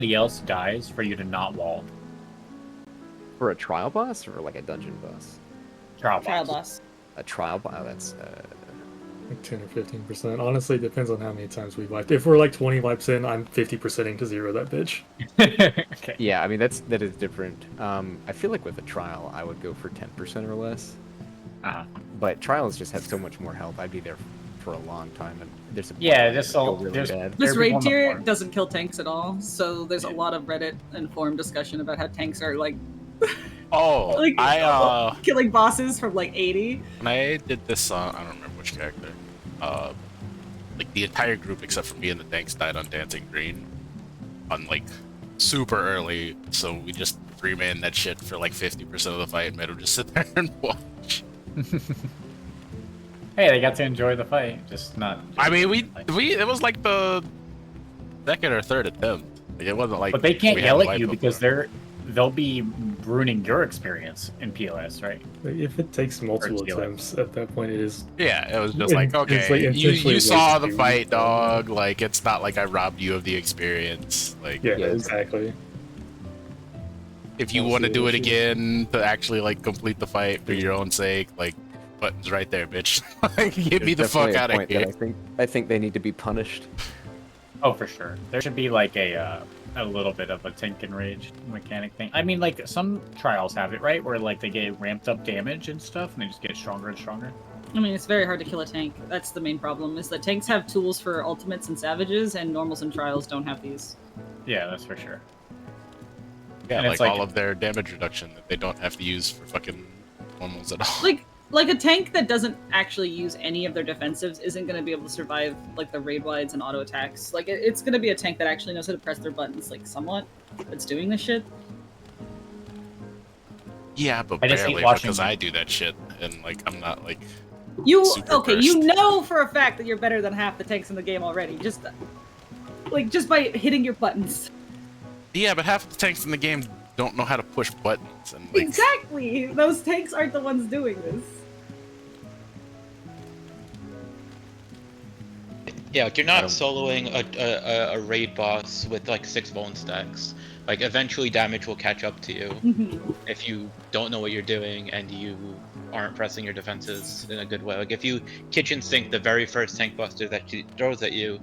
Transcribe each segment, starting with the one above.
else dies for you to not wall. For a trial boss or like a dungeon boss? Trial boss. A trial boss. That's Like 10 or 15%. Honestly, it depends on how many times we wiped. If we're like 20 wipes in, I'm 50%ing to zero that bitch. Okay. yeah. I mean that is different. I feel like with a trial, I would go for 10% or less. But trials just have so much more health. I'd be there for a long time, and there's a This raid tier doesn't kill tanks at all, so there's a lot of Reddit and forum discussion about how tanks are like killing bosses from like 80. When I did this, I don't remember which character. Like the entire group except for me and the tanks died on Dancing Green, on like super early. So we just 3-man that shit for like 50% of the fight and made him just sit there and watch. Hey, they got to enjoy the fight, just not. I mean, it was like the second or third attempt. Like, it wasn't like. But they can't yell at you because they'll be ruining your experience in POS, right? If it takes multiple attempts, at that point it is. Yeah, it was just like, okay, you saw the fight, dog. Like, it's not like I robbed you of the experience. Like, yeah, exactly. If you want to do it again to actually like complete the fight for your own sake, like, buttons right there, bitch. Like, get me the fuck out of here. I think they need to be punished. Oh, for sure. There should be like a little bit of a tank and rage mechanic thing. I mean, like some trials have it, right? Where like they get ramped up damage and stuff, and they just get stronger and stronger. I mean, it's very hard to kill a tank. That's the main problem, is that tanks have tools for ultimates and savages, and normals and trials don't have these. Yeah, that's for sure. Yeah, like all of their damage reduction that they don't have to use for fucking normals at all. Like a tank that doesn't actually use any of their defensives isn't going to be able to survive like the raid wides and auto attacks. Like it's going to be a tank that actually knows how to press their buttons, like somewhat. That's doing this shit. Yeah, but barely because I do that shit, and like I'm not like. You know for a fact that you're better than half the tanks in the game already. Just by hitting your buttons. Yeah, but half of the tanks in the game don't know how to push buttons, and like... Exactly. Those tanks aren't the ones doing this. Yeah, like you're not soloing a raid boss with like 6 bone stacks. Like eventually damage will catch up to you if you don't know what you're doing and you aren't pressing your defenses in a good way. Like if you kitchen sink the very first tank buster that she throws at you,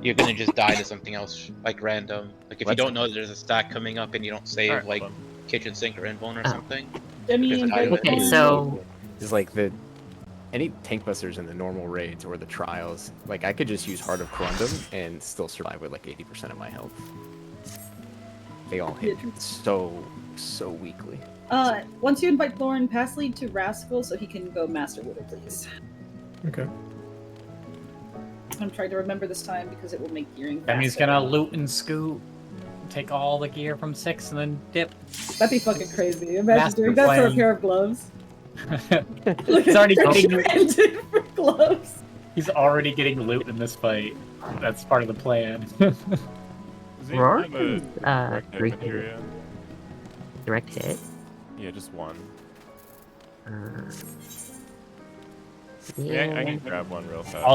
you're gonna just die to something else like random. Like if you don't know that there's a stack coming up and you don't save like kitchen sink or invuln or something. Okay, so it's like any tank busters in the normal raids or the trials, like I could just use Heart of Corundum and still survive with like 80% of my health. They all hit so weakly. Once you invite Thorin, pass lead to Rascal so he can go Master Widow, please. Okay. I'm trying to remember this time because it will make gearing faster. That means gonna loot and scoot, take all the gear from 6 and then dip. That'd be fucking crazy. Imagine doing that for a pair of gloves. He's already getting for gloves. He's already getting loot in this fight. That's part of the plan. Roar is direct hit. Yeah, just one. Yeah, I can grab one real fast.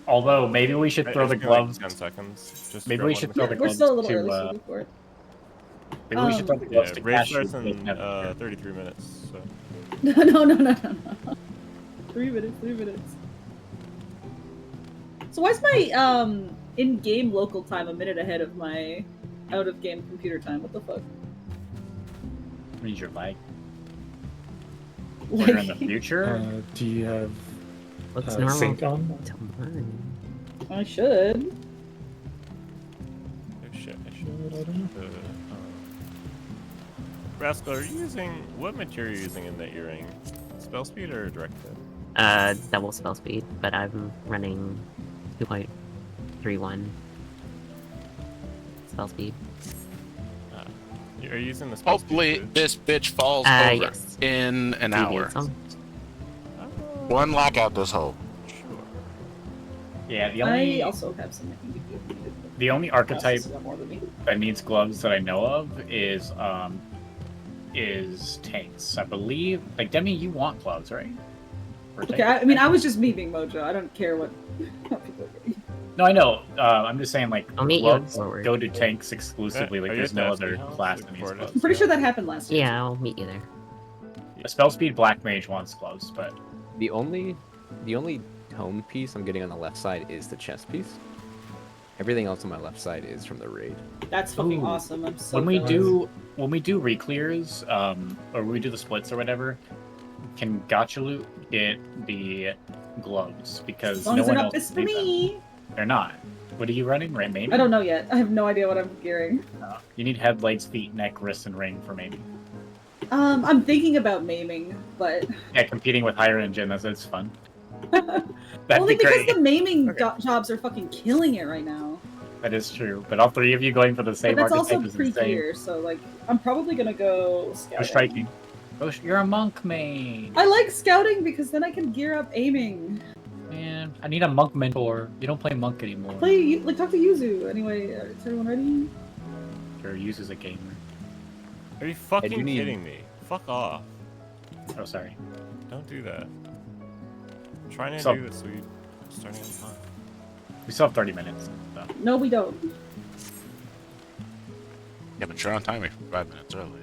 Although maybe we should throw the gloves. Like 10 seconds. Just maybe we should throw the gloves. We're still a little early for it. Maybe we should throw the gloves to raid cash. starts in 33 minutes. So. No. 3 minutes. So why is my in-game local time a minute ahead of my out-of-game computer time? What the fuck? Means your lag. When you're in the future? Do you have sync on? I should. Oh shit, I should. Rascal, are you using... What material are you using in that earring? Spell speed or direct hit? Double spell speed, but I'm running 2.31 spell speed. Are you using the spell Hopefully speed this bitch falls over yes. in an hour. One lockout this hole. Sure. Yeah, I also have some. The only archetype that needs gloves that I know of is tanks. I believe. Like Demi, you want gloves, right? Okay, I mean, I was just me being Mojo. I don't care what people are getting. No, I know. I'm just saying, like, I'll meet you gloves forward. go to tanks exclusively. Like, Are you there's at the no SP other house? class Like, that needs before it gloves. I'm pretty sure that happened last year. Yeah, I'll meet you there. Spell speed black mage wants gloves, but The only tome piece I'm getting on the left side is the chest piece. Everything else on my left side is from the raid. That's fucking Ooh. awesome. I'm so when we jealous. do re-clears, or when we do the splits or whatever, can Gotcha Loot get the gloves? Because As long no as they're one not else this can for do them. me. They're not. What are you running? Right, maybe? I don't know yet. I have no idea what I'm gearing. You need head, legs, feet, neck, wrist, and ring for maybe. I'm thinking about maiming, but Yeah, competing with higher engine, that's fun. That'd only be because great. the maiming jobs are fucking killing it right now. That is true. But all three of you going for the same But that's archetype also is insane. pre-gear, so like I'm probably gonna go Go scouting. striking. You're a monk main. I like scouting because then I can gear up aiming. Man, I need a monk mentor. You don't play monk anymore. Talk to Yuzu. Anyway, is everyone ready? Sure, Yuzu's a gamer. Are you fucking you need- kidding me? Fuck off. Oh, sorry. Don't do that. I'm trying to So- do this. We starting on time. We still have 30 minutes. So. No, we don't. Yeah, but you're on time 5 minutes early.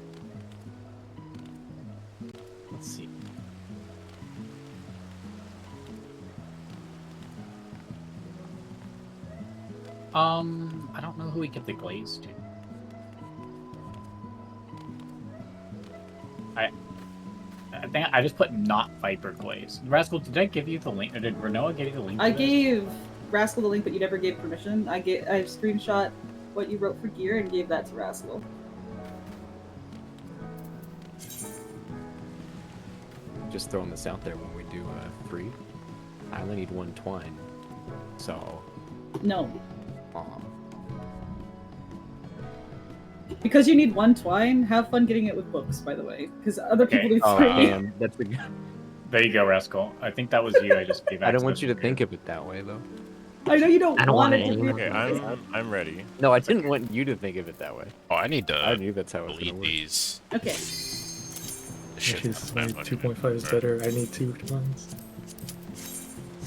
Let's see. I don't know who we give the glaze to. I think I just put not Viper glaze. Rascal, did I give you the link? Or did Renoa give you the link? I for this? gave Rascal the link, but you never gave permission. I screenshot what you wrote for gear and gave that to Rascal. Just throwing this out there when we do 3. I only need 1 twine. So, No, aw. because you need 1 twine. Have fun getting it with books, by the way, because other Okay. people need Oh 3. damn, that's the. There you go, Rascal. I think that was you. I just gave. I don't want access you to to. think of it that way though. I know you don't, I don't want it it to be. anymore. Okay, I'm ready. No, I didn't want you to think of it that way. Oh, I need I to knew that's how it was gonna delete work. these. Okay. The shit Which is like 2.5 is better. I need 2 twines.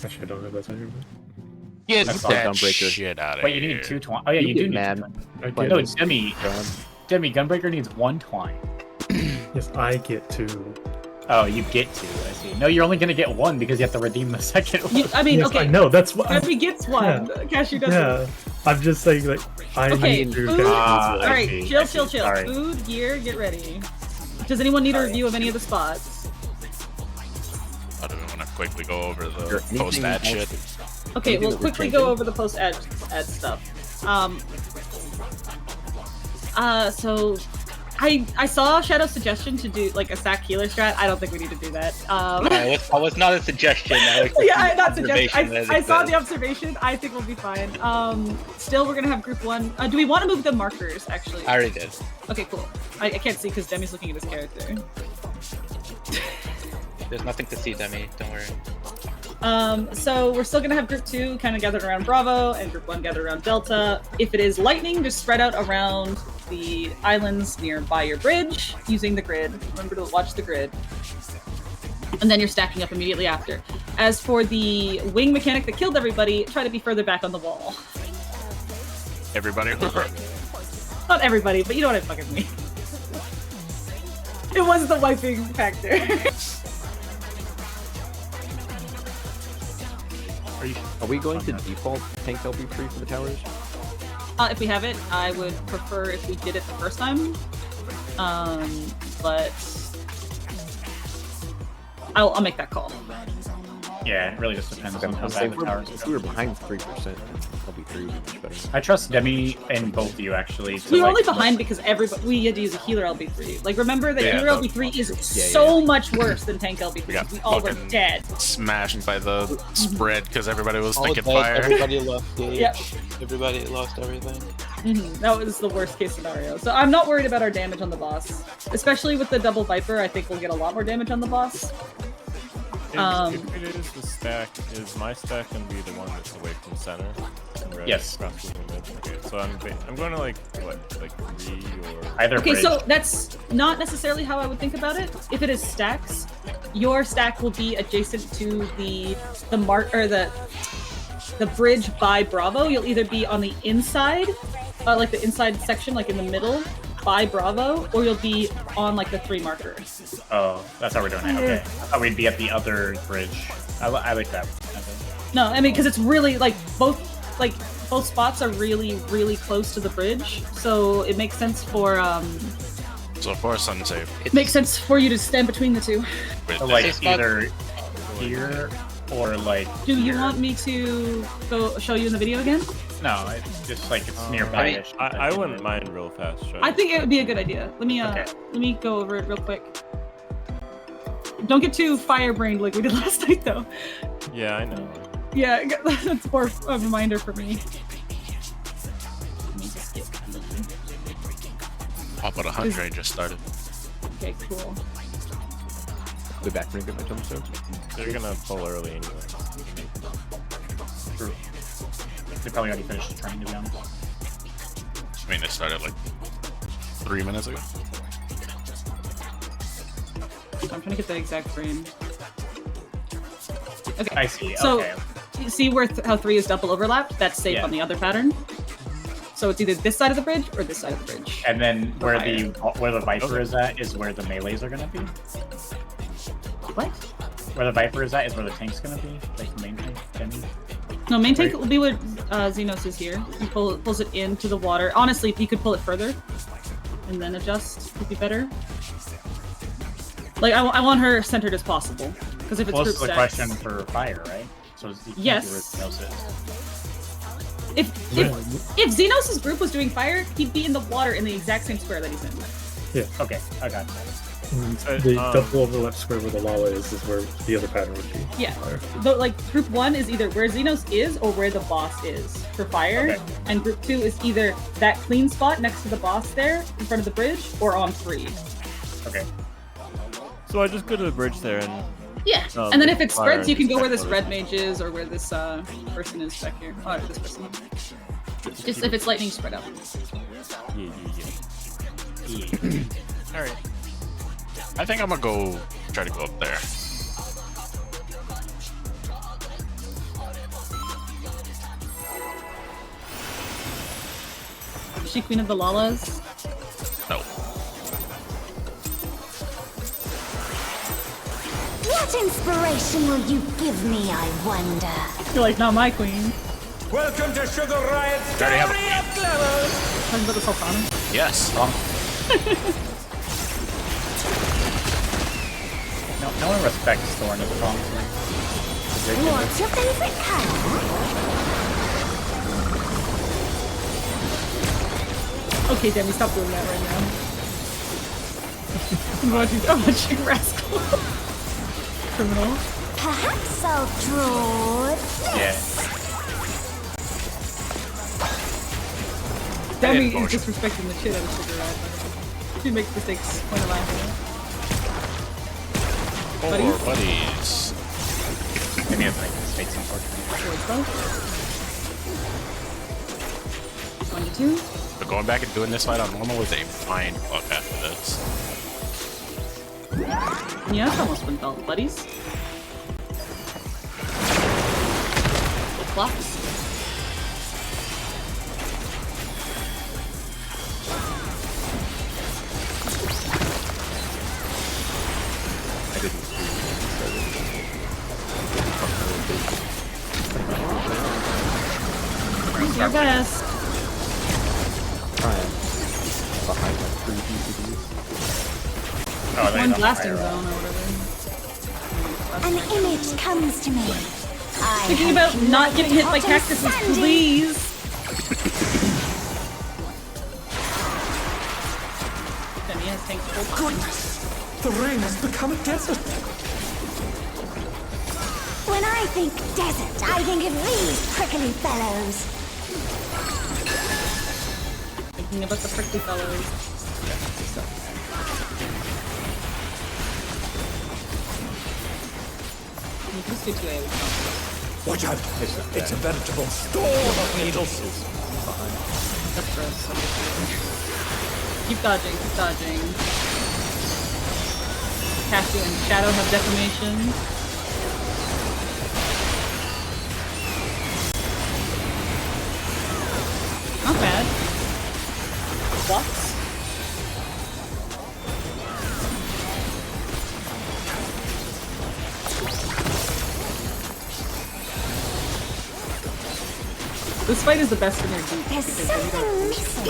Actually, I don't know if that's better. Get That's that Gunbreaker. shit out of Wait, you here. need 2 twine. Oh yeah, You you do get need mad. 2 twine. I But get, No, Demi, Gunbreaker needs 1 twine. yes, I get 2. Oh, you get 2. I see. No, you're only gonna get 1 because you have to redeem the second one. I mean, Yes, okay. I know. That's what. Demi gets 1. Cashew doesn't. Yeah, I'm just saying like I Okay, need food. 2. Ah, All I right, see, chill. I see. Sorry. Food, gear, get ready. Does anyone need a review of any of the spots? I don't want to quickly go over Or the anything post-ad shit. else. Okay, Anything we'll that we're quickly changing? go over the post-ad stuff. So I saw Shadow's suggestion to do like a sack healer strat. I don't think we need to do that. No, that was not a suggestion. That was just Yeah, an not suggestion. observation that I saw exists. the observation. I think we'll be fine. Still, we're gonna have group 1. Do we want to move the markers, actually? I already did. Okay, cool. I can't see because Demi's looking at his character. There's nothing to see, Demi. Don't worry. So we're still gonna have group 2 kind of gathered around Bravo and group 1 gathered around Delta. If it is lightning, just spread out around the islands nearby your bridge using the grid. Remember to watch the grid. And then you're stacking up immediately after. As for the wing mechanic that killed everybody, try to be further back on the wall. Everybody. Not everybody, but you know what I fucking mean. It was the wiping factor. Are we going to default tank LB3 for the towers? If we have it, I would prefer if we did it the first time. But I'll make that call. Yeah, it really just depends on how bad the towers If go. we were behind 3%, LB3 would be much better. I trust Demi and both of you actually. To, We were like, only behind because we had to use a healer LB3. Like, remember that Yeah, healer the- LB3 is yeah. so much worse than tank LB3. We got We all were fucking- dead. Smashed by the spread because everybody was All thinking dead, fire. everybody lost gauge. Yep. Everybody lost everything. That was the worst case scenario. So I'm not worried about our damage on the boss. Especially with the double Viper, I think we'll get a lot more damage on the boss. If it is the stack, is my stack going to be the one that's away from center? And red Yes. across the mid? Okay, so I'm going to like 3 or... Either Okay, bridge. so that's not necessarily how I would think about it. If it is stacks, your stack will be adjacent to the mark or the the bridge by Bravo, you'll either be on the inside, like the inside section, like in the middle, by Bravo, or you'll be on like the 3 marker. Oh, that's how we're doing it. Okay. I thought we'd be at the other bridge. I like that. No, I mean, because it's really like both spots are really, really close to the bridge, so it makes sense for So for us, unsafe. it makes sense for you to stand between the 2. So like either here or like. Do you want me to go show you in the video again? No, it's just like it's nearby. I wouldn't mind real fast. I think it would be a good idea. Let me go over it real quick. Don't get too fire-brained like we did last night, though. Yeah, I know. Yeah, that's more a reminder for me. How about a hunt train just started? Okay, cool. The back ring of my tombstone. They're gonna pull early anyway. True. They probably already finished the train, to be honest. I mean, they started like 3 minutes ago. I'm trying to get the exact frame. Okay. I see. So, okay. you see where how 3 is double overlapped? That's safe on the other pattern. So it's either this side of the bridge or this side of the bridge. And then where the Viper is at is where the melees are gonna be. What? Where the Viper is at is where the tank's gonna be. Like the main tank. No, main tank will be where Xenos is here. He pulls it into the water. Honestly, if you could pull it further and then adjust, would be better. Like I want her centered as possible because if it's group this is the stacks, question for fire, right? So yes. Where Xenos is. If Xenos' group was doing fire, he'd be in the water in the exact same square that he's in. Yeah. Okay, I got that. The double overlap square where the lava is where the other pattern would be. Yeah. But like group 1 is either where Xenos is or where the boss is for fire, and group 2 is either that clean spot next to the boss there in front of the bridge or on 3. Okay. So I just go to the bridge there and. Yeah, and then if it spreads, you can go where this red mage is or where this person is back here. Oh, this person. Just if it's lightning, spread out. Yeah. All right. I think I'm gonna go try to go up there. Is she Queen of the Lalas? No. What inspiration will you give me, I wonder? You're like, not my queen. Welcome to Sugar Riot's Story of Glamour! Talking about the Sultana? Yes. No one respects Thorn as a problem. What's your favorite color? Okay, Demi, stop doing that right now. I'm watching Rascal. Criminal. Perhaps I'll draw this. Demi is disrespecting the shit out of Sugar Riot. She makes mistakes when laughing. Buddies. Maybe it's like mistakes, unfortunately. 1 to 2. But going back and doing this fight on normal is a mind fuck after this. Yeah, that's almost been felt, buddies. Flip flops. Your best. Behind like 3 PCBs. One blasting zone or whatever. An image comes to me. Thinking about not getting hit by cactuses, please. Demi has tanked full time. Goodness! The rain has become a desert! When I think desert, I think of these prickly fellows. Thinking about the prickly fellows. You can just do 2A. Watch out! It's a veritable storm of needles! That's gross. Keep dodging, keep dodging. Cassie and Shadow have defamation. plots. This fight is the best in your group. There's something missing.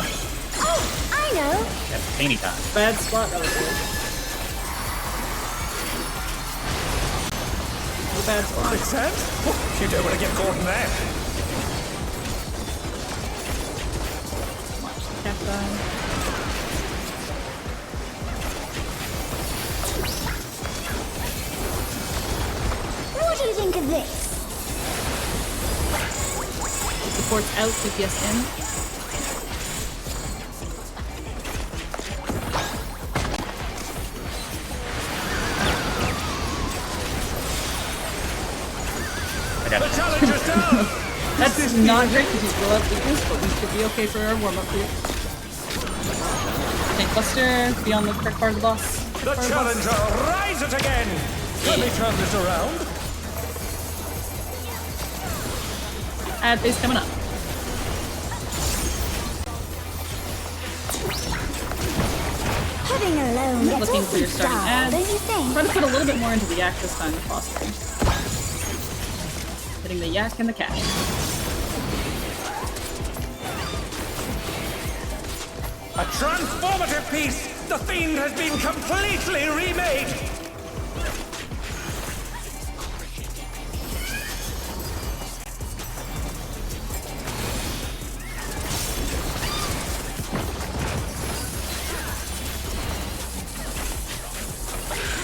Oh, I know. That's painty time. Bad spot, that was good. The bad spot. Makes sense. You don't want to get caught in there. Watch the cacti. What do you think of this? Supports out, DPS in. The challenger's down. That's not great because he's real up weakness, but we should be okay for our warm-up here. Tank Buster, be on the correct part of the boss. The challenger, rise it again. Let me turn this around. Ad phase coming up. Heading alone gets Looking for your awfully starting dull, ads. don't you think? Try to put a little bit more into the yak this time if possible. Hitting the yak and the cash. A transformative piece. The fiend has been completely remade.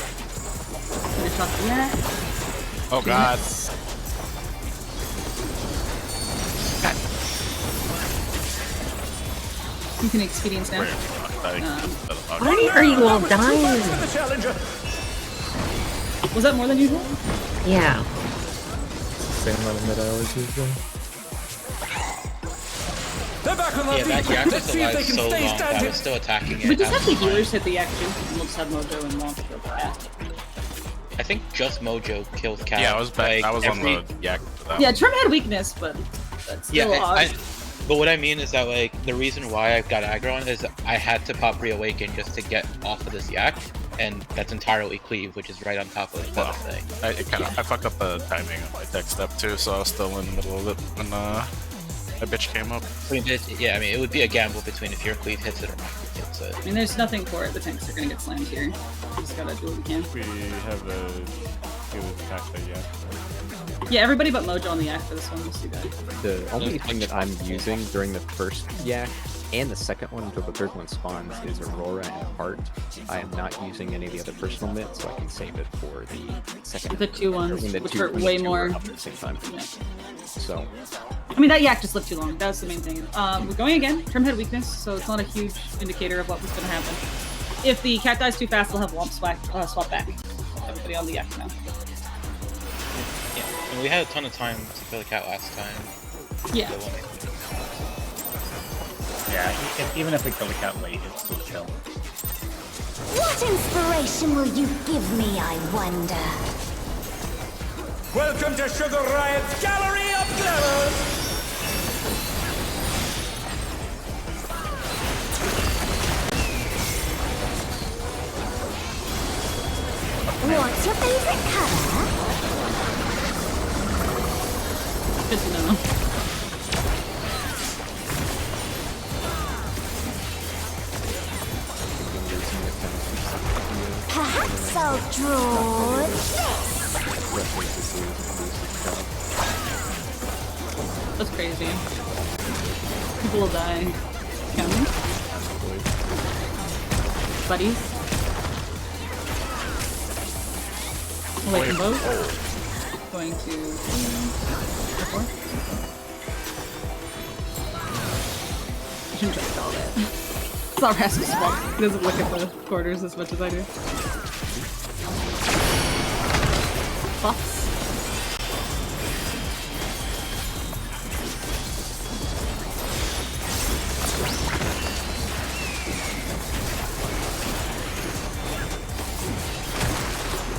Finish off the yak. Oh god. You can experience now. Why are you all dying? The challenger. Was that more than usual? Yeah. Same amount of mid I always use though. They're back on their Yeah, that feet. yak Let's was see if they alive can so stay long that I standing. was still attacking it. We just at have the the time. healers hit the yak too, and we'll just have Mojo and launch the cat. I think just Mojo killed Cat. Yeah, I was back. Like, I was on every- the yak for that Yeah, one. Trim had weakness, but that's still odd. But what I mean is that, like, the reason why I got aggro on it is I had to pop Reawaken just to get off of this yak, and that's entirely cleave, which is right on top of the Wow. thing. I fucked up the timing of my tech step too, so I was still in the middle of it when that bitch came up. Yeah, I mean, it would be a gamble between if your cleave hits it or not hits it. I mean, there's nothing for it. The tanks are gonna get slammed here. We just gotta do what we can. We have a good cacti yet. Yeah, everybody but Mojo on the yak for this one. We'll see that. The only thing that I'm using during the first yak and the second one until the third one spawns is Aurora and Heart. I am not using any of the other personal mitts, so I can save it for the second. The two ones, when the which two- hurt when the way two are more. up at the same time. Yeah. So I mean, that yak just lived too long. That was the main thing. We're going again. Trim had weakness, so it's not a huge indicator of what was going to happen. If the cat dies too fast, they'll have Womp swap back. Everybody on the yak now. Yeah, and we had a ton of time to kill the cat last time. Yeah. So, Yeah, even if we kill the cat late, it's still chill. What inspiration will you give me, I wonder? Welcome to Sugar Riot's Gallery of Glamour. What's your favorite color? Good to know. Perhaps I'll draw this. That's crazy. People will die. Counting. Buddies. Away from both. Going to 3, 4. I shouldn't try to call that. It's not Rasmus' fault. He doesn't look at the quarters as much as I do. Fox.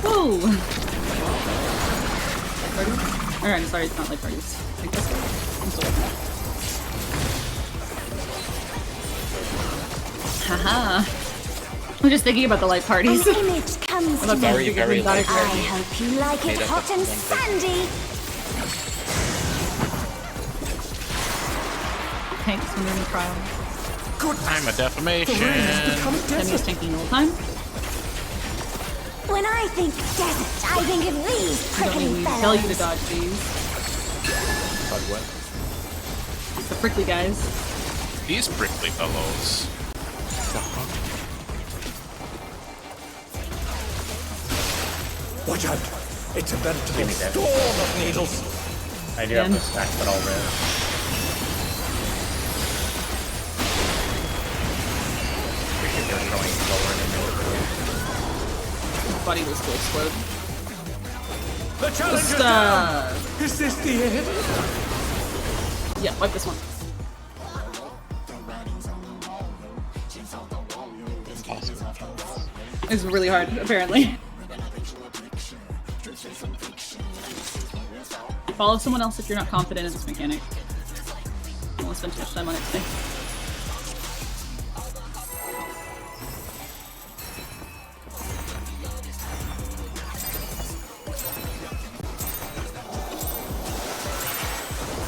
Whoa! Parties? Alright, sorry, it's not like parties. I think that's good. I'm still working. Haha. I'm just thinking about the light parties. An image comes to me. Very, very light I party. hope you like it Made up hot of and one thing. sandy. Tanks when they're in the trial. I'm a defamation. Demi's tanking the whole time. When I think desert, I think of these I don't prickly even tell you to fellows. dodge these. But what? The prickly guys. These prickly fellows. Watch out! It's a veritable Give me that. storm of needles. I do have the stack, but all red. Appreciate they're going slower than they were. His body was to explode. The challenge Just, is down. Is this the end? Yeah, wipe this one. Impossible. It's really hard, apparently. Follow someone else if you're not confident in this mechanic. I won't spend too much time on it today.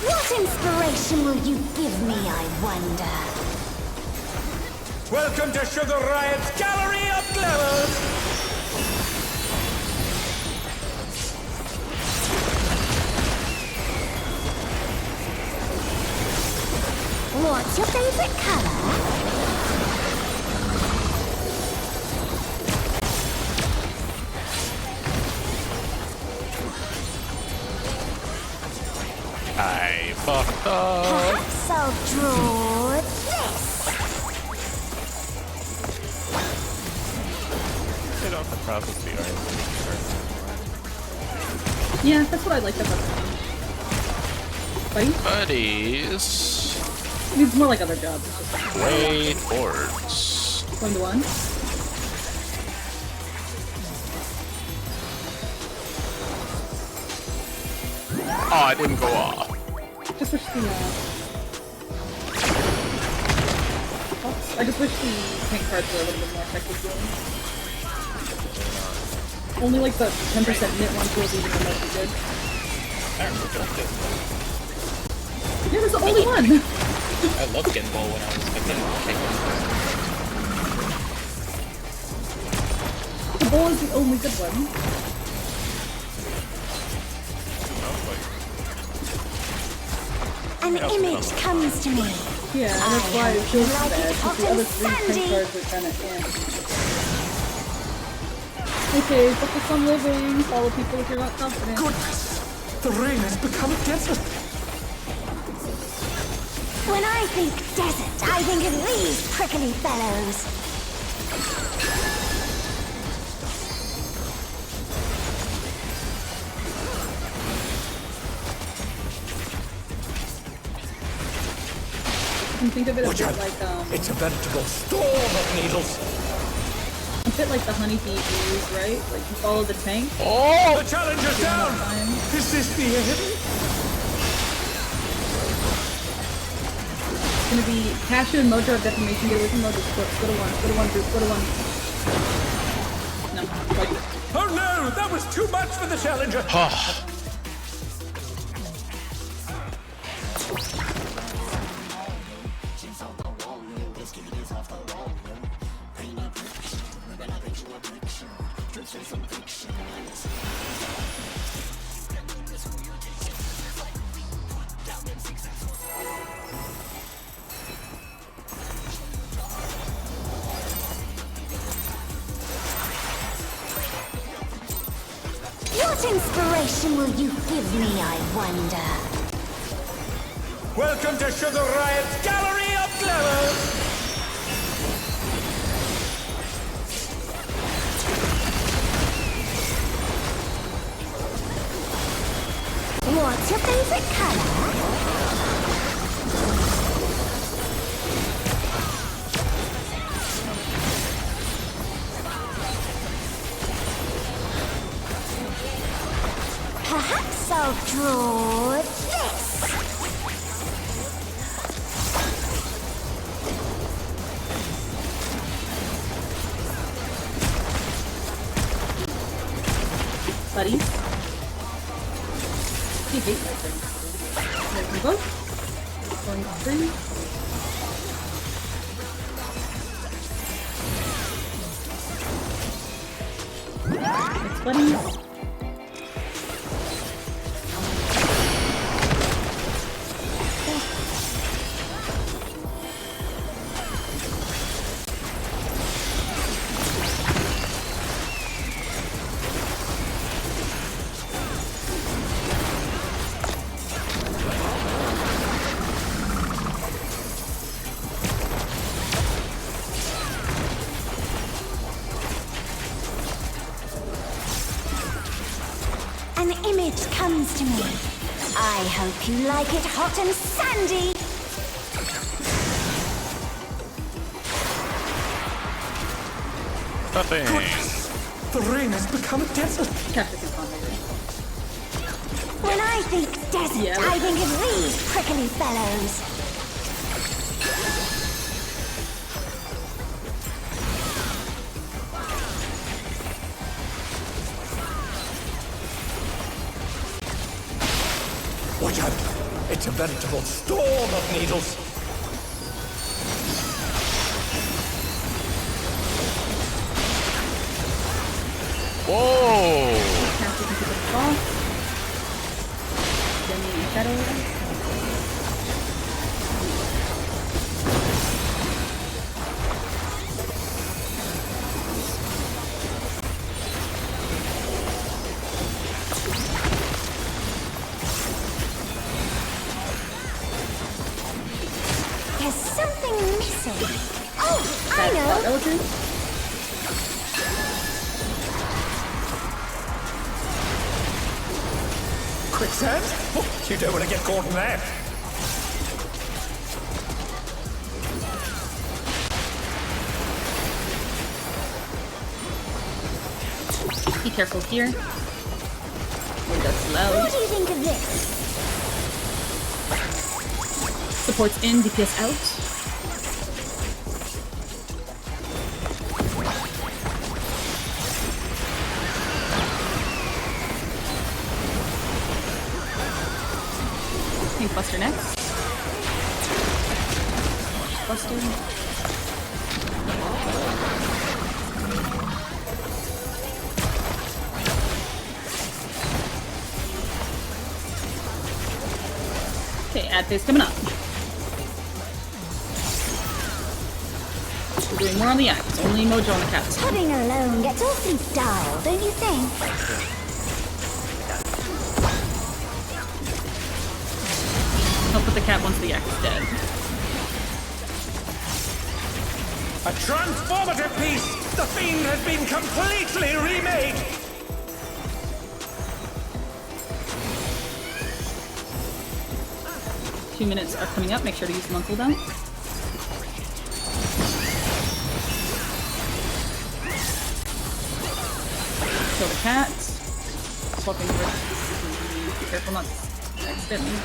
What inspiration will you give me, I wonder? Welcome to Sugar Riot's Gallery of Glamours! What's your favorite color? I fucked up. Perhaps I'll draw this. Get off the process the iron. Yeah, that's what I like about this. Buddy? Buddies. It's more like other jobs. It's just like Way towards. 1-to-1. Oh, it didn't go off. Just wish the I just wish the tank cards were a little bit more effective feeling. Only like the 10% knit one feels even remotely good. Yeah, there's the only one! I loved Gimbal when I was picking The bowl is the only good one. An image comes to me. Yeah, and that's why it feels so bad, because the other 3 tank cards are kinda Okay, focus on living, follow people if you're not confident. Goodness! The rain has become a desert! When I think desert, I think of these prickly fellows. You can think of it a Watch bit out. like, It's a veritable storm of needles! a bit like the honeybee bees, right? Like you follow the tank. Oh! The challenge is down! Time. Is this the end? It's gonna be Cashew and Mojo of Defamation. Get away from Mojo's clips. Go to one, group, go to one. No, like Oh no! That was too much for the challenger! What inspiration will you give me, I wonder? Welcome to Sugar Riot's Gallery of Glamours! What's your favorite color? Perhaps I'll draw this. buddy. Okay. There's my boat. Going through. Thanks, buddies. An image comes to me. I hope you like it hot and sandy. Nothing. The rain has become a desert. When I think desert, I think of these prickly fellows. Watch out! It's a veritable storm of needles. Whoa! There's something missing. Oh, I know. Quicksand? Oh, you don't want to get caught in that. Be careful here. Window slow. What do you think of this? Supports in, DPS out. Pink Buster next. Buster. Okay, ad phase coming up. We're doing more on the act. Only Mojo on the cat. Pudding alone gets awfully dull, don't you think? Help with the cat once the act is dead. A transformative piece! The fiend has been completely remade! Two minutes are coming up. Make sure to use them on cooldown. Kill the cat. Swapping over. Be careful not to accidentally.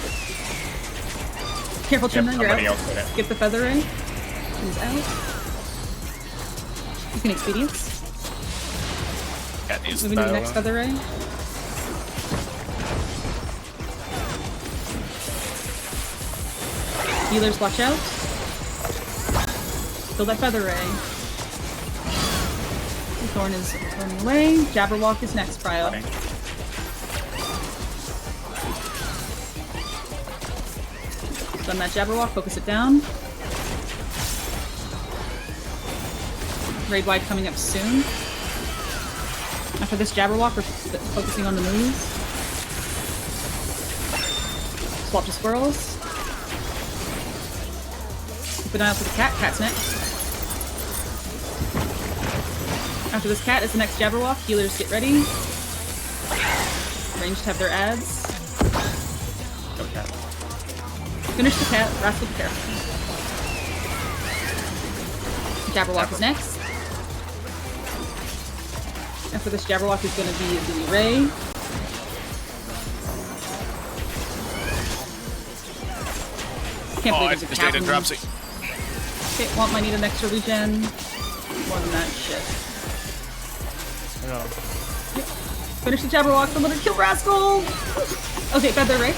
Careful, Chimna, you're out. Get the feather ring. He's out. You can expedience. Moving to the next feather ring. Healers, watch out. Kill that feather ray. Thorn is running away. Jabberwock is next, Cryo. Done that Jabberwock, focus it down. Raid wide coming up soon. After this Jabberwock, we're focusing on the moves. Swap to squirrels. Keep an eye out for the cat. Cat's next. After this cat is the next Jabberwock. Healers, get ready. Ranged have their ads. Go cat. Finish the cat. Rascal the carrot. Jabberwock is next. After this Jabberwock is going to be the Ray. Can't believe there's a cat. Okay, Womp might need an extra regen. More than that shit. Yeah. Yep. Finish the Jabberwock, someone to kill Rascal! Okay, Feather Ray.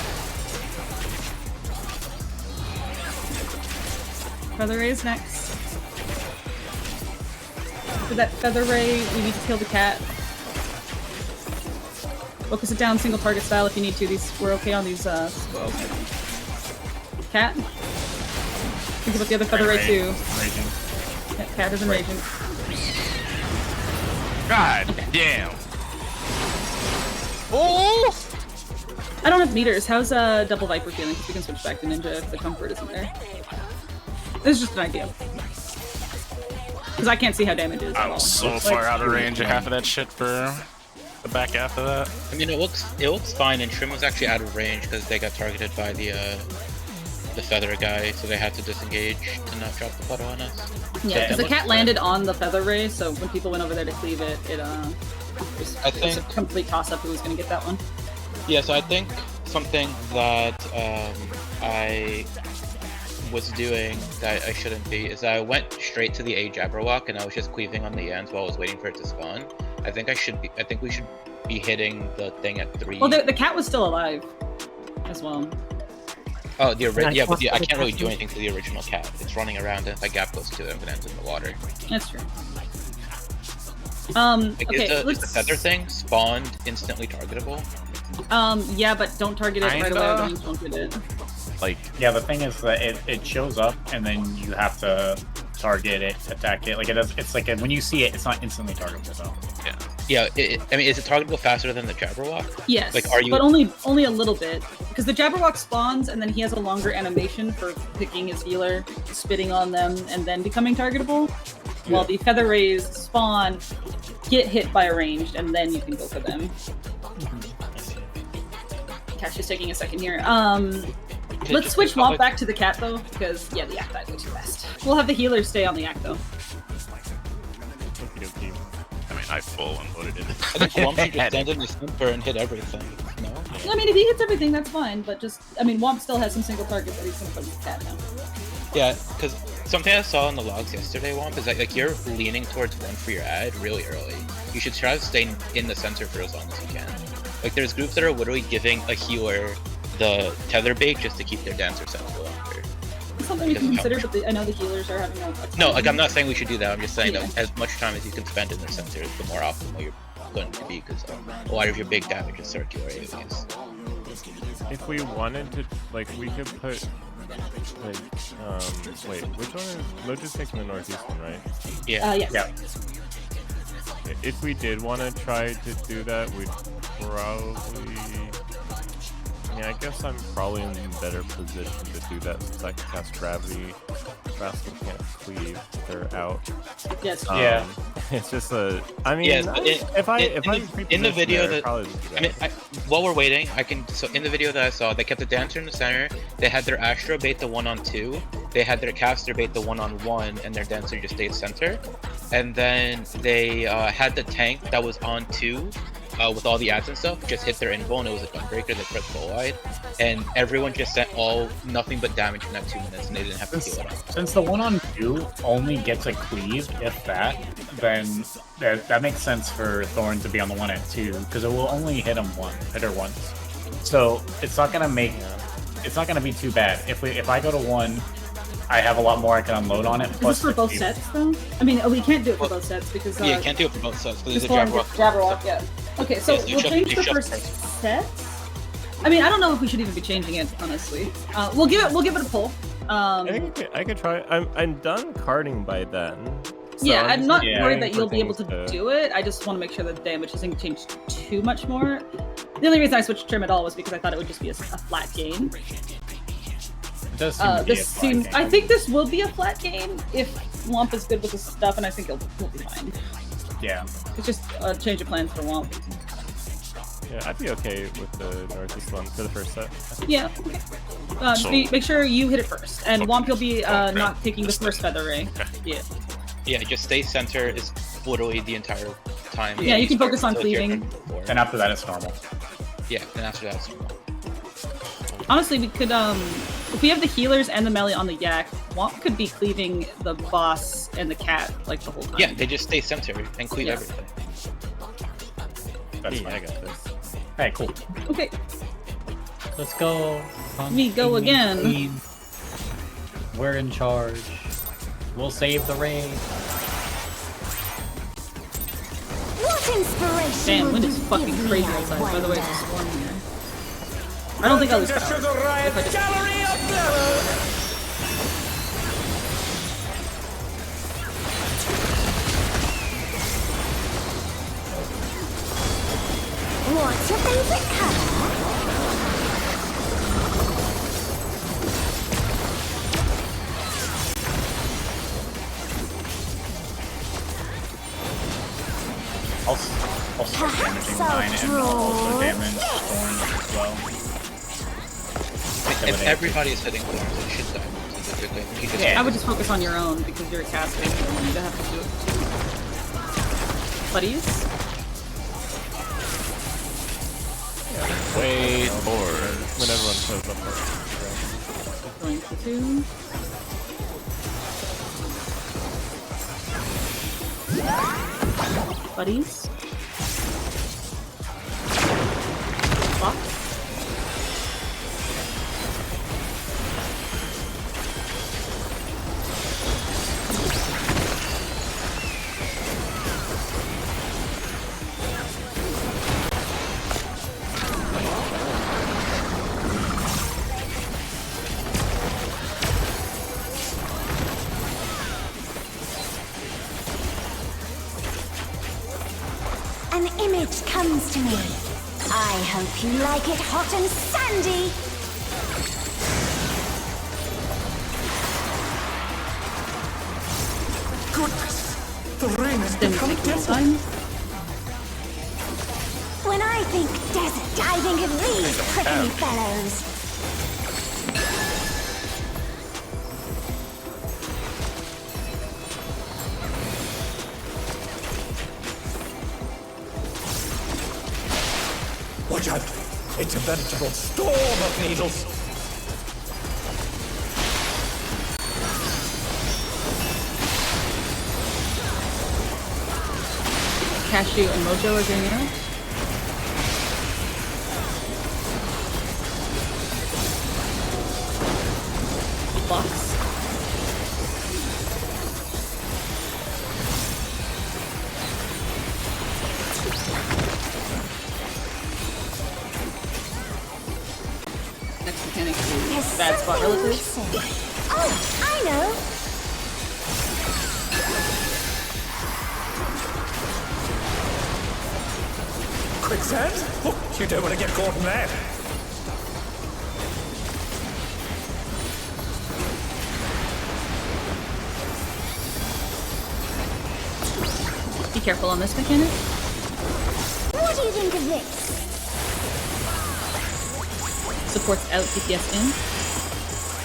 Feather Ray is next. For that Feather Ray, we need to kill the cat. Focus it down single target style if you need to. We're okay on these squirrels. Cat. Think about the other Feather Ray too. Raging. Yeah, cat is enraging. God damn. Oh! I don't have meters. How's Double Viper feeling? Because we can switch back to Ninja if the comfort isn't there. This is just an idea. Because I can't see how damage is. I was so far out of range of half of that shit for the back half of that. I mean, it looks fine, and Trim was actually out of range because they got targeted by the feather guy, so they had to disengage to not drop the puddle on us. Yeah, because the cat landed on the Feather Ray, so when people went over there to cleave it, it was a complete toss-up who was going to get that one. Yeah, so I think something that I was doing that I shouldn't be is I went straight to the A Jabberwock and I was just cleaving on the ends while I was waiting for it to spawn. I think we should be hitting the thing at 3. Well, the cat was still alive as well. Oh, yeah, but I can't really do anything to the original cat. It's running around, and if I gap goes to it, I'm gonna end in the water. That's true. Okay, is the feather thing spawned instantly targetable? Yeah, but don't target it right away when you don't get it. Like, yeah, the thing is that it shows up and then you have to target it, attack it. Like it's like when you see it, it's not instantly targetable. So yeah. I mean, is it targetable faster than the Jabberwock? Yes. Like, are you? But only a little bit, because the Jabberwock spawns and then he has a longer animation for picking his healer, spitting on them, and then becoming targetable. Yeah. While the Feather Rays spawn, get hit by a ranged, and then you can go for them. Cash is taking a second here. Let's switch Womp back to the cat though, because yeah, the Yak died way too fast. We'll have the healers stay on the Yak though. I mean, I full unloaded it. I think Womp should just stand in the center and hit everything. No? I mean, if he hits everything, that's fine. But Womp still has some single targets that he's gonna put in the cat now. Yeah, because something I saw in the logs yesterday, Womp, is that like you're leaning towards 1 for your ad really early. You should try to stay in the center for as long as you can. Like, there's groups that are literally giving a healer the tether bait just to keep their dancer set for longer. It's something we can consider, but I know the healers are having a No, like, I'm not saying we should do that. I'm just saying that as much time as you can spend in the center, the more optimal you're going to be, because a lot of your big damage is circular AoEs. If we wanted to, like, we could put, like, wait, which one is, Loja's taking the northeast one, right? Yeah. Yes. Yeah. If we did want to try to do that, we'd probably... Yeah, I guess I'm probably in a better position to do that since I can cast Gravity. Rascal can't cleave, they're out. Yes. Yeah. It's just a... I mean, yes, in the video there, that... while we're waiting, so in the video that I saw, they kept the dancer in the center, they had their Astro bait the 1-on-2, they had their caster bait the 1-on-1, and their dancer just stayed center. And then they had the tank that was on 2, with all the ads and stuff, just hit their invul and it was a gunbreaker that pressed full wide, and everyone just sent nothing but damage in that 2 minutes, and they didn't have to heal it up. Since the 1-on-2 only gets a cleave, if that, then that makes sense for Thorn to be on the 1-at-2, because it will only hit her once. So it's not gonna be too bad. If I go to 1, I have a lot more I can unload on it. Is this for both sets though? I mean, we can't do it for both sets because yeah, you can't do it for both sets because there's a Jabberwock. Yeah. Okay, so we'll change the first set. I mean, I don't know if we should even be changing it, honestly. We'll give it a pull. I could try. I'm done carding by then. So yeah, I'm not worried that you'll be able to do it. I just want to make sure that the damage doesn't change too much more. The only reason I switched Trim at all was because I thought it would just be a flat game. It does seem to be a flat game. I think this will be a flat game if Womp is good with the stuff, and I think he'll be fine. Yeah. It's just a change of plans for Womp. Yeah, I'd be okay with the northeast one for the first set. Yeah. Okay. Make sure you hit it first, and Womp will be not taking the first Feather Ray. Yeah. Yeah, just stay center is literally the entire time. Yeah, you can focus on cleaving. And after that, it's normal. Yeah, and after that, it's normal. Honestly, we could, if we have the healers and the melee on the Yak, Womp could be cleaving the boss and the cat, like, the whole time. Yeah, they just stay center and cleave everything. That's I fine. got this. Alright, cool. Okay, Let's go. we go again. Team. We're in charge. We'll save the raid. What inspiration Damn, will wind you is fucking give me, crazy I outside. By the way, it's wonder? storming here. I don't think I'll lose To power. Sugar Riot If I just- Gallery of Blood! What's your favorite color? I'll start damaging mine and I'll also damage Thorns as well. If everybody is hitting Thorns, it should die. Specifically. You just I would just focus on your own because you're a caster. You don't need to have to do it. Buddies? Wait for When everyone shows up. Going for 2. Buddies? Box? An image comes to me. I hope you like it hot and sandy. Goodness! The rain has Then become take this deadly. time. When I think desert, I think of these prickly fellows. Watch out! It's a veritable storm of needles! Cashew and Mojo are getting out. Box. Next mechanic There's is bad spot something relatives. missing. Oh, I know. Quicksand? Oh, you don't want to get caught in that. Be careful on this mechanic. What do you think of this? Supports out, DPS in.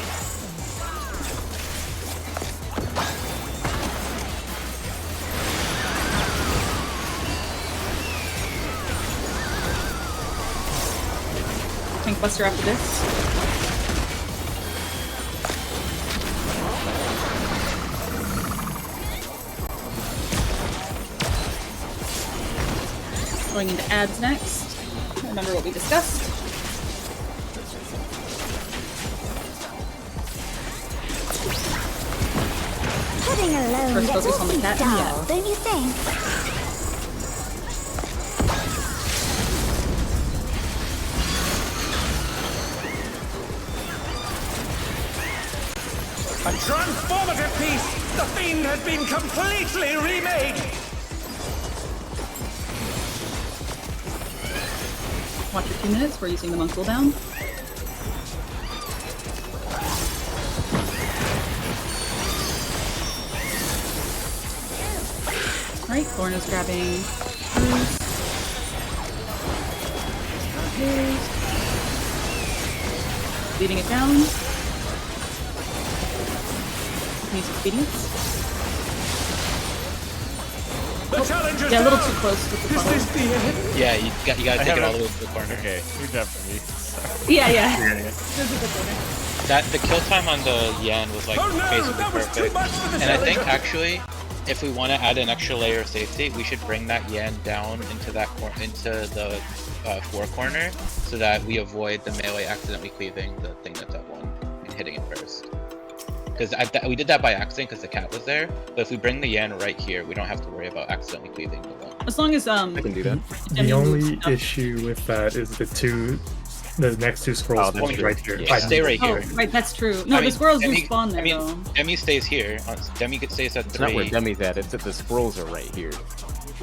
Tank Buster after this. Going into ads next. Remember what we discussed. Putting alone First gets focus on the awfully cat. dull, Yeah. don't you think? A transformative piece! The Fiend has been completely remade! Watch your 2 minutes. We're using the monk cooldown. Alright, Thorn is grabbing Cruise. Leading it down. Use expedience. The challenge is Yeah, a little down. too close with the Is puddle. this the end? Yeah, you gotta take it all the way to the corner. Okay, good job for me. Yeah. The kill time on the Yan was like Oh no, basically that was too perfect. much for the And I think challenger. actually if we want to add an extra layer of safety, we should bring that Yan down into the 4 corner, so that we avoid the melee accidentally cleaving the thing that's at 1 and hitting it first. Because we did that by accident because the cat was there. But if we bring the Yan right here, we don't have to worry about accidentally cleaving the 1. As long as I can do that. The only issue with that is the next 2 scrolls right here. Yeah. Stay right here. Oh, right, that's true. No, the squirrels do spawn there, though. Demi stays here. Demi stays at 3. It's not where Demi's at, it's that the squirrels are right here.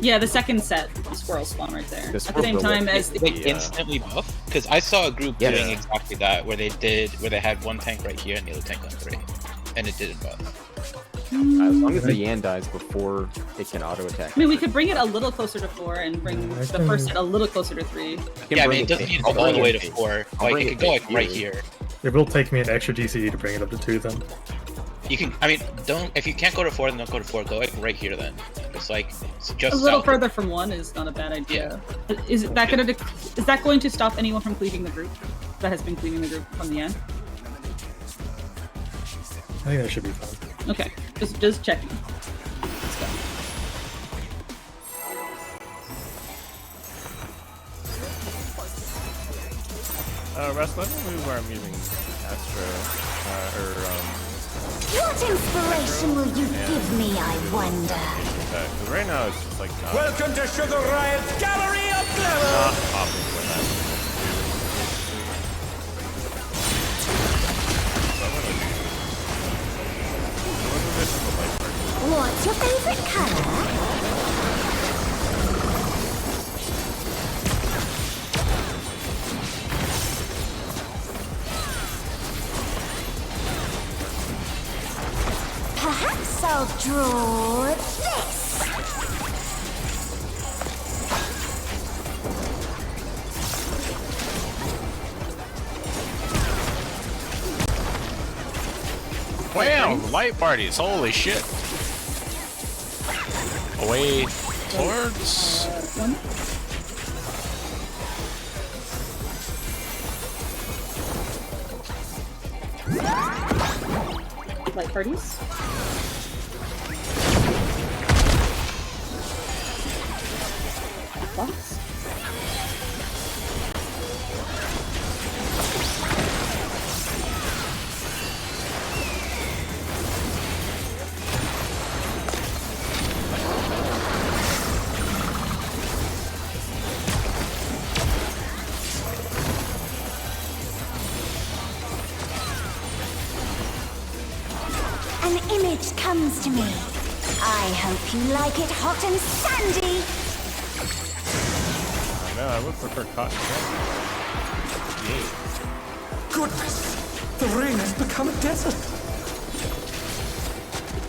Yeah, the second set, the squirrels spawn right there. At the same time as the... They instantly buff? Because I saw a group doing exactly that, where they had 1 tank right here and the other tank on 3. And it didn't buff. As long as the Yan dies before it can auto attack. I mean, we could bring it a little closer to 4 and bring the first set a little closer to 3. Yeah, I mean, it doesn't need to go all the way to 4. Like, it could go like right here. It will take me an extra DCD to bring it up to 2 then. You can, I mean, if you can't go to 4, then don't go to 4. Go like right here then. It's like just a little further from 1 is not a bad idea. Yeah. Is that going to stop anyone from cleaving the group? That has been cleaving the group from the end? I think that should be fine. Okay, just checking. Let's go. Russ, let me move where I'm using Astro, What inspiration will you give me, I wonder? because right now it's just like not... Welcome to Sugar Riot's Gallery of Glamour! Not popping with that. What's your favorite color? Perhaps I'll draw this. Wow, light parties, holy shit. Away towards... One. Light parties. Box. An image comes to me. I hope you like it hot and sandy. No, I would prefer cotton. Goodness! The rain has become a desert!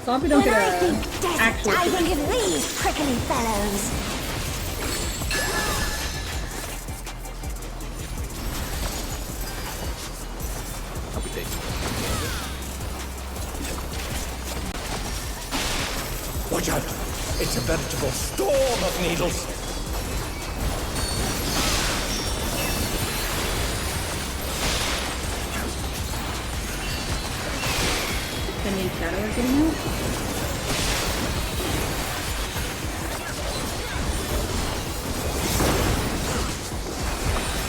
Zombie don't When get I a think desert, actual... I think of these prickly fellows. I'll be taking it. Watch out! It's a veritable storm of needles! Penny and Shadow are getting out.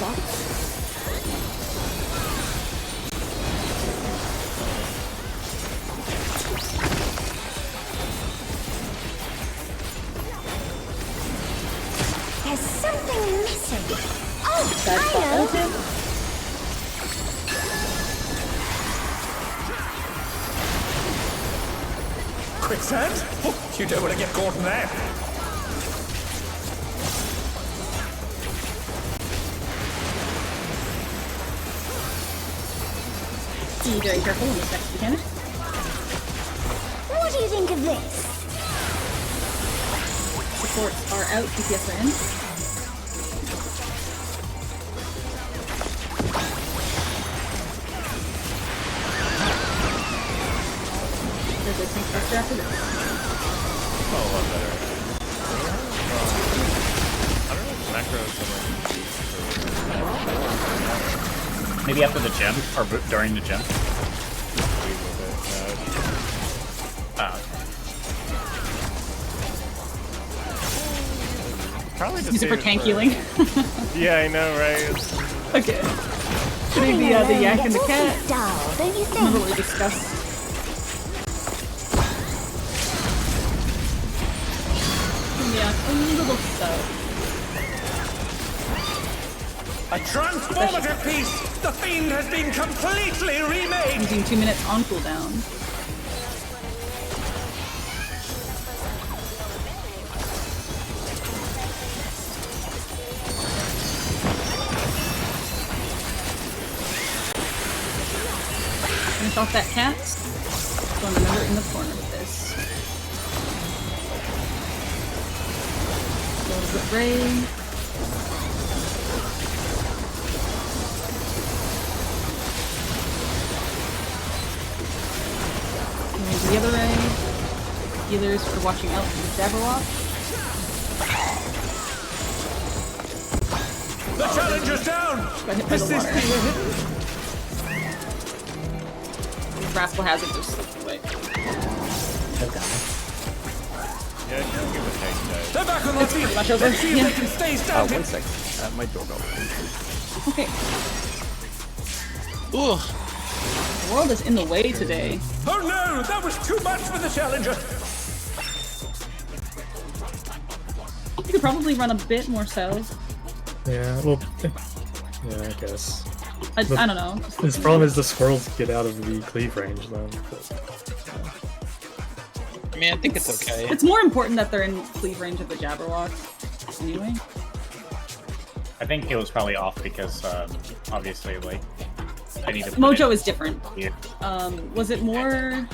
Box. There's something missing. Oh, That's I know. relative. Quicksand? Oh, you don't want to get caught in that! Be very careful in this next mechanic. What do you think of this? Supports are out, DPS are in. There's a tank buster after this. Oh, a lot better. I don't know if macros Maybe after the gym or during the gym. probably just Use it for save tank healing. Yeah, I know, right? Okay. Putting the yak and the cat. Dull, don't you Remember think? what we discussed. Yeah, a little so. A transformative piece! The fiend has been completely remade! Using 2 minutes on cooldown. Finish off that cat. Going another in the corner with this. Go with Ray. The other Ray. Healers for watching out for the Jabberwock. The challenger's down! Got hit by the water. Rascal Hazard just slipped away. Yeah, just give a tank dive. They're back on their It's pretty feet! much over. Let's see if Yeah. they can stay standing! 1 second. My doorbell. Okay. Ooh. The world is in the way today. Oh no! That was too much for the challenger! You could probably run a bit more south. Yeah, well, yeah, I guess. I don't know. His problem is the squirrels get out of the cleave range, though. I mean, I think it's okay. It's more important that they're in cleave range of the Jabberwock. Anyway. I think it was probably off because, obviously, like, I need to put Mojo it is different. here, Was it more?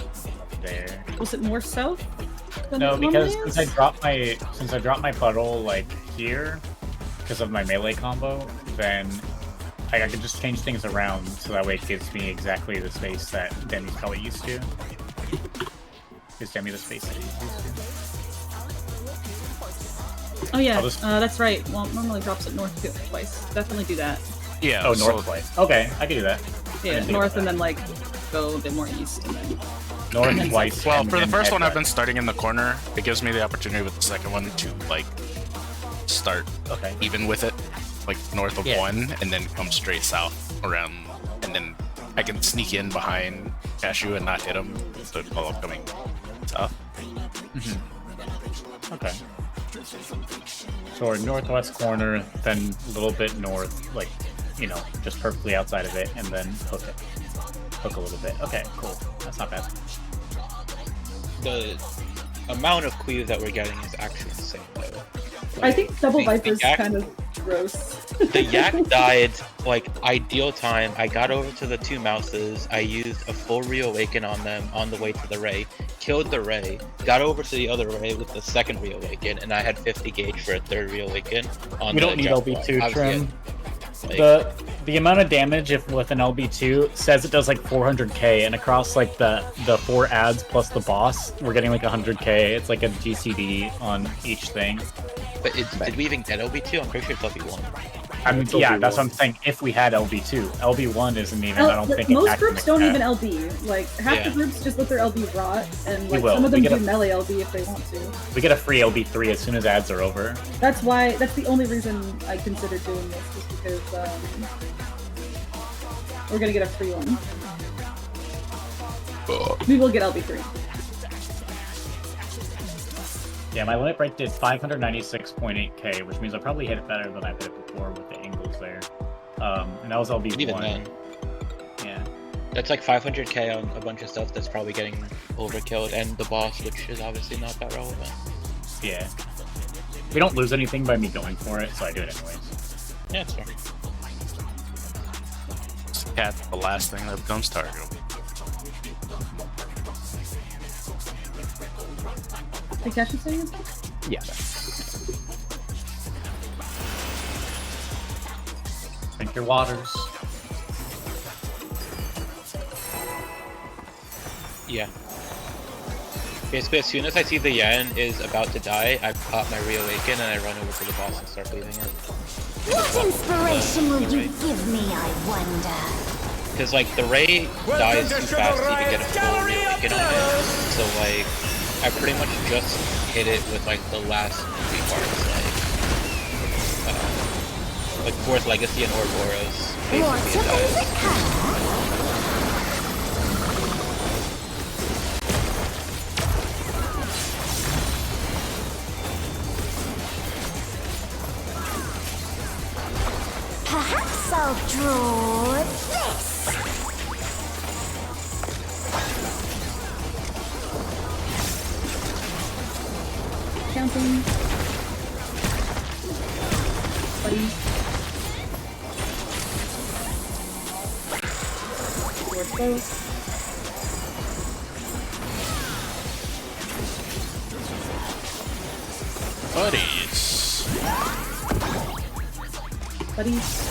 there. Was it more south? Than No, it normally because is? since I dropped my puddle like here, because of my melee combo, then I could just change things around so that way it gives me exactly the space that Demi's probably used to. Gives Demi the space that he's used to. Oh yeah, I'll just- that's right. Well, it normally drops it north twice. Definitely do that. Yeah. Oh, so- north twice. Okay, I can do that. Yeah, didn't think north about and that. then like go a bit more east and then. North twice. Well, and for the then first one, head I've been west. starting in the corner. It gives me the opportunity with the second one to like start Okay. even with it, like north of Yeah. 1, and then come straight south around, and then I can sneak in behind Cashew and not hit him. So while I'm coming south. Okay. So we're northwest corner, then a little bit north, like, you know, just perfectly outside of it, and then hook it. Hook a little bit. Okay, cool. That's not bad. The amount of cleave that we're getting is actually insane, though. I think Double the Viper's yak- kind of gross. The yak died like ideal time. I got over to the 2 mouses. I used a full reawaken on them on the way to the ray. Killed the ray. Got over to the other ray with the second reawaken, and I had 50 gauge for a third reawaken. On We the don't need Jabberwock. LB2 I was trim. good. The amount of damage if with an LB2 says it does like 400k, and across like the 4 ads plus the boss, we're getting like 100k. It's like a GCD on each thing. But did we even get LB2? I'm pretty sure it's LB1. I mean, It's yeah, LB1. that's what I'm saying. If we had LB2, LB1 isn't even. I don't think most attacking groups the don't cat. even LB. Like half the Yeah. groups just let their LB rot, and like will. some of We them get do a- melee LB if they want to. We get a free LB3 as soon as ads are over. That's why. That's the only reason I considered doing this, just because we're gonna get a free one. We will get LB3. Yeah, my limit break did 596.8k, which means I probably hit it better than I've hit it before with the angles there. And that was LB1. Even then, Yeah. that's like 500k on a bunch of stuff that's probably getting overkilled, and the boss, which is obviously not that relevant. Yeah. We don't lose anything by me going for it, so I do it anyways. Yeah, it's fair. Cat's the last thing that becomes target. Did Cash say anything? Yeah. Drink your waters. Yeah. Basically, as soon as I see the yen is about to die, I pop my reawaken and I run over to the boss and start leaving it. What inspiration will you give me, I wonder? Because like the ray dies too fast to even get a full reawaken on it. So like, I pretty much just hit it with like the last 3 parts. Like, like 4th Legacy and Ouroboros. What's your favorite color? Perhaps I'll draw this. Counting. Buddy. Towards both. Buddies. Buddies.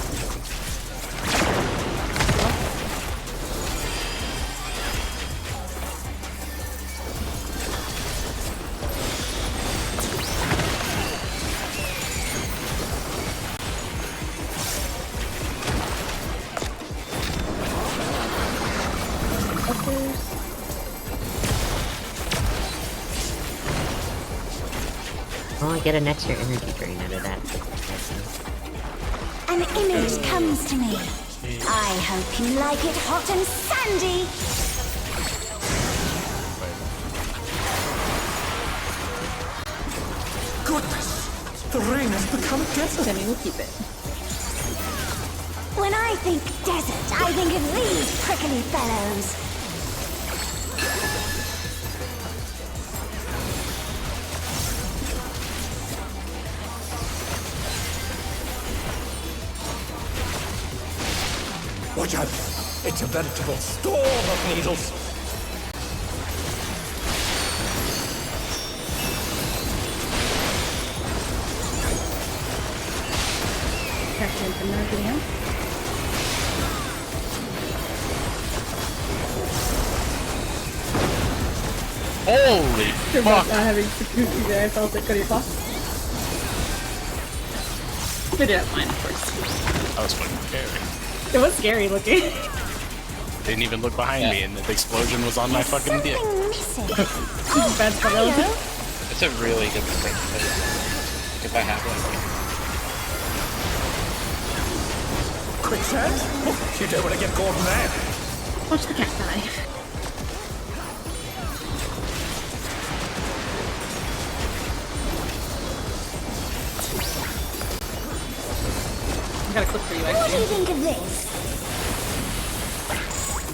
Oh, I get an extra energy drain out of that. An image comes to me. I hope you like it hot and sandy. Goodness! The ring has become a desert. Timmy will keep it. When I think desert, I think of these prickly fellows. Watch out! It's a veritable storm of needles. Captain from Arcadion. Holy Too fuck! much not having Sakuki there. I felt it. Go to your boss. They did have mine, of course. That was fucking scary. It was scary looking. Didn't even look behind me, and the explosion was on my fucking dick. Something missing. Bad spell. It's a really good mistake. If I have one. Quicksand? Oh, you don't want to get caught in that. Watch the cat die. I got a clip for you, What do actually. you think of this?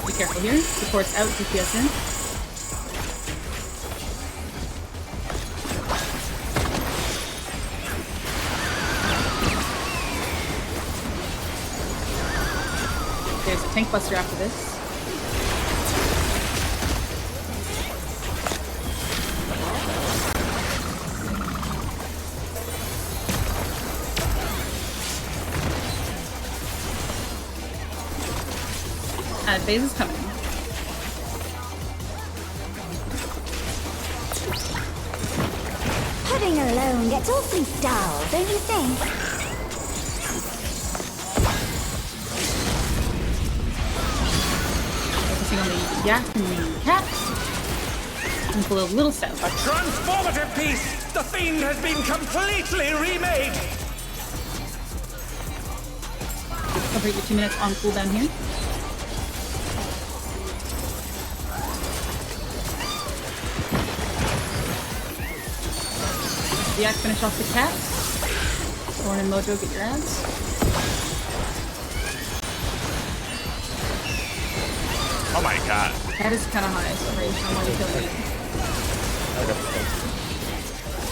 Be careful here. Support's out, DPS in. There's a tank buster after this. Phase is coming. Pudding alone gets awfully dull, don't you think? Focusing on the yak and the cat. And pull a little south. A transformative piece! The fiend has been completely remade! Complete your 2 minutes on cooldown here. Yak, finish off the cat. Thorn and Mojo, get your ads. Oh my god. Cat is kind of high, so range I'm already killing it.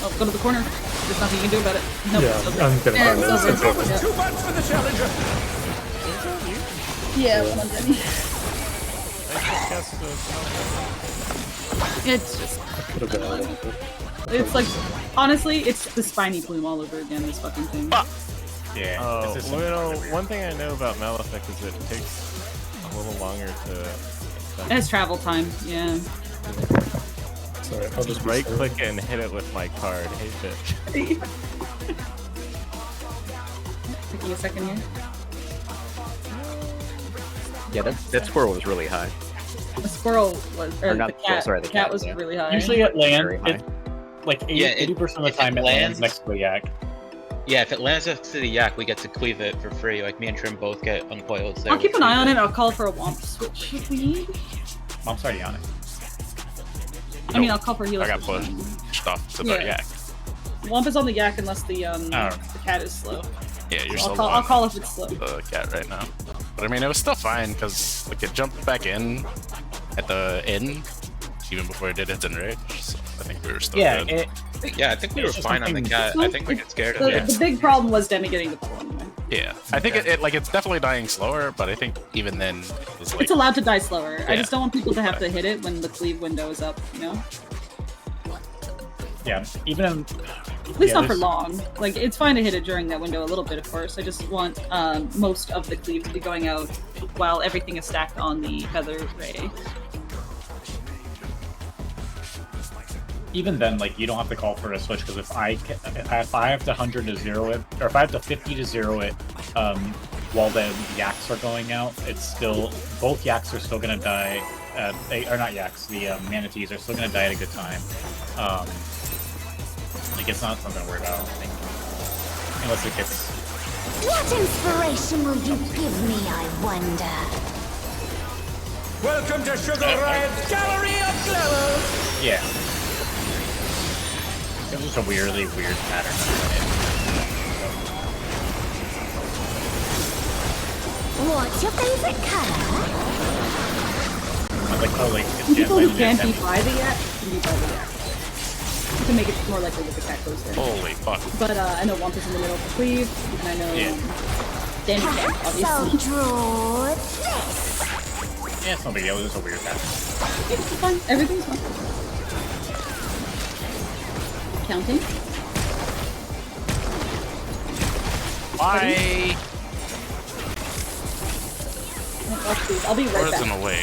Oh, go to the corner. There's nothing you can do about it. Nope, Yeah, it's over. I'm gonna Yeah, buy it's this. over. That was too much for the challenger! Yeah, one Denny. It's just... Could have been a little bit. It's like... Honestly, it's the spiny plume all over again, this fucking thing. Yeah. Oh, it's just well, one thing I know about Malefic is it takes a little longer to... It has travel time, yeah. Sorry, I'll just Right click and hit it with my card. Hey, bitch. Taking a second here. Yeah, that squirrel was really high. The squirrel was... Or, Or not the the squirrel, cat. sorry, The the cat cat, was yeah. really high. Usually at land, Very high. it, like Yeah, 80% of the if time it it lands next to a yak. Yeah, if it lands next to the yak, we get to cleave it for free. Like me and Trim both get uncoiled. So I'll keep an eye on it. I'll call for a Womp switch if we need. Womp's already on it. I mean, I'll call for heal. I got pushed off to the yak. Womp is on the yak unless the cat is slow. Yeah, you're so still I'll call if it's slow. The cat right now. But I mean, it was still fine because like it jumped back in at the end even before it did its enrage. So I think we were still good. Yeah, I think we were fine on the cat. I think we get scared of it. The big problem was Demi getting the pull anyway. Yeah, I think it's definitely dying slower, but I think even then it's like it's allowed to die slower. I just don't want people to have to hit it when the cleave window is up, you know? Yeah, even at least not for long. Like, it's fine to hit it during that window a little bit, of course. I just want most of the cleave to be going out while everything is stacked on the feather ray. Even then, like, you don't have to call for a switch, because if I have to 100 to 0 it, or if I have to 50 to 0 it, while the yaks are going out, it's still, both yaks are still gonna die, or not yaks, the manatees are still gonna die at a good time. Like, it's not something to worry about, I don't think. Unless it gets... What inspiration will you give me, I wonder? Welcome to Sugar Riot's Gallery of Clevers! Yeah. It was just a weirdly weird pattern. What's your favorite color? I like how, like, it's People who can't be by the yak can be by the yak. You can make it more likely that the cat goes there. Holy fuck. But I know Womp is in the middle of the cleave, and I know Danny can, obviously. I'll draw this. Yeah, it's no big deal, it's just a weird pattern. It's fine, everything's fine. Counting. Why? I'll be right back. In the way.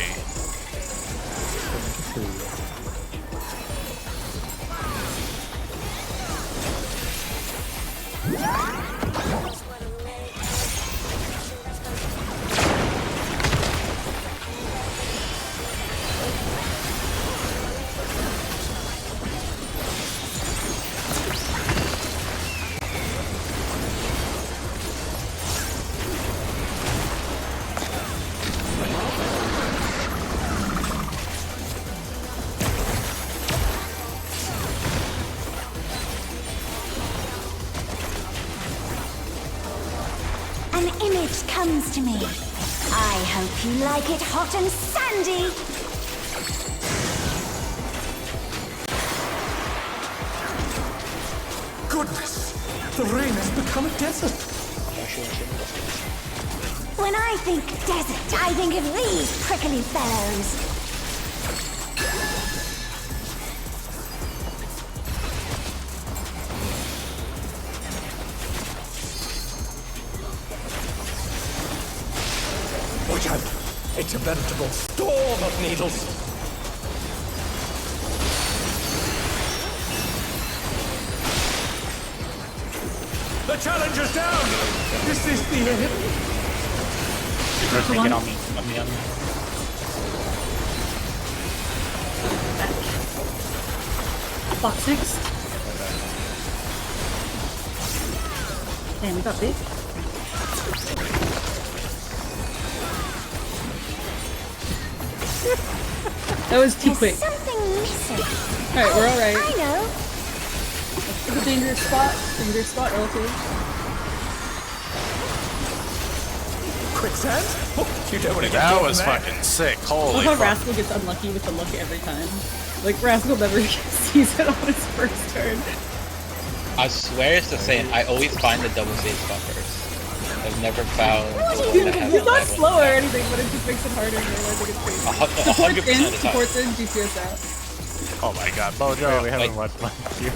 An image comes to me. I hope you like it hot and sandy. Goodness! The rain has become a desert! When I think desert, I think of these prickly fellows. Watch out! It's a veritable storm of needles! The challenger's down! Is this the end? Take it on me. On me. Box next. Damn, we got big. That was too quick. Something missing. Alright, we're alright. I know. It's a dangerous spot. Dangerous spot, relative. Quicksand? Oh, you don't want to get That was fucking sick. I Holy love how fuck. Rascal gets unlucky with the look every time. Like, Rascal never sees it on his first turn. I swear it's the same. I always find the double save spot first. I've never found. He's not slow or anything, but it just makes it harder. And I think it's crazy. Supports in, supports in, GTS out. Oh my god, Bojo. We haven't watched my queue.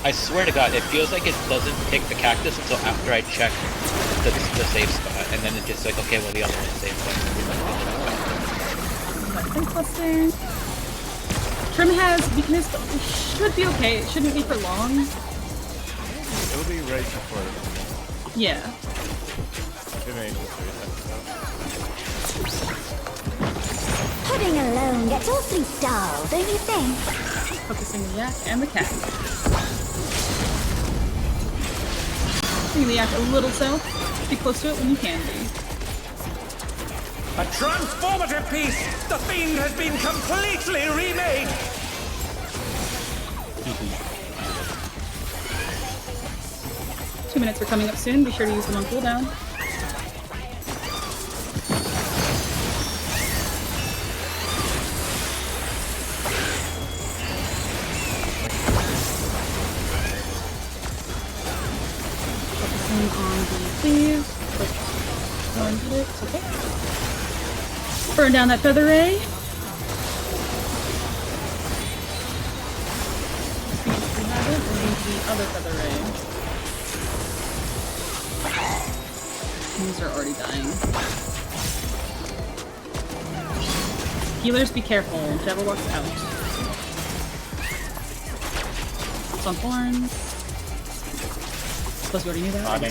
I swear to God, it feels like it doesn't pick the cactus until after I check the save spot, and then it's just like, okay, well the other one's safe. Cluster. Trim has weakness, but it should be okay. It shouldn't be for long. It'll be right before the Yeah. it ain't just 3 seconds. Pudding alone gets awfully dull, don't you think? Focusing the yak and the cat. Bring the yak a little south. Be close to it when you can be. A transformative piece! The fiend has been completely remade! 2 minutes are coming up soon. Be sure to use them on cooldown. Focusing on the cleave. It's okay. Burn down that feather ray. The other feather ray. These are already dying. Healers, be careful. Jabberwock's out. It's on thorns. Suppose you already knew that.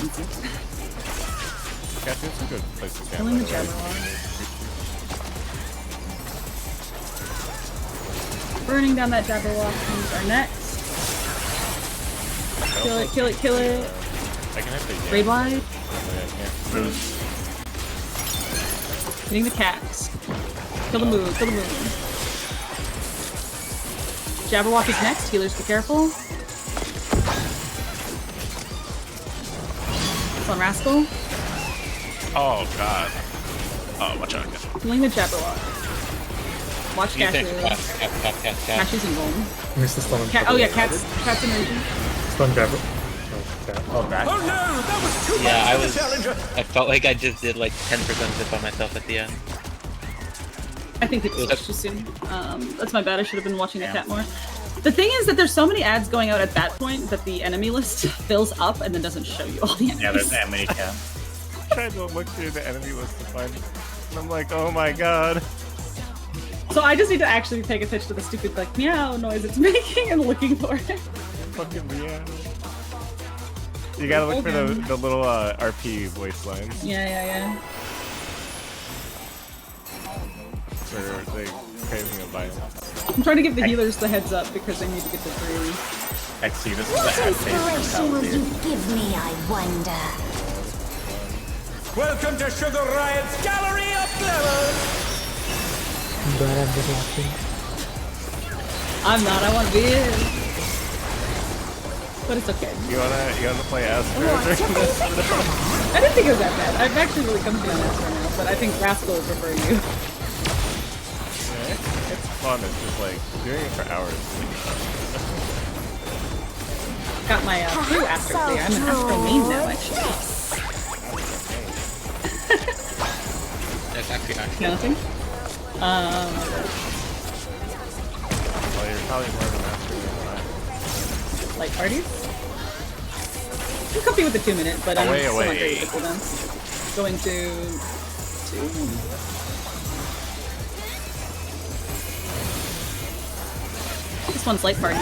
Catch it's a good place to stand. Killing the Jabberwock. Burning down that Jabberwock is our next. Kill it, kill it, kill it. I can have the Raid wide. yeah, Hitting the cats. Kill the move, kill the move. Jabberwock is next. Healers, be careful. It's on Rascal. Oh god. Oh, watch out. Killing the Jabberwock. Watch Cashew. Cashew's in gold. Missed the stun. Oh yeah, cat's emerging. Stun Jabber. Oh no, that was too much for the challenger! I felt like I just did like 10% zip on myself at the end. I think people switched too soon. That's my bad. I should have been watching the cat more. The thing is that there's so many ads going out at that point that the enemy list fills up and then doesn't show you all the enemies. Yeah, there's that many cats. I tried to look through the enemy list to find it. And I'm like, oh my god. So I just need to actually pay attention to the stupid like meow noise it's making and looking for it. Fucking meow. You gotta look for the little RP voice lines. Yeah. They're craving of violence. I'm trying to give the healers the heads up because they need to get the free. Actually, this is What the ad inspiration will phase you give me, I wonder? Welcome to Sugar Riot's Gallery of Glamour! I'm not. I want to be in. But it's okay. You wanna play Astro? I didn't think it was that bad. I've actually really come to be on Astro now, but I think Rascal would prefer you. Yeah, it's fun. It's just like doing it for hours. Got my crew Astro clear. I'm an Astro main now, actually. That's actually Nothing. Well, you're probably more of an Astro than Light parties? I'm comfy with the 2 minute, but I'm still not great with the cooldowns. Going to 2. This one's light parties.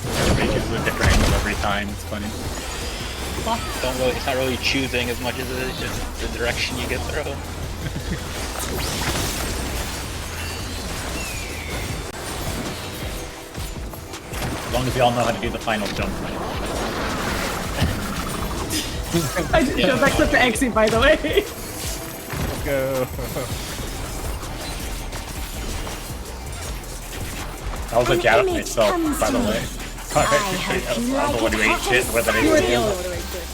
It reaches a different angle every time. It's funny. It's not really choosing as much as it is just the direction you get thrown. As long as you all know how to do the final jump. I just showed that clip to Exy, by the way. Let's go. That was a jab at myself, by the way. Sorry. I was the one who ate shit with it. You were the only one who ate shit.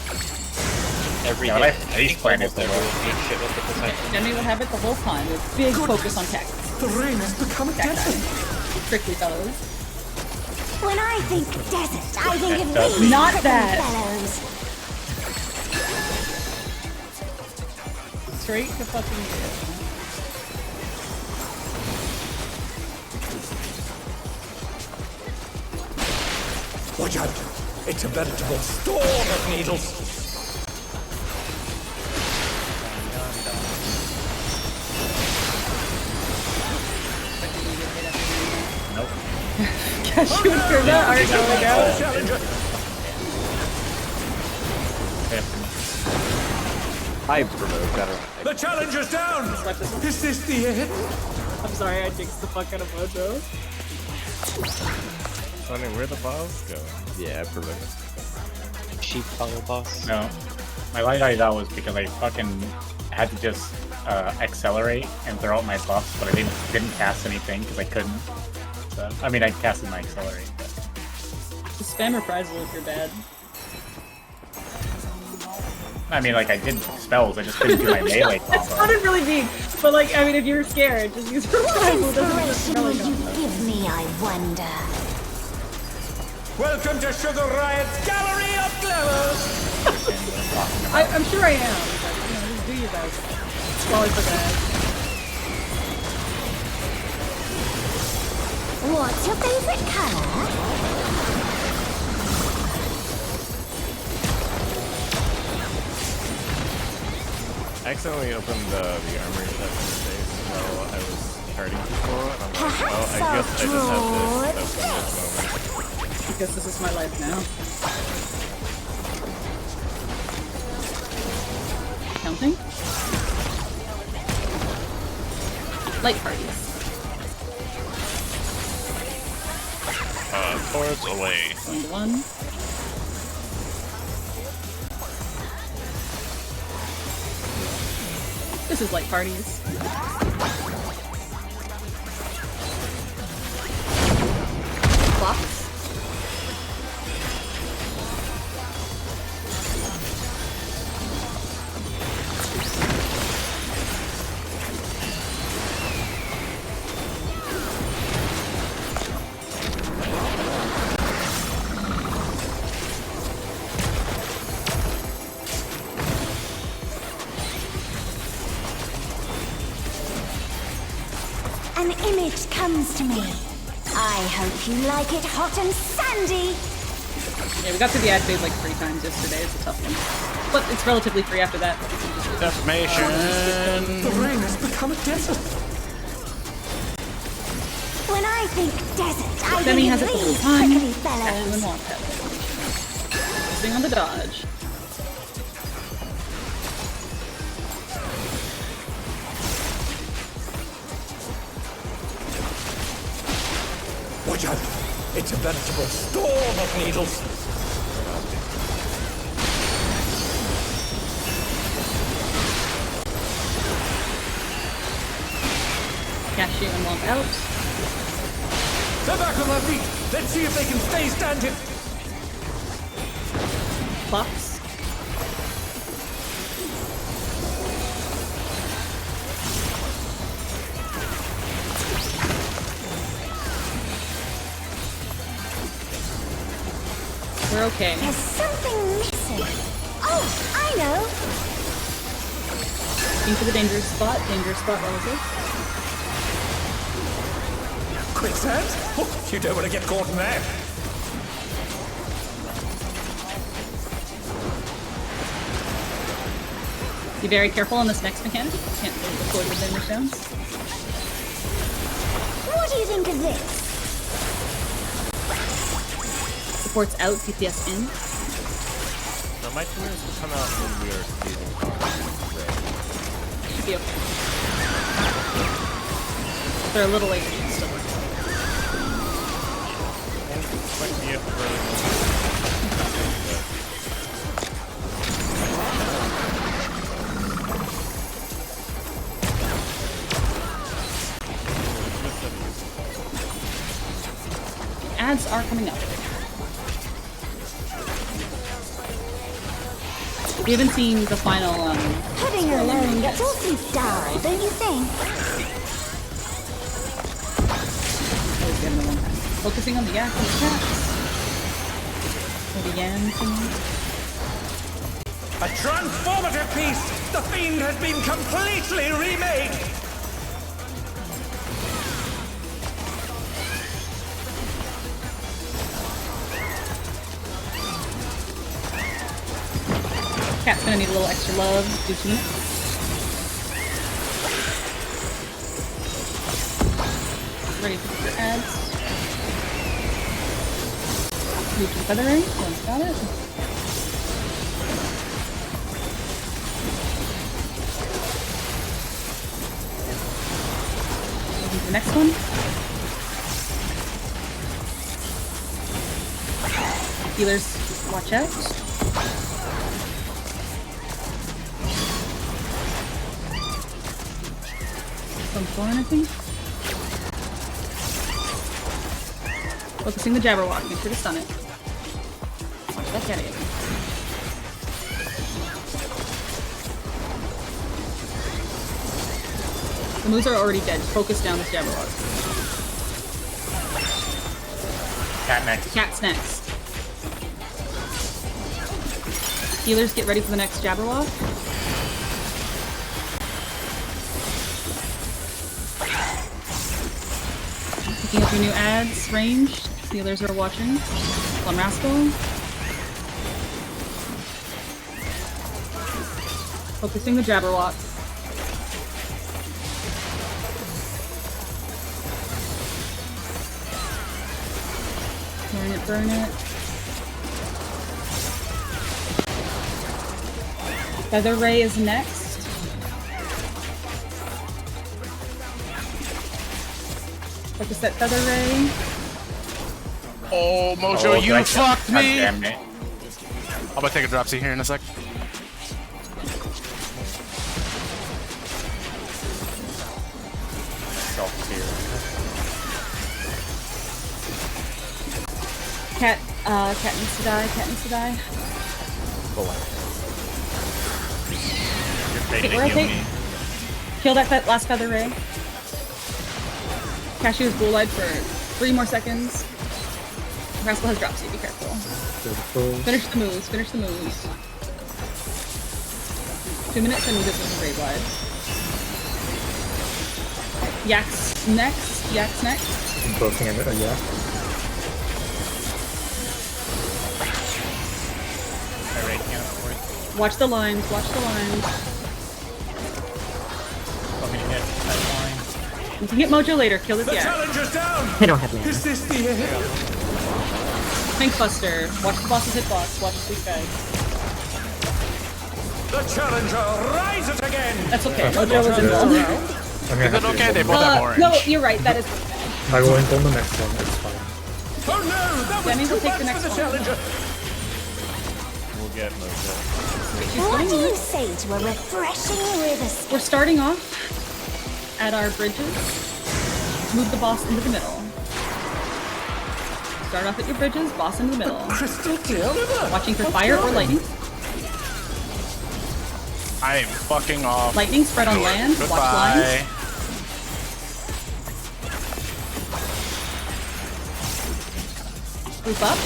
Every Yeah, day. I face planted Almost everyone eats shit with the percent. Enemy will have it the whole time with big focus on cactus. The rain has become a desert! Strictly fellows. When I think desert, I think of these Not frickin' that. fellows. Straight to fucking Watch out! It's a veritable storm of needles! Nope. Cashew and Kerma are going out. I provoked. I don't know. The challenger's down! Is this the end? I'm sorry, I jinxed the fuck out of Mojo. Funny, where the balls go? Yeah, I provoked. Sheep follow boss. No, my light eyes out was because I fucking had to just accelerate and throw out my buffs, but I didn't cast anything because I couldn't. So, I mean, I casted my accelerate. But... Just spam reprisal if you're bad. I mean, like, I did spells, I just couldn't do my melee combo. That sounded really mean, but like, I mean, if you're scared, just use reprisal. Inspiration will you give me, I wonder? Welcome to Sugar Riot's Gallery of Glamour! I'm sure I am, but you know, just do your best. While I forget. What's your favorite color? I accidentally opened the armory set space while I was hurting people, and I'm like, oh, I guess I just have this open at the moment. Because this is my life now. Counting? Light parties. Towards away. 1 to 1. This is light parties. Clocks. An image comes to me. I hope you like it hot and sandy. Yeah, we got through the ad phase like 3 times yesterday. It's a tough one. But it's relatively free after that. Defamation! The rain has become a desert! When I think desert, I Demi think has it the whole these time. prickly Cashew and fellows. Womp Pet. Focusing on the dodge. Watch out! It's a veritable storm of needles! Cashew and Womp out. They're back on their feet! Let's see if they can stay standing! Clocks. We're okay. There's something missing. Oh, I know. Into the dangerous spot. Dangerous spot relative. Quicksand? Oh, you don't want to get caught in that! Be very careful on this next mechanic. Can't really avoid the damage downs. What do you think of this? Supports out, DPS in. So my tuners will come out when we are season Should be okay. They're a little late, but you can still work. Ads are coming up. We haven't seen the final, Putting her alone gets awfully dull, don't you think? Focusing on the yak and the cats. Or the yams and... A transformative piece! The Fiend has been completely remade! Cat's gonna need a little extra love. 2 minutes. Ready for the ads. Move to the feathering. One's got it. next one. Healers, watch out. Some floor anything? Focusing the Jabberwock, make sure to stun it. Watch that get it. The moves are already dead. Focus down this Jabberwock. Cat next. Cat's next. Healers, get ready for the next Jabberwock. Picking up your new ads, ranged. Healers are watching. Plum Rascal. Focusing the Jabberwock. Burn it. Feather Ray is next. Focus that Feather Ray. Oh, Mojo, you fucked me! God damn it. I'm gonna take a dropsy here in a sec. Cat needs to die. Cat needs to die. Okay, we're okay. Kill that last Feather Ray. Cashew is bull-eyed for 3 more seconds. Rascal has dropsy, be careful. Finish the moves, finish the moves. 2 minutes and we just with Great Wide. Yak's next. Yak's next. I'm posting a yak. Watch the lines, watch the lines. Want me to hit that line? You can get Mojo later, kill this Yak. Challenger's down! I don't have mana. Is this the end? Tank Buster. Watch the boss's hitbox, watch this guy. The challenger rises again! That's okay, Mojo was involved. Is it okay? They both have orange. No, you're right, that is I will end on the next one, it's fine. Oh no! That was Denny will too take the much next for the one. challenger! We'll get Mojo. What do you say to a refreshing river? We're starting off at our bridges. Move the boss into the middle. Start off at your bridges, boss into the middle. Crystal clear river! Watching for fire or lightning. I am fucking off. Lightning spread on land. Watch Goodbye. lines. Group up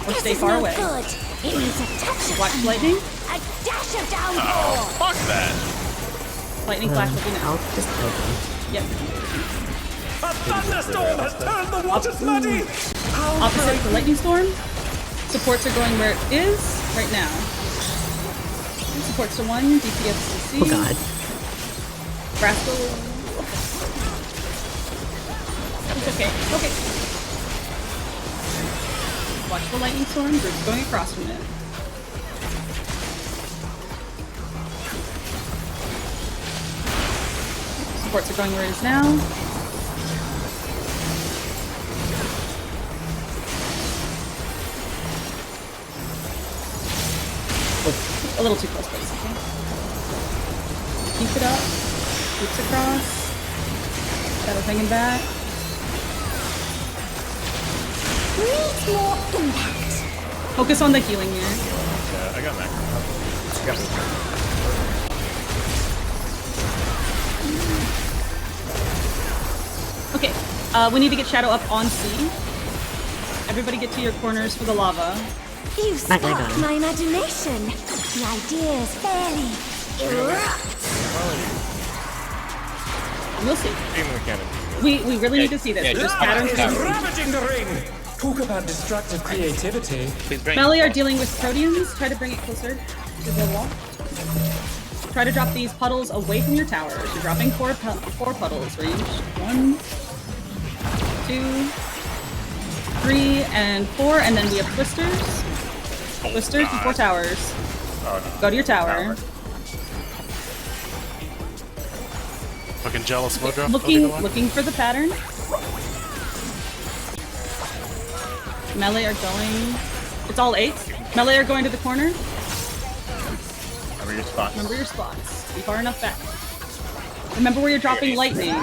or stay far away. Good. It needs a touch of Watch lightning. a dash of downpour. Oh, fuck that. Lightning flash will be I'll next. just kill them. Yep. A thunderstorm has turned the waters muddy! How Opposite the lightning storm. Supports are going where it is right now. Supports to 1, DPS to C. Oh god. Rascal. It's okay. Okay. Watch the lightning storm. Group's going across from it. Supports are going where it is now. A little too close, but it's okay. Keep it up. Keeps across. Shadow hanging back. Needs more impact. Focus on the healing here. Yeah, I got macro. Okay, we need to get Shadow up on C. Everybody get to your corners for the lava. You I spark got it. my imagination. The ideas fairly erupt. We'll see. Even the cannon. We really need to see this. Yeah, This just pattern's is ravaging the ring! Talk about destructive creativity. Please bring Melly it are back. dealing with Proteans. Try to bring it closer to the wall. Try to drop these puddles away from your towers. You're dropping four puddles. Range 1, 2, 3, and 4, and then we have twisters. Twisters before towers. Oh, no. Go to your tower. Fucking jealous Mojo. Looking for the pattern. Melee are going. It's all 8. Melee are going to the corner. Remember your spots. Remember your spots. Be far enough back. Remember where you're dropping lightning.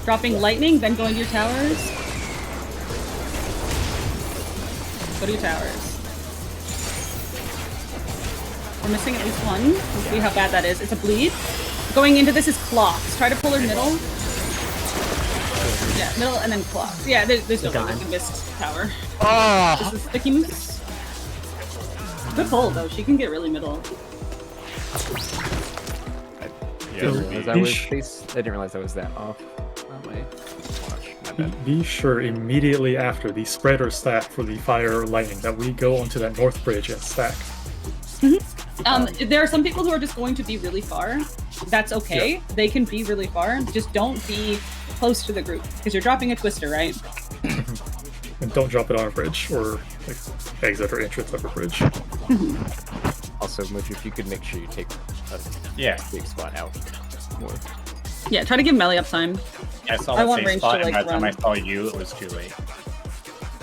Dropping lightning, then going to your towers. Go to your towers. We're missing at least one. We'll see how bad that is. It's a bleed. Going into this is clocks. Try to pull her middle. Yeah, middle and then clocks. Yeah, there's no way we can miss tower. This is sticky moves. Good pull though. She can get really middle. I didn't realize I was that off. Oh, wait. Be sure immediately after the spread or stack for the fire or lightning that we go onto that north bridge and stack. There are some people who are just going to be really far. That's okay. Yeah. They can be really far. Just don't be close to the group because you're dropping a twister, right? And don't drop it on a bridge or like exit or entrance of a bridge. Also, Mojo, if you could make sure you take a big spot out more. Yeah, try to give melee up time. Yeah, I saw that safe spot, and by the time I saw you, it was too late.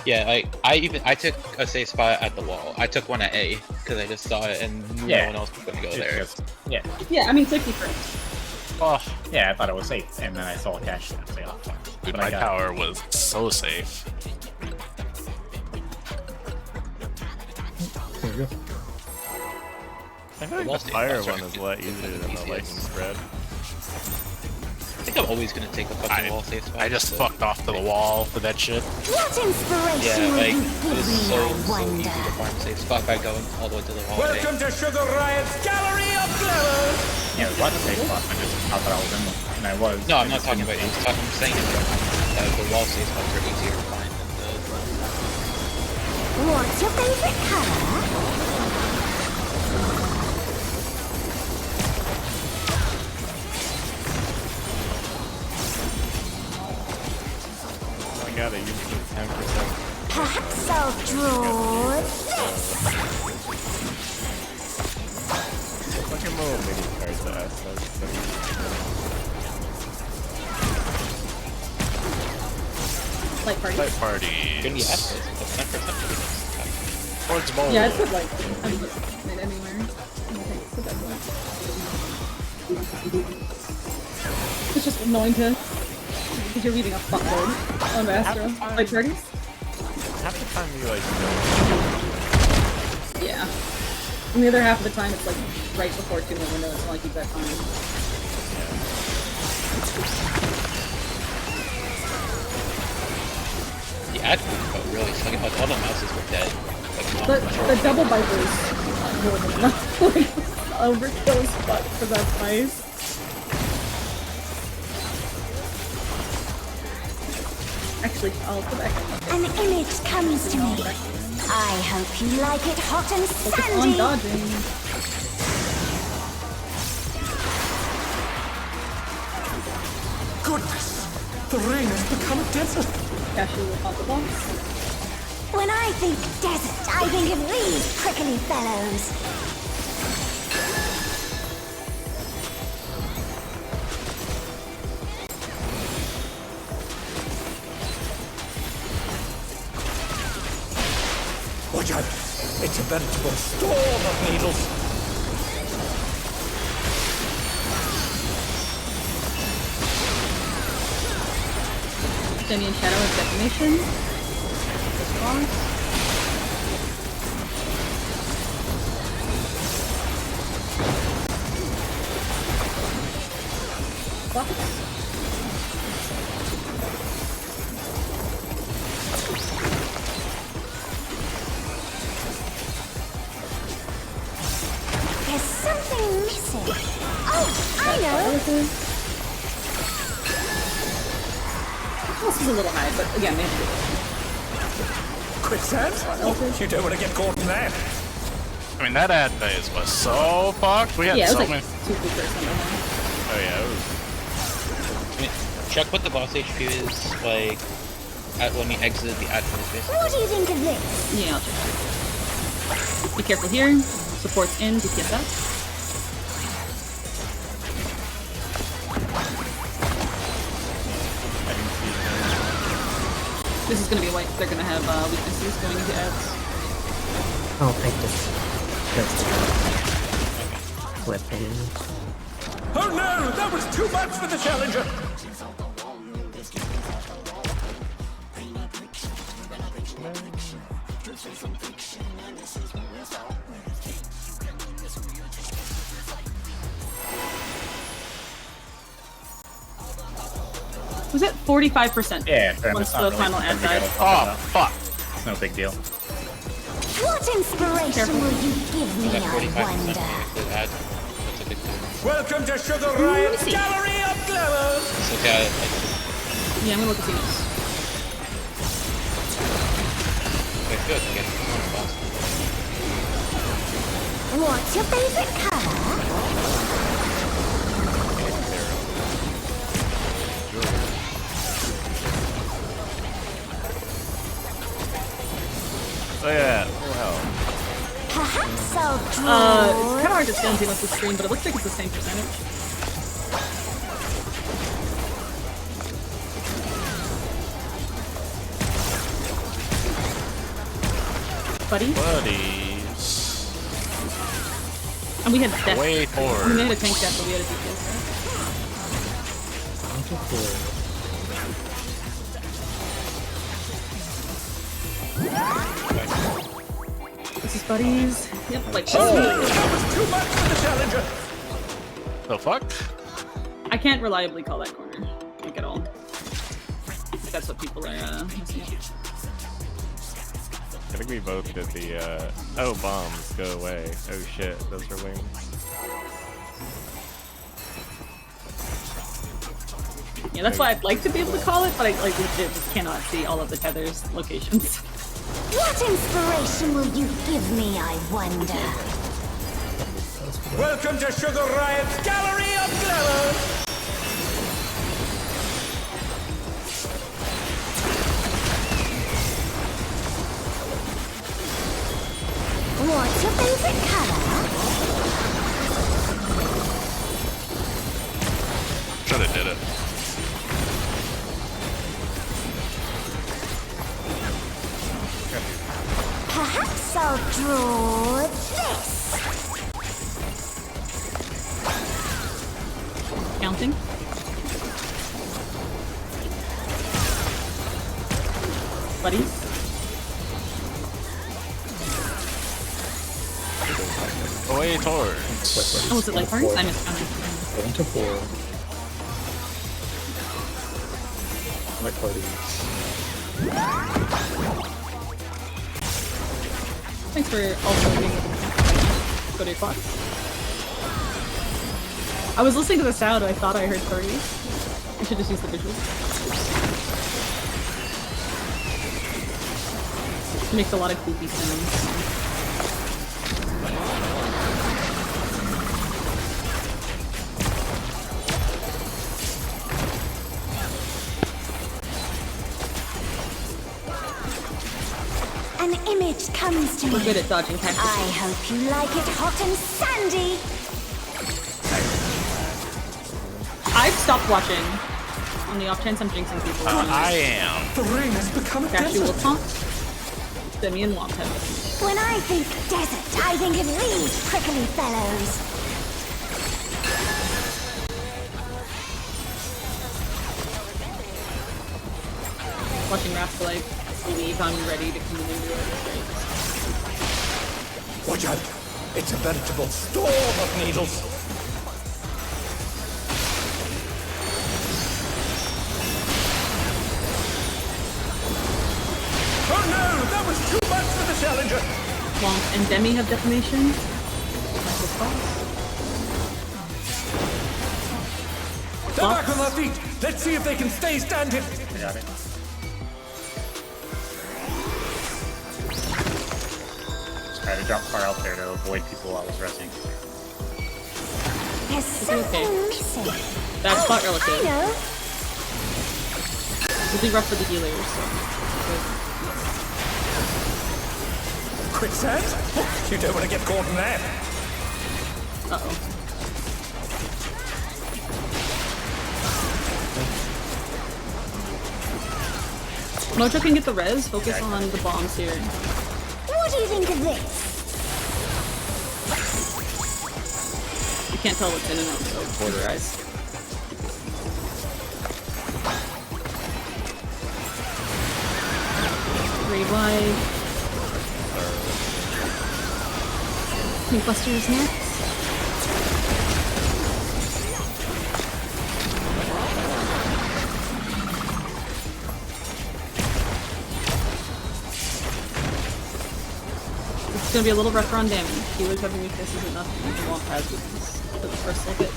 Yeah, I took a safe spot at the wall. I took one at A because I just saw it and no one else was gonna go there. Yeah, I mean safety first. Oh, yeah, I thought it was safe, and then I saw a cash and say, oh, fuck. Dude, my tower was so safe. There you go. I feel like the fire one is a lot easier than the lightning spread. I think I'm always gonna take a fucking wall safe spot. I just fucked off to the wall for that shit. What inspiration yeah, like, will it you was give me, so I easy to wonder? farm safe spot by going all the way to the wall. Welcome to Sugar Riot's Gallery of Glamour! Yeah, it was a safe spot. I just thought that I was in one, and I was. No, I'm not talking about you. I'm saying the wall safe spots are easier to find than the... What's your favorite color? I gotta use the 10%. Perhaps I'll draw this. Fucking little mini cards to S. Light party. Light party. Can you ask this? That's 10%. Towards mole. Yeah, it's good, like, I mean, put it anywhere. It's just annoying to, because you're reading a fuckload on Astro. Light parties? Half the time you like don't. Yeah. And the other half of the time it's like right before 2 minute window, it's not like you've got time. The ad felt really fucking like all the mouses were dead. The double vipers more than enough. Like, overkill as fuck for that price. Actually, I'll go back. An image comes to me. I hope you like it hot and Focus sandy. on dodging. Goodness! The rain has become a desert! Cashew will pop the box. When I think desert, I think of these prickly fellows. Watch out! It's a veritable storm of needles! Demi and Shadow of Detonation. Response. Buckets. There's something missing. Oh, I know. This is a little high, but again, maybe. Quicksand? You don't want to get caught in that. I mean, that ad phase was so fucked. We had Yeah, it so was many. like 2 per cent. Oh yeah, it was. I mean, check what the boss HP is like when we exited the ad phase. What do you think of this? Yeah, I'll check. Be careful here. Support's in, DPS out. This is gonna be a wipe. They're gonna have weaknesses going into ads. Oh, I just flip in. Oh no! That was too much for the challenger! Was it 45%? Yeah, Once the final ad died. Oh, fuck. It's no big deal. What inspiration will you give me, That I 45% wonder? the ad. That's a good thing. Welcome to Sugar Riot's Gallery of Glamour! Let's look at it. Yeah, I'm gonna look at these. Okay, good. I'm getting some more boss. What's your favorite color? Oh yeah, full health. Perhaps I'll It's draw. kind of hard to scan off the screen, but it looks like it's the same percentage. Buddies. And we had death. Wait for I mean, they had a tank death, but we had a DPS death. This is buddies. Yep, like Oh, that was too much for the challenger! The fuck? I can't reliably call that corner, like at all. If that's what people are messing up. I think we both did the, oh, bombs, go away. Oh shit, those are wings. Yeah, that's why I'd like to be able to call it, but I like legit just cannot see all of the tethers locations. What inspiration will you give me, I wonder? Welcome to Sugar Riot's Gallery of Glamour! What's your favorite color? Shoulda did it. Perhaps I'll draw this. Counting. Buddies. Away towards. Oh, was it life burns? I miscounted. Going to 4. My parties. Thanks for also being go to your clock. I was listening to the sound and I thought I heard furries. I should just use the visual. It makes a lot of goofy sounds. An image comes to We're me. good at dodging cactuses. I hope you like it hot and sandy. I've stopped watching. On the off chance I'm jinxing people. I am. The ring has become a Cactual desert! taunt. Demi and Womp have it. When I think desert, I think of these prickly fellows. Watching Rascal like believe I'm ready to come into it. Watch out! It's a veritable storm of needles! Oh no! That was too much for the challenger! Womp and Demi have detonation. That's his boss. They're back on their feet! Let's see if they can stay standing! I got it. I had to drop far out there to avoid people while I was resting. There's something missing. That's spot I relative. know. It'll be rough for the healers. Quicksand? Oh, you don't want to get caught in that! Uh-oh. Mojo can get the res. Focus on the bombs here. What do you think of this? You can't tell what's in and out, so border eyes. Raid wide. Pink Buster's next. It's gonna be a little rougher on damage. Healers having weakness isn't enough. You won't have weakness for the first little bit.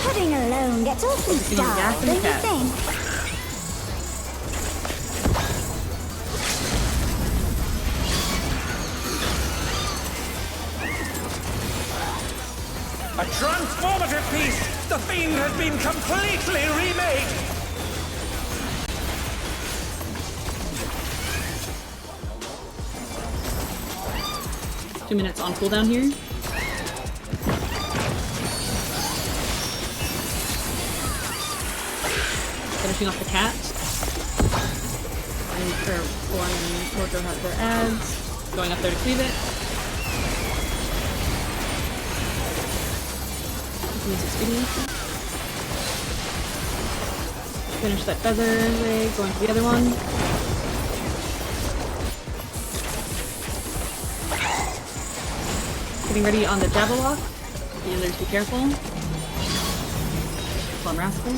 Pudding alone gets awfully dull, don't you think? A transformative piece! The Fiend has been completely remade! 2 minutes on cooldown here. Finishing off the cat. And for Mojo has their ads. Going up there to cleave it. Finish that feather ray, going to the other one. Getting ready on the Jabberwock. Healers, be careful. Come on, Rascal.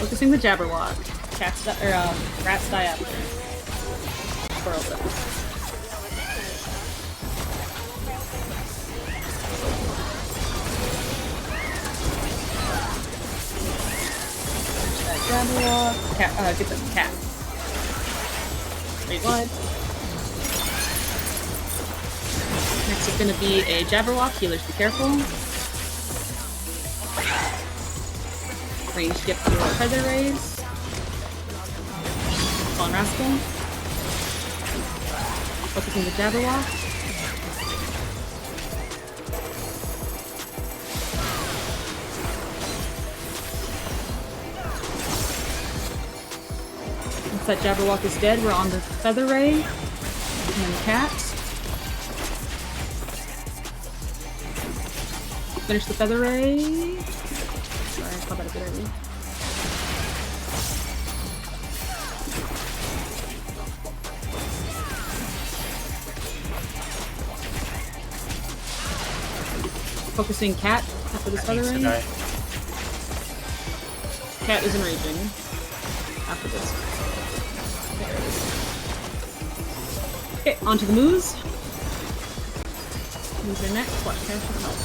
Focusing the Jabberwock. Rats die after. Squirrels does. Jabberwock. Cat, get the cat. Straight wide. Next is gonna be a Jabberwock. Healers, be careful. Range skip your feather rays. On Rascal. Focusing the Jabberwock. Once that Jabberwock is dead, we're on the Feather Ray. And then the cat. Finish the Feather Ray. Sorry, I called that a bit early. Focusing cat after this Feather Ray. Cat is enraging after this. Okay, onto the moves. Moves are next. Watch cash for help.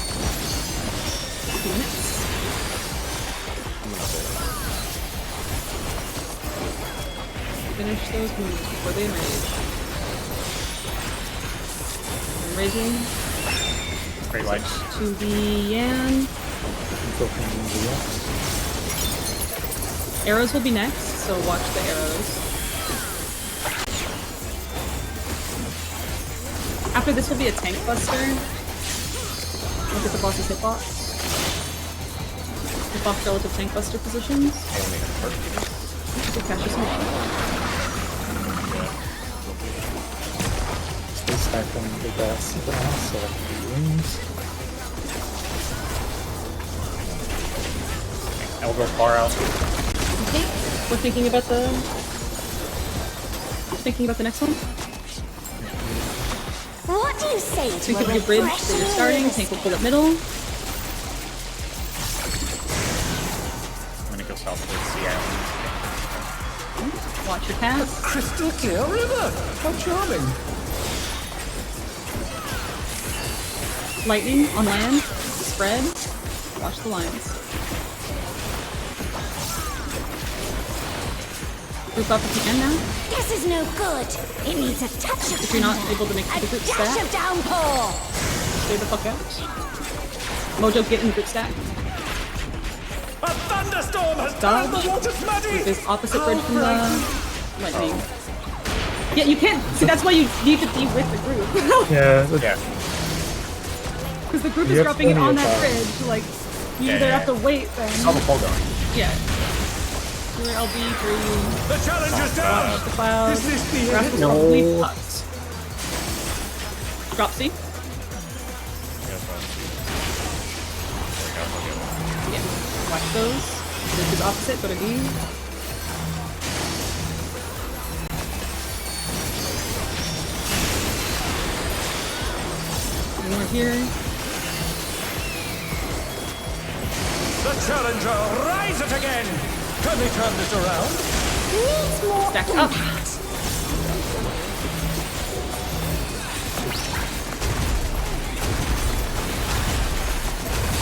2 minutes. Finish those moves before they enrage. Enraging. Great lights. To the Yan. Arrows will be next, so watch the arrows. After this will be a tank buster. Look at the boss's hitbox. Hitbox relative tank buster positions. Good catch this one. Still stacking the gas now, so the wings. Elbow far out. Okay, we're thinking about the next one. What do you say to Think of your bridge that you're starting. Tank will pull up middle. I'm gonna go south towards the island. Watch your pass. Crystal clear river! How charming! Lightning on land. Spread. Watch the lines. Group up if you can now. This is no good. It needs a touch of If you're not able to make the group dash stack, of downpour. stay the fuck out. Mojo, get in the group stack. A thunderstorm has Dodge. turned the waters muddy! With this opposite bridge from the lightning. Yeah, you can't. See, that's why you need to be with the group. Yeah, Yeah. Because the group You is have dropping it plenty on of that time. bridge. Like, you Yeah, either yeah. have to wait then. Saw the pole going. Yeah. Your LB for you. The challenge is down! The cloud. Is this the Grass end? is No. probably fucked. Drop C. Yes, I'll see. I'll get one. Yeah. Watch those. This is opposite. Go to D. One more here. The challenger, rise it again! Can they turn this around? Needs more Stacked up. impact.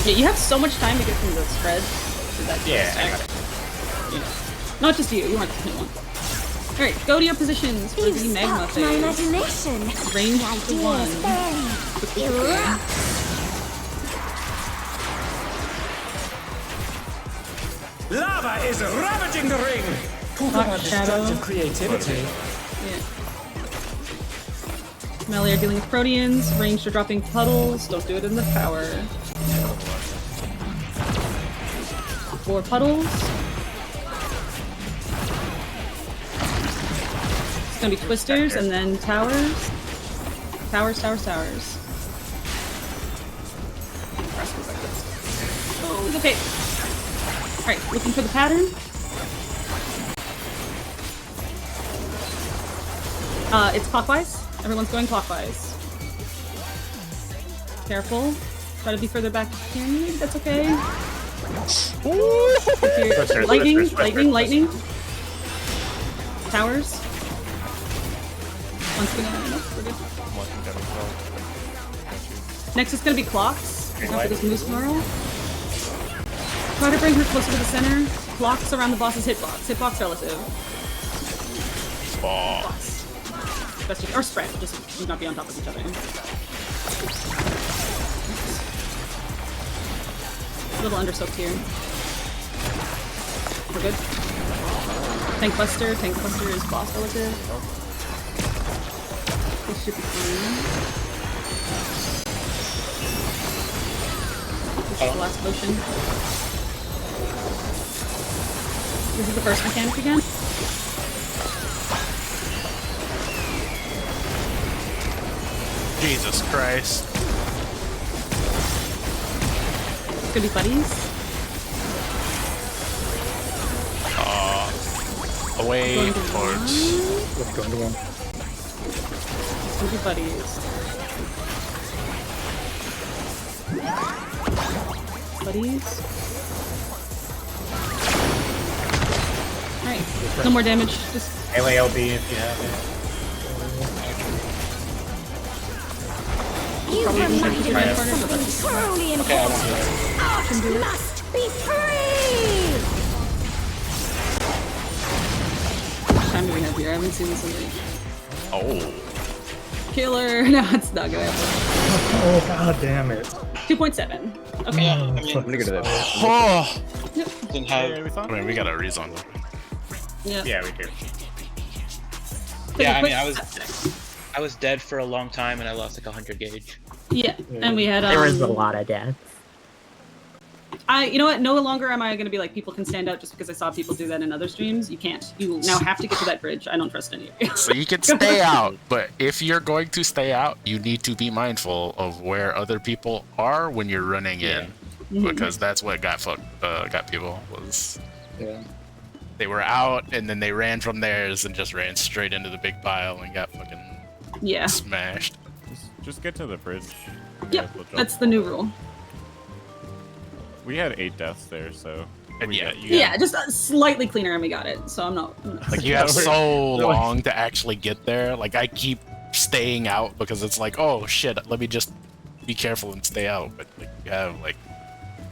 Yeah, you have so much time to get from the spread to that. Yeah, I stack. got it. Not just you aren't the only one. Alright, go to your positions for You've the magma sparked my phase. imagination. Range The to idea one. is burning. Erupt. Lava is ravaging the ring! Hot shadow. creativity. Yeah. Melee are dealing with proteans. Ranged are dropping puddles. Don't do it in the tower. 4 puddles. It's gonna be twisters and then towers. Towers, towers, towers. Oh, it's okay. Alright, looking for the pattern. It's clockwise. Everyone's going clockwise. Careful. Try to be further back if you can. That's okay. Twisters, Lightning, twisters, lightning, twisters. lightning. Towers. One's gonna. Nope, we're good. Watching them as well. Next is gonna be clocks. Green After light. this moose snarl. Try to bring her closer to the center. Clocks around the boss's hitbox. Hitbox relative. Boss. Best you, or spread. Just do not be on top of each other. A little undersoaked here. We're good. Tank Buster. Tank Buster is boss relative. This should be fine. This is the last potion. This is the first mechanic again. Jesus Christ. It's gonna be buddies. Away Going to towards. Let's go into one. It's gonna be buddies. Buddies. Alright, no more damage. Just Melee LB if you have it. You Probably reminded me right of up. something truly important. Art must be free! how much time do we have here? I haven't seen this in like Oh. killer. No, it's not gonna happen. Oh, god damn it. 2.7. Okay. Yeah, I mean, I'm gonna go to that. Oh. didn't Hey, have. we thought? I mean, we got a rezon though. Yeah. Yeah, we do. Yeah, I quick- mean, I was dead for a long time and I lost like 100 gauge. Yeah, and we had There was a lot of deaths. You know what? No longer am I gonna be like people can stand out just because I saw people do that in other streams. You can't. You now have to get to that bridge. I don't trust any of you. So you can stay out, but if you're going to stay out, you need to be mindful of where other people are when you're running in, because that's what got people was Yeah. they were out and then they ran from theirs and just ran straight into the big pile and got fucking Yeah. smashed. Just get to the bridge. Yep. That's the new rule. We had 8 deaths there, so. And we yeah, got- you Yeah, just slightly cleaner, and we got it. So I'm not. like you have so long to actually get there. Like I keep staying out because it's like, oh shit, let me just be careful and stay out. But like, you have like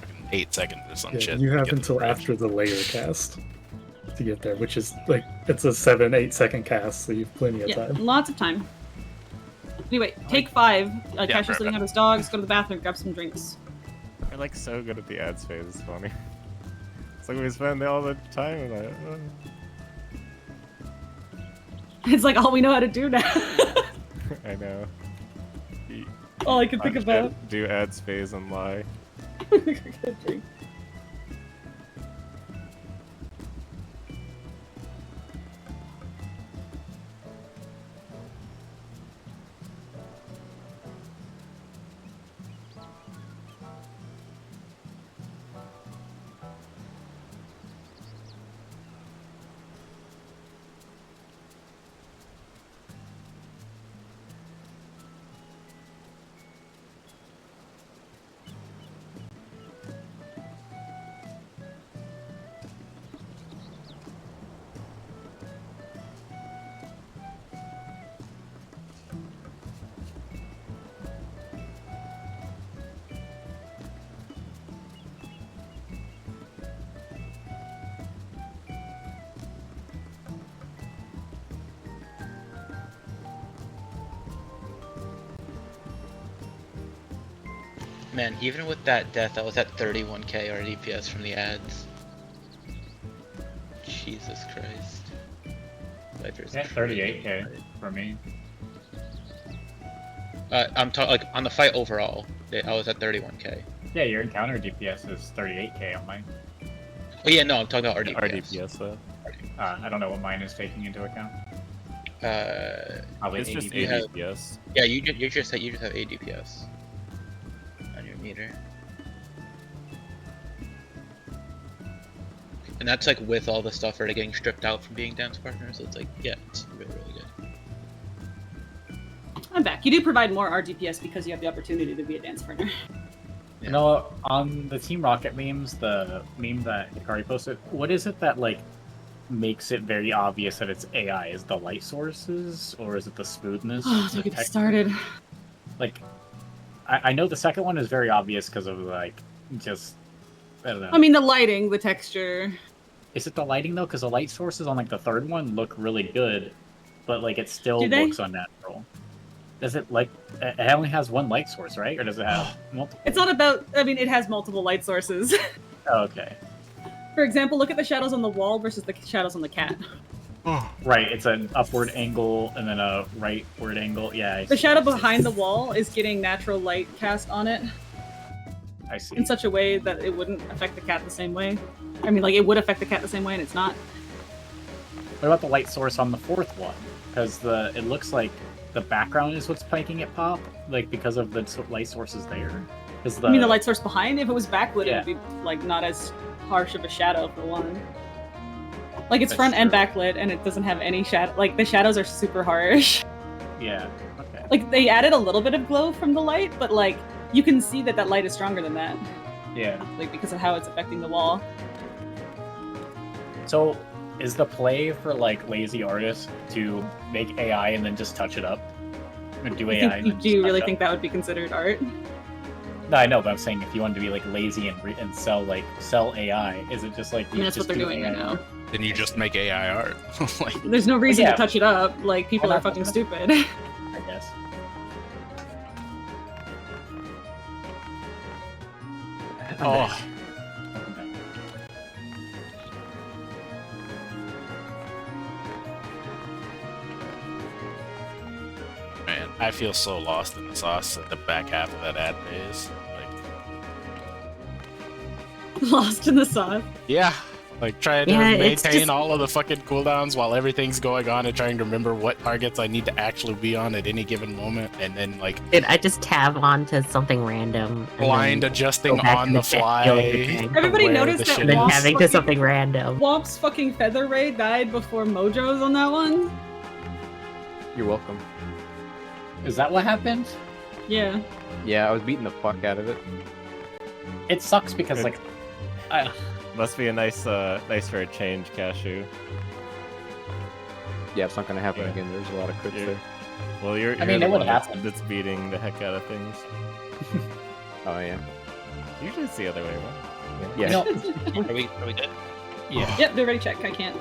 fucking 8 seconds or some Yeah, shit. you to have get to until the bridge. after the layer cast to get there, which is like it's a 7-8 second cast, so you've plenty of Yeah, time. lots of time. Anyway, take 5. Yeah, Cash is right, looking right. at his dogs. Go to the bathroom, grab some drinks. We're like so good at the ads phase, it's funny. It's like we spend all the time and like, It's like all we know how to do now. I know. all I can think about. Do ads phase and lie. Man, even with that death, I was at 31k RDPS from the ads. Jesus Christ. Viper's Yeah, 38k for me. I'm talking like on the fight overall. I was at 31k. Yeah, your encounter DPS is 38k on mine. Oh yeah, no, I'm talking about RDPS. RDPS though. I don't know what mine is taking into account. Probably It's just ADPS. ADPS. Yeah, you just have ADPS on your meter. And that's like with all the stuff already getting stripped out from being dance partners. So it's like, yeah, it's really, really good. I'm back. You do provide more RDPS because you have the opportunity to be a dance partner. You know, on the Team Rocket memes, the meme that Hikari posted, what is it that like makes it very obvious that it's AI? Is the light sources, or is it the smoothness? Oh, don't get me started. Like, I know the second one is very obvious because of like just I don't know. I mean, the lighting, the texture. Is it the lighting though? Because the light sources on like the third one look really good, but like it still Do they? looks unnatural. Does it like it only has one light source, right? Or does it have multiple? It's not about. I mean, it has multiple light sources. Oh, okay. For example, look at the shadows on the wall versus the shadows on the cat. Right, it's an upward angle and then a rightward angle. Yeah. I The see. shadow behind the wall is getting natural light cast on it I see. in such a way that it wouldn't affect the cat the same way. I mean, like, it would affect the cat the same way, and it's not. What about the light source on the fourth one? Because it looks like the background is what's making it pop, like because of the light sources there. I mean, the light source behind? If it was backlit, Yeah. it would be, like, not as harsh of a shadow, for one. Like, it's That's front and true. backlit, and it doesn't have any shadow. Like, the shadows are super harsh. Yeah. Okay. Like, they added a little bit of glow from the light, but, like, you can see that that light is stronger than that. Yeah. Like, because of how it's affecting the wall. So, is the play for like lazy artists to make AI and then just touch it up, or do AI? and then Do just you really touch think up? that would be considered art? No, I know, but I'm saying if you want to be like lazy and sell AI, is it just like I mean, that's what they're doing right now. Then you just make AI art. Like, There's no reason Yeah. to touch it up. Like, people Well, are fucking that's- stupid. I guess. oh, man, I feel so lost in the sauce at the back half of that ad phase. Like, Lost in the sauce. yeah, like trying Yeah, to it's maintain just- all of the fucking cooldowns while everything's going on and trying to remember what targets I need to actually be on at any given moment, and then like Dude, I just tab onto something random. and blind then adjusting go back on in the chat, fly. feel like again. Everybody where noticed the that shit And then Womp's is. tabbing to fucking- something random. Womp's fucking Feather Ray died before Mojo's on that one? You're welcome. Is that what happened? Yeah. Yeah, I was beating the fuck out of it. It sucks because Good. like, I, Must be a nice for a change, Cashew. Yeah, it's not gonna happen Yeah. again. There's a lot of crits Yeah. there. Well, you're I mean, the it would one that's, happen. that's beating the heck out of things. Oh yeah. Usually it's the other way around. Yeah. you know, Are we good? yeah. Yep, they're ready check. I can't.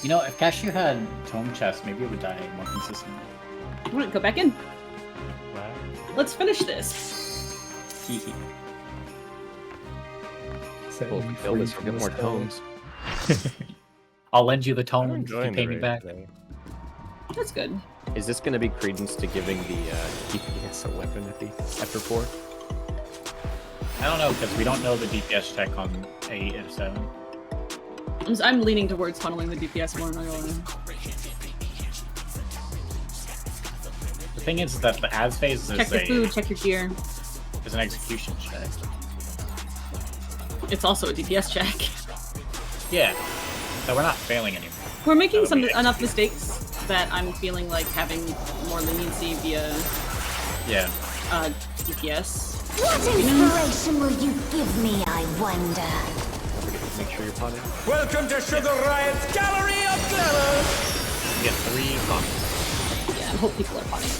You know, if Cashew had Tome Chest, maybe it would die more consistently. I'm gonna go back in. Wow. Let's finish this. Hee-hee. Well, if we fail this, we'll get more tomes. I'll lend you the I'm tome if you enjoying pay the me raid back. today. That's good. Is this going to be credence to giving the DPS a weapon after 4? I don't know, because we don't know the DPS check on 8 and 7. I'm leaning towards funneling the DPS more, I'm not gonna lie. The thing is that the as phase Check your food, check your gear. is an execution check. It's also a DPS check. Yeah, so we're not failing anymore. We're making enough mistakes that I'm feeling like having more leniency via DPS. What inspiration will you give me, I wonder? Make sure you're potting. Welcome to Sugar Riot's Gallery of Glamour! You get 3 pots. Yeah, I hope people are potting.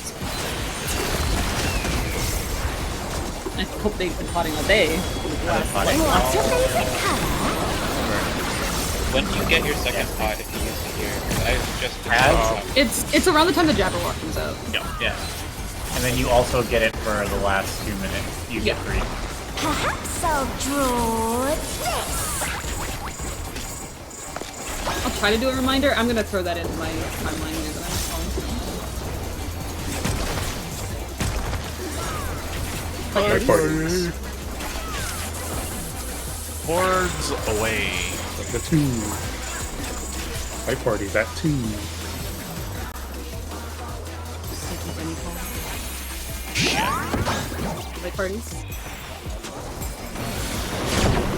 I hope they've been potting all day. What's your favorite color? When do you get your second pot if you use it here? I just It's around the time the Jabberwock comes out. Yeah. And then you also get it for the last 2 minutes. You get 3. Perhaps I'll draw this. I'll try to do a reminder. I'm gonna throw that into my timeline here that I'm following. Hordes away. The 2. My party's at 2. Light parties.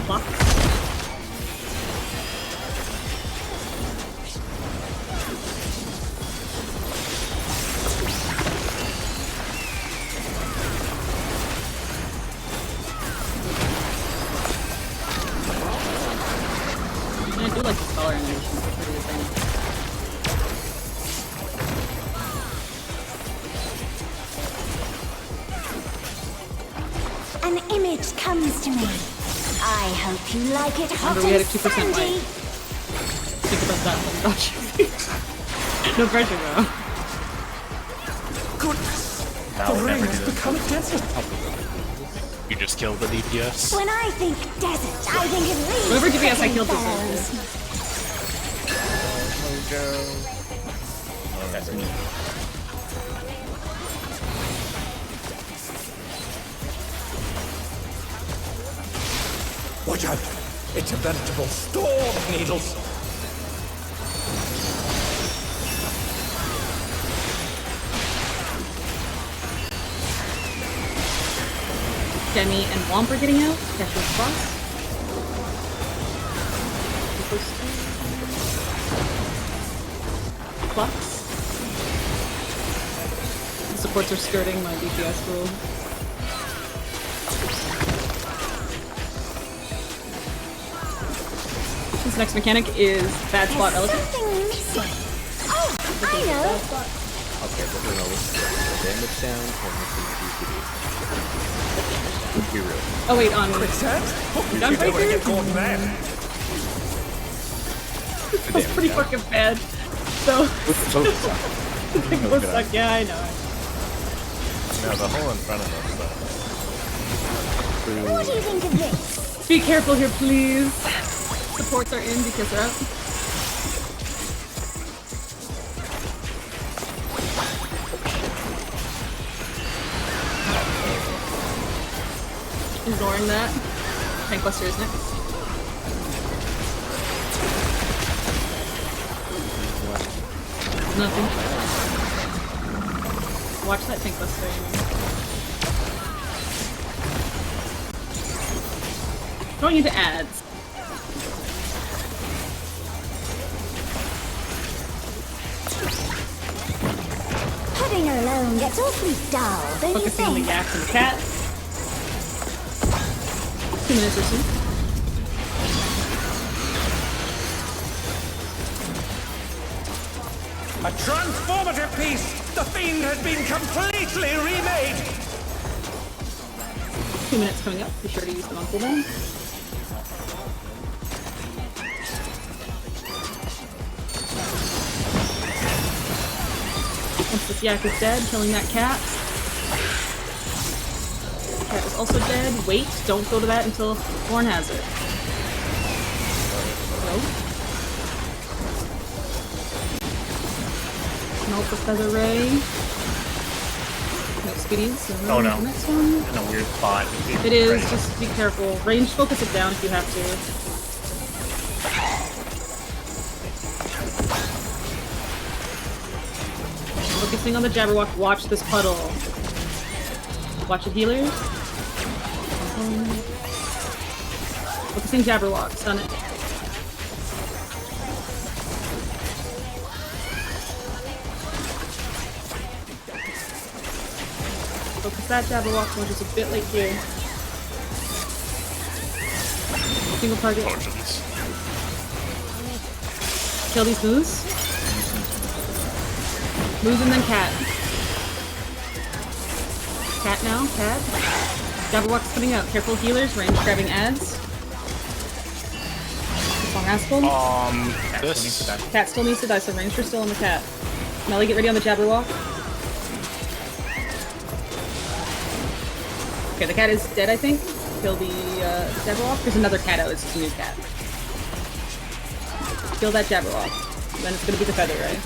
Block. I do like the color animation. It's a pretty good thing. An image comes to me. I hope you like it hot Remember, we had a and 2% sandy. light. Think about that one, gosh. No pressure, though. Goodness! That The would never rain do has this. become a desert! You just killed the DPS. When I think desert, I think of these Whoever DPS I second killed this fellows. That's me. Watch out! It's a veritable storm of needles! Demi and Womp are getting out. Catch with Frost. Flux. The supports are skirting my DPS rule. This next mechanic is Bad Spot There's Elephant. something missing. Oh, I know. Okay, but no, let's the damage down or missing GPD. Let's be real. Oh wait, on Quicksand? Hope you don't want to Gunbreaker? get caught there! That's pretty fucking bad. So, Both both suck. Yeah, I know. No, the hole in front of us, What do you think of this? Be careful here, please. Supports are in because they're out. Ignoring that. Tankbuster is next. Nothing. Watch that Tankbuster. Going into ads. Pudding alone gets awfully dull, don't you Focusing on the think? yaks and the cat. 2 minutes or so. A transformative piece! The Fiend has been completely remade! 2 minutes coming up. Be sure to use them on cooldown. Once this yak is dead, killing that cat. Cat is also dead. Wait, don't go to that until Thorn has it. No. Melt the Feather Ray. No speedies, so Oh no. the next one. In a weird spot. It is, just be careful. Range focus it down if you have to. Focusing on the Jabberwock, watch this puddle. Watch it, healers. Focusing Jabberwock, stun it. Focus that Jabberwock, which is a bit late here. Single target. Potions. Kill these moves. Moves and then cat. Cat now, cat. Jabberwock's coming out. Careful healers, range grabbing ads. Long Asshole. This. Cat still needs to die, so ranger still on the cat. Melly, get ready on the Jabberwock. Okay, the cat is dead, I think. Kill the Jabberwock. There's another cat out, it's just a new cat. Kill that Jabberwock. Then it's gonna be the Feather Ray.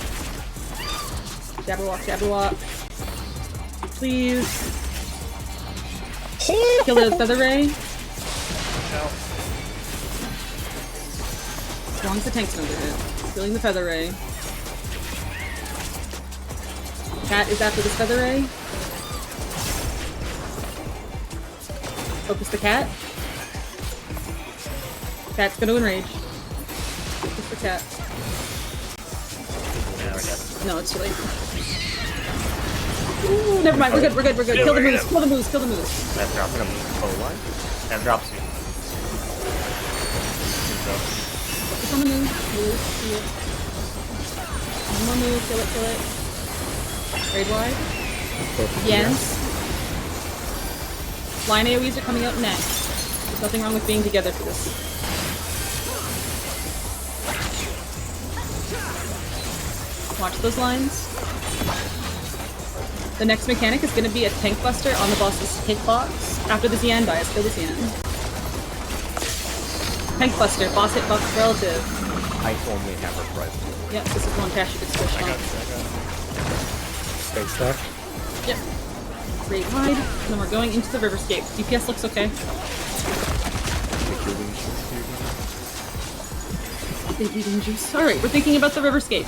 Jabberwock, Jabberwock. Please. Kill the Feather Ray. As long as the tank's under it. Killing the Feather Ray. Cat is after this Feather Ray. Focus the cat. Cat's gonna enrage. Focus the cat. No, it's too late. Ooh, never mind. We're good. We're good. We're good. Kill the moose. Kill the moose. Kill the moose. That drops him. Oh, what? That drops you. Focus on the moose. Move. See it. One more move. Kill it. Kill it. Raid wide. Yes. Line AoEs are coming out next. There's nothing wrong with being together for this. Watch those lines. The next mechanic is going to be a tank buster on the boss's hitbox. After the Xian dies, kill the Xian. Tank buster, boss hitbox relative. I only have a present. Yep, this is one cash you can switch on. Space stack. Yep. Great wide. And then we're going into the Riverscape. DPS looks okay. Baby bean juice. Alright, we're thinking about the Riverscape.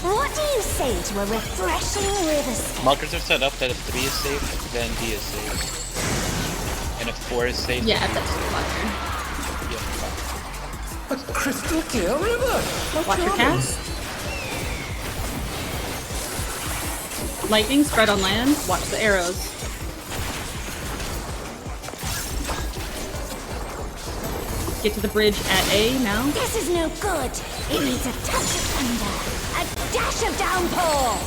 What do you say to a refreshing riverscape? Markers are set up that if 3 is safe, then D is safe. And if 4 is safe, Yeah, then D that's is safe. fine. A crystal clear river! Watch your cast. Lightning spread on land. Watch the arrows. Get to the bridge at A now. This is no good. It needs a touch of thunder. A dash of downpour.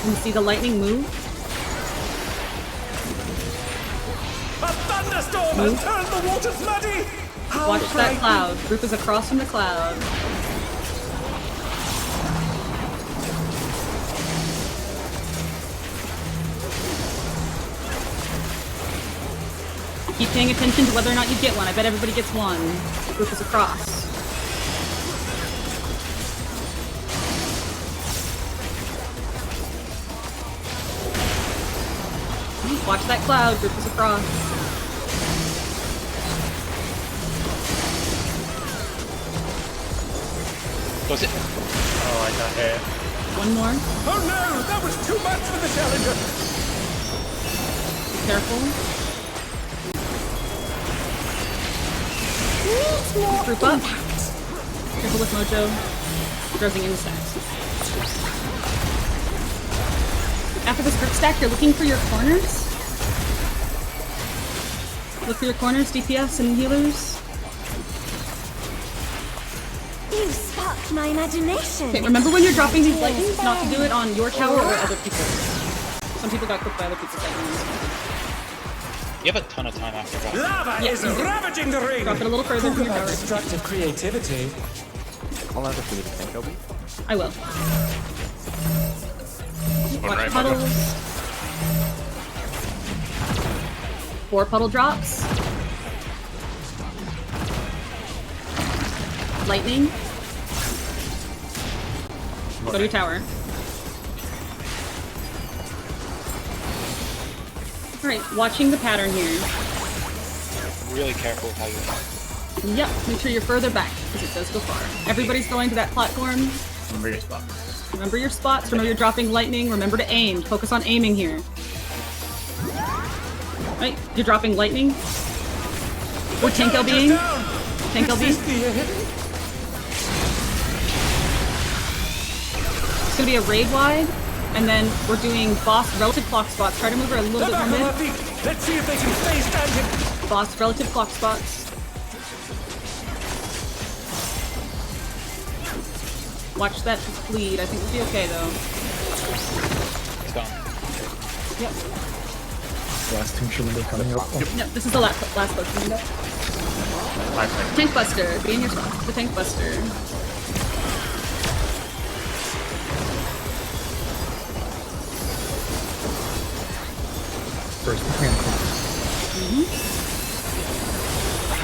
You see the lightning move. A thunderstorm has turned the waters muddy! How Watch that cloud. Group is across from the cloud. Keep paying attention to whether or not you get one. I bet everybody gets one. Group is across. Watch that cloud. Group is across. Was it? Oh, I got hit. One more. Oh no! That was too much for the challenger! Be careful. Needs more Group up. impact. Careful with Mojo. Grossing insects. After this group stack, you're looking for your corners. Look for your corners, DPS and healers. You sparked my imagination. Okay, remember when you're dropping these lightnings, not to do it on your tower or other people's. Some people got cooked by other people's lightnings. You have a ton of time after that. Lava Yes, is you do. ravaging the ring! Drop it a little further from your tower. Destructive creativity. I'll have to finish the tank, Obi. I will. Watch right, puddles. 4 puddle drops. Lightning. Go to your tower. Alright, watching the pattern here. Really careful with how you aim. Yep, make sure you're further back, because it does go far. Everybody's going to that platform. Remember your spots. Remember your spots, remember you're dropping lightning, remember to aim. Focus on aiming here. Right, you're dropping lightning. Or tank LBing. Tank LB. It's gonna be a raid wide, and then we're doing boss relative clock spots. Try to move her a little bit more mid. Let's see if they can stay standing. Boss relative clock spots. Watch that bleed. I think we'll be okay though. It's gone. Yep. Last tincture window coming up. Oh. Yep, this is the last potion window. Tank Buster, be in your spot. The Tank Buster. First hand.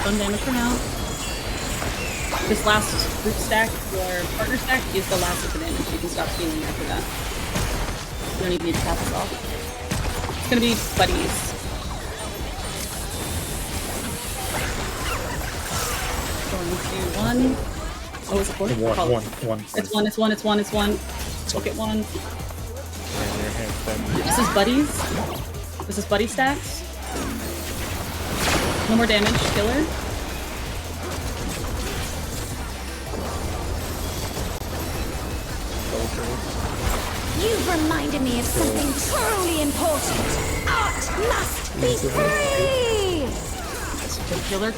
Stun damage for now. This last group stack, or partner stack, is the last of the damage. You can stop healing after that. You don't even need to tap us off. It's gonna be buddies. Going to one. Oh, is it four? One. It's one. Look at one. This is buddies. This is buddy stacks. No more damage. Killer. You've reminded me of something truly important. Art must be free! Killer.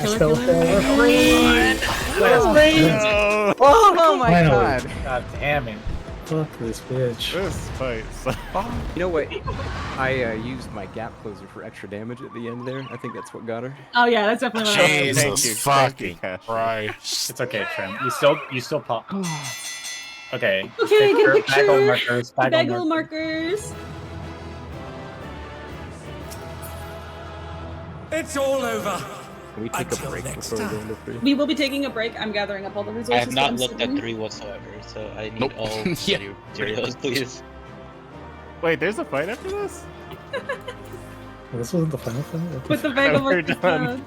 Oh my Finally. god. God damn it. Fuck this bitch. This fight. You know what? I used my gap closer for extra damage at the end there. I think that's what got her. Oh yeah, that's definitely what I was. Jesus Thank you, fucking Cash. Christ. It's okay, Trim. You still pop. Okay. Okay, get a picture. Bagel markers. Bagel markers. It's all over. Can we take a Until break next before we go time. into 3? We will be taking a break. I'm gathering up all the resources. I have that not I'm looked at saving. 3 whatsoever, so I need Nope. all Yeah. materials, please. Wait, there's a fight after this? Well, this wasn't the final thing? What the With the bagel We're markers. done.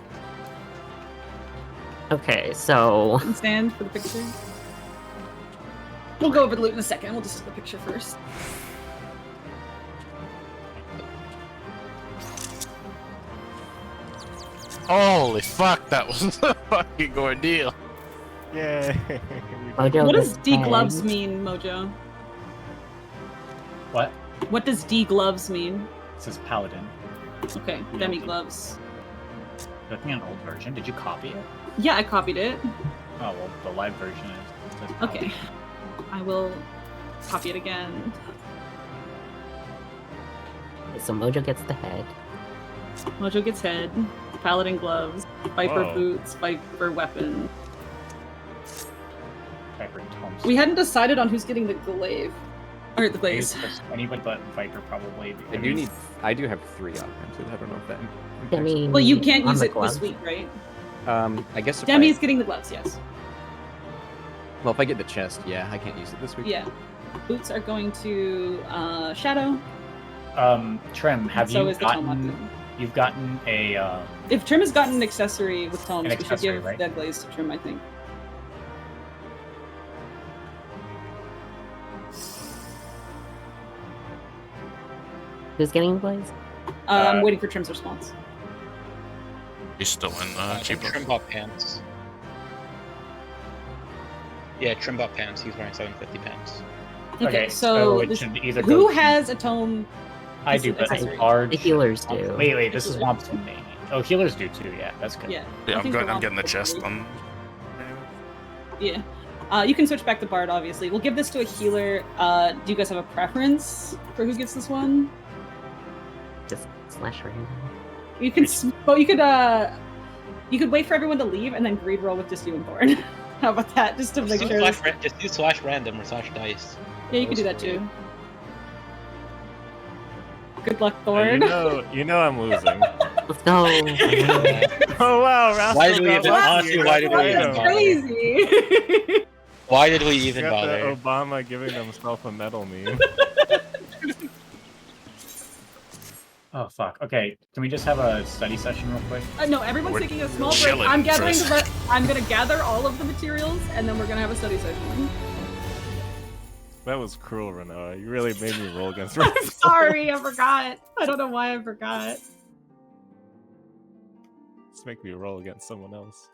Okay, so And stand for the picture. We'll go over the loot in a second. We'll just do the picture first. Holy fuck, that was a fucking ordeal. Yay. Mojo What does gets D tagged. gloves mean, Mojo? What? What does D gloves mean? This is Paladin. Okay, demi gloves. Looking at an old version. Did you copy it? Yeah, I copied it. Oh well, the live version is. says Paladin. Okay. I will copy it again. So Mojo gets the head. Mojo gets head. Paladin gloves. Viper Whoa. boots. Viper weapon. Viper tomes. We hadn't decided on who's getting the glaive. Or the glaze. Anybody but Viper probably. I do have 3 offensive. I don't know if that. Demi. Well, you can't on use the it gloves. this week, right? I guess if Demi's getting the gloves, yes. well, if I get the chest, yeah, I can't use it this week. Yeah. Boots are going to Shadow. Trim, have So you is the Tome gotten? Lock. You've gotten a. If Trim has gotten an accessory with Tomes, An we should accessory, give right? that glaze to Trim, I think. Who's getting the glaze? I'm waiting for Trim's response. He's still in cheap. Trimbot pants. Yeah, Trimbot pants. He's wearing 750 pants. Okay, so it this- should either who go. has a Tome? I do, but accessory? large. The healers do. Wait, this is Womps and me. Oh, healers do too. Yeah, that's good. Yeah. Yeah, I think I'm the getting the Womp- chest on. Yeah. You can switch back to Bard, obviously. We'll give this to a healer. Do you guys have a preference for who gets this one? Just slash random. You can. You could wait for everyone to leave and then greed roll with just you and Thorn. How about that? Just to make sure. Just do slash random or slash dice. Yeah, you can do that too. Good luck, Thorn. You know I'm losing. Let's go. Oh wow, Rascal Why did we got even- lucky. honestly, why did we even That's bother? crazy. Why did we even Got the bother? Obama giving himself a medal meme. Oh fuck. Okay, can we just have a study session real quick? No, everyone's We're taking a small break. chilling I'm gathering first. I'm gonna gather all of the materials, and then we're gonna have a study session. That was cruel, Renoa. You really made me roll against I'm Rascal. sorry, I forgot. I don't know why I forgot. Just make me roll against someone else.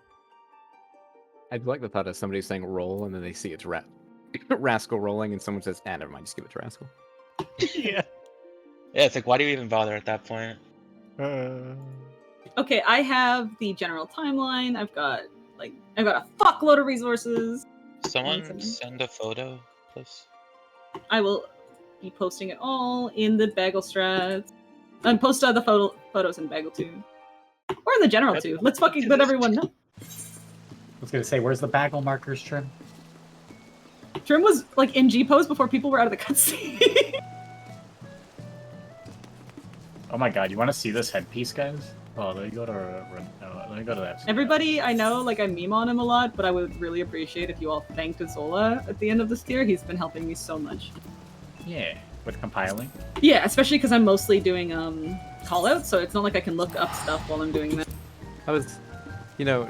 I like the thought of somebody saying roll and then they see it's Rascal rolling and someone says, never mind, just give it to Rascal. Yeah. Yeah, it's like, why do you even bother at that point? Okay, I have the general timeline. I've got a fuckload of resources. Someone send a photo, please. I will be posting it all in the Bagel strats. And post the photos in Bagel too. Or in the general too. Let's fucking let everyone know. I was gonna say, where's the bagel markers, Trim? Trim was like in G pose before people were out of the cutscene. Oh my god, you want to see this headpiece, guys? Oh, let me go to that. Everybody I know, like I meme on him a lot, but I would really appreciate if you all thanked Zola at the end of this tier. He's been helping me so much. Yeah, with compiling. Yeah, especially because I'm mostly doing callouts, so it's not like I can look up stuff while I'm doing that. I was, you know,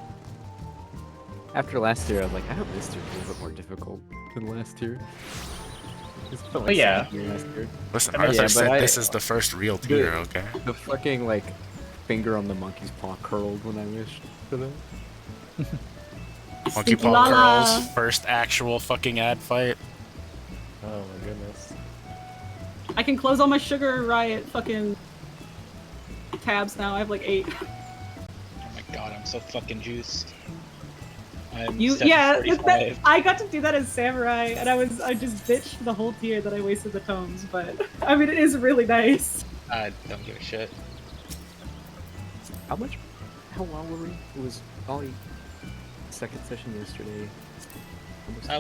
after last year, I was like, I hope this tier is a little bit more difficult than last year. Oh yeah. Last year. Listen, I mean, Arthur said this is the first real tier, okay? The fucking, like, finger on the monkey's paw curled when I wished for that. Monkey Paw Lala. Curls, first actual fucking ad fight. Oh my goodness. I can close all my Sugar Riot fucking tabs now. I have like 8. Oh my god, I'm so fucking juiced. I'm Yeah, 745. I got to do that as Samurai, and I just bitched the whole tier that I wasted the tomes, but I mean it is really nice. I don't give a shit. How long were we? It was only second session yesterday.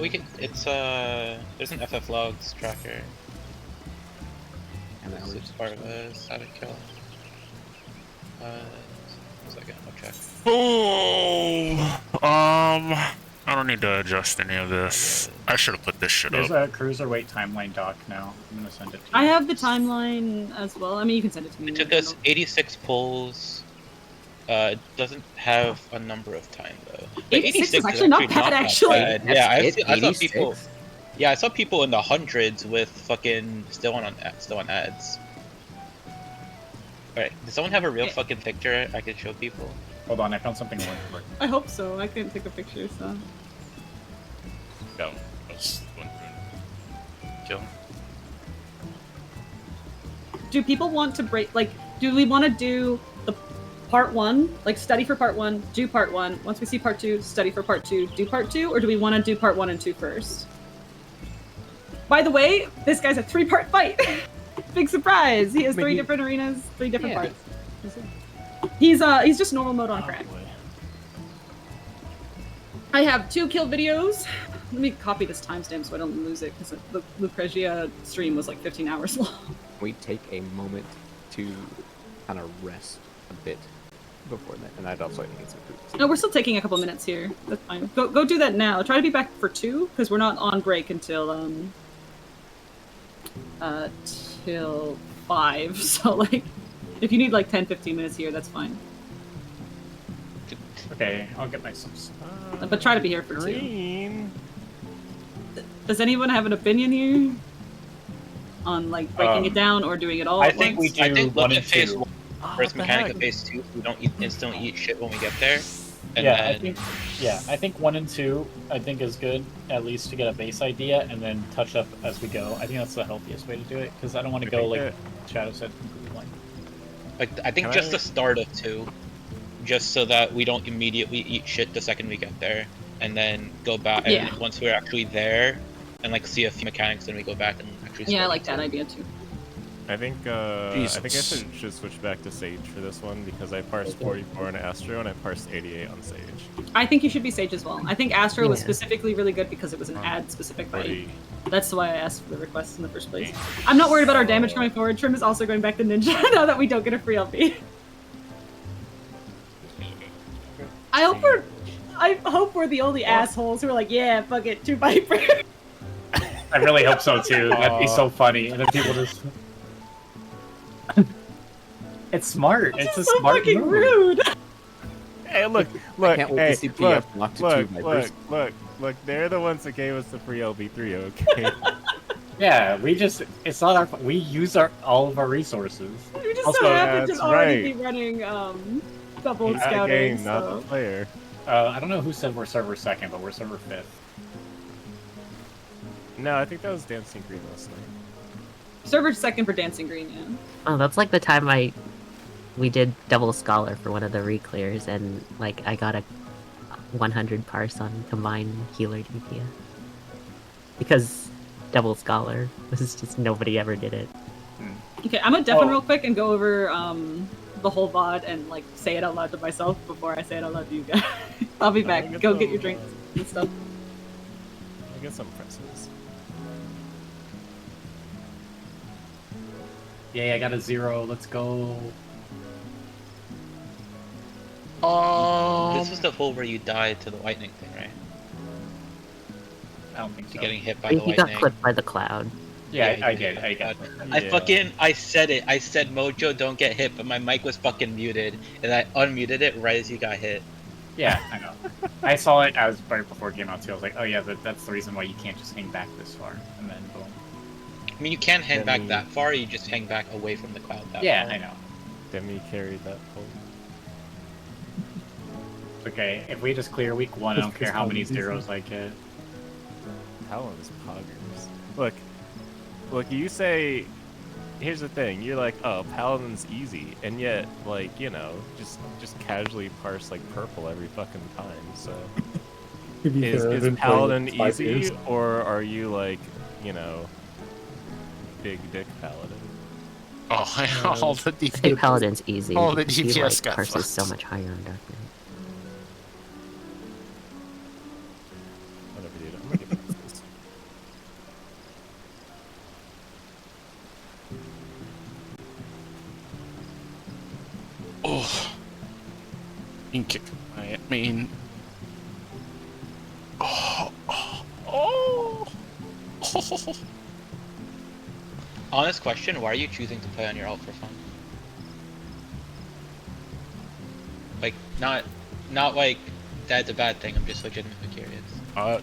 We can. It's there's an FF logs tracker. And This is part of a static kill. 1 second, I'll check. Oh, I don't need to adjust any of this. I should have put this shit There's up. a Cruiserweight timeline doc now. I'm gonna send it to you. I have the timeline as well. I mean, you can send it to me. It took us 86 pulls. It doesn't have a number of time though. But 86 is actually not bad, actually. bad. That's Yeah, it, I saw 86? people. Yeah, I saw people in the hundreds with fucking still on ads. Alright, does someone have a real fucking picture I could show people? Hold on, I found something more important. I hope so. I couldn't take a picture, so. Go. Let's one through. Kill. Do people want to break, like, do we want to do the part 1, like study for part 1, do part 1, once we see part 2, study for part 2, do part 2, or do we want to do part 1 and 2 first? By the way, this guy's a 3-part fight! Big surprise! He has 3 different arenas, 3 different parts. He's just normal mode on crack. I have 2 kill videos. Let me copy this timestamp so I don't lose it, because the Lucrezia stream was like 15 hours long. We take a moment to kind of rest a bit before that, and I'd also like to get some food. No, we're still taking a couple minutes here. That's fine. Go do that now. Try to be back for 2, because we're not on break until till 5. So like, if you need like 10-15 minutes here, that's fine. Okay, I'll get my subs. But try to be here for 2. Green. Does anyone have an opinion here on like breaking it down or doing it all? I at think we once? do I think 1 look and at phase 2. 1, Oh, first what the mechanic heck? of phase 2, we don't instantly eat shit when we get there. And Yeah, then, I think 1 and 2 is good, at least to get a base idea, and then touch up as we go. I think that's the healthiest way to do it, because I don't want to I go think like Shadow said completely blind. like, I think Can just I- the start of 2, just so that we don't immediately eat shit the second we get there, and then go back. Yeah. And once we're actually there, and like see a few mechanics, then we go back and actually. Yeah, I start like with that 2. idea too. I think I Jesus. should switch back to Sage for this one because I parsed 44 on Astro and I parsed 88 on Sage. I think you should be Sage as well. I think Astro was Yeah. specifically really good because it was an ad-specific fight. Pretty- That's why I asked for the request in the first place. I'm not worried about our damage going forward. Trim is also going back to Ninja now that we don't get a free LP. I hope we're the only assholes who are like, yeah, fuck it, 2 Viper. I really hope so too. That'd be so funny, and then people just. It's smart. It's a so smart fucking move. rude. Hey, look, can't wait hey, to see PF lock to look, 2 Vipers. look, they're the ones that gave us the free LB3, okay? Yeah, it's not our we use all of our resources. We just Also, so happen to that's already right. be running double It's the scouting, game, not so... the player. I don't know who said we're server 2nd, but we're server 5th. No, I think that was Dancing Green last night. Server 2nd for Dancing Green, yeah. Oh, that's like the time we did double scholar for one of the reclears, and like I got a 100 parse on combined healer DPS. Because double scholar was just nobody ever did it. Okay, I'm gonna deafen real quick and go over the whole VOD and like say it out loud to myself before I say it out loud to you guys. I'll be back. Go get your drinks and stuff. I get some presses. Yeah, I got a 0. Let's go. This is the hole where you died to the lightning thing, right? I don't think so. To getting hit by He the lightning. got clipped by the cloud. Yeah, I did. I got it. I said it. I said Mojo don't get hit, but my mic was fucking muted, and I unmuted it right as you got hit. Yeah, I know. I saw it as right before it came out too. I was like, oh yeah, that's the reason why you can't just hang back this far, and then boom. I mean, you can hang back that far. You just hang back away from the cloud that far. Yeah, I know. Demi carried that pole. Okay, if we just clear week 1, I don't care how many zeros I get. Paladin's poggers. Look, you say, here's the thing, you're like, oh, Paladin's easy, and yet, like, you know, just casually parse, like, purple every fucking time, so... is Paladin easy, or are you, like, you know, big dick Paladin? Oh, all the DPS... I think Paladin's easy. All the He, DPS like, got parses fucked. so much higher on Dark Knight. Whatever, dude, I'm gonna get back to this. Oh. You can kick my main. Oh. Honest question: why are you choosing to play on your ult for fun? Like, not like that's a bad thing. I'm just legitimately curious.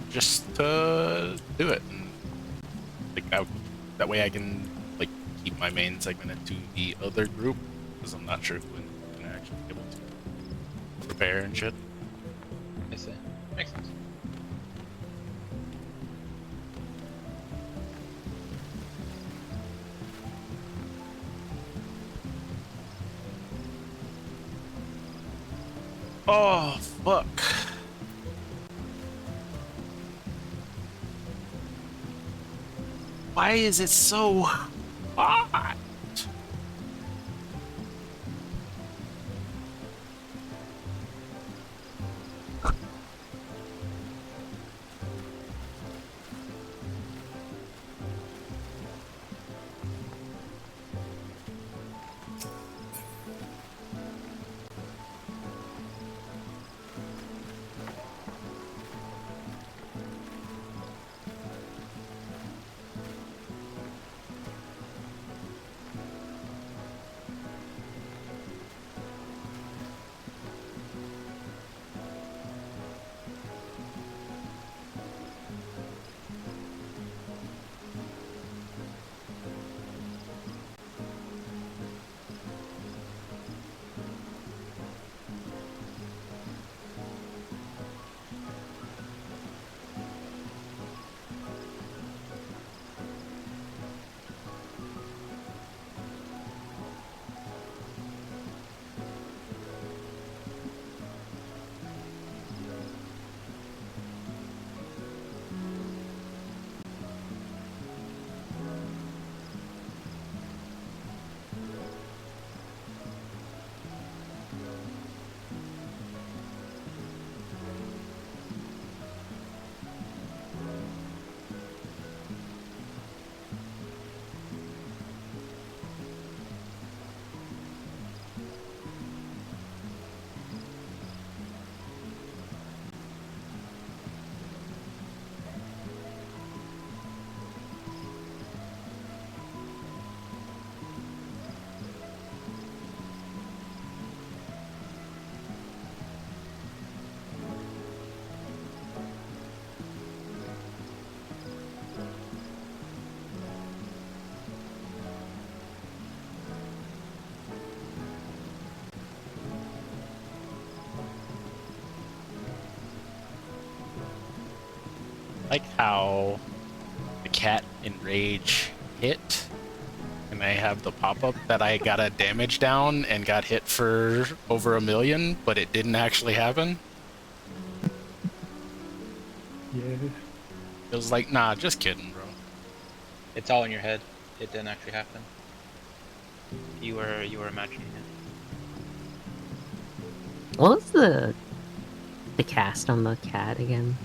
Just to do it. And, like, that way I can, like, keep my main segmented to the other group, because I'm not sure who can actually be able to prepare and shit. I see. Makes sense. Oh, fuck. Why is it so hot? like how the cat in rage hit, and I have the pop-up that I got a damage down and got hit for over 1 million, but it didn't actually happen. Yeah. It was like, nah, just kidding, bro. It's all in your head. It didn't actually happen. You were imagining it. What was the cast on the cat again?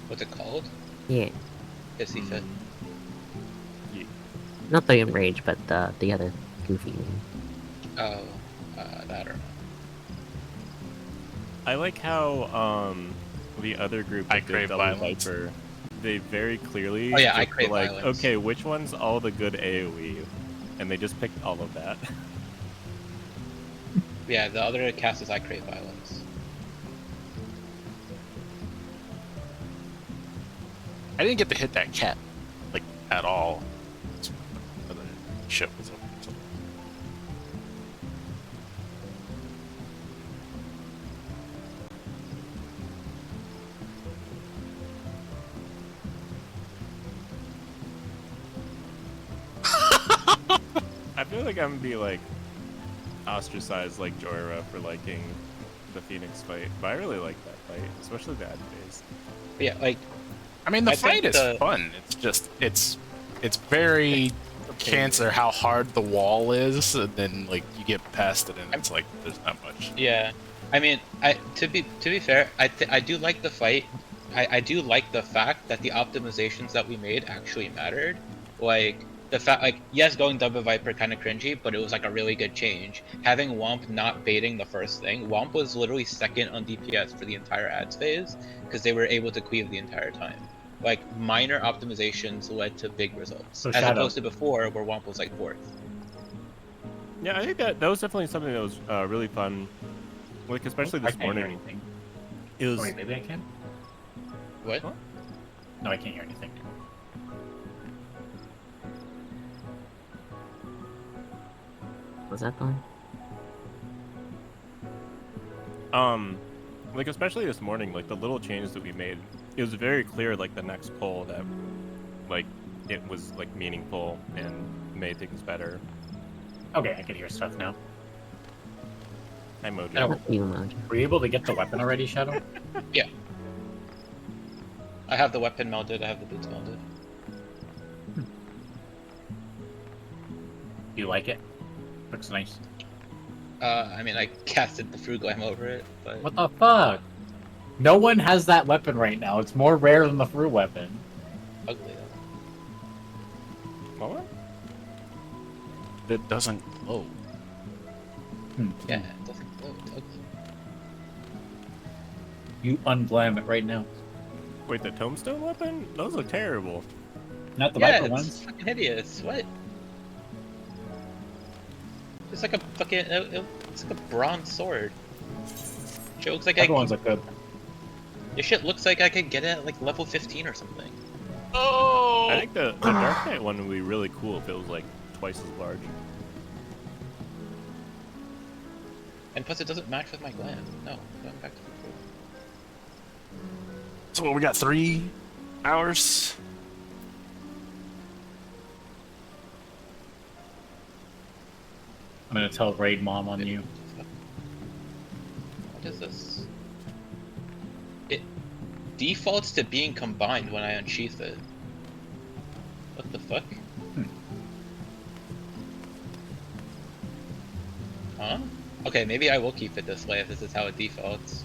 What's it called? Yeah, Hissy Fit. not the Enrage, but the other goofy name. Oh, that I don't know. I like how the other group I that did Crave Double Violence. Viper, they very clearly Oh, yeah, I just were Crave like, Violence. okay, which one's all the good AoE? And they just picked all of that. Yeah, the other cast is I Crave Violence. I didn't get to hit that cat, like, at all. The ship was over. So. I feel like I'm gonna be like ostracized like Jorah for liking the Phoenix fight, but I really like that fight, especially the ad phase. But yeah, like, I mean, the I think fight is fun. It's just, it's very cancer how hard the wall is, and then like you get past it, and it's like there's not much. yeah. I mean, to be fair, I do like the fight. I do like the fact that the optimizations that we made actually mattered. Like the fact, like, yes, going Double Viper kind of cringy, but it was like a really good change. Having Womp not baiting the first thing, Womp was literally second on DPS for the entire ads phase because they were able to cleave the entire time. Like, minor optimizations led to big results, So as Shadow. opposed to before where Womp was like fourth. Yeah, I think that was definitely something that was really fun. Like, especially I this can't hear morning. anything. It was. Oh, wait, maybe I can? What? Huh? No, I can't hear anything. Was that fun? Like, especially this morning, like, the little changes that we made, it was very clear, like, the next poll that, like, it was, like, meaningful and made things better. Okay, I can hear stuff now. Hi, Mojo. Oh. You, Mojo. Were you able to get the weapon already, Shadow? Yeah. I have the weapon melded, I have the boots melded. Do you like it? Looks nice. I mean, I casted the Fruit Glam over it, but... What the fuck? No one has that weapon right now. It's more rare than the fruit weapon. Ugly, though. What? It doesn't glow. Yeah, it doesn't glow, it's ugly. You unglam it right now. Wait, the tombstone weapon? Those look terrible. Not the Yeah, Viper it's ones. fucking hideous. What? It's like a fucking... It's like a bronze sword. Shit looks like Other ones look good. Your shit looks like I could get it at like level 15 or something. Oh! I think the Dark Knight one would be really cool if it was, like, twice as large. And plus it doesn't match with my glam. No, going back to the fruit. So we got 3 hours. I'm gonna tell Raid Mom on you. What is this? It defaults to being combined when I unsheath it. What the fuck? Huh? Okay, maybe I will keep it this way if this is how it defaults.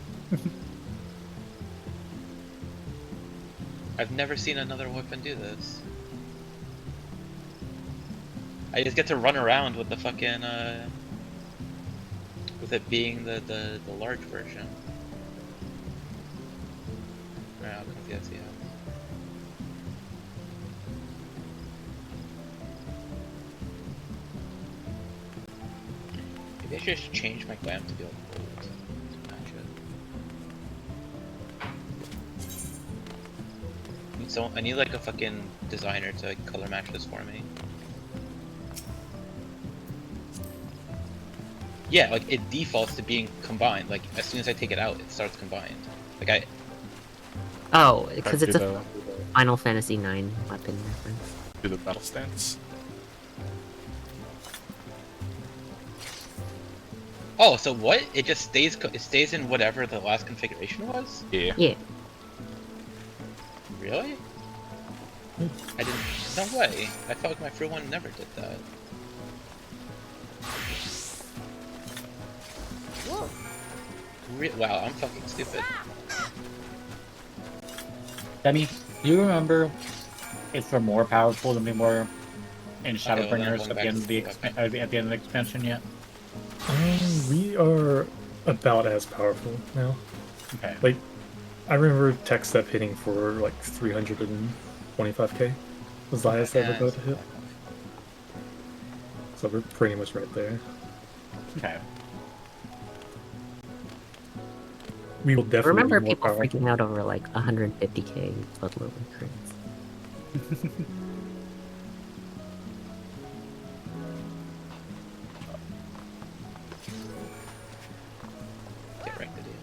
I've never seen another weapon do this. I just get to run around with the fucking, with it being the large version. Alright, I'll come to the SEO. Maybe I should just change my glam to be like gold to match it. I need like a fucking designer to like color match this for me. Yeah, like it defaults to being combined. Like as soon as I take it out, it starts combined. Like Oh, because it's Do a Final Fantasy IX weapon reference. the battle stance. Oh, so what? It just stays in whatever the last configuration was? Yeah. Yeah. Really? I didn't. No way. I felt like my free one never did that. Wow, I'm fucking stupid. Demi, do you remember if they're more powerful than they were in Shadowbringers at the end of the at the end of the expansion yet? We are about as powerful now. Okay. Like, I remember Tech Step hitting for like 325k. Was the highest I've ever to hit. So we're pretty much right there. Okay. We will I definitely remember be more people powerful. freaking out over like 150k bloodload recruits. Get wrecked, idiot.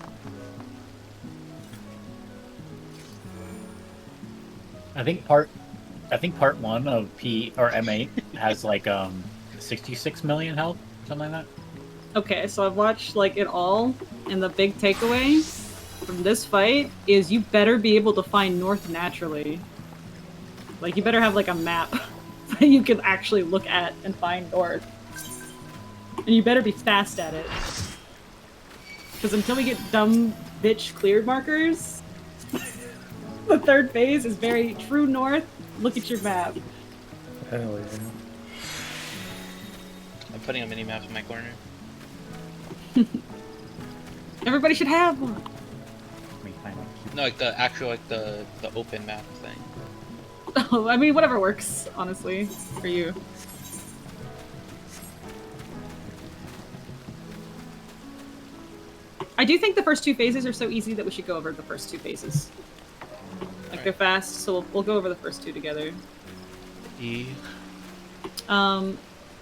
I think part 1 of P or M8 has like 66 million health, something like that. Okay, so I've watched like it all, and the big takeaway from this fight is you better be able to find north naturally. Like, you better have like a map that you can actually look at and find north. And you better be fast at it. Because until we get dumb bitch cleared markers, the third phase is very true north. Look at your map. Hell yeah. I'm putting a mini map in my corner. Everybody should have one. No, like the actual, like the open map thing. Oh, I mean, whatever works, honestly, for you. I do think the first 2 phases are so easy that we should go over the first 2 phases. Like, they're fast, so we'll go over the first 2 together. E.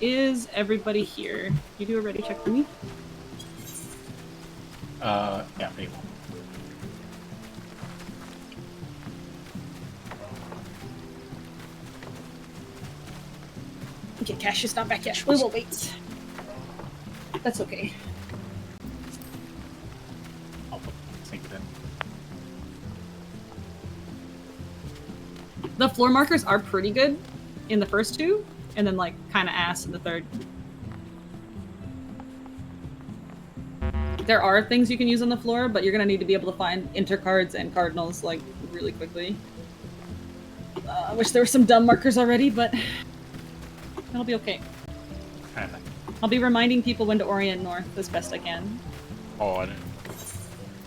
Is everybody here? You do a ready check for me? Yeah, maybe. Okay, Cash is not back yet. We will wait. That's okay. I'll sync it in. The floor markers are pretty good in the first 2, and then, like, kind of ass in the third. There are things you can use on the floor, but you're gonna need to be able to find intercards and cardinals, like, really quickly. I wish there were some dumb markers already, but that'll be okay. I'll be reminding people when to orient north as best I can. Oh, I didn't.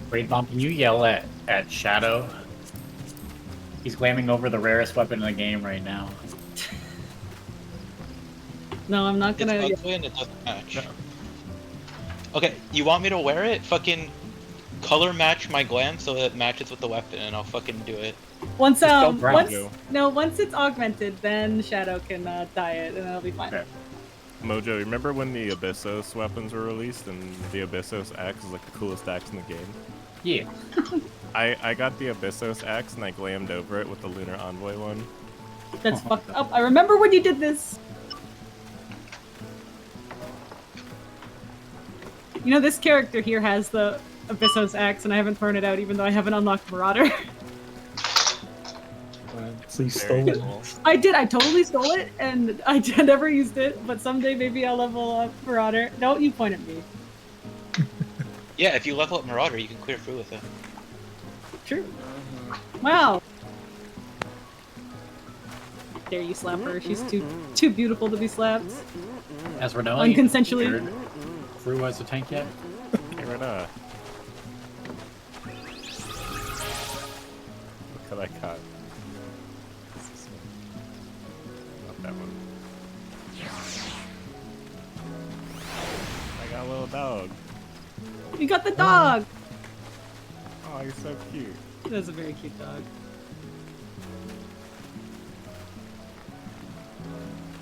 Great Mom, can you yell at Shadow? He's glamming over the rarest weapon in the game right now. No, I'm not gonna. It's ugly and it doesn't match. Okay, you want me to wear it? Fucking color match my glam so it matches with the weapon, and I'll fucking do it. Once brown. once it's augmented, then Shadow can dye it, and it'll be fine. Okay. Mojo, remember when the Abyssos weapons were released and the Abyssos axe is like the coolest axe in the game? Yeah. I got the Abyssos axe and I glammed over it with the Lunar Envoy one. That's fucked up. I remember when you did this. You know, this character here has the Abyssos axe, and I haven't thrown it out, even though I haven't unlocked Marauder. So you stole it. I did. I totally stole it, and I never used it. But someday maybe I'll level up Marauder. Don't you point at me. Yeah, if you level up Marauder, you can clear through with it. True. Wow. Dare you slap her? She's too beautiful to be slapped. As we're knowing, Unconsensually. Crew has a tank yet? Hey, right now. Look what I got. Not that one. I got a little dog. You got the dog! Oh, you're so cute. That's a very cute dog.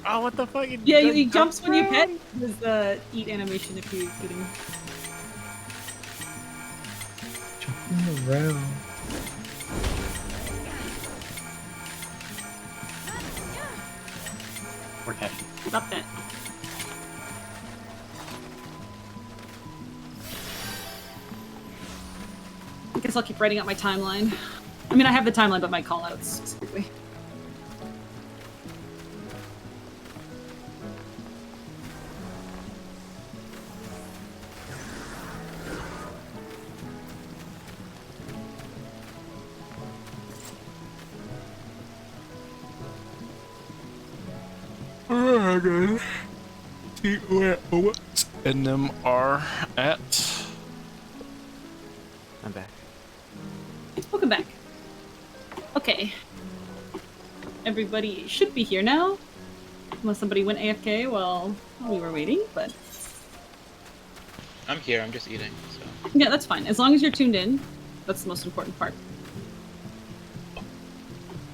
Oh, what the fuck? Yeah, he jumps when you pet. There's the eat animation if you feed him. Jumping around. We're heavy. Stop that. I guess I'll keep writing out my timeline. I mean, I have the timeline, but my callouts specifically. See where what and them are at. I'm back. Welcome back. Okay. Everybody should be here now. Unless somebody went AFK while we were waiting, but... I'm here, I'm just eating, so... Yeah, that's fine. As long as you're tuned in, that's the most important part.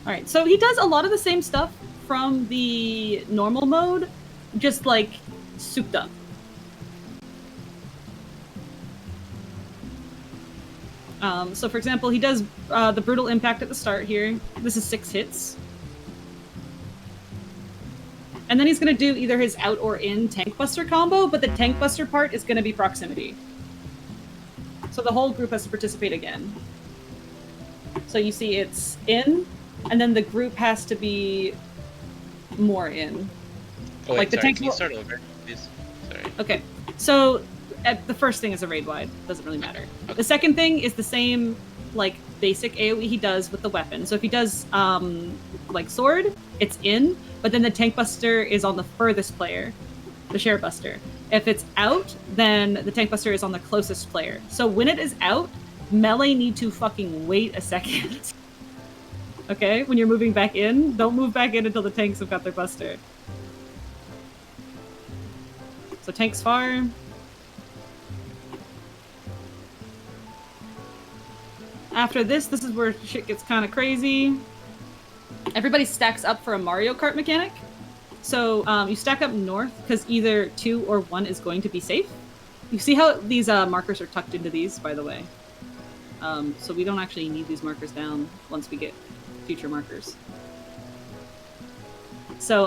Alright, so he does a lot of the same stuff from the normal mode, just like souped up. So for example, he does the brutal impact at the start here. This is 6 hits. And then he's going to do either his out or in tank buster combo, but the tank buster part is going to be proximity. So the whole group has to participate again. So you see it's in, and then the group has to be more in. Oh, wait, like the sorry, tank can you start over, please? Sorry. Okay, so the first thing is a raid wide, doesn't really matter. Okay. The second thing is the same, like, basic AoE he does with the weapon. So if he does, like, sword, it's in, but then the tank buster is on the furthest player, the share buster. If it's out, then the tank buster is on the closest player. So when it is out, melee need to fucking wait a second. Okay, when you're moving back in, don't move back in until the tanks have got their buster. So tanks far. After this is where shit gets kind of crazy. Everybody stacks up for a Mario Kart mechanic. So you stack up north because either 2 or 1 is going to be safe. You see how these markers are tucked into these, by the way. So we don't actually need these markers down once we get future markers. So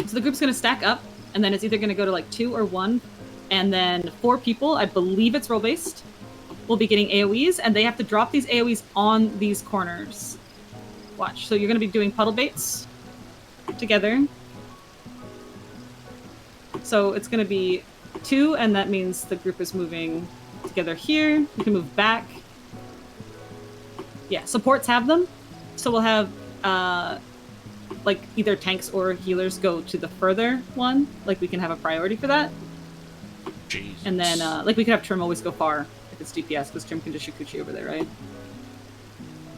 so the group's going to stack up, and then it's either going to go to like 2 or 1, and then 4 people, I believe it's role-based, will be getting AoEs, and they have to drop these AoEs on these corners. Watch. So you're going to be doing puddle baits together. So it's going to be 2, and that means the group is moving together here. You can move back. Yeah, supports have them. So we'll have like either tanks or healers go to the further one. Like we can have a priority for that. Jesus. And then like we could have Trim always go far if it's DPS, because Trim can just Shikuchi over there, right?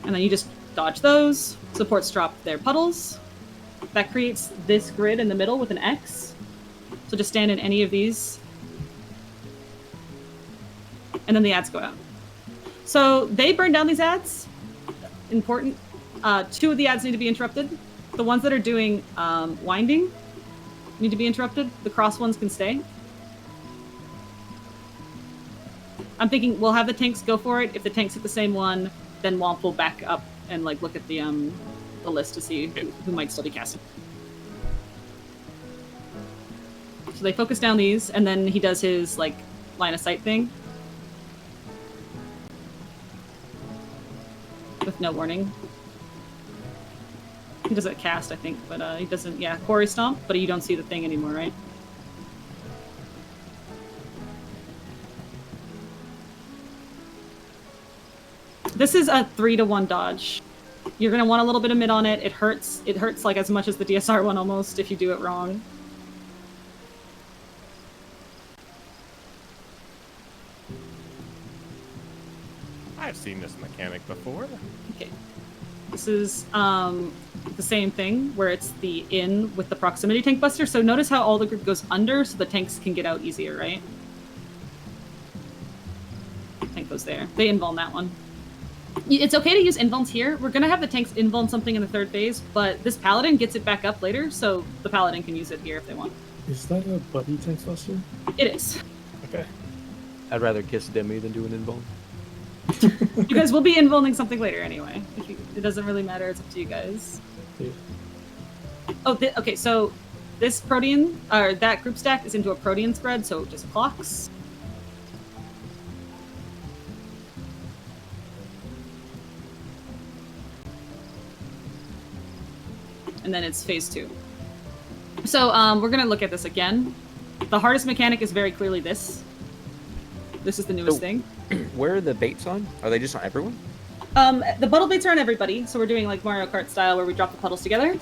And then you just dodge those. Supports drop their puddles. That creates this grid in the middle with an X. So just stand in any of these. And then the ads go out. So they burn down these ads. Important. 2 of the ads need to be interrupted. The ones that are doing winding need to be interrupted. The cross ones can stay. I'm thinking we'll have the tanks go for it. If the tanks hit the same one, then Womp will back up and like look at the list to see who might still be casting. So they focus down these, and then he does his like line of sight thing with no warning. He does it cast, I think, but he doesn't. Yeah, Quarry Stomp, but you don't see the thing anymore, right? This is a 3-to-1 dodge. You're gonna want a little bit of mid on it. It hurts. It hurts like as much as the DSR one almost if you do it wrong. I've seen this mechanic before. Okay. This is the same thing where it's the in with the proximity tank buster. So notice how all the group goes under so the tanks can get out easier, right? Tank goes there. They invuln that one. It's okay to use invulns here. We're gonna have the tanks invuln something in the 3rd phase, but this paladin gets it back up later, so the paladin can use it here if they want. Is that a buddy tank buster? It is. Okay. I'd rather kiss Demi than do an invuln. You guys will be invulning something later anyway. It doesn't really matter. It's up to you guys. Yeah. Oh, okay, so this protean, or that group stack is into a protean spread, so just clocks. And then it's phase 2. So we're gonna look at this again. The hardest mechanic is very clearly this. This is the newest thing. Where are the baits on? Are they just on everyone? The puddle baits are on everybody, so we're doing like Mario Kart style where we drop the puddles together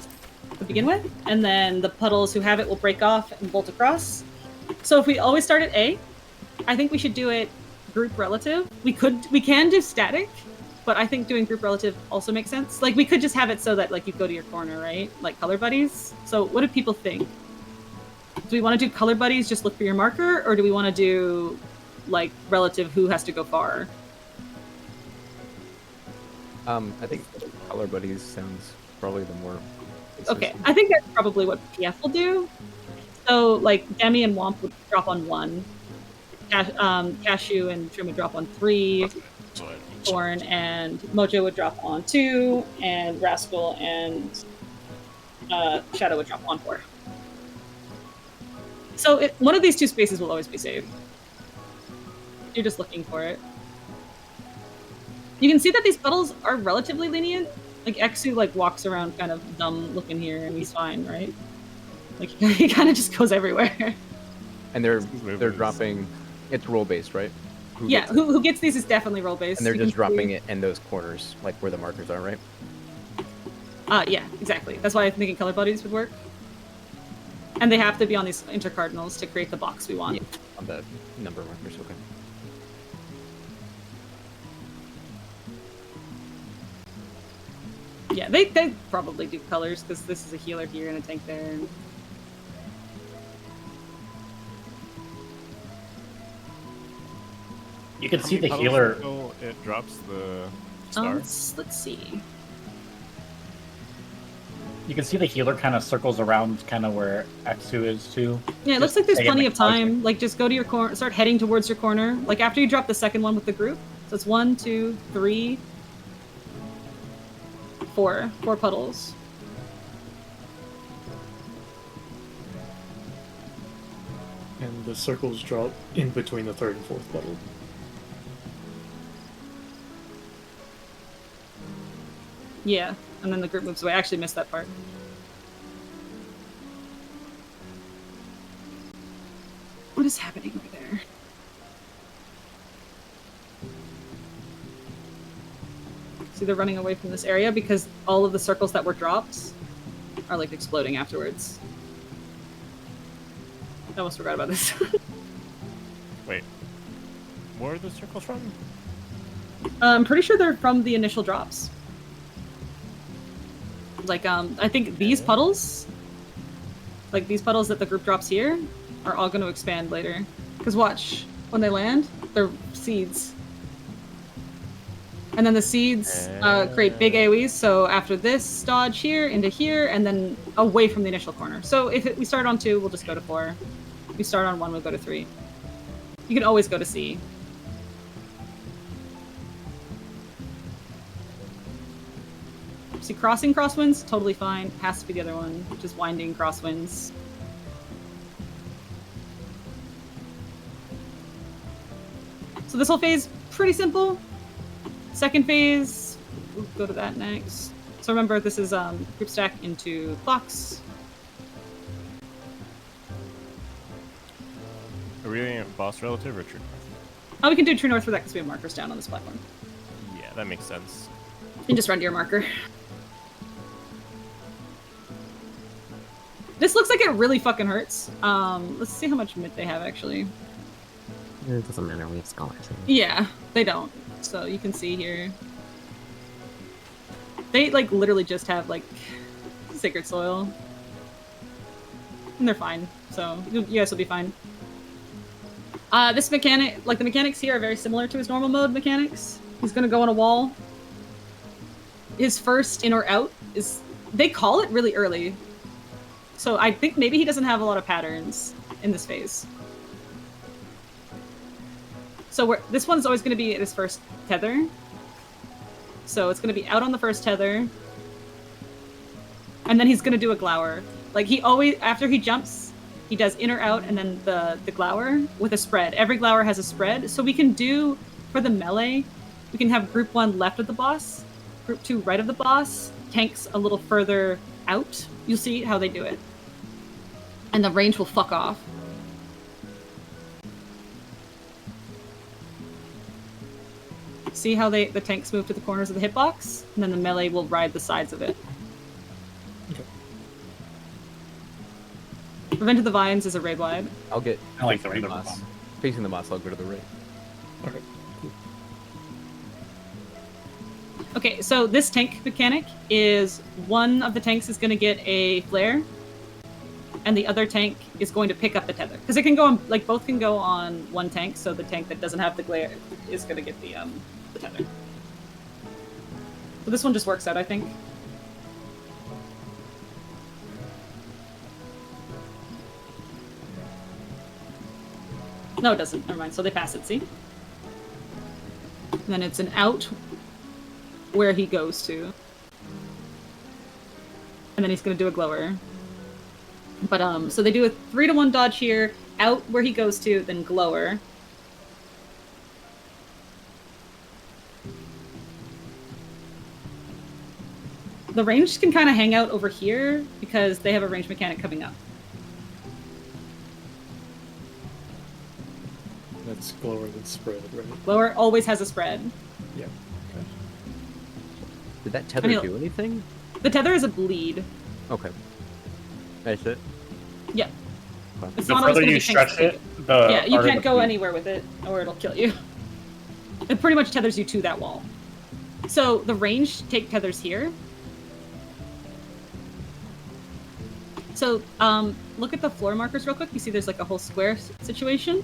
to begin with, and then the puddles who have it will break off and bolt across. So if we always start at A, I think we should do it group relative. We can do static, but I think doing group relative also makes sense. Like we could just have it so that like you go to your corner, right? Like color buddies. So what do people think? Do we want to do color buddies, just look for your marker, or do we want to do like relative who has to go far? I think color buddies sounds probably the more Okay, I think that's probably what PF will do. So, like, Demi and Womp would drop on 1. Cashew and Trim would drop on 3. Thorn and Mojo would drop on 2. And Rascal and Shadow would drop on 4. So, one of these 2 spaces will always be saved. You're just looking for it. You can see that these puddles are relatively lenient. Like, Exu, like, walks around kind of dumb looking here, and he's fine, right? Like, he kind of just goes everywhere. And they're dropping... It's roll-based, right? Who gets these is definitely roll-based. And they're just dropping it in those corners, like where the markers are, right? Yeah, exactly. That's why I'm thinking color buddies would work. And they have to be on these intercardinals to create the box we want. Yeah, on the number markers, okay. Yeah, they probably do colors, because this is a healer here and a tank there. And... You can see the healer. It drops the star. Let's see. You can see the healer kind of circles around kind of where Exu is too. Yeah, it looks like there's plenty of time. Like, just go to your corner, start heading towards your corner. Like, after you drop the second one with the group. So it's 1, 2, 3, 4 puddles. And the circles drop in between the third and fourth puddle. Yeah, and then the group moves away. I actually missed that part. What is happening over there? See, they're running away from this area because all of the circles that were dropped are like exploding afterwards. I almost forgot about this. Wait, where are the circles from? I'm pretty sure they're from the initial drops. Like, I think these puddles, like these puddles that the group drops here, are all going to expand later. Because watch, when they land, they're seeds. And then the seeds create big AoEs, so after this, dodge here, into here, and then away from the initial corner. So if we start on 2, we'll just go to 4. If we start on 1, we'll go to 3. You can always go to C. See, crossing crosswinds, totally fine. Has to be the other one, which is winding crosswinds. So this whole phase, pretty simple. Second phase, we'll go to that next. So remember, this is group stack into clocks. Are we doing a boss relative or true north? Oh, we can do true north for that because we have markers down on this platform. Yeah, that makes sense. You can just run to your marker. This looks like it really fucking hurts. Let's see how much mid they have, actually. It doesn't matter, we have scholars. Yeah, they don't. So you can see here. They, like, literally just have, like, Sacred Soil. And they're fine. So you guys will be fine. This mechanic, like, the mechanics here are very similar to his normal mode mechanics. He's gonna go on a wall. His first in or out is... They call it really early. So I think maybe he doesn't have a lot of patterns in this phase. So this one's always going to be at his first tether. So it's going to be out on the first tether. And then he's gonna do a glower. Like he always, after he jumps, he does in or out, and then the glower with a spread. Every glower has a spread, so we can do for the melee. We can have group 1 left of the boss, group 2 right of the boss, tanks a little further out. You'll see how they do it, and the range will fuck off. See how the tanks move to the corners of the hitbox, and then the melee will ride the sides of it. Okay. Revenge of the Vines is a raid wide. I'll get. I like the facing raid boss. one. Facing the boss, I'll go to the raid. Okay. Okay, so this tank mechanic is one of the tanks is going to get a flare, and the other tank is going to pick up the tether. Because it can go on, like, both can go on one tank, so the tank that doesn't have the glare is going to get the tether. So this one just works out, I think. No, it doesn't. Never mind. So they pass it, see? And then it's an out where he goes to. And then he's going to do a glower. But, so they do a 3-to-1 dodge here, out where he goes to, then glower. The range can kind of hang out over here because they have a range mechanic coming up. That's glower than spread, right? Glower always has a spread. Yeah. Okay. Did that tether do anything? The tether is a bleed. Okay. That's it? Yeah. Okay. It's The not always further gonna you be stretch tank it, the yeah, you harder can't the go bleed. anywhere with it, or it'll kill you. It pretty much tethers you to that wall. So the range take tethers here. So look at the floor markers real quick. You see there's like a whole square situation.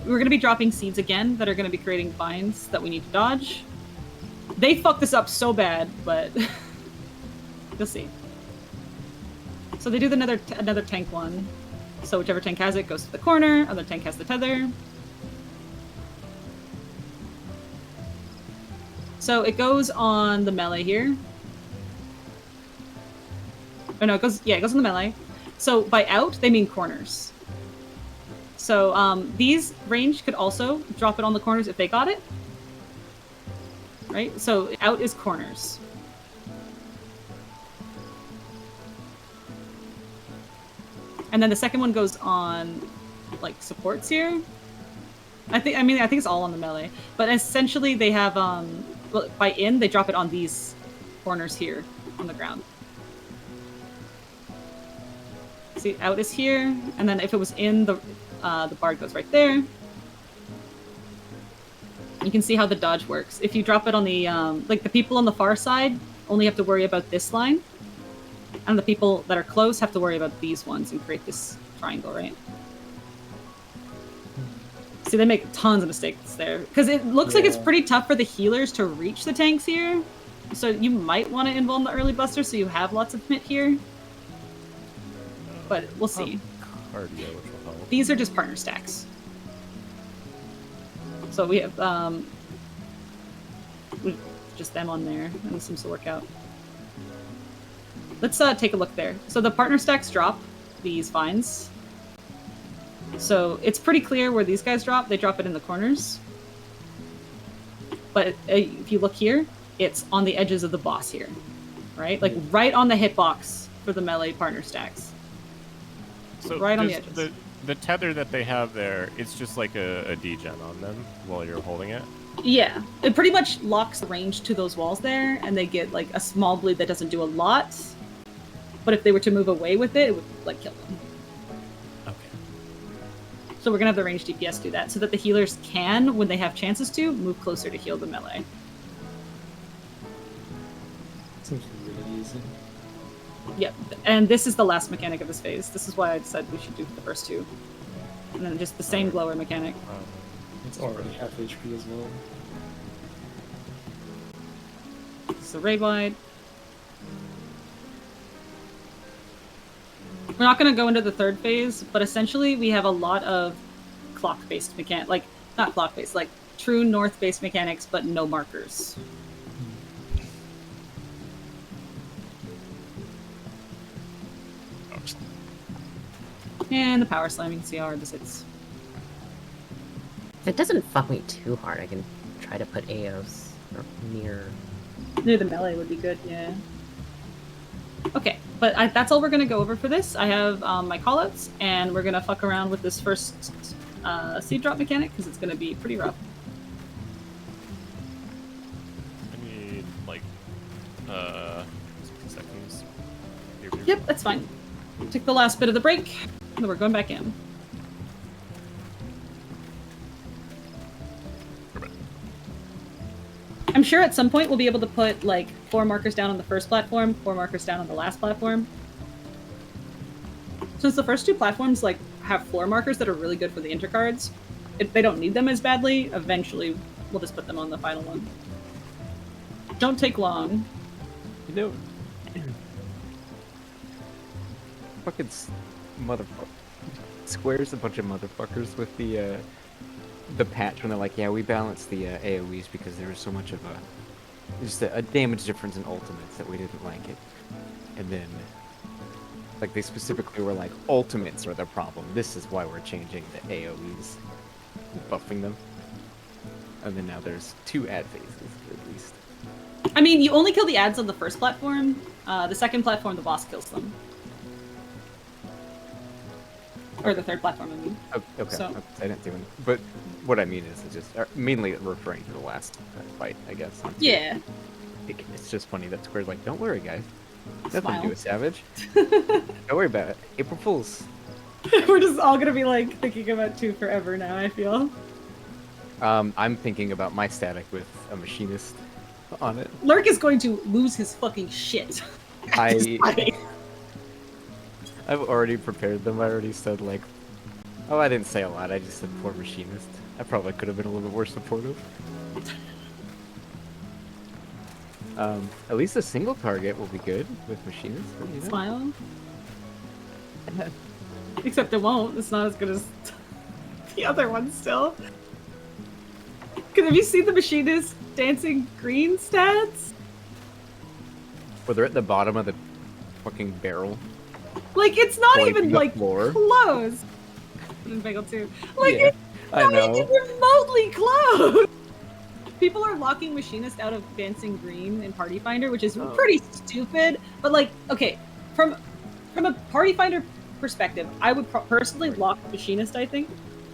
We're going to be dropping seeds again that are going to be creating vines that we need to dodge. They fucked this up so bad, but you'll see. So they do another tank one. So whichever tank has it goes to the corner. Other tank has the tether. So it goes on the melee here. Oh no, it goes on the melee. So by out, they mean corners. So these range could also drop it on the corners if they got it. Right? So out is corners. And then the second one goes on like supports here. I think it's all on the melee. But essentially they have well, by in they drop it on these corners here on the ground. See, out is here, and then if it was in the bar goes right there. You can see how the dodge works. If you drop it on the like the people on the far side only have to worry about this line, and the people that are close have to worry about these ones and create this triangle, right? See, they make tons of mistakes there because it looks like it's pretty tough for the healers to reach the tanks here. So you might want to involve the early buster so you have lots of hit here. But we'll see. Cardio, which will help. These are just partner stacks. So we have just them on there, and this seems to work out. Let's take a look there. So the partner stacks drop these vines. So it's pretty clear where these guys drop. They drop it in the corners. But if you look here, it's on the edges of the boss here, right? Like right on the hitbox for the melee partner stacks. So right on the edges. The tether that they have there, it's just like a degen on them while you're holding it? Yeah. It pretty much locks the range to those walls there, and they get like a small bleed that doesn't do a lot. But if they were to move away with it, it would like kill them. Okay. So we're gonna have the range DPS do that, so that the healers can, when they have chances to, move closer to heal the melee. Seems really easy. Yep, and this is the last mechanic of this phase. This is why I decided we should do the first two. And then just the same glower mechanic. It's already half HP as well. So raid wide. We're not going to go into the third phase, but essentially we have a lot of clock-based mechanic, like, not clock-based, like true north-based mechanics, but no markers. And the power slamming, see how hard this hits. If it doesn't fuck me too hard, I can try to put AOs near. Near the melee would be good, yeah. Okay, but that's all we're gonna go over for this. I have my callouts, and we're gonna fuck around with this first seed drop mechanic because it's gonna be pretty rough. I need like 60 seconds. Yep, that's fine. Take the last bit of the break, and then we're going back in. I'm sure at some point we'll be able to put like 4 markers down on the first platform, 4 markers down on the last platform. Since the first 2 platforms like have floor markers that are really good for the intercards, if they don't need them as badly, eventually we'll just put them on the final one. Don't take long. You know, fucking motherfucker. Square's a bunch of motherfuckers with the patch when they're like, yeah, we balanced the AoEs because there was so much of just a damage difference in ultimates that we didn't like it. And then, like, they specifically were like, ultimates are the problem. This is why we're changing the AoEs, buffing them. And then now there's 2 ad phases, at least. I mean, you only kill the ads on the first platform. The second platform, the boss kills them. Or the third platform, I mean. Okay, So. I didn't do it. But what I mean is just mainly referring to the last fight, I guess. Yeah. It's just funny that Square's like, don't worry, guys. Nothing Smile. to do with Savage. Don't worry about it. April Fools. We're just all gonna be like thinking about 2 forever now, I feel. I'm thinking about my static with a machinist on it. Lurk is going to lose his fucking shit. I've already prepared them. I already said, like, oh, I didn't say a lot. I just said poor machinist. I probably could have been a little bit more supportive. At least a single target will be good with machinist. You know? Smile. Except it won't. It's not as good as the other one still. Because have you seen the machinist dancing green stats? Where they're at the bottom of the fucking barrel. Like, it's not Pointing even, the like, floor. close. In Bagel 2. Like, Yeah, it's I not know. even remotely close! People are locking Machinist out of Dancing Green in Party Finder, which is pretty stupid. But, like, okay, from a Party Finder perspective, I would personally lock Machinist, I think,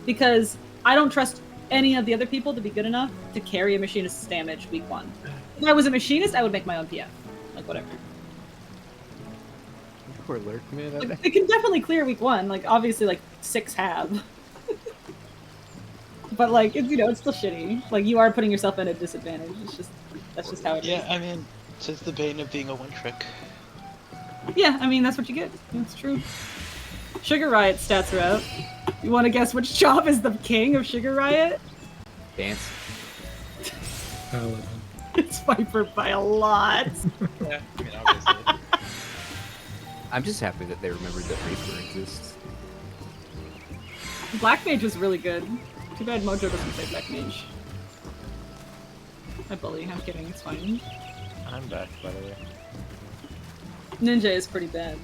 because I don't trust any of the other people to be good enough to carry a Machinist's damage week 1. If I was a Machinist, I would make my own PF. Like, whatever. Poor Lurk, man. Like, they can definitely clear week 1. Like, obviously, like, 6 have. But, like, it's, you know, it's still shitty. Like, you are putting yourself at a disadvantage. It's just, that's just how it is. Yeah, I mean, it's the bane of being a one-trick. Yeah, I mean, that's what you get. That's true. Sugar Riot stats are out. You want to guess which job is the king of Sugar Riot? Dance. It's Viper by a lot. Yeah, I mean, obviously. I'm just happy that they remembered that Reaper exists. Black Mage was really good. Too bad Mojo doesn't play Black Mage. I bully, I'm kidding, it's fine. I'm back, by the way. Ninja is pretty bad.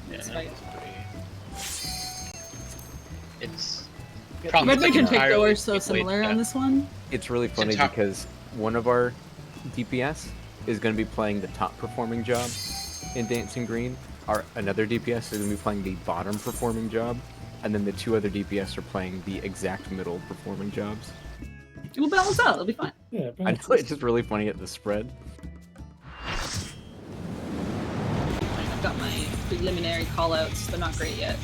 Yeah, It's fight. It's Red Mage and Takedo are so played, similar yeah. on this one. It's really funny because one of our DPS is going to be playing the top performing job in Dancing Green. Another DPS is going to be playing the bottom performing job. And then the 2 other DPS are playing the exact middle performing jobs. It will balance out, it'll be fine. Yeah, I know it's just really funny at the spread. I've got my preliminary callouts. They're not great yet.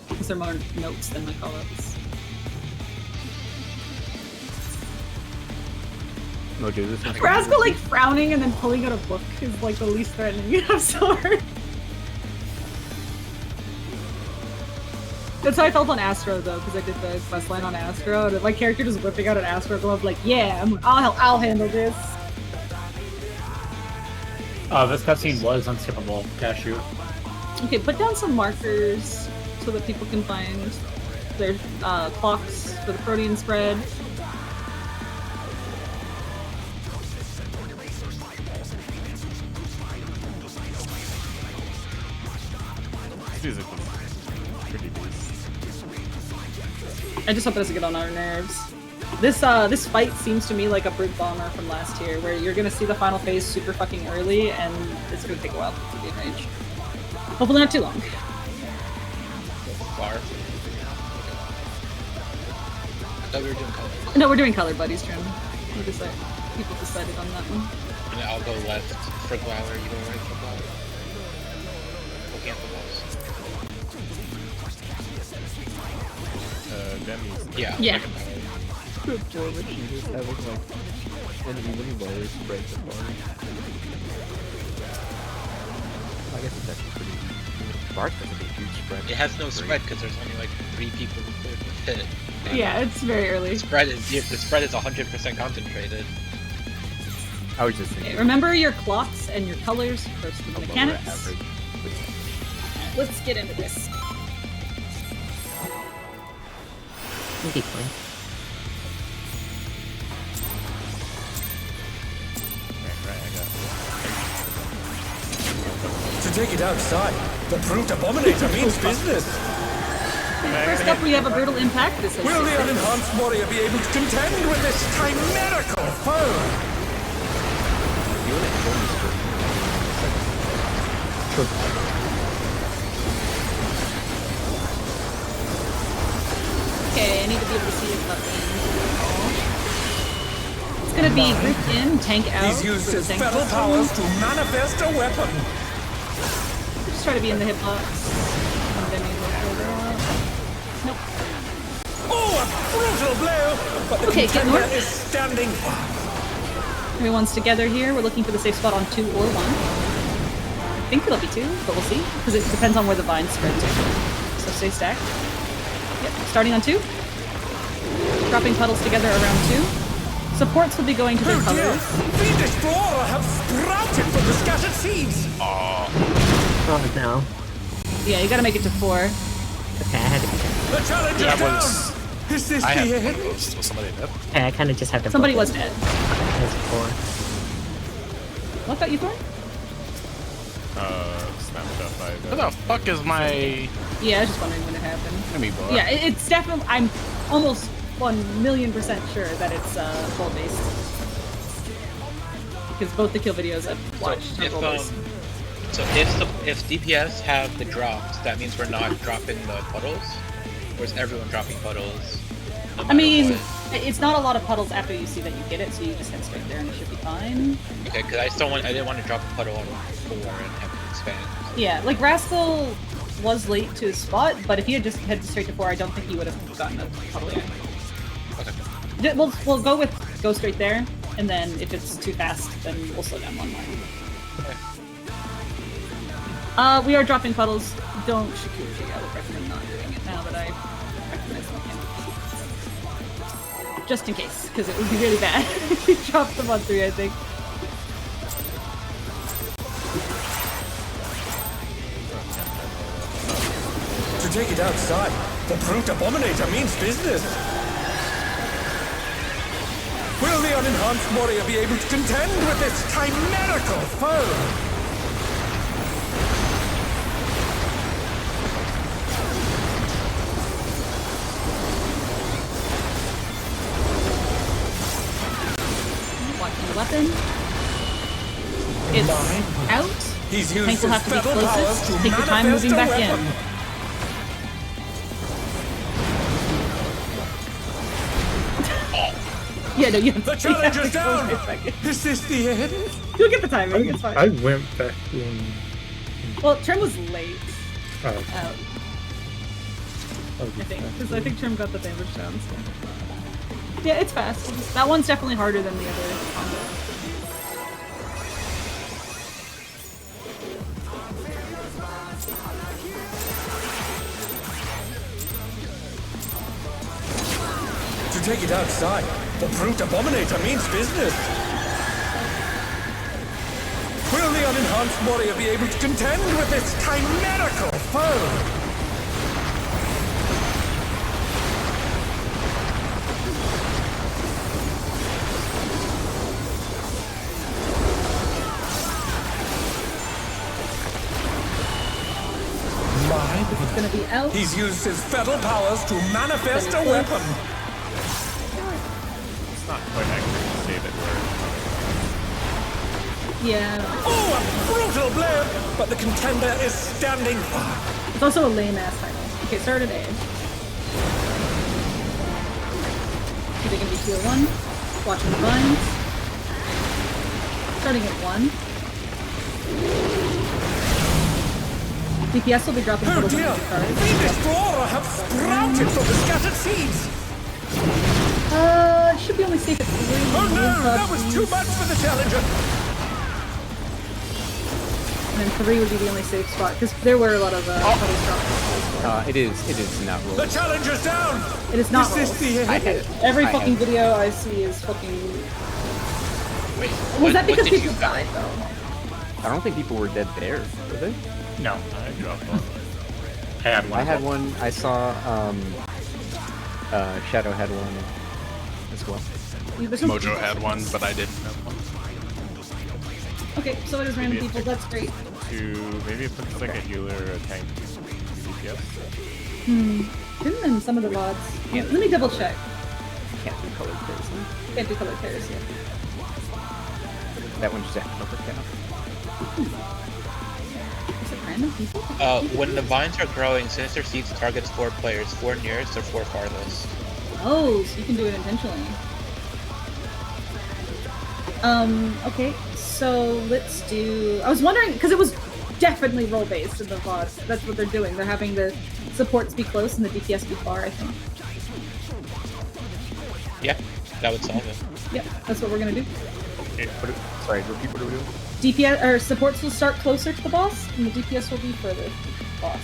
Because they're more notes than my callouts. Mojo, this one's Rascal, like, frowning and then pulling out a book is, like, the least threatening of sorts. That's how I felt on Astro, though, because I did the quest line on Astro, and my character just whipping out an Astro glove, like, yeah, I'll handle this. This cutscene was unskippable. Cashew. Okay, put down some markers so that people can find their clocks for the protein spread. This music was pretty decent. I just hope it doesn't get on our nerves. This fight seems to me like a Brute Bomber from last year, where you're gonna see the final phase super fucking early, and it's gonna take a while to be in range. Hopefully not too long. Bar. I thought we were doing color. No, we're doing color buddies, Trim. People decided on that one. And I'll go left for Glower, you go right for Glower. Looking at the walls. Demi's Yeah. Yeah. Good forward, you just have like uneven layers spread apart. I guess it's actually pretty. Bark doesn't have a huge spread. It has no spread because there's only like 3 people who could hit. And Yeah, it's very early. the spread is 100% concentrated. I was just thinking. Okay, remember your cloths and your colors first for the lower mechanics. average. Let's get into this. Maybe fine. right, I got To take it outside, the brute abominator means business. First up, we have a brutal impact. This is Will the unenhanced warrior be able to contend with this chimerical foe? Okay, I need to be able to see his button. It's gonna be group in, tank out. He's used for the his tank feral button. powers to manifest a weapon. Just try to be in the hitbox. And then you look further out. Nope. Oh, a brutal blow! But the Okay, get contender north. is standing. Everyone's together here. We're looking for the safe spot on 2 or 1. I think it'll be 2, but we'll see. Because it depends on where the vines spread to. So stay stacked. Yep, starting on 2. Dropping puddles together around 2. Supports will be going to their Oh dear! colors. Fiendish flora have sprouted from the scattered seeds! Oh no. Yeah, you gotta make it to 4. Okay, I had to. The challenge is down! Is this I the have one end? of those. Was somebody dead? Okay, I kind of just have to. Somebody book was it. dead. That's 4. What about you, Thorn? snapped up by Where the fuck is my Yeah, I was just wondering when it happened. enemy bar? Yeah, it's definitely. I'm almost 1,000,000% sure that it's full based. Because both the kill videos I've watched are full based. So if DPS have the drops, that means we're not dropping the puddles? Or is everyone dropping puddles? no I matter mean, what? it's not a lot of puddles after you see that you get it, so you just head straight there and it should be fine. Okay, because I didn't want to drop a puddle on 4 and have it expand. Yeah, like Rascal was late to his spot, but if he had just headed straight to 4, I don't think he would have gotten a puddle yet. Okay. We'll go straight there, and then if it's too fast, then we'll slow down 1 more. Okay. We are dropping puddles. Don't Shikuchi. I would recommend not doing it now that I recognize the mechanic. Just in case, because it would be really bad if you dropped them on 3, I think. To take it outside, the brute abominator means business. Will the unenhanced warrior be able to contend with this chimerical foe? Watching the weapon. It's out. He's used Tank will have to be his feral powers closest. to Take your time manifest moving a back weapon. in. Yeah, no, you have The to, you have challenge is to go down! right back in. Is this the end? You'll get the timing, it's fine. I went back in. Well, Trim was late Oh, out, I'll I get think. back. Because I think Trim got the damage down, so. Yeah, it's fast. That one's definitely harder than the other combo. To take it outside, the brute abominator means business. Will the unenhanced warrior be able to contend with this chimerical foe? This is gonna be out. He's used his fetal powers to manifest a weapon. It's not quite accurate to say that we're. Yeah. Oh, a brutal blow! But the contender is standing firm. It's also a lame ass title. Okay, start at A. Are they gonna be 2 at 1? Watching the vines. Starting at 1. DPS will be dropping Oh total dear! cards. Fiendish flora have sprouted from the scattered seeds! Should be only safe at 3. Oh no! That was too much for the challenger! And then 3 would be the only safe spot, because there were a lot of puddles dropped. It is not rolled. The challenger's down! It is not This rolls. is the Every I fucking had- video I see is fucking... Wait, Was that because what did people you died, though? I don't think people were dead there, were they? No, I dropped one. I had one. I had one. I saw Shadow had one as well. Mojo had one, but I didn't have one. Okay, so it is random people, that's great. Maybe it puts like a healer or a tank DPS. Didn't in some of the VODs. Let me double check. Can't do colored pairs. Can't do color pairs yet. That one just had upper count. Is it random people? When the vines are growing, Sinister Seeds targets 4 players, 4 nearest or 4 farthest. Oh, so you can do it intentionally. Okay, so let's do... I was wondering, because it was definitely roll-based in the VOD. That's what they're doing. They're having the supports be close and the DPS be far, I think. Yeah, that would solve it. Yep, that's what we're gonna do. Sorry, repeat what are we doing? DPS, or supports will start closer to the boss, and the DPS will be further from the boss.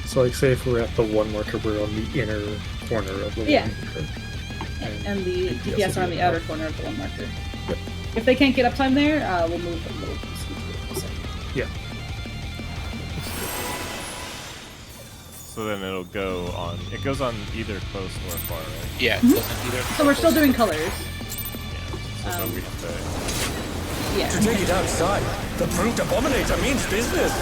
So like say if we're at the 1 marker, we're on the inner corner of the 1 Yeah. marker. And the DPS are on the outer corner of the 1 marker. Yep. If they can't get uptime there, we'll move them a little closer. Yeah. So then it'll go on. It goes on either close or far, right? Yeah, it goes on either. So we're still doing colors. Yeah. So we have to. Yeah. To take it outside, the brute abominator means business.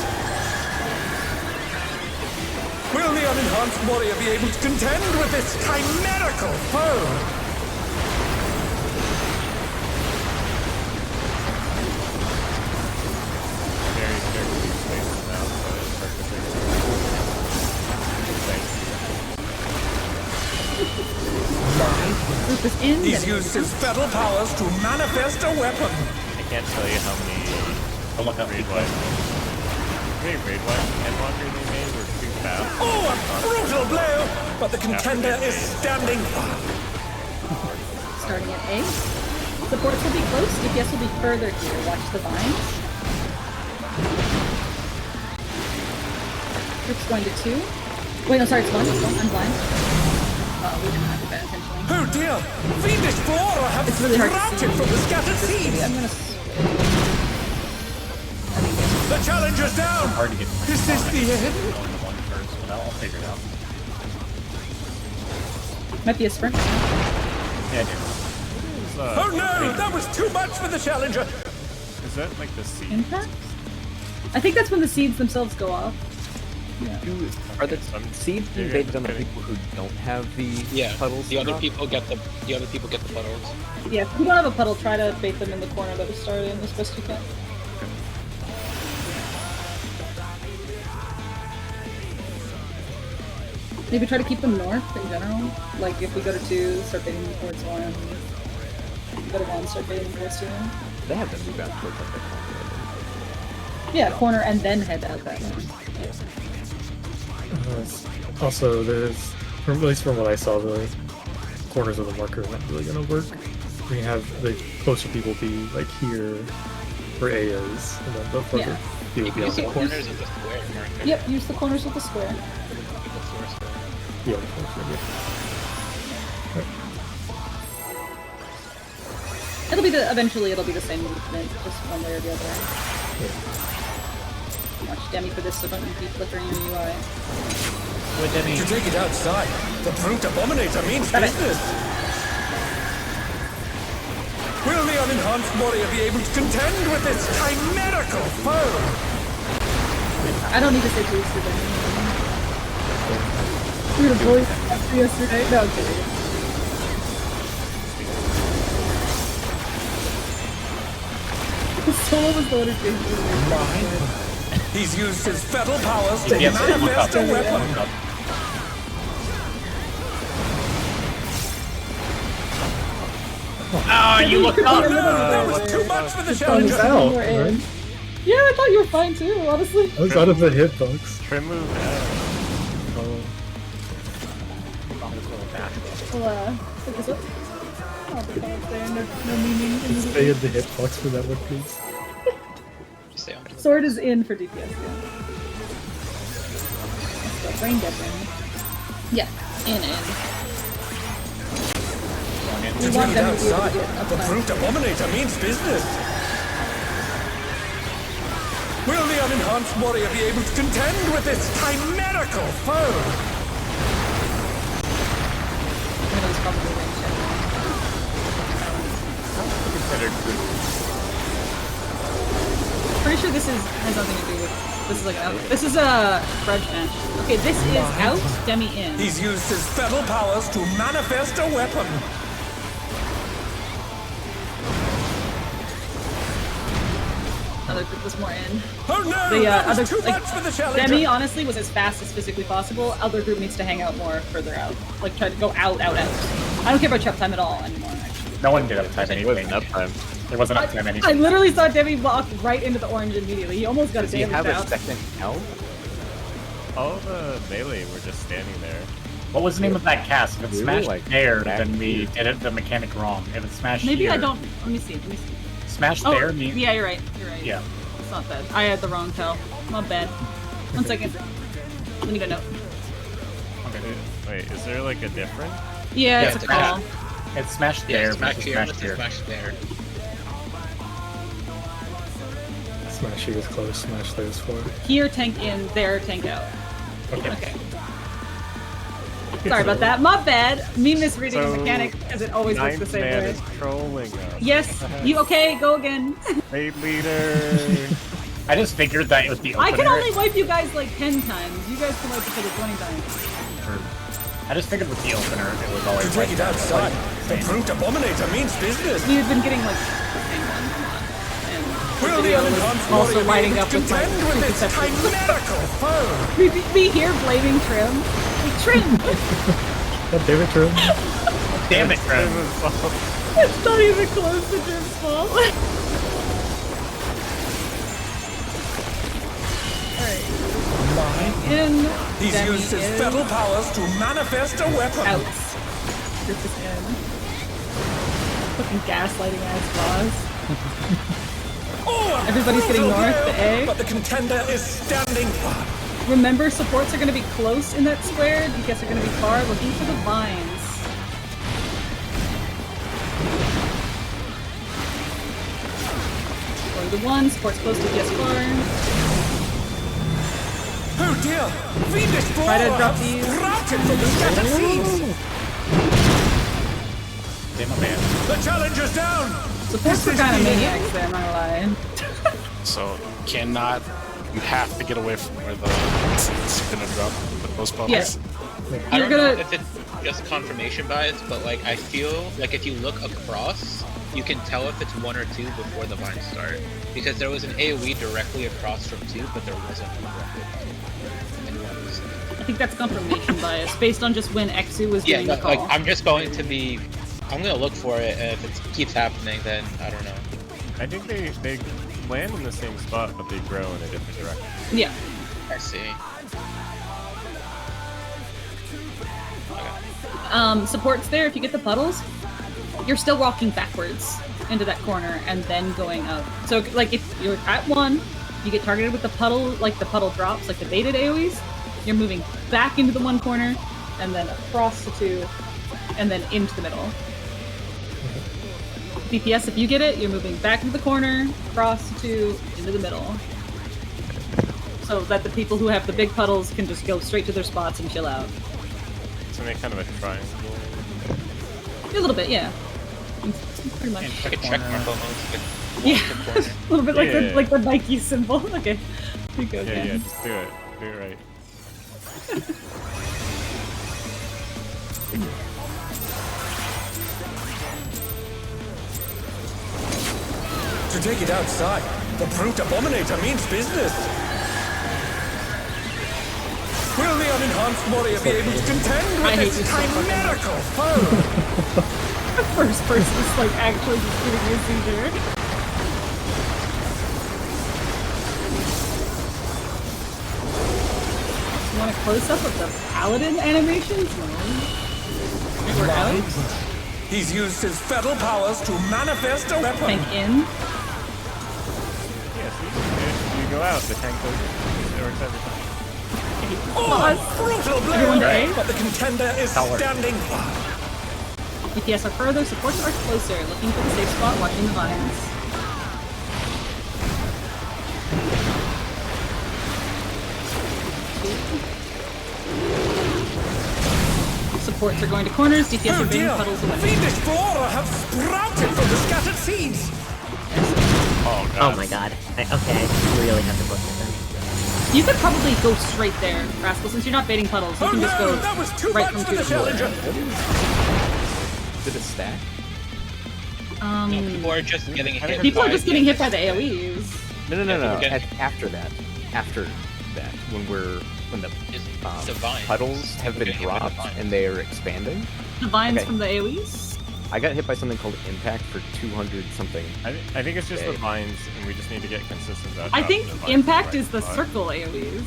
Will the unenhanced warrior be able to contend with this chimerical foe? Very carefully spaced them out, so it's hard to figure out. Group is in. He's then used his fetal powers to manifest a weapon. I can't tell you how many I'll look up raid wipe. How many raid wipe endwalkers they made were too fast. Oh, a brutal blow! But the contender is standing firm. Starting at A. Supports will be close, DPS will be further here. Watch the vines. Group's going to 2. Wait, no, sorry, it's 1. It's 1. I'm blind. Oh, we didn't have to pay attention. Oh dear! Fiendish flora have It's really hard to sprouted see. from the scattered seeds! I'm gonna... The challenger's down! Hard to get. Is this the end? Going to 1 first, but I'll figure it out. Might be a sprint. Yeah, I do. Oh no! That was too much for the challenger! Is that like the seed? Impact? I think that's when the seeds themselves go off. Are the Some- seeds being maybe based on the getting- people who don't have the Yeah, puddles? the other drop? people get the puddles. Yeah, if you don't have a puddle, try to bait them in the corner that we started in as best you can. Maybe try to keep them north in general. Like if we go to 2, start baiting them towards 1. If we go to 1, start baiting them towards 2. They have them move out towards like that corner. Yeah, corner and then head out that way. Also, there's, at least from what I saw, the corners of the marker are not really going to work. We can have the closer people be like here, where A is, and then the further Yeah. people be on Use the the corner. corners of the square marker. Yep, use the corners of the square. The floor square. Yeah, the closer, yeah. Eventually it'll be the same movement, just one way or the other. Watch Demi for this, so don't keep flickering your UI. To take it outside, the brute abominator means Got it. business! Will the unenhanced warrior be able to contend with this chimerical foe? I don't need to say boost to them. We were bullied yesterday. No, I'm kidding. Solo was the one who changed it. He's used his fetal powers to Yes, manifest a look up. weapon. Look up. Oh, you looked up! No, that was too much for the I was challenger. out, We're in. right? Yeah, I thought you were fine too, honestly. I was out of the hitbox. Trim move out. Oh, We'll, pick this up. I'll be fine there, no meaning. stay in the hitbox for that one, please. Stay on. Sword is in for DPS, yeah. Let's go, brain dead ring. Yeah, in. We To want take it them to be able to outside, get up the high. brute abominator means business. Will the unenhanced warrior be able to contend with this chimerical foe? I know it's probably ranged anyway. Pretty sure this has nothing to do with. This is like an out. This is a grudge match. Okay, this is out, Demi in. He's used his fetal powers to manifest a weapon. Other group was more in. Oh no! The that was other too much for the challenger. Demi honestly was as fast as physically possible. Other group needs to hang out more further out. Like try to go out. I don't care about trap time at all anymore. Actually, No one did uptime It wasn't anything. uptime. There wasn't uptime I anything. literally saw Demi walk right into the orange immediately. He almost got a Does he have damage a out. second helm? All the melee were just standing there. What was the name of that cast? If it We were, smashed like, there, back then we here. did it the mechanic wrong. If it smashed Maybe here, I don't. Let me see. smashed Oh, there means yeah, you're right. yeah. It's not bad. I had the wrong tell. My bad. 1 second. Let me get a note. Okay. Wait, is there like a difference? Yeah, Yeah, it's it's a a call. It's smashed Yeah, there smash versus here, smashed let's here. smash there. Smash here is close, smash there is 4. Here, tank in. There, tank out. Okay. Okay. Sorry about that. My bad. Me misreading So, the mechanic because it always works the Ninth same man way. is trolling us. Yes. You okay? Go again. Raid leader. I just figured that it was the I opener. can only wipe you guys like 10 times. You guys can wipe each other 20 times. I just figured with the opener, it was always To take it outside, the brute abominator means business. We've been getting like the same one a lot. And Will the video was unenhanced also warrior be lining able up to with my contend with this preconceptions. chimerical foe? We here blaming Trim. Like, Trim! God damn it, Trim. Damn it, Fred. It's not even close to Trim's fault. Alright. In. He's Demi used his is fetal powers to manifest a weapon. out. Group is in. Fucking gaslighting ass boss. Oh, a Everybody's getting brutal north, blow, the A. But the contender is standing firm. Remember, supports are going to be close in that square. DPS are going to be far, looking for the vines. Going to 1, supports close to DPS far. Oh dear! Fiendish Try to brawler drop have these. sprouted from the scattered seeds! Damn it, man. The challenger's down! Supports are kind of maniacs there, I'm not gonna lie. So cannot. You have to get away from where the it's gonna drop with those bubbles. Yes. I You're don't know gonna. if it's just confirmation bias, but like I feel like if you look across, you can tell if it's 1 or 2 before the vines start. Because there was an AoE directly across from 2, but there wasn't one directly across from 2. And 1 was- I think that's confirmation bias based on just when Exu was Yeah, doing the but, call. like I'm just going to be. I'm gonna look for it, and if it keeps happening, then I don't know. I think they land in the same spot, but they grow in a different direction. Yeah. I see. Supports there, if you get the puddles, you're still walking backwards into that corner and then going up. So, like, if you're at 1, you get targeted with the puddle, like the puddle drops, like the baited AoEs, you're moving back into the 1 corner, and then across the 2, and then into the middle. DPS, if you get it, you're moving back into the corner, across the 2, into the middle. So that the people who have the big puddles can just go straight to their spots and chill out. So make kind of a triangle. A little bit, yeah. Pretty much. Like a check mark almost. Like Yeah, corner. a little bit Yeah. like the Nike symbol. Okay, you go Yeah, again. yeah, just do it. Do it right. To take it outside, the brute abominator means business. Will the unenhanced warrior be able to contend with this chimerical foe? The first person is like actually just giving you a seizure. You want a close up of the paladin animations? No. We're out. He's used his fetal powers to manifest a weapon. Tank in. Yes, you go out, the tank goes in. It works every time. Oh, brutal blow! Right. But the contender is standing. DPS are further, supports are closer, looking for the safe spot, watching the vines. Supports are going to corners, DPS are bringing puddles away. Fiendish flora have sprouted from the scattered seeds! Oh, God. Oh my god. Okay, I really have to look at them. You could probably go straight there, Rascal, since you're not baiting puddles. You can just go that was too right much from for the 2 to 4. challenger. Did it stack? People are just getting hit. People are by just getting hit by the AoEs. No. After that, when the Divine. puddles have been dropped and they are expanding. The vines Okay. from the AoEs? I got hit by something called impact for 200 something. I think it's just the vines, and we just need to get consistent. I think impact is the circle AoEs.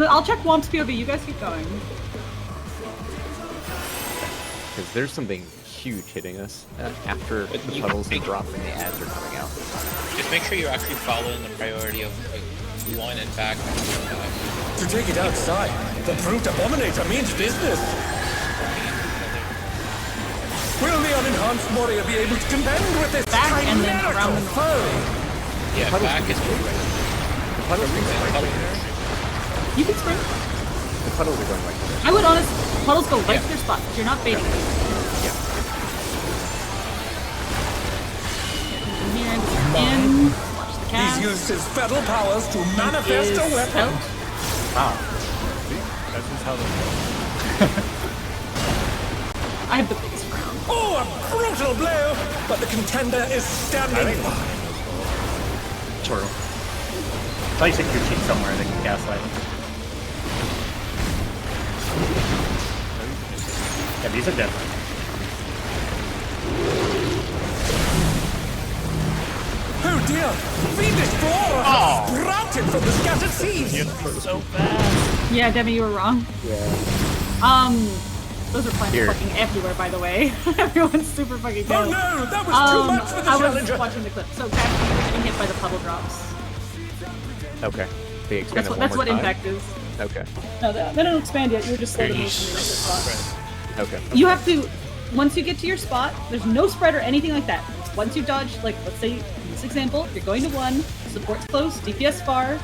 I'll check Womp's POV, you guys keep going. Because there's something huge hitting us after the puddles have dropped and the ads are coming out. Just make sure you're actually following the priority of like, 1 and back. To take it outside, the brute abominator means business. Will the unenhanced warrior be able to contend with this Back and then around chimerical the foe? Yeah, back is The puddles are going right there. You can spring. The puddles are going right there. I would honestly, puddles go right to their spot. You're not baiting them. Yeah. In here, in. Watch the cast. He's used his fetal powers to manifest Is a weapon. out. Wow. That's just how they I have the biggest round. Oh, a brutal blow! But the contender is standing. True. Place a your cheek somewhere that can cast light. Yeah, these are different. Oh dear! Fiendish flora has sprouted from the scattered seeds! so fast. Yeah, Demi, you were wrong. Yeah. Those are plants Here. fucking everywhere, by the way. Everyone's super fucking Oh dope. no! That was too much for the I was challenger! watching the clip. So, Captain, you're getting hit by the puddle drops. Okay. They expand That's what impact is. Okay. No, they don't expand yet. You're just slow to move from your spot. Okay. You have to, once you get to your spot, there's no spread or anything like that. Once you dodge, like, let's say, in this example, you're going to 1, support's close, DPS far.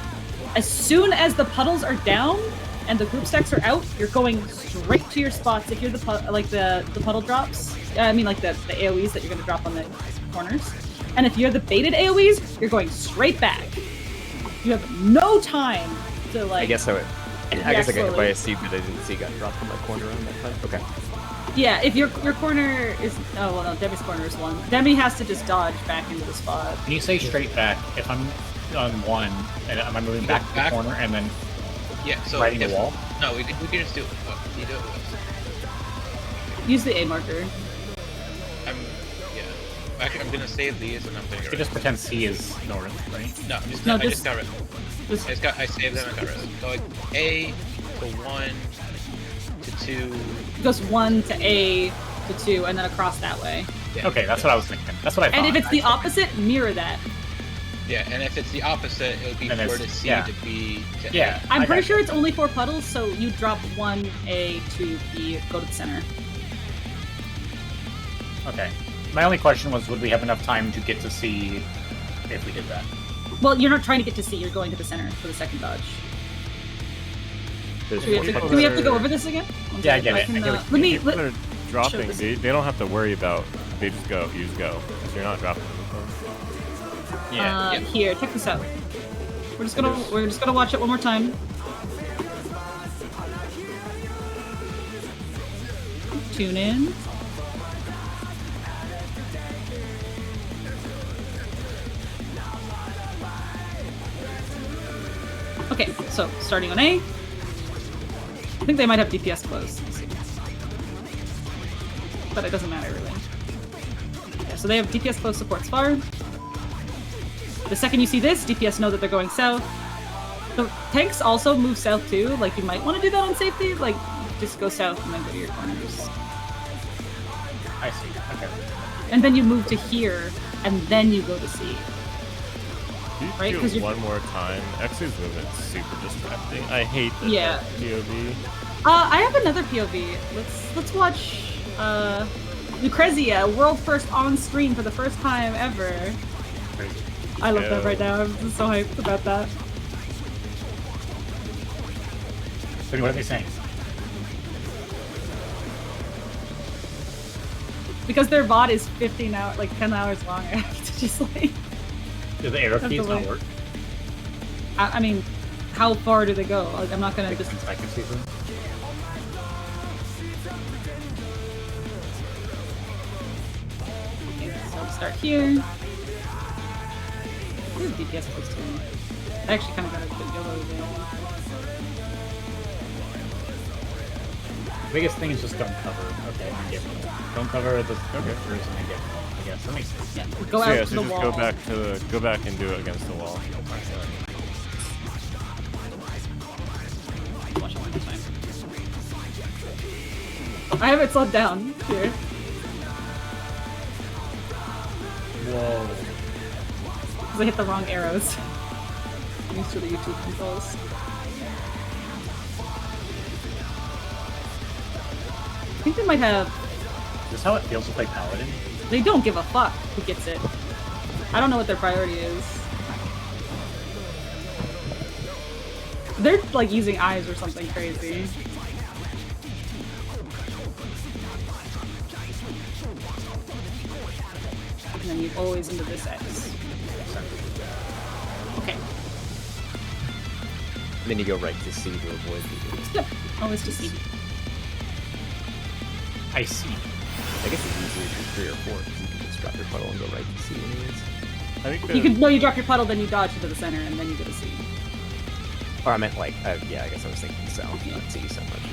As soon as the puddles are down and the group stacks are out, you're going straight to your spots. If you're the puddle drops, I mean, like the AoEs that you're going to drop on the corners. And if you're the baited AoEs, you're going straight back. You have no time to, like... I guess I got hit by slowly. a seed that I didn't see got dropped from my corner on that time. Okay. Yeah, if your corner is... Oh, well, no, Demi's corner is 1. Demi has to just dodge back into the spot. Can you say straight back? If I'm on 1, and am I moving back to the corner and then Yeah, so riding the wall? No, we could just do it. You do it. Use the A marker. Actually, I'm gonna save these and I'm gonna You just pretend C is north, right? No, I just got rid of them. I saved them and got rid of them. So like A to 1 to 2. It goes 1 to A to 2, and then across that way. Yeah. Okay, that's what I was thinking. That's what I thought. And if it's the opposite, mirror that. Yeah, and if it's the opposite, it would be And 4 it's- to C yeah. to B to Yeah. I'm I pretty got sure it's only 4 puddles, so you drop 1 A, 2 B, go to the center. Okay. My only question was, would we have enough time to get to C if we did that? Well, you're not trying to get to C, you're going to the center for the second dodge. There's Do we have to go over this again? One Yeah, I second, get it. can, I get what let me... People that are show dropping, this. they don't have to worry about. They just go. You just go. Because you're not dropping anything. Yeah. Here, check this out. We're just gonna watch it one more time. tune in. Okay, so starting on A. I think they might have DPS close. But it doesn't matter really. Yeah, so they have DPS close supports far. The second you see this, DPS know that they're going south. The tanks also move south too. Like you might want to do that on safety. Like just go south and then go to your corners. I see. Okay. And then you move to here, and then you go to C. Right? Do it one more time. X's movement's super distracting. I hate that POV. I have another POV. Let's watch Lucrezia, world first on screen for the first time ever. I love that right now. I'm just so hyped about that. What are they saying? Because their VOD is 15 hours, like 10 hours long. I have to just like. Do the arrow keys not work? I mean, how far do they go? Like, I'm not gonna just. Second season. Okay, so I'll start here. Where's DPS close to me? I actually kind of got a good YOLO there. The biggest thing is just don't cover. Okay, I get it. Don't cover the first and I get it. I guess that makes sense. Yeah, go out to the just wall. go back and do it against the wall. Watch it one time. I have it slowed down here. Whoa. Because I hit the wrong arrows. I'm used to the YouTube controls. I think they might have. Is this how it feels to play Paladin? They don't give a fuck who gets it. I don't know what their priority is. They're like using eyes or something crazy. And then you always into this X. Okay. And then you go right to C to avoid the... Yep, always to C. I see. I guess it's easier to do 3 or 4 because you can just drop your puddle and go right to C anyways. I think You drop your puddle, then you dodge into the center, and then you go to C. Or I meant like, yeah, I guess I was thinking south, not C so much.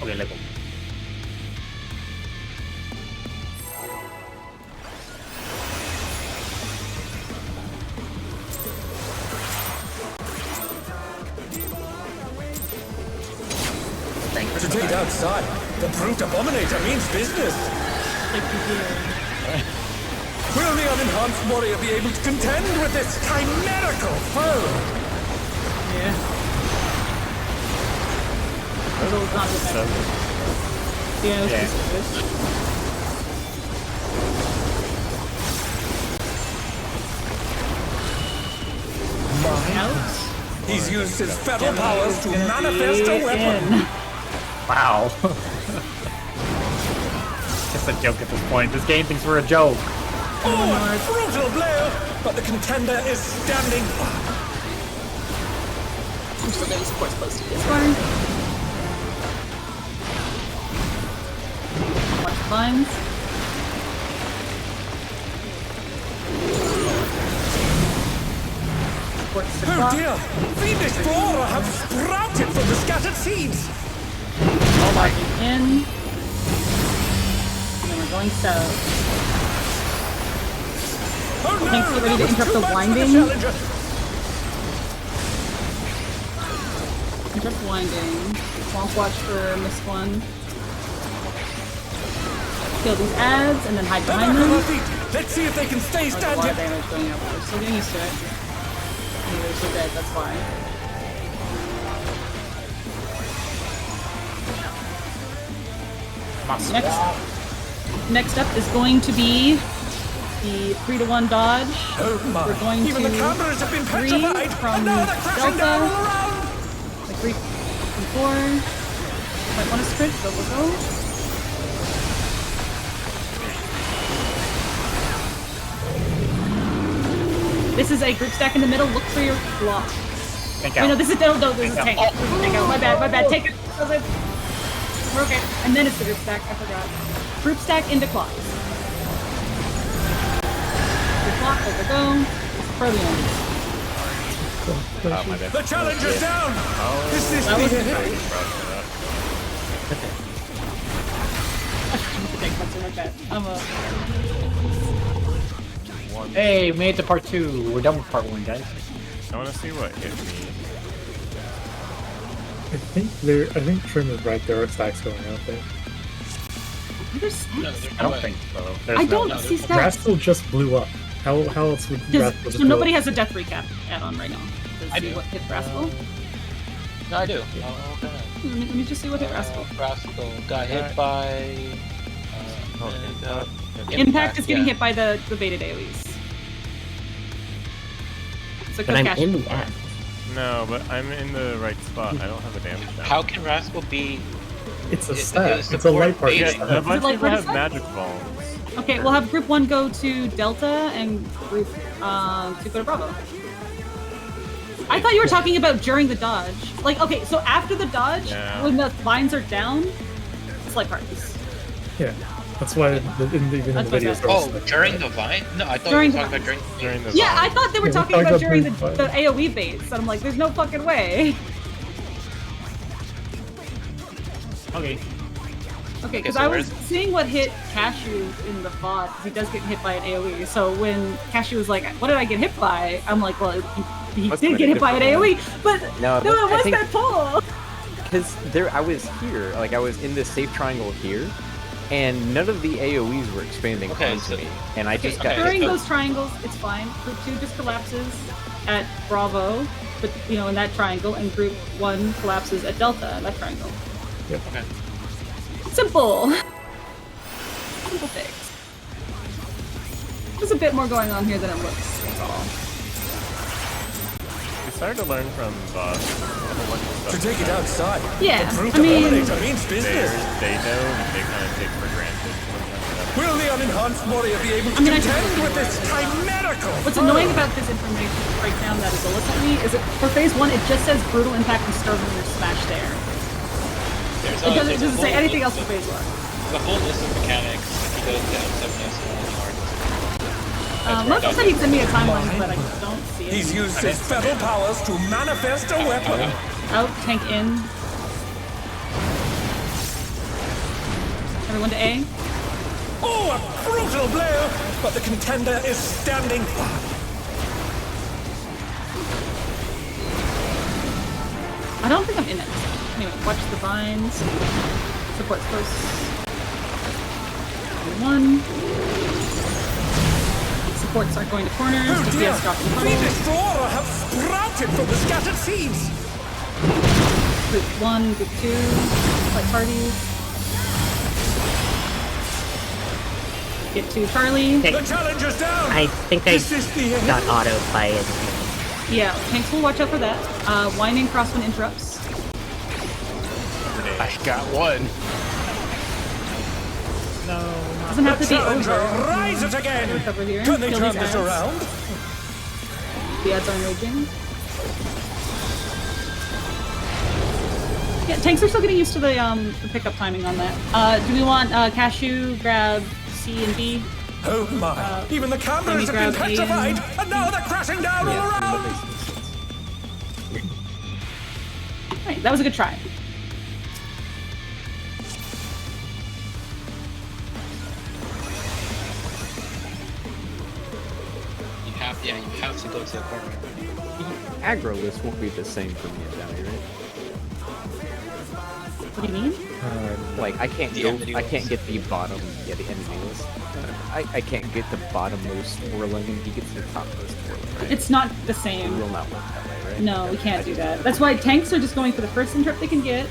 Okay, level. To take outside, the brute abominator means business. Like you do. Will the unenhanced warrior be able to contend with this chimerical foe? Yeah. Those not effective. Yeah, it was just Out. He's used his fetal powers to manifest a weapon. Wow. Just a joke at this point. This game thinks we're a joke. Oh, a brutal blow! But the contender is standing firm. I'm still getting support close to this one. Watch the vines. Oh dear! Fiendish flora have sprouted from the scattered seeds! All marking in. And then we're going south. Oh no! Thanks, get ready to that was interrupt too the much for winding. challenger. Interrupt winding. Swamp watch for missed one. Kill these ads and then hide behind Back on our them. feet. Let's see if they can stay There's a lot of standing. damage going up. We're still getting used to it. They're so dead, that's why. Next up is going to be the 3-to-1 dodge. Oh my. We're going Even to the cameras have been 3 petrified. from And now they're crashing down all Delta. around. Like 3 from 4. Might want to sprint, but we'll go. This is a group stack in the middle. Look for your blocks. Tank Wait, out. no, this is tank. Tank out. My bad. Take it. We're okay. And then it's the group stack. I forgot. Group stack into clocks. The clock, let go. For the end. My bad. The challenger's down! Is this That was the the end? tank monster, my bad. I'm a. Hey, made it to part 2. We're done with part 1, guys. I want to see what hit me. I think Trim is right. There are stacks going out there. There's stacks. No, there's I no don't way. think so. I don't see stacks. Rascal just blew up. How else would Rascal just So blow nobody up? has a death recap add-on right now. Let's I see do. what hit Rascal. No, I do. Oh, okay. Let me just see what hit Rascal. Rascal got hit by. Impact is getting yeah. hit by the baited AoEs. So But I'm Cash- in the app. No, but I'm in the right spot. I don't have a damage down. How can Rascal be? It's a It- stack. it's It's a light part. support Yeah, baiting. a bunch of like people have Riverside? magic balls. Okay, we'll have Group 1 go to Delta and Group 2 go to Bravo. I thought you were talking about during the dodge. Like, okay, so after the dodge, Yeah. when the vines are down, it's like parties. Yeah, that's why even in the That's what I videos. said. they're all Oh, stacked. during the vine? No, I thought During you were the talking about during. During the Yeah, I vine. thought they were Yeah, we're talking talking about about during the during the AoE baits. And I'm like, there's no fucking way. Okay. Okay, because so I was where's- seeing what hit Cashew in the VOD, 'cause he does get hit by an AoE. So when Cashew was like, what did I get hit by? I'm like, well, he Must did have get been a hit by an different AoE, one. but No, no, but it I was think- that pull. Because I was here, like I was in this safe triangle here, and none of the AoEs were expanding Okay, onto so- me, and I just got During hit. those triangles, it's fine. Group 2 just collapses at Bravo, but in that triangle, and Group 1 collapses at Delta in that triangle. Yep. Okay. Simple. Simple fix. There's a bit more going on here than it looks. That's all. We started to learn from Boss a whole bunch of To stuff. take it outside. Yeah, The brute I mean- dominator means business. They know and they kind of take for granted. Sometimes Will the unenhanced warrior be able to I mean, I contend think- with this chimerical? What's annoying about this information breakdown that Azula sent me is that for phase 1, it just says brutal impact and starving smash there. There's It there's doesn't say whole anything else list for phase 1. of- The whole list of mechanics. If you go to M7S Marco said he'd send me a timeline, but I don't see it. He's used his feral powers to manifest a weapon. Out, tank in. Everyone to A. Oh, a brutal blow! But the contender is standing firm. I don't think I'm in it. Anyway, watch the vines. Support's close. 1. Supports aren't going to corners. Oh dear! DPS dropping The puddles. Destroyer have sprouted from the scattered seeds! Group 1, Group 2. Like parties. Get to Charlie. Okay, The challenger's down! I think I This is the end. got autoed by it. Yeah, tanks will watch out for that. Winding crosswind interrupts. I got one. Doesn't have The to be challenger over. rises again! Recover here. Can they Kill turn these this ads. around? The ads are enraging. Yeah, tanks are still getting used to the pickup timing on that. Do we want Cashew grab C and B? Oh my! Even the cameras have been grab A petrified, and- and now they're crashing down all around! Alright, that was a good try. You have to go to the corner. The aggro list won't be the same for me and Downy, right? What do you mean? Like I can't The go, enemy I can't list. get the bottom, yeah, the enemy list. I can't get the bottommost whirling, and he gets the topmost whirling, right? It's not the It same. will not work that way, right? No, we can't do that. That's why tanks are just going for the first interrupt they can get.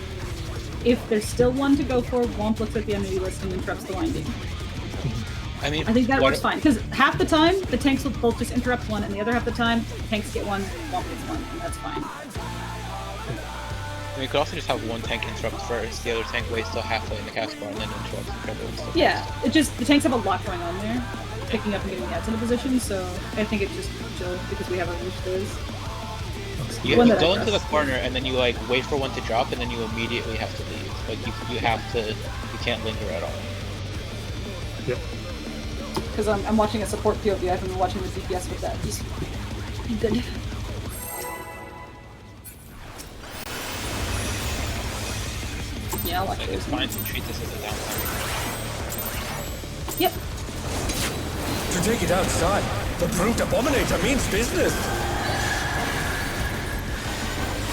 If there's still one to go for, Womp looks at the enemy list and interrupts the winding. I mean, I think that what- works fine. Because half the time, the tanks will both just interrupt one, and the other half the time, tanks get one, Womp gets one, and that's fine. We could also just have one tank interrupt first, the other tank waits till halfway in the cast bar and then interrupts the treble and stuff. Yeah, it just, the tanks have a lot going on there. Picking up and getting the ads into position, so I think it's just chill because we have a reach those. You One that I go into the trust. corner and then you like wait for one to drop and then you immediately have to leave. Like you have to, you can't linger at all. Yep. Because I'm watching a support POV. I haven't been watching the DPS with that. He's good. Yeah, I'll watch Like it. it's fine to treat this as a downtime. Yep. To take it outside, the brute abominator means business.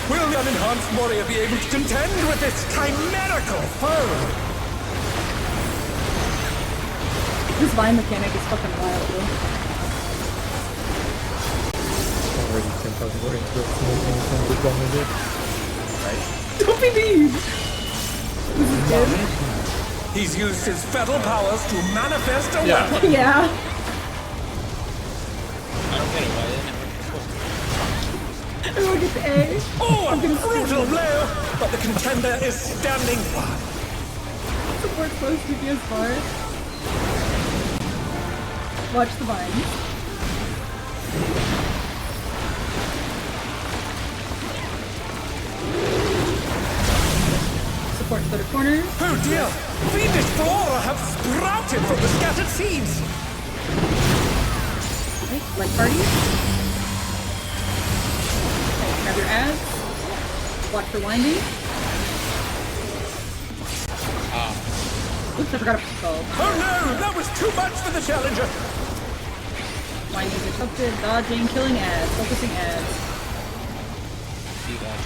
Will the unenhanced warrior be able to contend with this chimerical foe? This vine mechanic is fucking wild, though. Already 10,000 more into it. From the dominated. Don't be mean! This is good. He's used his fetal powers to manifest a weapon. Yeah. I don't get it. Why didn't it work before? I'm gonna get the A. Oh, a brutal blow! But the contender is standing fast. Support close to DPS bar. Watch the vines. Support to go to corner. Oh dear! Fiendish flora have sprouted from the scattered seeds! Okay, light party. Okay, grab your ads. Watch for winding. Oops, I forgot to call. Oh no! That was too much for the challenger! Winding interrupted, dodging, killing ads, focusing ads. See that?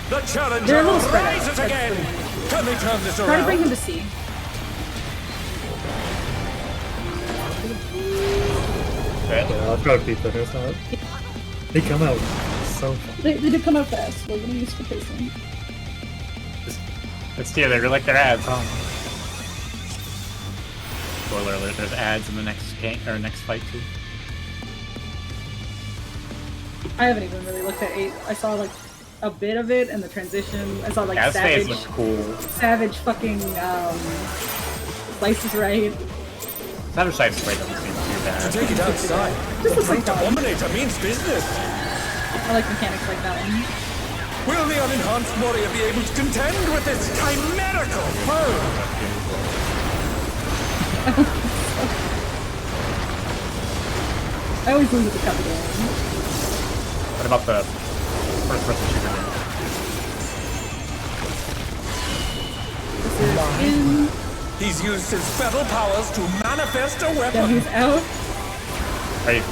The They're challenger a little spread out. rises That's again! good. Can they turn this Try to bring him around? to C. Yeah, I've got to beat that. It's not. They come out so fast. They did come out fast. We're gonna use for pacing. Let's do it. They like their ads, huh? Spoiler alert, there's ads in the next game or next fight too. I haven't even really looked at 8. I saw like a bit of it and the transition. I saw like Ad phase Savage. looks cool. Savage fucking Slice is Right. Savage Side's right doesn't seem too To bad. take it outside, Just the looks like brute fun. abominator means business! I like mechanics like that one. Will the unenhanced warrior be able to contend with this chimerical foe? I always lose at the cup again. What about the first person shooter game? This is in. He's used his fetal powers to manifest a Then weapon. he's out. Right.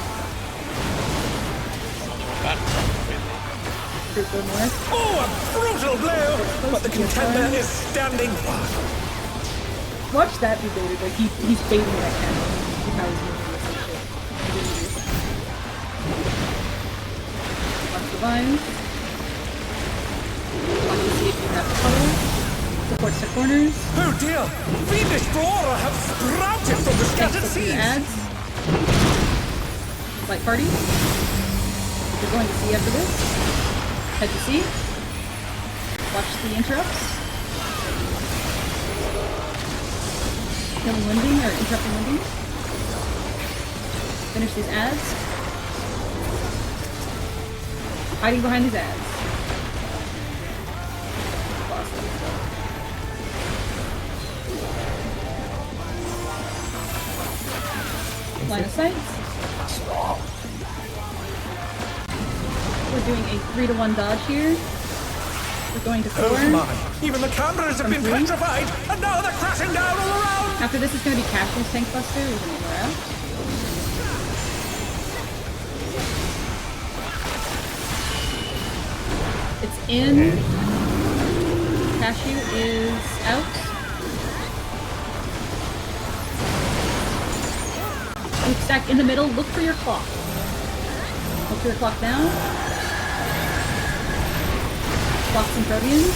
Group go north. Oh, a brutal blow! But the contender is standing fast. Watch that be baited. Like he's baiting that cannon. With how he's moving with some shit. He didn't do that. Watch the vines. Watch to see if you have puddle. Supports the corners. Oh dear! Fiendish flora have sprouted from the Takes scattered up your seeds! ads. Light party. We're going to see after this. Head to C. Watch the interrupts. Killing winding or interrupting winding. Finish these ads. Hiding behind these ads. Line of sight. We're doing a 3-to-1 dodge here. We're going to 4. Oh my! Even the cameras have been From 3. petrified, and now they're crashing down all around! After this is going to be Cashman's Tank Buster. We're going to go out. It's in. Cashew is out. We've stacked in the middle. Look for your clock. Look for your clock down. Clocks and Proteans.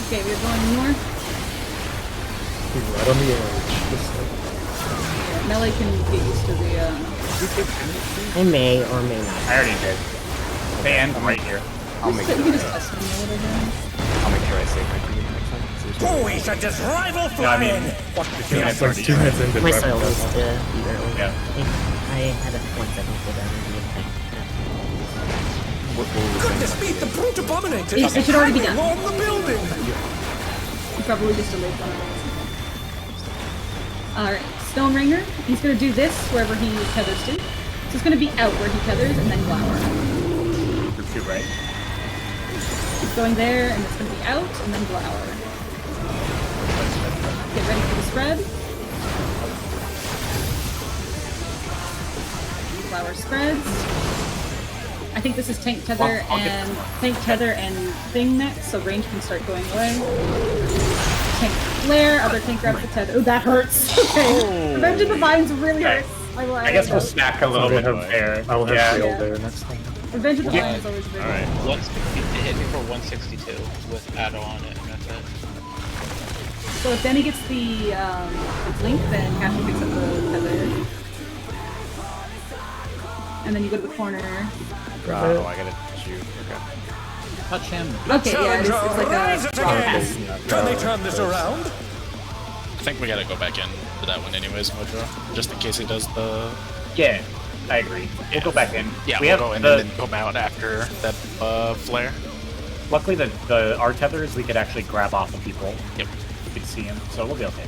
Okay, we're going north. He's right on the edge. Just like, Melee can get used to the, I may or may not. I already did. They end right here. I'll make you sure. can just test me or whatever. I'll make sure I save my creative next time. So Oh, we should just rival No, I mean, flying. the 2 minutes It's like already. 2 minutes into My prep. soil was to beat early. Yeah. I had a 1-second cooldown in the impact. Goodness me, the brute abominator It is should already be hanging done. on the building. You probably just delayed one of those. Alright, Stone Ringer. He's gonna do this wherever he tethers to. So it's gonna be out where he tethers and then Glower. Group 2, right? He's going there and it's gonna be out and then Glower. Get ready for the spread. Flower spreads. I think this is tank tether and thing next, so range can start going away. Tank flare, other tank grabs the tether. Oh, that hurts. Okay. Revenge of the Vines really hurts. I guess we'll stack a little bit of there. I'll have Yeah. Sail there next time. Revenge of the Vines is always very Alright. 160, it hit me for 162 with Addo on it, and that's it. So if Denny gets the link, then Cassie picks up the tether. And then you go to the corner. Oh, I gotta shoot. Okay. Touch him. Okay, yeah, it's like Rise it a again. Can they turn this around? I think we gotta go back in for that one anyways, Mojo. Just in case it does the... Yeah, I agree. We'll go back in. Yeah, we we'll have go in the, and then come out after that flare. Luckily, our tethers we could actually grab off of people. Yep. We could see him, so we'll be okay.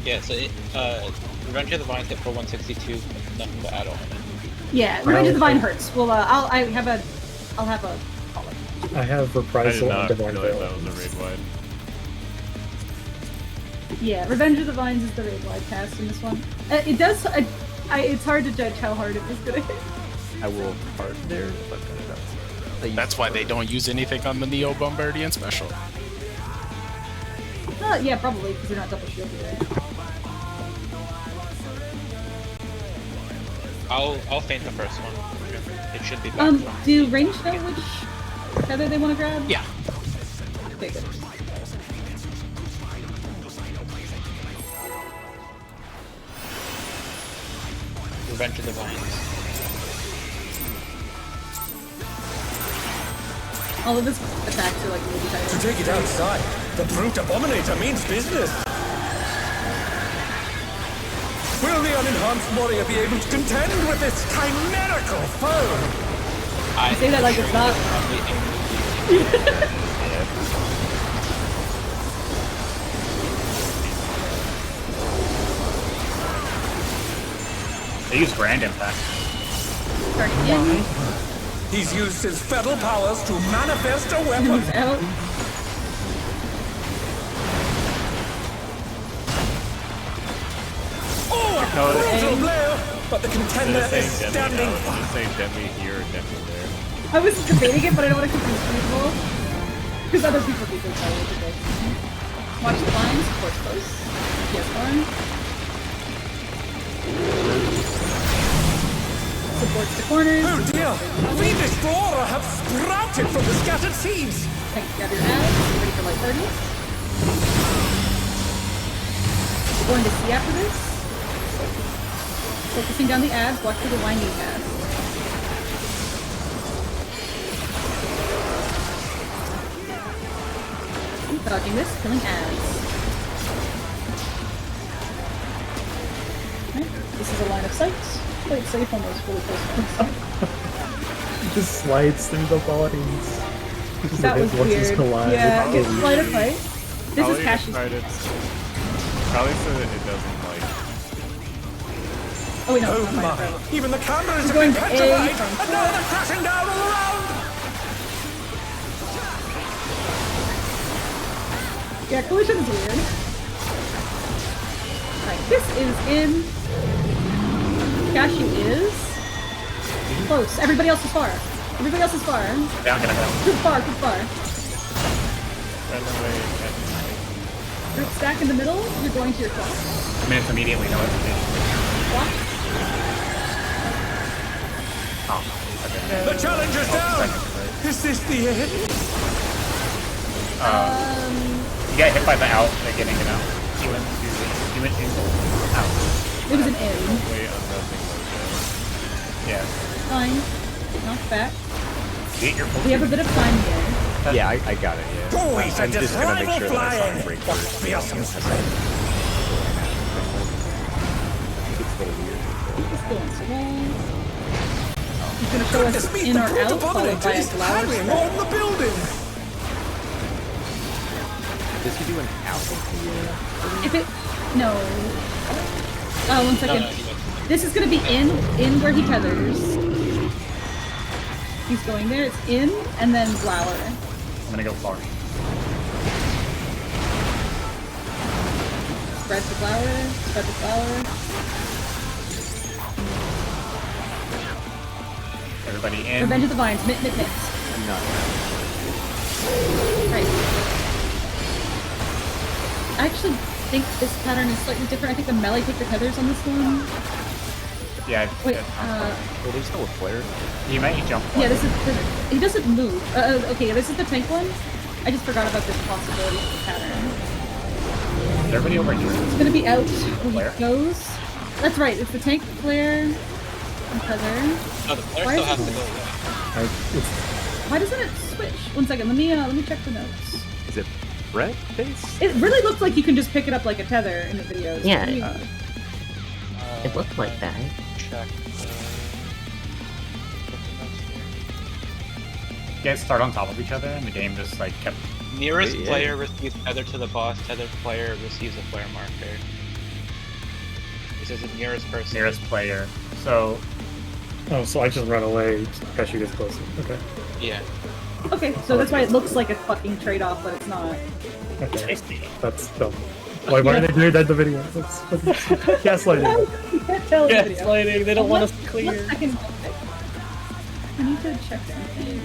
Yeah, so Revenge of the Vines hit for 162, nothing but Addo on it. Yeah, Revenge of the Vine hurts. Well, I'll have a I have I did Reprisal and not Divine realize Veil. that was a raid wide. Yeah, Revenge of the Vines is the raid wide cast in this one. It does. It's hard to judge how hard it was gonna hit. I will part there, but That's why they don't use anything on the Neo Bombardian special. Yeah, probably because they're not double shielded. Right? I'll feint the first one. It should be back. Do range know which tether they want to grab? Yeah. Okay, good. Revenge of the Vines. All of his attacks are like movie To titles. take it outside, the brute abominator means business. Will the unenhanced warrior be able to contend with this chimerical foe? I say that like it's not. They use Grand Impact. Starting in, He's used his fetal powers to manifest a weapon. moves out. Oh, a brutal blow! But the contender is standing fast. Say Demi here, Demi there. I was debating it, but I don't want to confuse people. Because other people do this all over the Watch the lines, force close. PS1. Supports the corners. Oh dear! Fiendish flora have sprouted from the scattered seeds! Take grab your ads, ready for light 30. We're going to see after this. Focusing down the ads, watch for the winding ads. Dodging this, killing ads. Right, this is a line of sight. Play it safe on those really close. Just slides through the bodies. That was weird. Collide. Yeah, get line of sight. This Probably is Cash's. Probably so that it doesn't like. Oh wait, no. Oh it's not line of my! sight. Even the cameras We're have going been to A petrified, from and now they're crashing down all around! Yeah, collision's weird. Alright, this is in. Kashi is close. Everybody else is far. Everybody else is far. Down, get down. Good far, good far. Run away. Group stack in the middle, you're going to your clock. Minutes immediately, no hesitation. Watch. Oh, okay. The challenger's down! Is this the end? You get hit by the out, like getting it out. You went in, out. It was an in. Wait, I'm nothing like Yeah. Fine. Knock back. Get your We have a bit of time here. Okay. Yeah, I got it. Yeah. Always a I'm just gonna make sure that I flying. saw break What first. fearsome strength. It's a little weird. He's going slow. He's gonna show us in or out, followed by a flower Hanging strip. on the building. Does he do an out here? If it... No. Oh, 1 second. No, he doesn't. This is gonna be in where he tethers. He's going there, it's in, and then flower. I'm gonna go far. Spread the flower, spread the flower. Everybody in. Revenge of the Vines, mitt. I'm not. Right. I actually think this pattern is slightly different. I think the melee take the tethers on this one. Yeah. Wait, Well, there's still a flare. You might jump. yeah, this is he doesn't move. Okay, this is the tank one. I just forgot about this possibility of the pattern. Is everybody over here? It's gonna be out Flare? where he goes. That's right. It's the tank, flare, and tether. No, the player Why still is has it- to go away. Why doesn't it switch? 1 second. Let me check the notes. Is it Brett base? It really looks like you can just pick it up like a tether in the videos. Yeah. Let me- It looked like that. Check You guys start on top of each other, and the game just like kept. Nearest Yeah. player receives tether to the boss, tethered player receives a flare marker. This is the nearest person. Nearest player. So Oh, so I just run away as she gets closer. Okay. Yeah. Okay, so that's why it looks like a fucking trade-off, but it's not. Okay. That's dumb. Why are they doing that in the video? That's gaslighting. You can't tell in the video. Gaslighting, they don't want us One clear. second. I need to check something.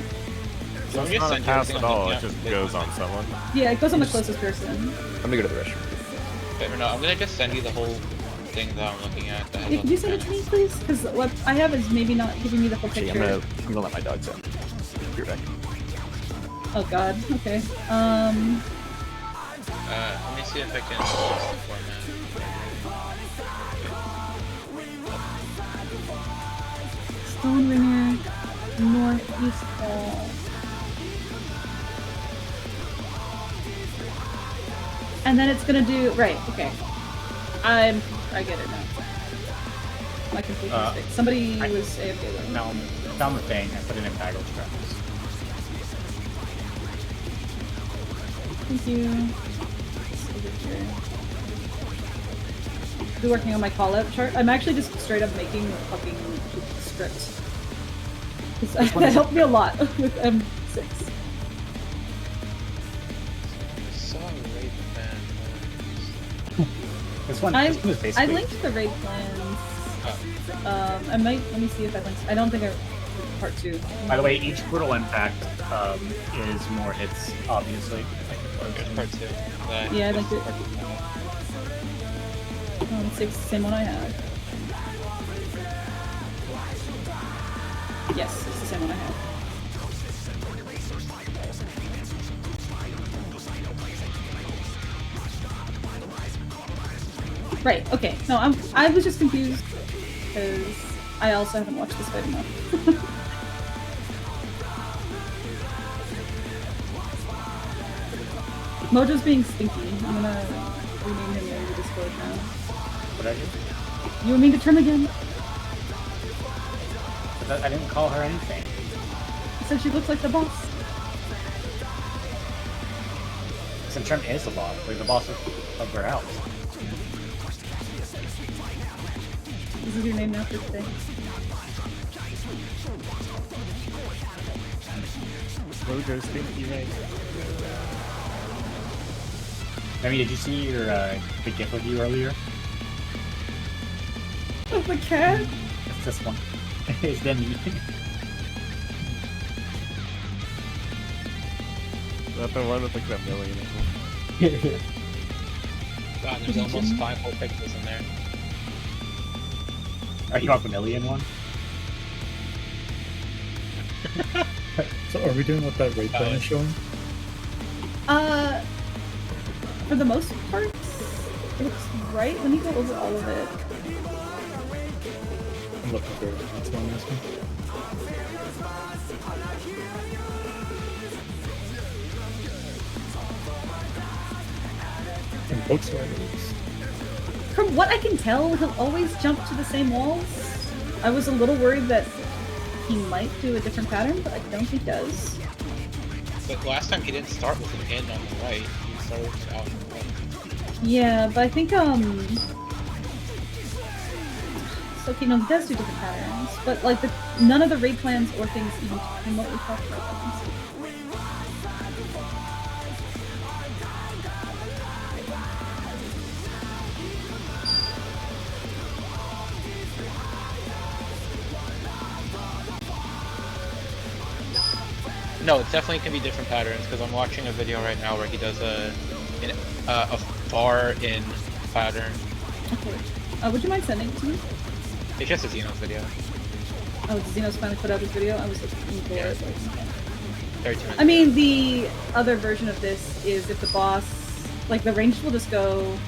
So I'm It's just not a sending pass everything at on all, the it just goes on someone. Yeah, it goes on the closest person. I'm gonna go to the restroom. Okay, no, I'm gonna just send you the whole thing that I'm looking at. Hey, could you send it to me, please? Because what I have is maybe not giving me the full Actually, picture. I'm gonna let my dogs out. Be right back. Oh god. Okay. Let me see if I can adjust the format. Stone Ringer, Northeast Hall. And then it's gonna do right. Okay. I get it now. My computer's fixed. Somebody was AFK though. No, found the thing. I put it in Bagel Traps. Thank you. Signature. Be working on my call-out chart. I'm actually just straight up making a fucking script. 'Cause that helped me a lot with M6. So raid This one I was basically. linked the raid plans. I might. Let me see if I linked. I don't think I part 2. By the way, each brutal impact is more hits, obviously. Part 2. Yeah, I linked it. 6, same one I had. Yes, it's the same one I had. Right. Okay. No, I was just confused because I also haven't watched this fight enough. Mojo's being stinky. I'm gonna rename him in the Discord now. What did I do? You want me to trim again? I didn't call her anything. I said she looks like the boss. Centrum is the boss, like the boss of her house. This is your name now for today. Mojo's stinky, right? Maybe did you see your the GIF of you earlier? Of the cat? It's this one. It's Demi. Not the one with like that million. God, there's almost 5 whole pixels in there. Are you on the million one? So are we doing what that raid plan is showing? For the most part, it looks right. Let me go over all of it. I'm looking for it. That's what I'm asking. looks like it. From what I can tell, he'll always jump to the same walls. I was a little worried that he might do a different pattern, but I don't think he does. But last time he didn't start with an in on the right. He started out on the right. Yeah, but I think so okay, no, he does do different patterns, but like none of the raid plans or things even remotely talk about them. No, it definitely can be different patterns because I'm watching a video right now where he does a far in pattern. Okay. Would you mind sending it to me? It's just a Xenos video. Oh, Xenos finally put out this video? I was looking for it. 32 minutes. I mean, the other version of this is if the boss, like the ranged will just go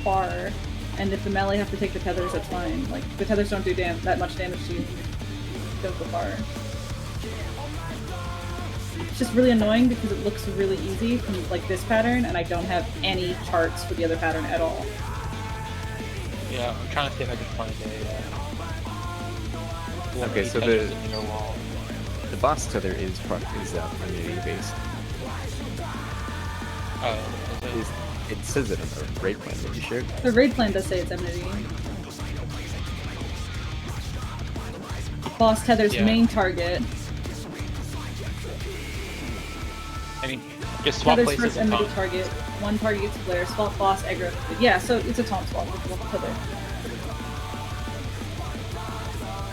far, and if the melee have to take the tethers, that's fine. Like, the tethers don't do that much damage to you. Don't go far. It's just really annoying because it looks really easy from like this pattern, and I don't have any charts for the other pattern at all. Yeah, I'm trying to see if I can find a. Okay, so the boss tether is immunity based. Oh, it says it in the raid plan that you shared. The raid plan does say it's enmity. Boss tether's main target. I mean, just swap Tether's places first and enmity target. One target gets flare. Swap boss aggro. Yeah, so it's a taunt swap with tether.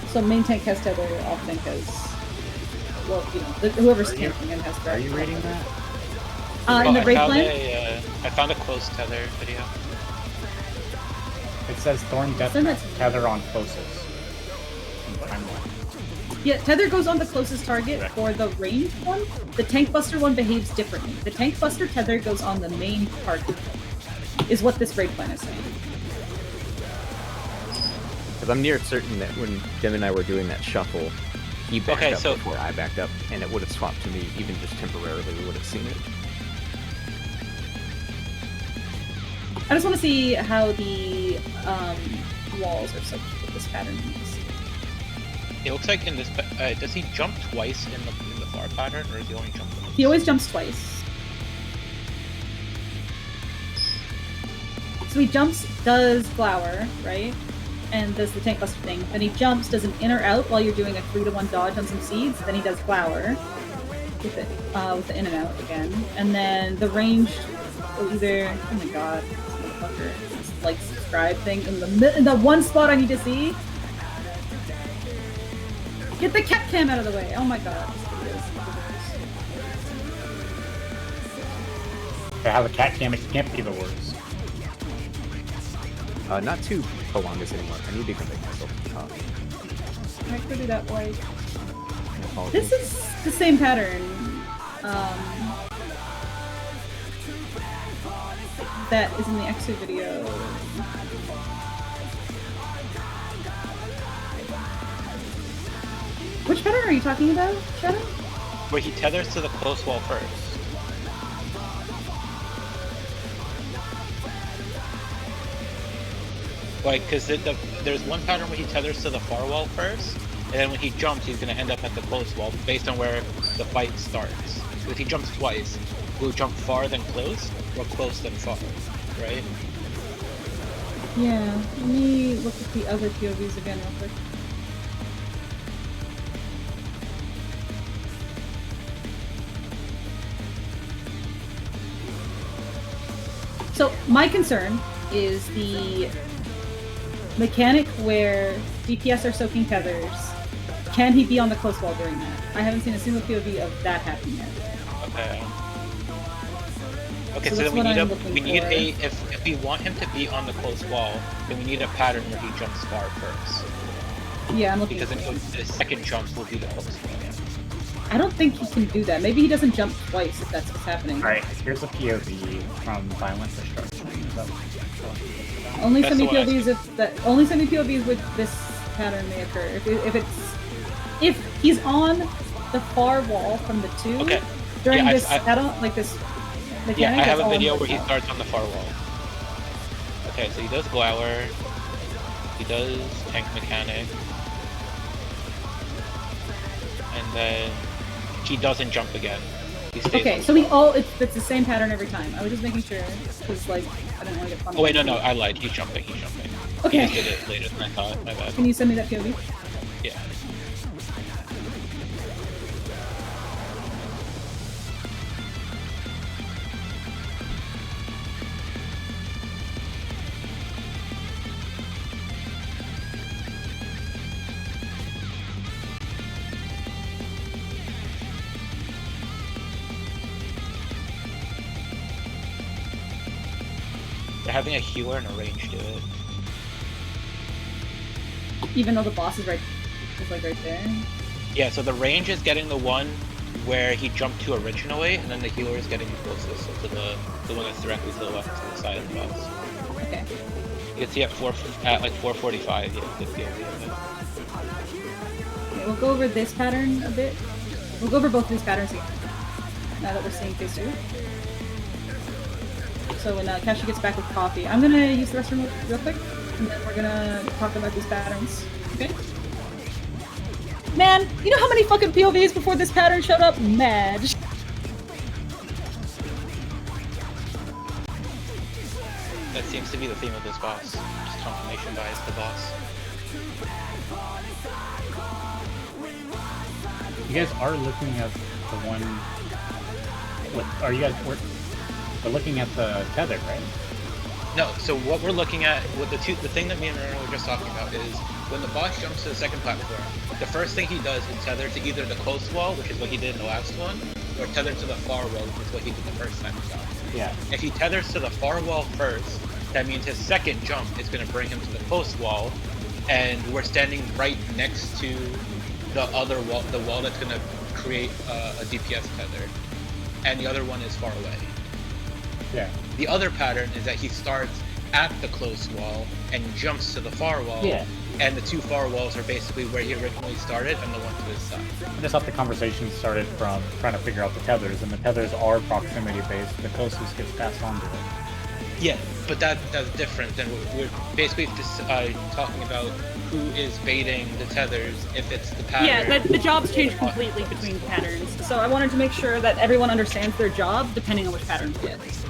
So main tank has tether, off tank has, well, you know, whoever's tanking him has tether. Are you reading that? In the raid plan? I found a close tether video. It says Thorn Death tether on closest. Yeah, tether goes on the closest target for the ranged one. The tank buster one behaves differently. The tank buster tether goes on the main target, is what this raid plan is saying. Because I'm near certain that when Dem and I were doing that shuffle, he backed up before I backed up, and it would have swapped to me, even just temporarily, we would have seen it. I just want to see how the walls are set with this pattern. It looks like in this, does he jump twice in the far pattern, or does he only jump once? He always jumps twice. So he jumps, does flower, right? And does the tank buster thing. Then he jumps, does an in or out while you're doing a 3-to-1 dodge on some seeds. Then he does flower with the in and out again. And then the ranged will either, oh my god, this motherfucker, this like subscribe thing in the one spot I need to see. Get the cat cam out of the way! Oh my god. To have a cat cam, it can't be the worst. Not too prolonged anymore. I need to convict myself at the top. I could do that white. This is the same pattern. That is in the exit video. Which pattern are you talking about, Shadow? Where he tethers to the close wall first. Like, because there's one pattern where he tethers to the far wall first, and then when he jumps, he's going to end up at the close wall, based on where the fight starts. So if he jumps twice, will he jump far then close, or close then far, right? Yeah, let me look at the other POVs again real quick. So, my concern is the mechanic where DPS are soaking tethers. Can he be on the close wall during that? I haven't seen a single POV of that happening yet. Okay. Okay, So so that's then what we need I'm looking for. if we want him to be on the close wall, then we need a pattern where he jumps far first. Yeah, I'm looking Because for then the second jumps will be the close wall. I don't think he can do that. Maybe he doesn't jump twice if that's what's happening. Alright, here's a POV from Violent Destruction. Is that Only That's semi the one I POVs only semi POVs with this pattern may occur. If he's on the far wall from the two during this add-on, like this mechanic? Yeah, I have That's a all I'm video where looking he at. starts on the far wall. Okay, so he does Glower. He does Tank Mechanic. And then he doesn't jump again. He stays Okay, on so the we all, it's the same pattern every time. I was just making sure, because, like, I didn't want to get fun. Oh wait, no, I lied. He's jumping, He Okay. just did it later than I thought, my bad. Can you send me that POV? Yeah. They're having a healer and a range do it. Even though the boss is like right there. Yeah, so the range is getting the one where he jumped to originally, and then the healer is getting closest to the one that's directly to the left, to the side of the boss. Okay. You can see at like 4:45, you have the POV of it. Okay, we'll go over this pattern a bit. We'll go over both of these patterns again. Now that we're seeing phase 2. So when Kashi gets back with coffee, I'm gonna use the restroom real quick, and then we're gonna talk about these patterns. Okay? Man, you know how many fucking POVs before this pattern showed up? Mad. That seems to be the theme of this boss. Just confirmation bias the boss. You guys are looking at the one. What are you guys? We're looking at the tether, right? No, so what we're looking at, the thing that me and Reno were just talking about is when the boss jumps to the second platform, the first thing he does is tether to either the close wall, which is what he did in the last one, or tether to the far wall, which is what he did the first time he jumped. Yeah. If he tethers to the far wall first, that means his second jump is going to bring him to the close wall, and we're standing right next to the other wall, the wall that's going to create a DPS tether, and the other one is far away. Yeah. The other pattern is that he starts at the close wall and jumps to the far wall. Yeah. And the two far walls are basically where he originally started and the one to his side. I just thought the conversation started from trying to figure out the tethers, and the tethers are proximity based. The closest gets passed on to it. Yeah, but that's different than we're basically just talking about who is baiting the tethers if it's the pattern. Yeah, the jobs change completely between patterns. So I wanted to make sure that everyone understands their job depending on which pattern it is.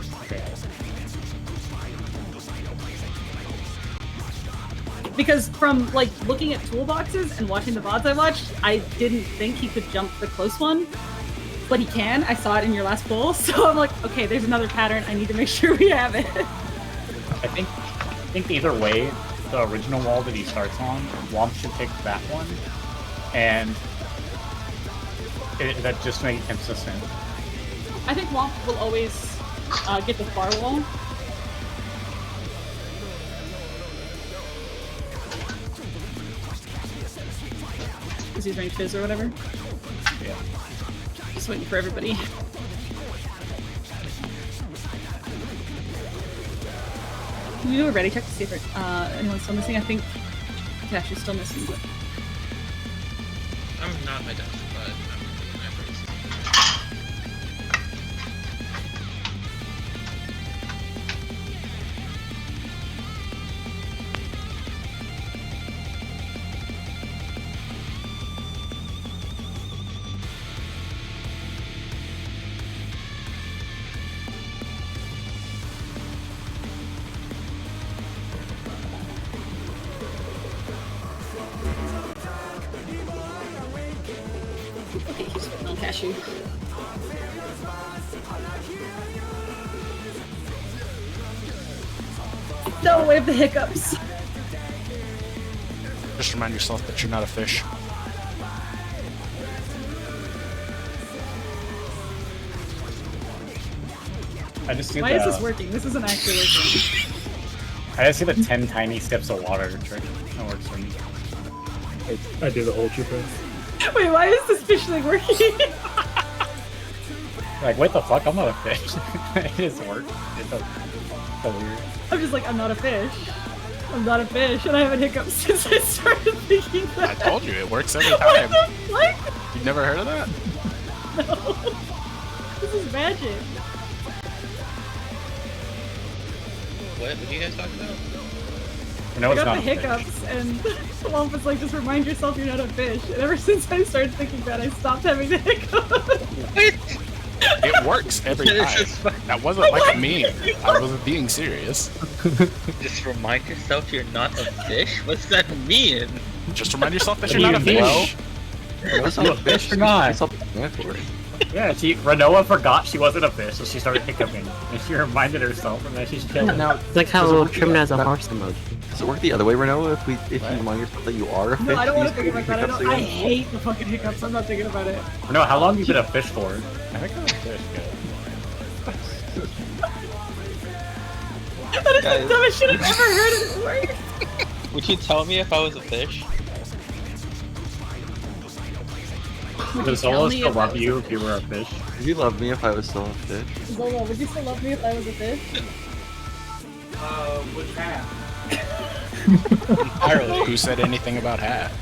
Because from like looking at toolboxes and watching the VODs I watched, I didn't think he could jump the close one, but he can. I saw it in your last poll, so I'm like, okay, there's another pattern. I need to make sure we have it. I think either way, the original wall that he starts on, Womp should pick that one, and that just makes it consistent. I think Womp will always get the far wall. Because he's range fizz or whatever. Yeah. Just waiting for everybody. Can we do a ready check to see if anyone's still missing? I think Cash is still missing, but I'm not at my desk, but I'm in my place. okay, he's waiting on Cashew. Don't wave the hiccups. Just remind yourself that you're not a fish. I just see Why is this working? This isn't actually working. I just see the 10 tiny steps of water trick. That works for me. I do the whole trip pass. Wait, why is this fish thing working? Like, what the fuck? I'm not a fish. It just works. It's so weird. I'm just like, I'm not a fish. I'm not a fish, and I haven't hiccuped since I started thinking that. I told you, it works every time. What? You've never heard of that? No. This is magic. What are you guys talking about? No, I it's got not the a fish. hiccups, and Womp was like, just remind yourself you're not a fish. And ever since I started thinking that, I stopped having the hiccups. It works every time. That wasn't like a meme. I wasn't being serious. Just remind yourself you're not a fish? What's that mean? Just remind yourself that What you're do not a you fish. That's not a fish or not? It's self-explanatory. Yeah, Renoa forgot she wasn't a fish, so she started hiccuping. And she reminded herself, and then she's chilling. Now, It's like how Trim has a horse emoji. does it work the other way, Renault? If you remind yourself that you are a fish, No, I don't want to you think about that. hiccups I again? hate the fucking hiccups. I'm not thinking about it. Renoa, how long have you been a fish for? I think I'm a fish, guys. That is Guys. the dumbest shit I've ever heard in this word. Would you tell me if I was a fish? Does tell Zola me still if I love was you a if you were a fish? Would you love me if I was still a fish? Zola, would you still love me if I was a fish? With that. Entirely. Who said anything about hat?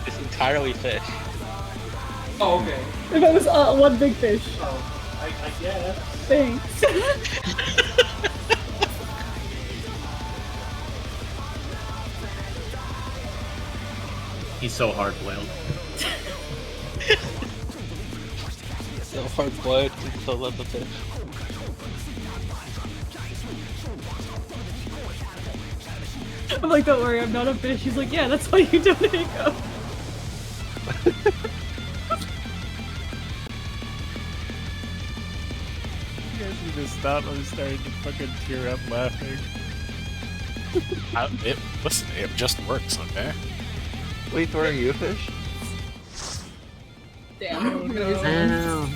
It's entirely fish. Oh, okay. If I was one big fish. Oh, I guess. Thanks. He's so hard-boiled. So hard-boiled, so love the fish. I'm like, don't worry, I'm not a fish. He's like, yeah, that's why you don't hiccup. You guys need to stop. I'm starting to fucking tear up laughing. Listen, it just works, okay? Wait, Thor, are you a fish? Damn. I'm gonna use I that. don't know.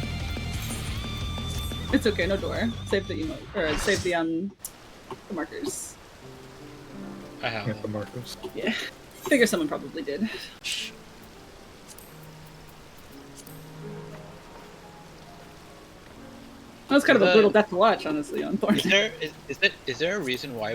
It's okay, no door. Save the emote, or save the markers. I have. Yeah, the markers. Yeah. Figure someone probably did. That was kind of a brutal death to watch, honestly, on Thorn. Is there a reason why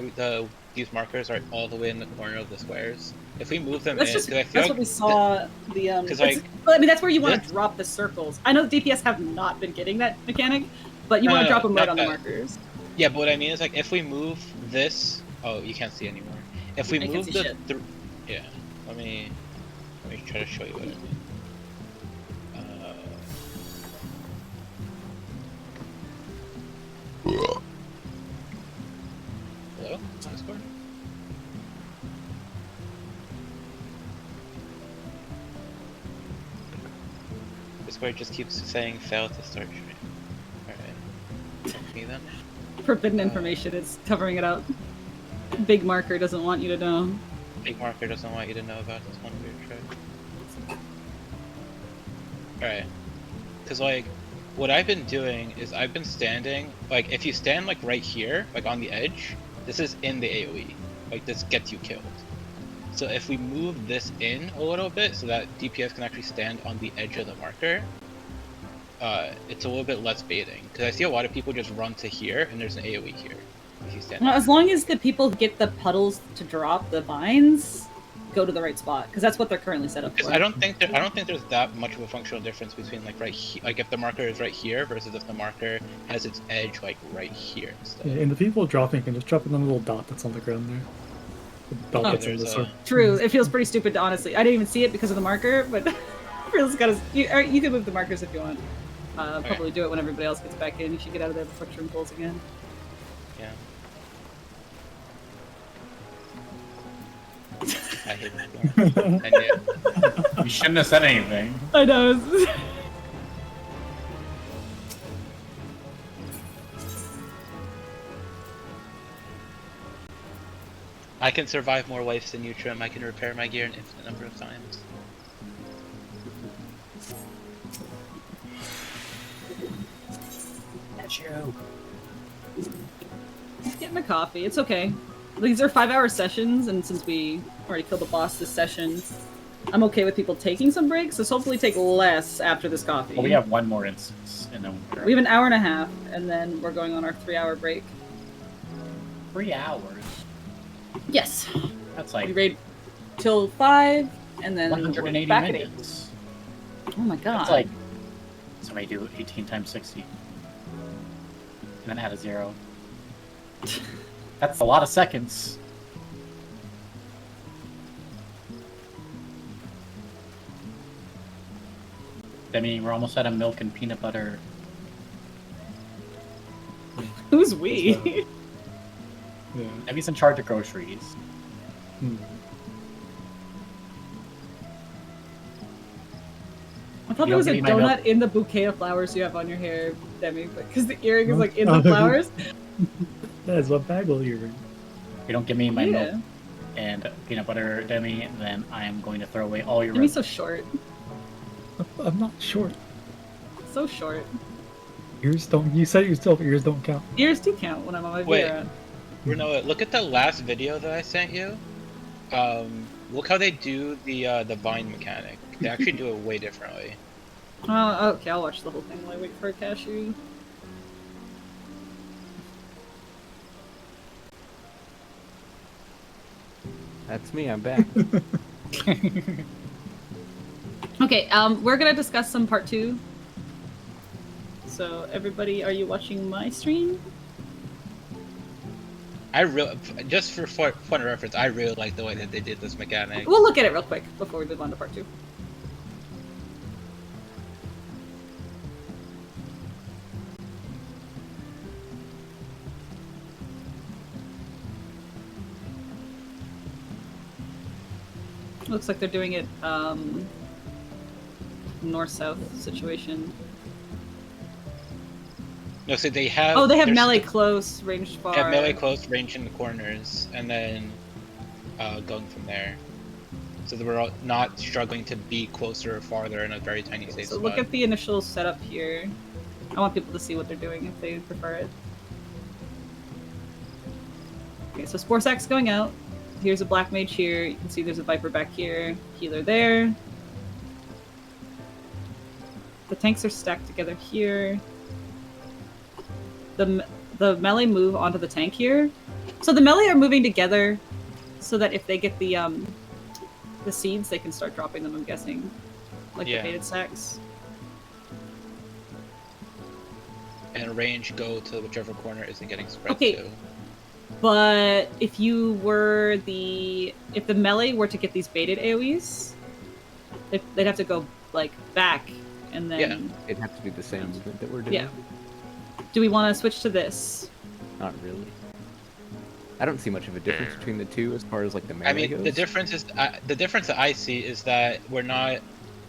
these markers are all the way in the corner of the squares? If we move them That's in, just 'cause I feel that's like what we saw. The 'cause, it's- like, well, I mean, that's where you want this- to drop the circles. I know the DPS have not been getting that mechanic, but you want to drop them right on the markers. Yeah, but what I mean is like if we move this, oh, you can't see anymore. If we I can move see the, shit. yeah, let me try to show you what I mean. Hello, Discord? Discord just keeps saying fail to start stream. Alright. Me then. Forbidden information is covering it up. Big marker doesn't want you to know. Big marker doesn't want you to know about this one weird trick. Alright. Cause like, what I've been doing is I've been standing, like if you stand like right here, like on the edge, this is in the AoE. Like this gets you killed. So if we move this in a little bit so that DPS can actually stand on the edge of the marker, it's a little bit less baiting. Because I see a lot of people just run to here and there's an AoE here. If you stand Well, as long as the people get the puddles to drop the vines, go to the right spot, because that's what they're currently set up for. I don't think there's that much of a functional difference between like like if the marker is right here versus if the marker has its edge like right here instead. Yeah, and the people dropping can just drop it on the little dot that's on the ground there. The dot that's in the there's circle. True. It feels pretty stupid, honestly. I didn't even see it because of the marker, but it feels kind of. You can move the markers if you want. Probably do it when everybody else gets back in. You should get out of there before Trim pulls again. Yeah. I hate it. I knew. You shouldn't have said anything. I know. I can survive more lives than you, Trim. I can repair my gear an infinite number of times. That's you. Getting a coffee. It's okay. These are 5-hour sessions, and since we already killed the boss this session, I'm okay with people taking some breaks. So hopefully take less after this coffee. Well, we have one more instance, and then We have an hour and a half, and then we're going on our 3-hour break. 3 hours. Yes. That's We like raid till 5, and then 180 we're back at 8. minutes. Oh my god. That's like somebody do 18 times 60, and then add a 0. That's a lot of seconds. I mean, we're almost out of milk and peanut butter. Who's we? Yeah. Demi's in charge of groceries. Hmm. I thought You there was a don't give me my donut in the bouquet of flowers you have on your hair, Demi, because the earring is like in the flowers. That's what bagel earring. If you don't give me my milk and peanut butter, Demi, then I am going to throw away all your. Demi's so short. I'm not short. So short. Ears don't. You said yourself ears don't count. Ears do count when I'm on my Wait. Vera. Renoa, look at the last video that I sent you. Look how they do the vine mechanic. They actually do it way differently. Oh, okay, I'll watch the whole thing while I wait for a cashew. That's me, I'm back. Okay, we're gonna discuss some part 2. So, everybody, are you watching my stream? Just for fun of reference, I really like the way that they did this mechanic. We'll look at it real quick before we move on to part 2. Looks like they're doing it north-south situation. No, so they have. Oh, they have melee close, ranged far. They have melee close, range in the corners, and then going from there. So that we're not struggling to be closer or farther in a very tiny safe So spot. look at the initial setup here. I want people to see what they're doing if they prefer it. Okay, so Spore Sack's going out. Here's a Black Mage here. You can see there's a Viper back here. Healer there. The tanks are stacked together here. The melee move onto the tank here. So the melee are moving together so that if they get the seeds, they can start dropping them, I'm guessing. Like the baited sacks. And range go to whichever corner isn't getting spread to. But if you were if the melee were to get these baited AoEs, they'd have to go like back and then. Yeah, it'd have to be the same movement that we're doing. Yeah. Do we want to switch to this? Not really. I don't see much of a difference between the two as far as like the melee I mean, goes. the difference that I see is that we're not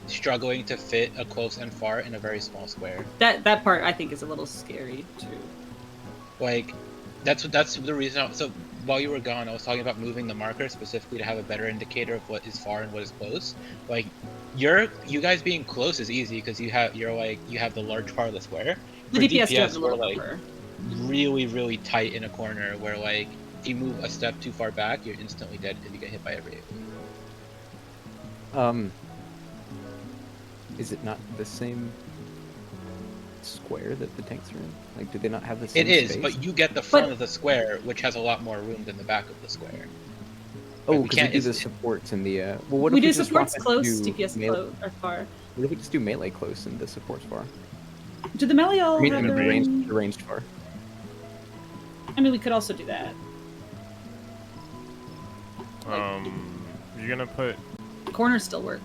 struggling to fit a close and far in a very small square. That part I think is a little scary too. Like, that's the reason. So while you were gone, I was talking about moving the marker specifically to have a better indicator of what is far and what is close. Like, you guys being close is easy because you have the large part of the square. The For DPS does a we're little like buffer. really, really tight in a corner where like if you move a step too far back, you're instantly dead because you get hit by every AoE. Is it not the same square that the tanks are in? Like, do they not have the same It is, space? but you get the front of the square, which has a lot more room than the back of the square. Oh, we because we do the supports in the. Well, what We if do we just supports swap it close, to DPS melee- close or far. What if we just do melee close and the supports far? Do the melee all I mean, have and their own- ranged far. I mean, we could also do that. You're gonna put. Corners still work.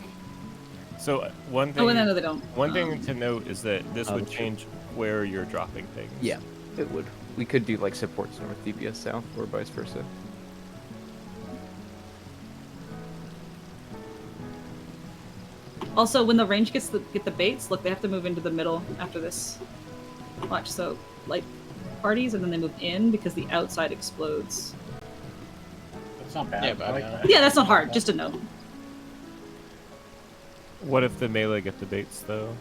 So one thing. Oh, no, they don't. One thing to note is that this would that's true. change where you're dropping things. Yeah, it would. We could do like supports north, DPS south, or vice versa. Also, when the range get the baits, look, they have to move into the middle after this. Watch, so like parties, and then they move in because the outside explodes. That's not bad. Yeah, but I like that. Yeah, that's not hard. Just a note. What if the melee get the baits though?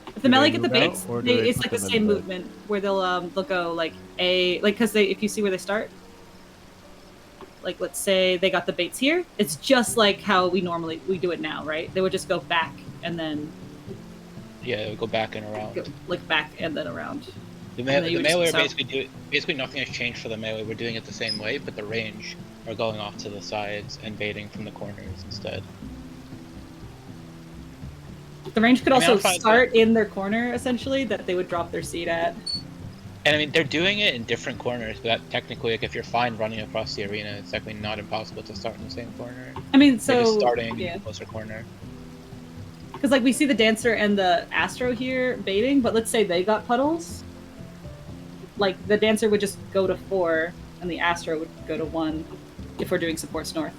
If the Do melee they get the move out, baits, or do they it's put like the them in same the- movement where they'll go like because if you see where they start, like let's say they got the baits here, it's just like how we do it now, right? They would just go back and then Yeah, it would go back and around. go, like back and then around. The And then you would melee just are south. basically nothing has changed for the melee. We're doing it the same way, but the range are going off to the sides and baiting from the corners instead. The range could I mean, also I'm fine with start in their corner essentially that they would drop their seed at. And I mean, they're doing it in different corners, but that technically, like, if you're fine running across the arena, it's technically not impossible to start in the same corner. I mean, They're just so starting yeah, in a closer corner. because like we see the Dancer and the Astro here baiting, but let's say they got puddles. Like the Dancer would just go to 4, and the Astro would go to 1 if we're doing supports north.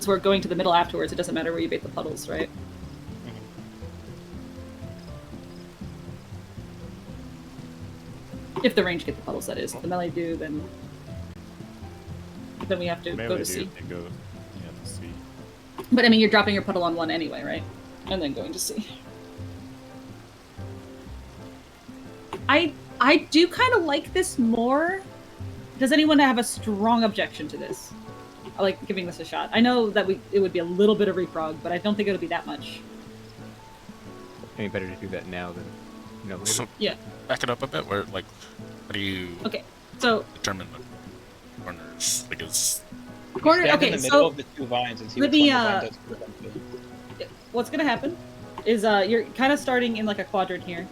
So we're going to the middle afterwards. It doesn't matter where you bait the puddles, right? If the range get the puddles, that is. If the melee do, then we have to go to C. They go, yeah, to C. But I mean, you're dropping your puddle on 1 anyway, right? And then going to C. I do kind of like this more. Does anyone have a strong objection to this? I like giving this a shot. I know that it would be a little bit of reprog, but I don't think it'll be that much. Any better to do that now than later? So, Yeah. back it up a bit. Where like, how do you Okay, so determine the corners? Like, is corner. Stand Okay, in the middle so of the 2 vines and see let which me, one the vine does to them to. what's gonna happen is you're kind of starting in like a quadrant here.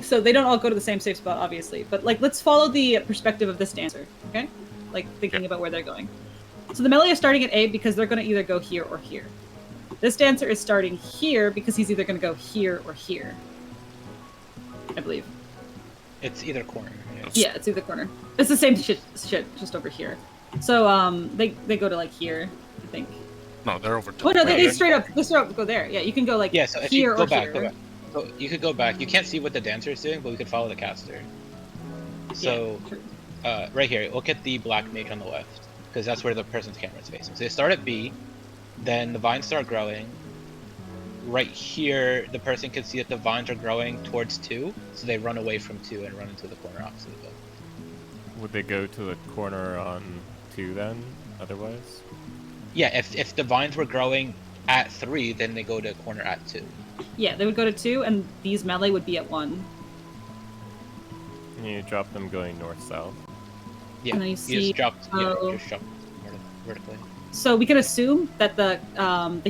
So they don't all go to the same safe spot, obviously. But like, let's follow the perspective of this Dancer, okay? Like thinking about where they're going. So the melee is starting at A because they're going to either go here or here. This Dancer is starting here because he's either going to go here or here. I believe. It's either corner. Yeah, it's either corner. It's the same shit just over here. So they go to like here, I think. no, they're over. Oh no, they straight up go there. Yeah, you can go like Yeah, so if here you go or back, here. go back. So you could go back. You can't see what the Dancer is doing, but we could follow the caster. So, right here, look at the black mage on the left, because that's where the person's camera is facing. So they start at B, then the vines start growing. Right here, the person can see that the vines are growing towards 2, so they run away from 2 and run into the corner opposite of them. Would they go to the corner on 2 then, otherwise? Yeah, if the vines were growing at 3, then they go to corner at 2. Yeah, they would go to 2, and these melee would be at 1. And you drop them going north-south. Yeah, And then you see- just drop vertically. So we can assume that the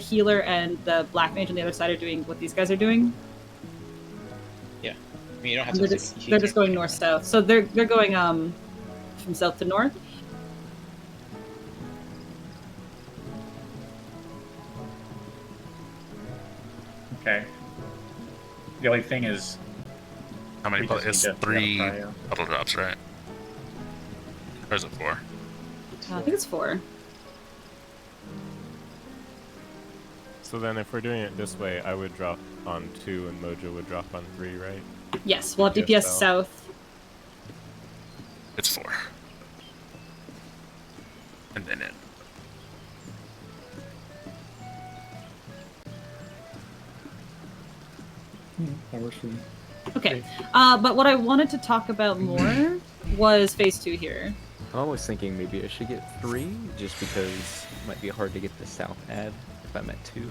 healer and the black mage on the other side are doing what these guys are doing. Yeah, I mean you don't have And to. they're just going north south. So they're going from south to north. Okay. The only thing is, How many? we just It's need to 3 prio. puddle drops, right? Or is it 4? I think it's 4. So then if we're doing it this way, I would drop on 2 and Mojo would drop on 3, right? Yes, we'll have DPS south. It's 4. And then it. That works for me. Okay, but what I wanted to talk about more was phase 2 here. I'm almost thinking maybe I should get 3, just because it might be hard to get the south ad if I'm at 2.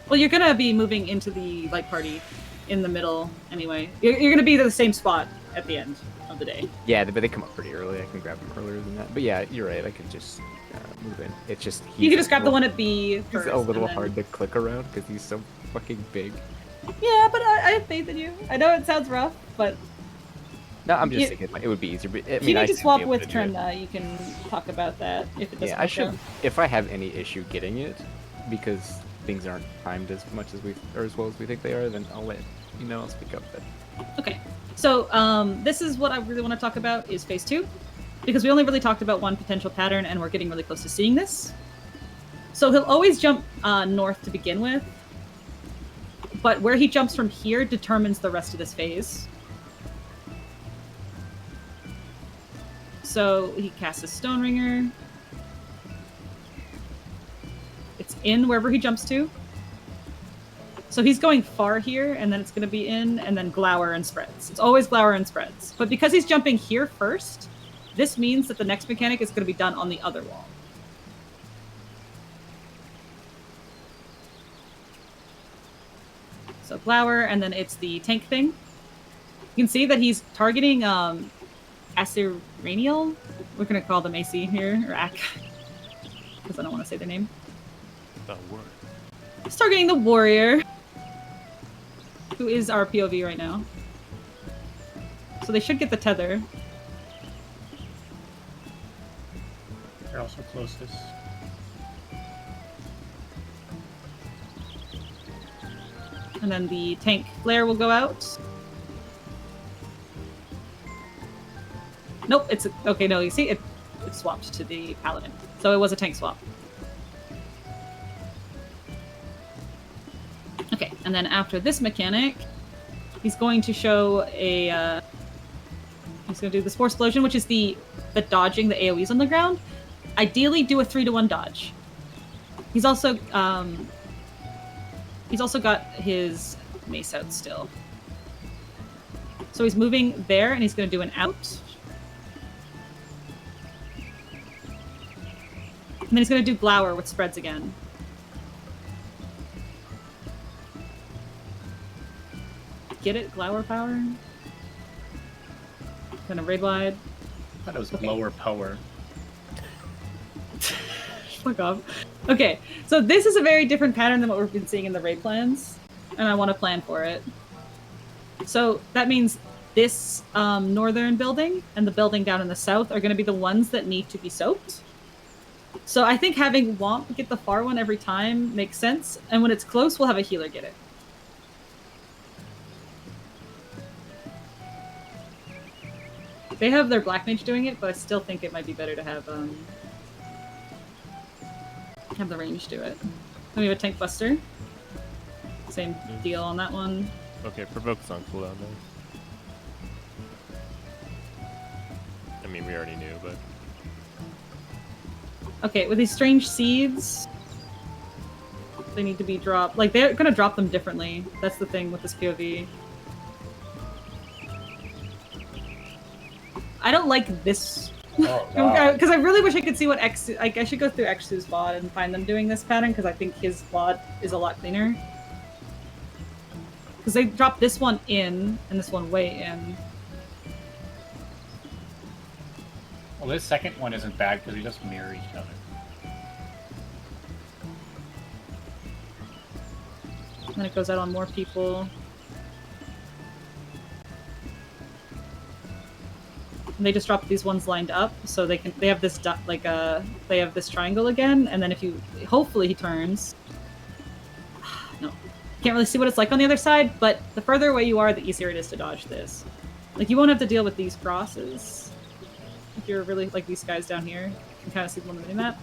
Well, you're gonna be moving into the light party in the middle anyway. You're gonna be to the same spot at the end of the day. Yeah, but they come up pretty early. I can grab them earlier than that. But yeah, you're right. I could just move in. It's just You can just grab the one at B He's first. a little and then- hard to click around because he's so fucking big. Yeah, but I have faith in you. I know it sounds rough, but No, I'm just You- thinking it would be easier. But, I if mean, you I need to should be swap able with to do it. Trenda, you can talk about that if it doesn't Yeah, I work should. out. If I have any issue getting it, because things aren't timed as much as or as well as we think they are, then I'll let you know. I'll speak up then. Okay, so this is what I really want to talk about is phase 2, because we only really talked about one potential pattern, and we're getting really close to seeing this. So he'll always jump north to begin with, but where he jumps from here determines the rest of this phase. So he casts a Stone Ringer. It's in wherever he jumps to. So he's going far here, and then it's going to be in, and then Glower and spreads. It's always Glower and spreads. But because he's jumping here first, this means that the next mechanic is going to be done on the other wall. So Glower, and then it's the tank thing. You can see that he's targeting Asiraniel. We're going to call them AC here, or Ak, because I don't want to say their name. The word. He's targeting the warrior. who is our POV right now. So they should get the tether. They're also closest. And then the tank flare will go out. Nope, it's okay. No, you see, it swapped to the paladin, so it was a tank swap. Okay, and then after this mechanic, he's going to show a. He's going to do the Spore Explosion, which is the dodging the AoEs on the ground. Ideally, do a 3-to-1 dodge. He's also got his mace out still. So he's moving there, and he's going to do an out. And then he's going to do Glower with spreads again. Get it? Glower power? Kind of raid wide. I thought it was lower power. Fuck off. Okay, so this is a very different pattern than what we've been seeing in the raid plans, and I want to plan for it. So that means this northern building and the building down in the south are going to be the ones that need to be soaked. So I think having Womp get the far one every time makes sense, and when it's close, we'll have a healer get it. They have their Black Mage doing it, but I still think it might be better to have the range do it. Then we have a Tank Buster. Same deal on that one. Okay, Provoke's on cooldown then. I mean, we already knew, but... Okay, with these strange seeds, they need to be dropped. Like, they're gonna drop them differently. That's the thing with this POV. I don't like this. Because I really wish I could see what X... Like, I should go through X's VOD and find them doing this pattern, because I think his VOD is a lot cleaner. Because they dropped this one in, and this one way in. Well, this second one isn't bad because they just mirror each other. And then it goes out on more people. And they just drop these ones lined up, so they have this they have this triangle again, and then if you hopefully he turns. No, can't really see what it's like on the other side, but the further away you are, the easier it is to dodge this. Like, you won't have to deal with these crosses. If you're really like these guys down here, you can kind of see them on the minimap.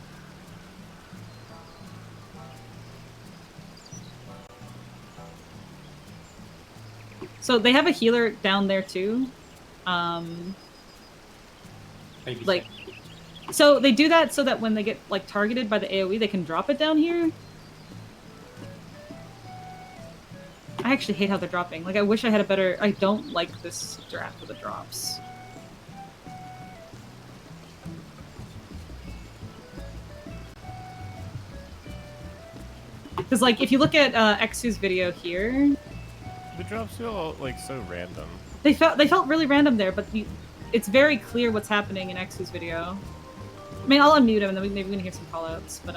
So they have a healer down there too. Like, so they do that so that when they get like targeted by the AoE, they can drop it down here. I actually hate how they're dropping. Like, I wish I had a better... I don't like this draft of the drops. Because, like, if you look at Xu's video here... The drops feel, like, so random. They felt really random there, but it's very clear what's happening in Xu's video. I mean, I'll unmute him, and then maybe we can hear some callouts, but,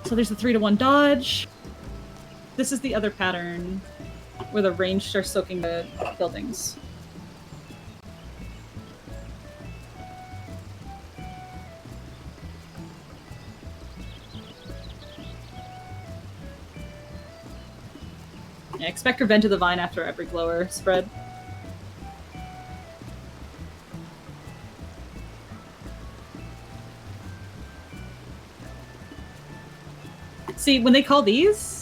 So there's the 3-to-1 dodge. This is the other pattern, where the ranged are soaking the buildings. Yeah, expect Revenge of the Vine after every glower spread. See, when they call these,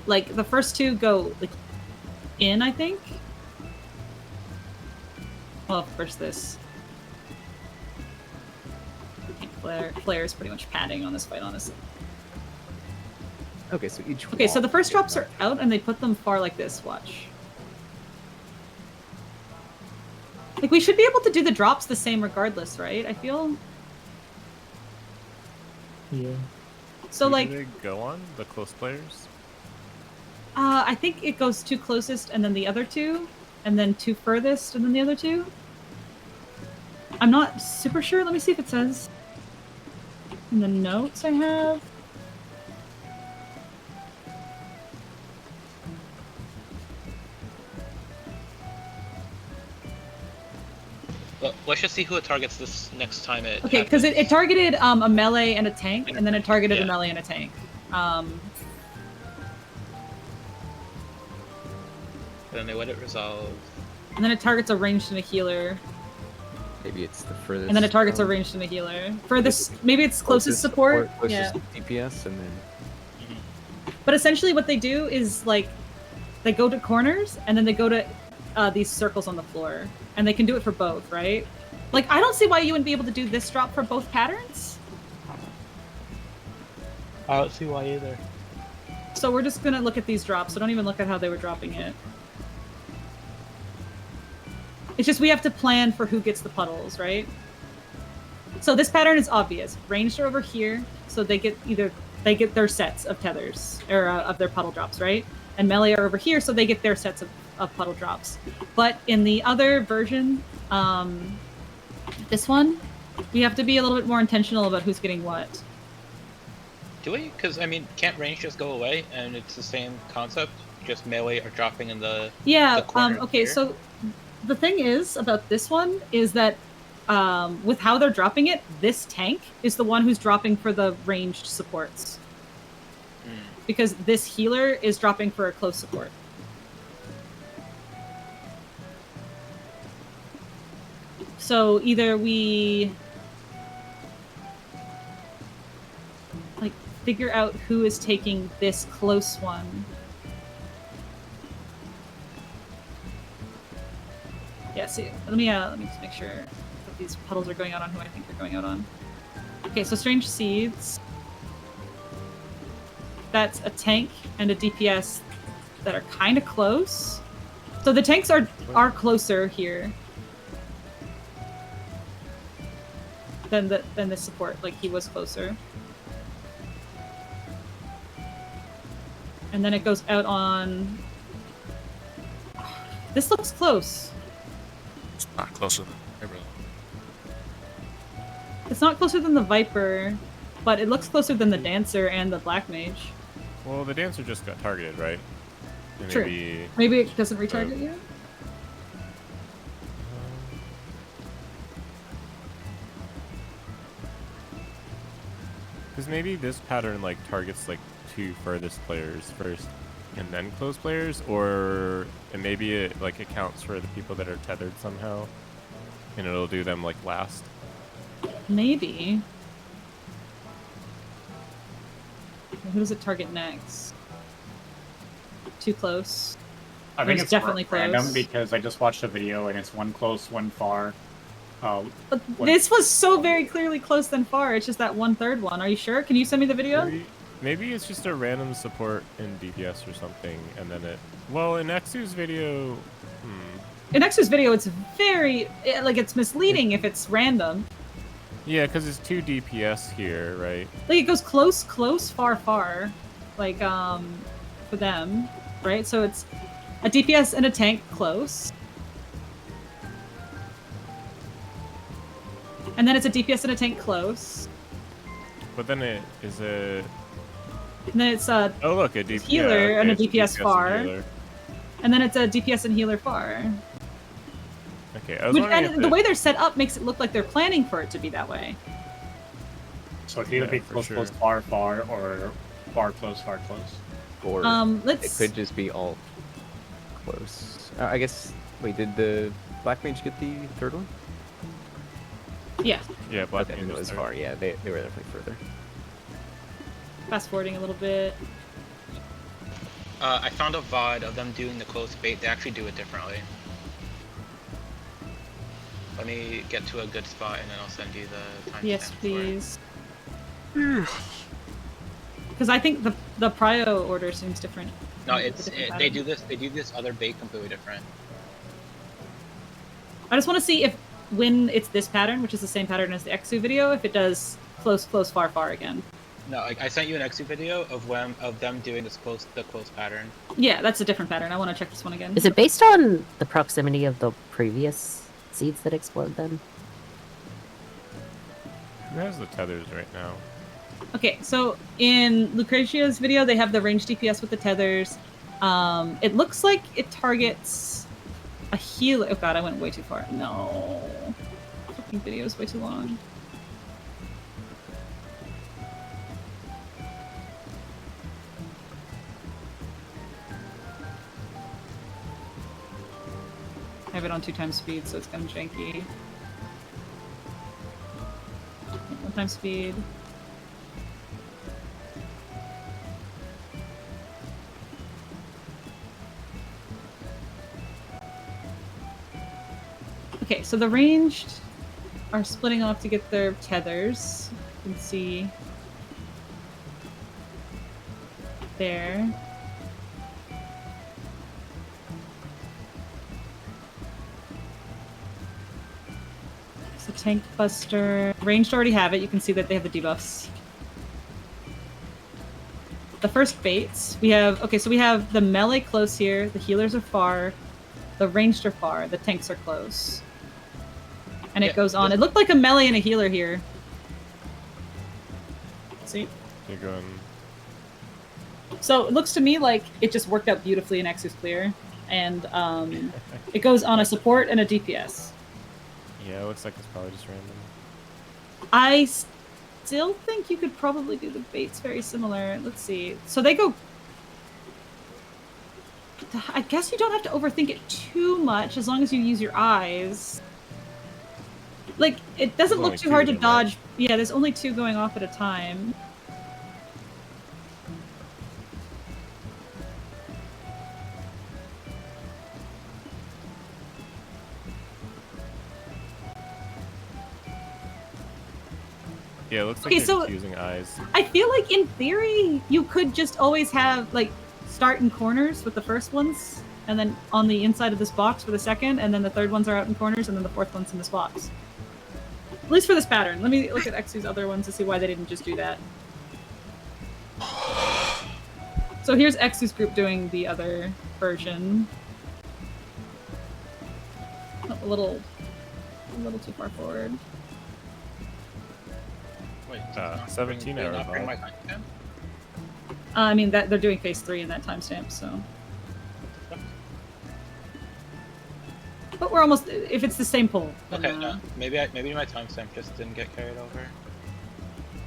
like, the first two go, like, in, I think? Well, first this. Flare is pretty much padding on this fight, honestly. Okay, so each Okay, so the first drops are out, and they put them far like this, watch. Like, we should be able to do the drops the same regardless, right? I feel... Yeah. So, Who like... do they go on? The close players? I think it goes two closest, and then the other two, and then two furthest, and then the other two. I'm not super sure. Let me see if it says in the notes I have. let's just see who it targets this next time it. Okay, because it targeted a melee and a tank, and then it targeted Yeah. a melee and a tank. Then they let it resolve. And then it targets a ranged and a healer. Maybe it's the furthest. And then it targets a ranged and a healer. Furthest, maybe it's closest support. Closest Yeah. DPS, and then But essentially, what they do is like they go to corners and then they go to these circles on the floor, and they can do it for both, right? Like, I don't see why you wouldn't be able to do this drop for both patterns. I don't see why either. So we're just gonna look at these drops. So don't even look at how they were dropping it. It's just we have to plan for who gets the puddles, right? So this pattern is obvious. Ranged are over here, so they get their sets of tethers or of their puddle drops, right? And melee are over here, so they get their sets of puddle drops. But in the other version, this one, we have to be a little bit more intentional about who's getting what. Do we? Because I mean, can't range just go away and it's the same concept? Just melee are dropping in the Yeah. corner Okay. here? So the thing is about this one is that with how they're dropping it, this tank is the one who's dropping for the ranged supports. Because this healer is dropping for a close support. So either we like figure out who is taking this close one. Yeah, see, let me just make sure that these puddles are going out on who I think they're going out on. Okay, so Strange Seeds. That's a tank and a DPS that are kind of close. So the tanks are closer here than the support. Like, he was closer. And then it goes out on... This looks close. It's not closer than Viper. It's not closer than the Viper, but it looks closer than the Dancer and the Black Mage. Well, the Dancer just got targeted, right? And True. Maybe it doesn't retarget you? Because maybe this pattern like targets like 2 furthest players first, and then close players, and maybe it like accounts for the people that are tethered somehow, and it'll do them like last. Maybe. Who does it target next? Too close. I think It's it's definitely random close. because I just watched a video and it's one close, one far. But What- this was so very clearly close then far. It's just that 1/3 one. Are you sure? Can you send me the video? Maybe it's just a random support in DPS or something, and then it. Well, in Exu's video. In Exu's video, it's very it's misleading if it's random. Yeah, because it's 2 DPS here, right? Like, it goes close, close, far, far. Like, for them, right? So it's a DPS and a tank close. And then it's a DPS and a tank close. But then it is a. And then it's a Oh look, a DPS healer and a it's DPS and far. healer. And then it's a DPS and healer far. Okay, I was wondering And if the it- way they're set up makes it look like they're planning for it to be that way. So it could either Yeah, be for close, sure. close, far, far, or far, close, far, close. or Let's- it could just be all close. I guess. Wait, did the Black Mage get the 3rd one? Yeah. Yeah, Black Okay, Mage it was third. far. Yeah, they were definitely further. Fast forwarding a little bit. I found a VOD of them doing the close bait. They actually do it differently. Let me get to a good spot and then I'll send you the timestamp. Yes, for it. please. Because I think the prio order seems different. No, It's a different they pattern. do this. They do this other bait completely different. I just want to see if when it's this pattern, which is the same pattern as the Exu video, if it does close, close, far, far again. No, I sent you an Exu video of them doing the close pattern. Yeah, that's a different pattern. I want to check this one again. Is it based on the proximity of the previous seeds that explode then? Who has the tethers right now? Okay, so in Lucretia's video, they have the range DPS with the tethers. It looks like it targets a healer. Oh god, I went way too far. No. think video is way too long. I have it on 2x speed, so it's kind of janky. 1x speed. Okay, so the ranged are splitting off to get their tethers. You can see there. So Tank Buster. Ranged already have it. You can see that they have the debuffs. The first baits, we have... Okay, so we have the melee close here. The healers are far. The ranged are far. The tanks are close. And it goes on. It looked like a melee and a healer here. See? You're going... So it looks to me like it just worked out beautifully in X's Clear. And it goes on a support and a DPS. Yeah, it looks like it's probably just random. I still think you could probably do the baits very similar. Let's see. So they go... I guess you don't have to overthink it too much as long as you use your eyes. Like, it doesn't look too hard to dodge. Right? Yeah, there's only 2 going off at a time. Yeah, it looks like they're using eyes. I feel like in theory, you could just always have, like, start in corners with the first ones, and then on the inside of this box for the second, and then the third ones are out in corners, and then the fourth one's in this box. At least for this pattern. Let me look at X's other ones to see why they didn't just do that. So here's X's group doing the other version. A little too far forward. Wait, 17 hours. I mean, that they're doing phase 3 in that timestamp, so. But we're almost. If it's the same poll. Then, okay, no, maybe my timestamp just didn't get carried over.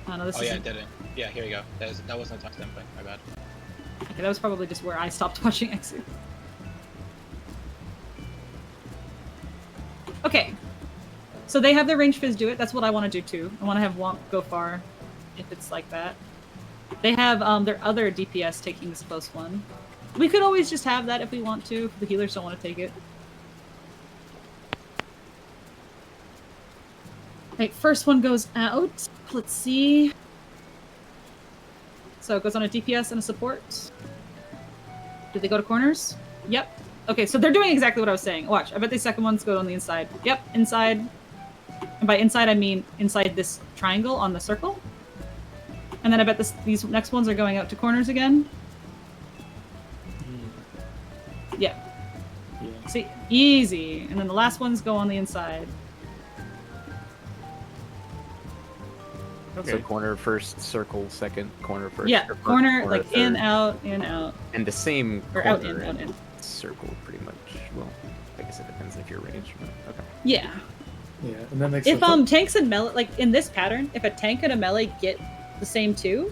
Oh no, this. Oh yeah, it didn't. Yeah, here you go. That wasn't a timestamp thing. My bad. Okay, that was probably just where I stopped watching Exu. Okay. So they have their range fizz do it. That's what I want to do too. I want to have Womp go far, if it's like that. They have their other DPS taking this close one. We could always just have that if we want to, if the healers don't want to take it. Right, first one goes out. Let's see. So it goes on a DPS and a support. Did they go to corners? Yep. Okay, so they're doing exactly what I was saying. Watch, I bet the second ones go on the inside. Yep, inside. And by inside, I mean inside this triangle on the circle. And then I bet these next ones are going out to corners again. Yeah. See, easy. And then the last ones go on the inside. Okay. So corner first, circle second, corner first. Yeah, corner like third. In, out, in, out. And the same or corner out, in. Circle, pretty much. Well, I guess it depends if you're ranged. But okay. Yeah. Yeah, and that makes if sense. Tanks and melee, like in this pattern, if a tank and a melee get the same 2,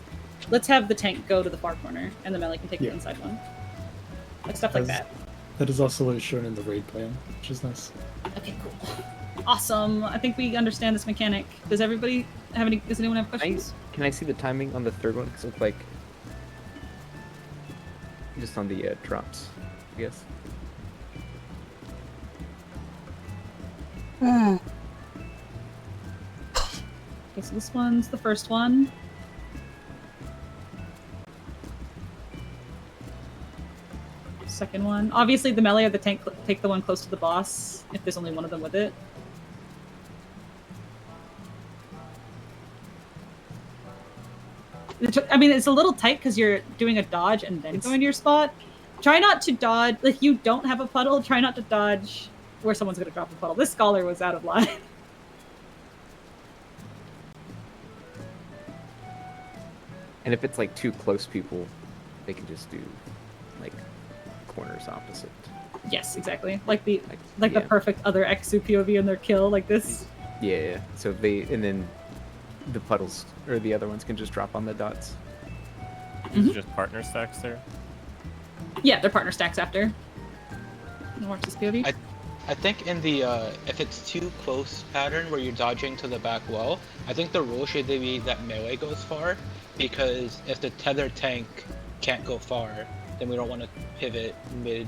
let's have the tank go to the far corner, and the melee can take the inside one. Like stuff like that. That is also what is shown in the raid plan, which is nice. Okay, cool. Awesome. I think we understand this mechanic. Does everybody have any? Does anyone have questions? Can I see the timing on the third one? Because it looked like just on the drops, I guess. Okay, so this one's the first one. Second one. Obviously, the melee or the tank take the one close to the boss, if there's only one of them with it. I mean, it's a little tight because you're doing a dodge and then going to your spot. Try not to dodge. Like, you don't have a puddle, try not to dodge where someone's going to drop a puddle. This scholar was out of line. And if it's like 2 close people, they can just do like corners opposite. Yes, exactly. Like the perfect other Exu POV in their kill, like this. Yeah. So and then the puddles or the other ones can just drop on the dots. Is it just partner stacks there? Yeah, they're partner stacks after. Watch this POV. I think in the if it's too close pattern where you're dodging to the back wall, I think the rule should be that melee goes far, because if the tether tank can't go far, then we don't want to pivot mid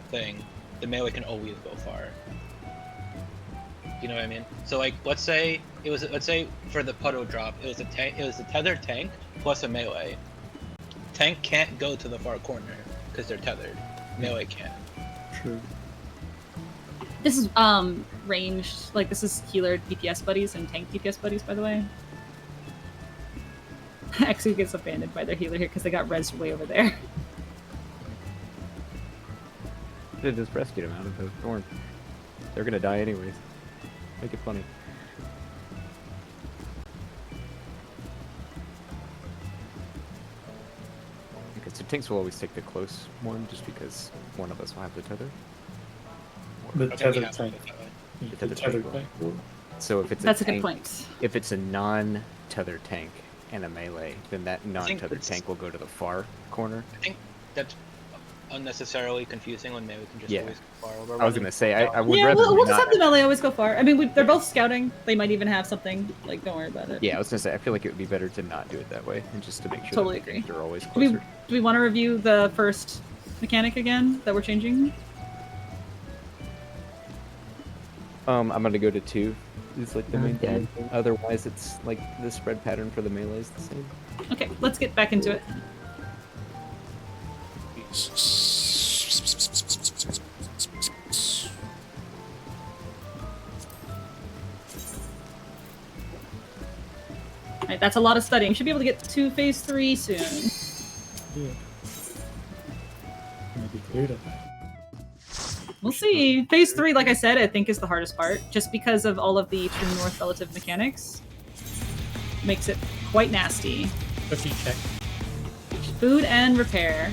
thing. The melee can always go far. You know what I mean? So like, let's say for the puddle drop, it was a tether tank plus a melee. Tank can't go to the far corner because they're tethered. Melee can. True. This is ranged, like this is healer DPS buddies and tank DPS buddies, by the way. Actually gets abandoned by their healer here because they got rezzed way over there. They just rescued him out of the thorn. They're gonna die anyways. Make it funny. Okay, so tanks will always take the close one just because one of us will have the tether. The tether tank. The tether tank. So if it's That's a tank, good point. If it's a non-tether tank and a melee, then that non-tethered tank will go to the far corner. I think that's unnecessarily confusing when melee can just always go far over. I was gonna say I would Yeah, rather we'll just not. have the melee always go far. I mean, they're both scouting. They might even have something. Like, don't worry about it. Yeah, I was gonna say I feel like it would be better to not do it that way, and just to make sure Totally that the agree. things are always Do closer. we want to review the first mechanic again that we're changing? I'm gonna go to 2. It's like the main Okay. thing. Otherwise, it's like the spread pattern for the melee is the same. Okay, let's get back into it. Alright, that's a lot of studying. Should be able to get to phase 3 soon. Yeah. Maybe cleared up. We'll see. Phase 3, like I said, I think is the hardest part, just because of all of the true north relative mechanics. Makes it quite nasty. Cookie check. Food and repair.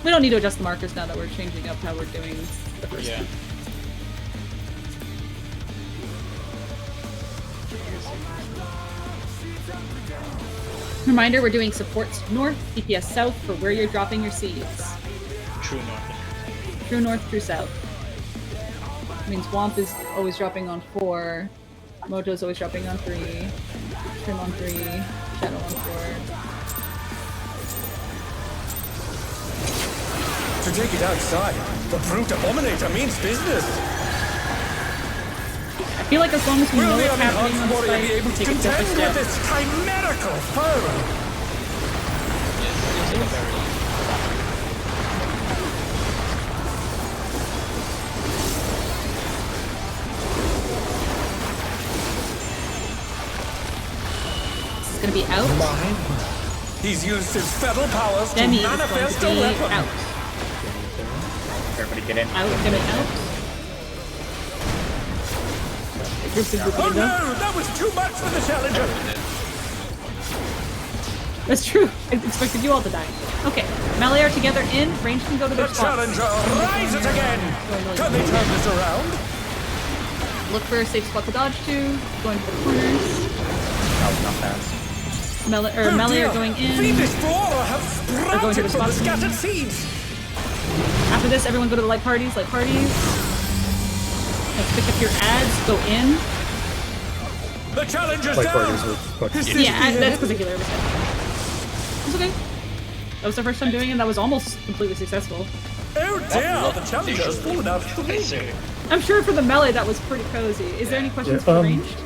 We don't need to adjust the markers now that we're changing up how we're doing the first one. Reminder, we're doing supports north, DPS south for where you're dropping your seeds. True north. True north, true south. Means Womp is always dropping on 4, Mojo's always dropping on 3, Trim on 3, Shadow on 4. To take it outside, the Brute Abominator means business. I feel like as long as we know Will the what's happening unenhanced on the warrior be site, able we to take a contend different with step. this chimerical foe? This is gonna be out. He's used his feral powers Demi to is going manifest to a be weapon. out. Everybody get in. Out, Demi out. Oh no, that was too much for the challenger. That's true. I expected you all to die. Okay, Melee are together in. Range can go to The their spots. challenger, rise it again. Can they turn this around? Look for a safe spot to dodge to. Going to the corners. Not fast. Melee Oh dear, are going in. Fiendish Flora have They're going to sprouted the from the spots. scattered seeds. After this, everyone go to the light parties. Light parties. Let's pick up your ads. Go in. The challenger's Like down. parties with buckets. Yeah, that's particular. It's okay. That was the first time doing it, and that was almost completely successful. Oh dear, the challenger's fallen out of the ring. I'm sure for the melee that was pretty cozy. Is there any questions for the ranged?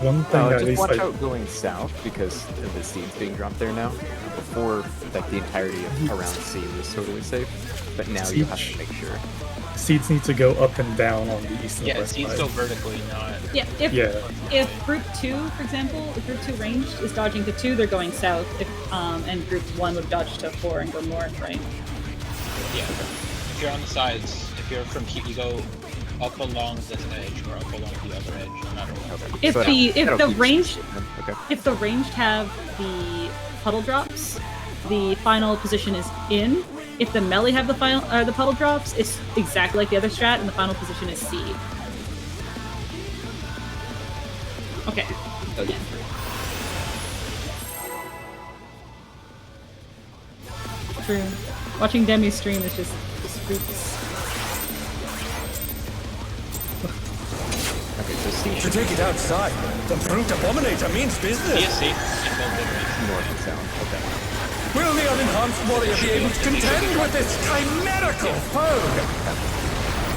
One thing at Just least watch I out going south because of the seeds being dropped there now. Before, like the entirety of around C was totally safe, but now you have to make sure. seeds need to go up and down on the east and Yeah, west seeds side. go vertically, not. Yeah, if group 2, for example, if group 2 ranged is dodging to 2, they're going south. If and group 1 would dodge to 4 and go north, right? Yeah. If you're on the sides, if you're from here, you go up along this edge or up along the other edge, no matter what. If the ranged Okay. if the ranged have the puddle drops, the final position is in, If the melee have the the puddle drops, it's exactly like the other strat, and the final position is C. Okay. Go again. True. Watching Demi's stream is just freaks. Okay, so C To should take it outside, the brute abominator means business. Yes, see. north and south. Okay. Will the unenhanced warrior be able to contend with this chimerical foe?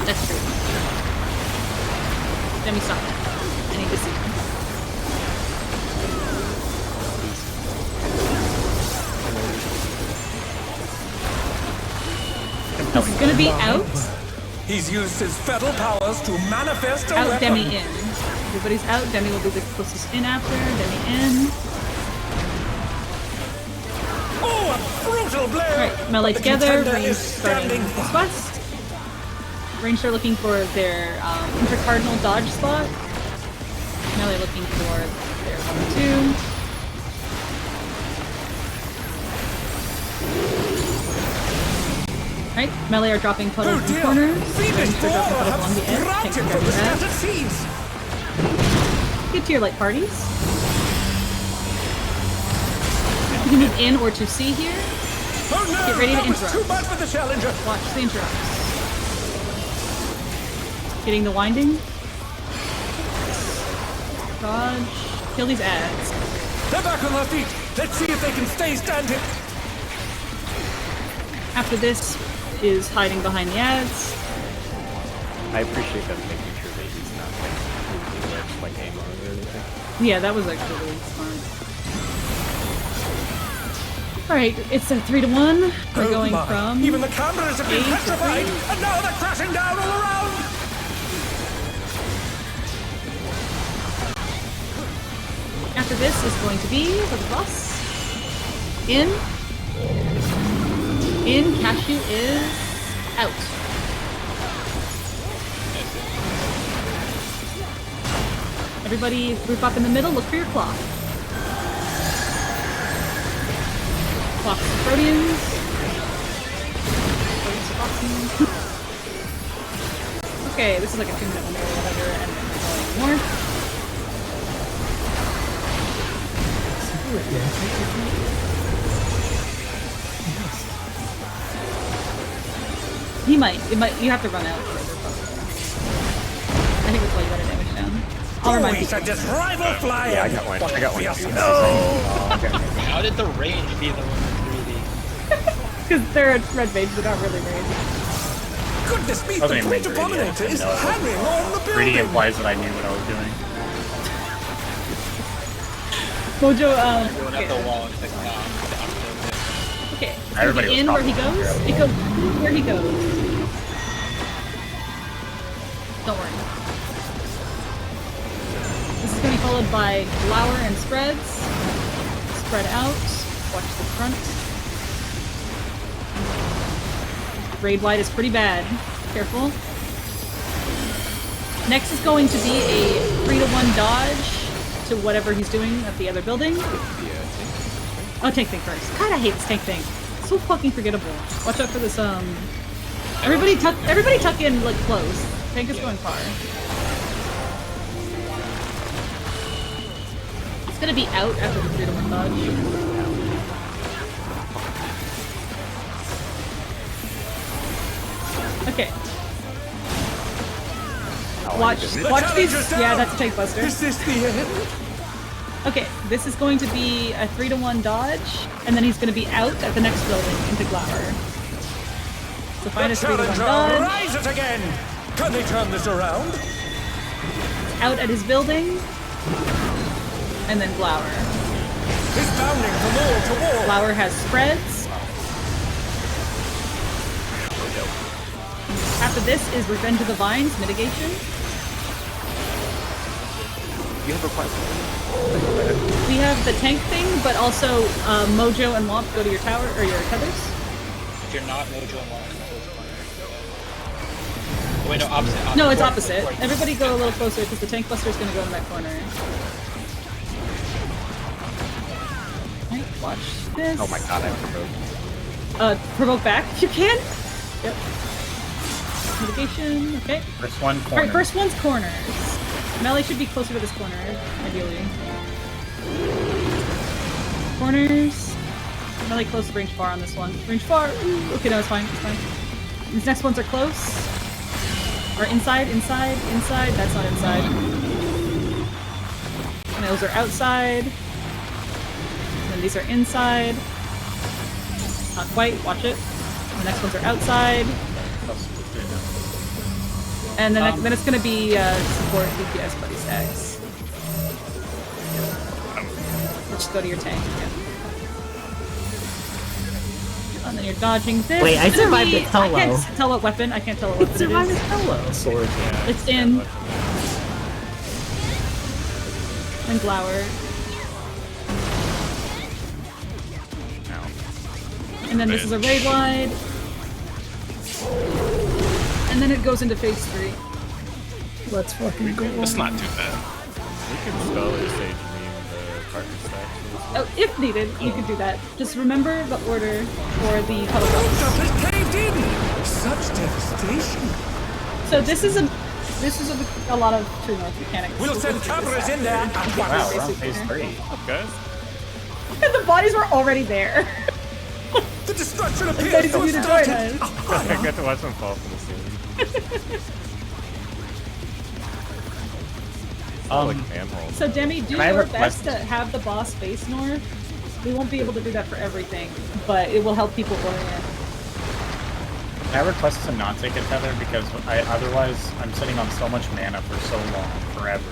That's true. Demi, stop. I need to see. This is gonna be out. He's used his fetal powers to manifest a Out, weapon. Demi in. Everybody's out. Demi will be the closest in after. Demi in. Oh, a brutal blow! Alright, melee The together. contender Range is starting standing by. west. Range are looking for their intercardinal dodge spot. Melee looking for their 1-2. Right, melee are dropping puddles in corners. Fiendish Range are dropping Dora puddles along the have edge. sprouted Tanks are from the grabbing scattered seeds. that. Get to your light parties. You can move in or to C here. Oh no! Get ready to that was interrupt. too much for the challenger. Watch the interrupts. Getting the winding. Dodge. Kill these ads. They're back on their feet. Let's see if they can stay standing. After this is hiding behind the ads. I appreciate them making sure that he's not like moving lips like ammo or anything. Yeah, that was actually really smart. Alright, it's a 3-1. We're Oh going my. from Even the cameras have been A to petrified, 3. and now they're crashing down all around. After this is going to be for the boss. In. Cashew is out. Everybody group up in the middle, look for your clock. Clock's the Proteans. Okay, this is like a 2-minute window or whatever, and then we're going north. He might. It might. You have to run out. I think that's why you got a damage down. I'll remind you. This rival flyer. Yeah, I got one. I got one. How did the range be the one with 3D? Because they're a red mage, they're not really ranged. Goodness me, Doesn't the even brute make abominator is no. hammering on the 3D building. implies that I knew what I was doing. Mojo, Going up the wall and like, okay. Everybody was In where he probably goes? terrible. It goes where he goes. Don't worry. This is going to be followed by Glower and Spreads. Spread out. Watch the front. Raid wide is pretty bad. Careful. Next is going to be a 3-1 dodge to whatever he's doing at the other building. Oh, tank thing first. God, I hate this tank thing. It's so fucking forgettable. Watch out for this, everybody tuck in, like, close. Tank is going far. It's gonna be out after the 3-1 dodge. Okay. Watch these. Yeah, that's a tank buster. Is this the end? Okay, this is going to be a 3-1 dodge, and then he's going to be out at the next building into Glower. So find a 3-1 dodge. Rise it again. Can they turn this around? Out at his building, and then Glower. He's bounding from wall to wall. Glower has spreads. After this is Revenge of the Vines mitigation. You have a question? We have the tank thing, but also Mojo and Womp go to your tower or your tethers. If you're not Mojo and Womp, oh, wait, no, opposite. No, it's opposite. Everybody go a little closer because the tank buster is going to go in that corner. Right, watch this. Oh my god, I provoked. Provoke back if you can. Yep. Mitigation. Okay. First one, All corner. right. First one's corners. Melee should be closer to this corner, ideally. Corners. Melee close, range far on this one. Range far. Ooh. Okay, no, it's fine. It's fine. These next ones are close. Or inside. That's not inside. And those are outside. And then these are inside. Not quite. Watch it. The next ones are outside. And then it's gonna be support DPS buddy stacks. Let's go to your tank. Yeah. And then you're dodging this. Wait, I survived it solo. I can't tell what weapon. I can't tell what weapon it is. Solo. Sword. Yeah, It's in. And Glower. And then this is a raid wide. And then it goes into phase 3. Let's fucking go. It's not too bad. We can spell or sage meme the partner stacks. Oh, if needed, you can do that. Just remember the order for the puddle Up drops. has caved in! Such devastation! So this is a lot of True North mechanics. We'll send cameras in there and Wow, we're on phase 3. What's up, guys? And the bodies were already there. the destruction Excited appears to for you have to join started! us. I got to watch them fall from the ceiling. Like manholes. So Demi, do Can I your request- best to have the boss face north. We won't be able to do that for everything, but it will help people orient. Can I request to not take a tether because otherwise I'm sitting on so much mana for so long, forever.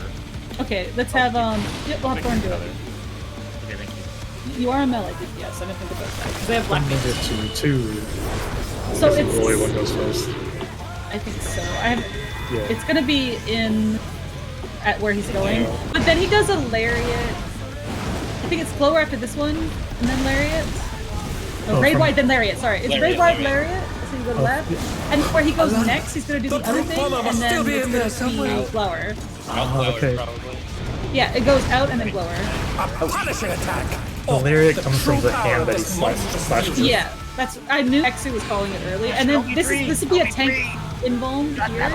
Okay, let's have yeah, we'll have Thorn do it. Okay, thank you. You are a melee DPS. I didn't think about that because they have black. One to two. So The it's. Roy one goes first. I think so. I have. Yeah. It's gonna be in at where he's going, but then he does a lariat. I think it's slower after this one, and then lariat. No, Oh, raid from- wide, then lariat. Sorry, it's raid wide, lariat. So you go to left, and where he goes next, he's gonna do the other thing, and then it's gonna be flower. Okay. Yeah, it goes out and then blower. A punishing attack! The lariat comes from the hand that he slashes with. Yeah, that's. I knew Exu was calling it early, and then this would be a tank invuln here,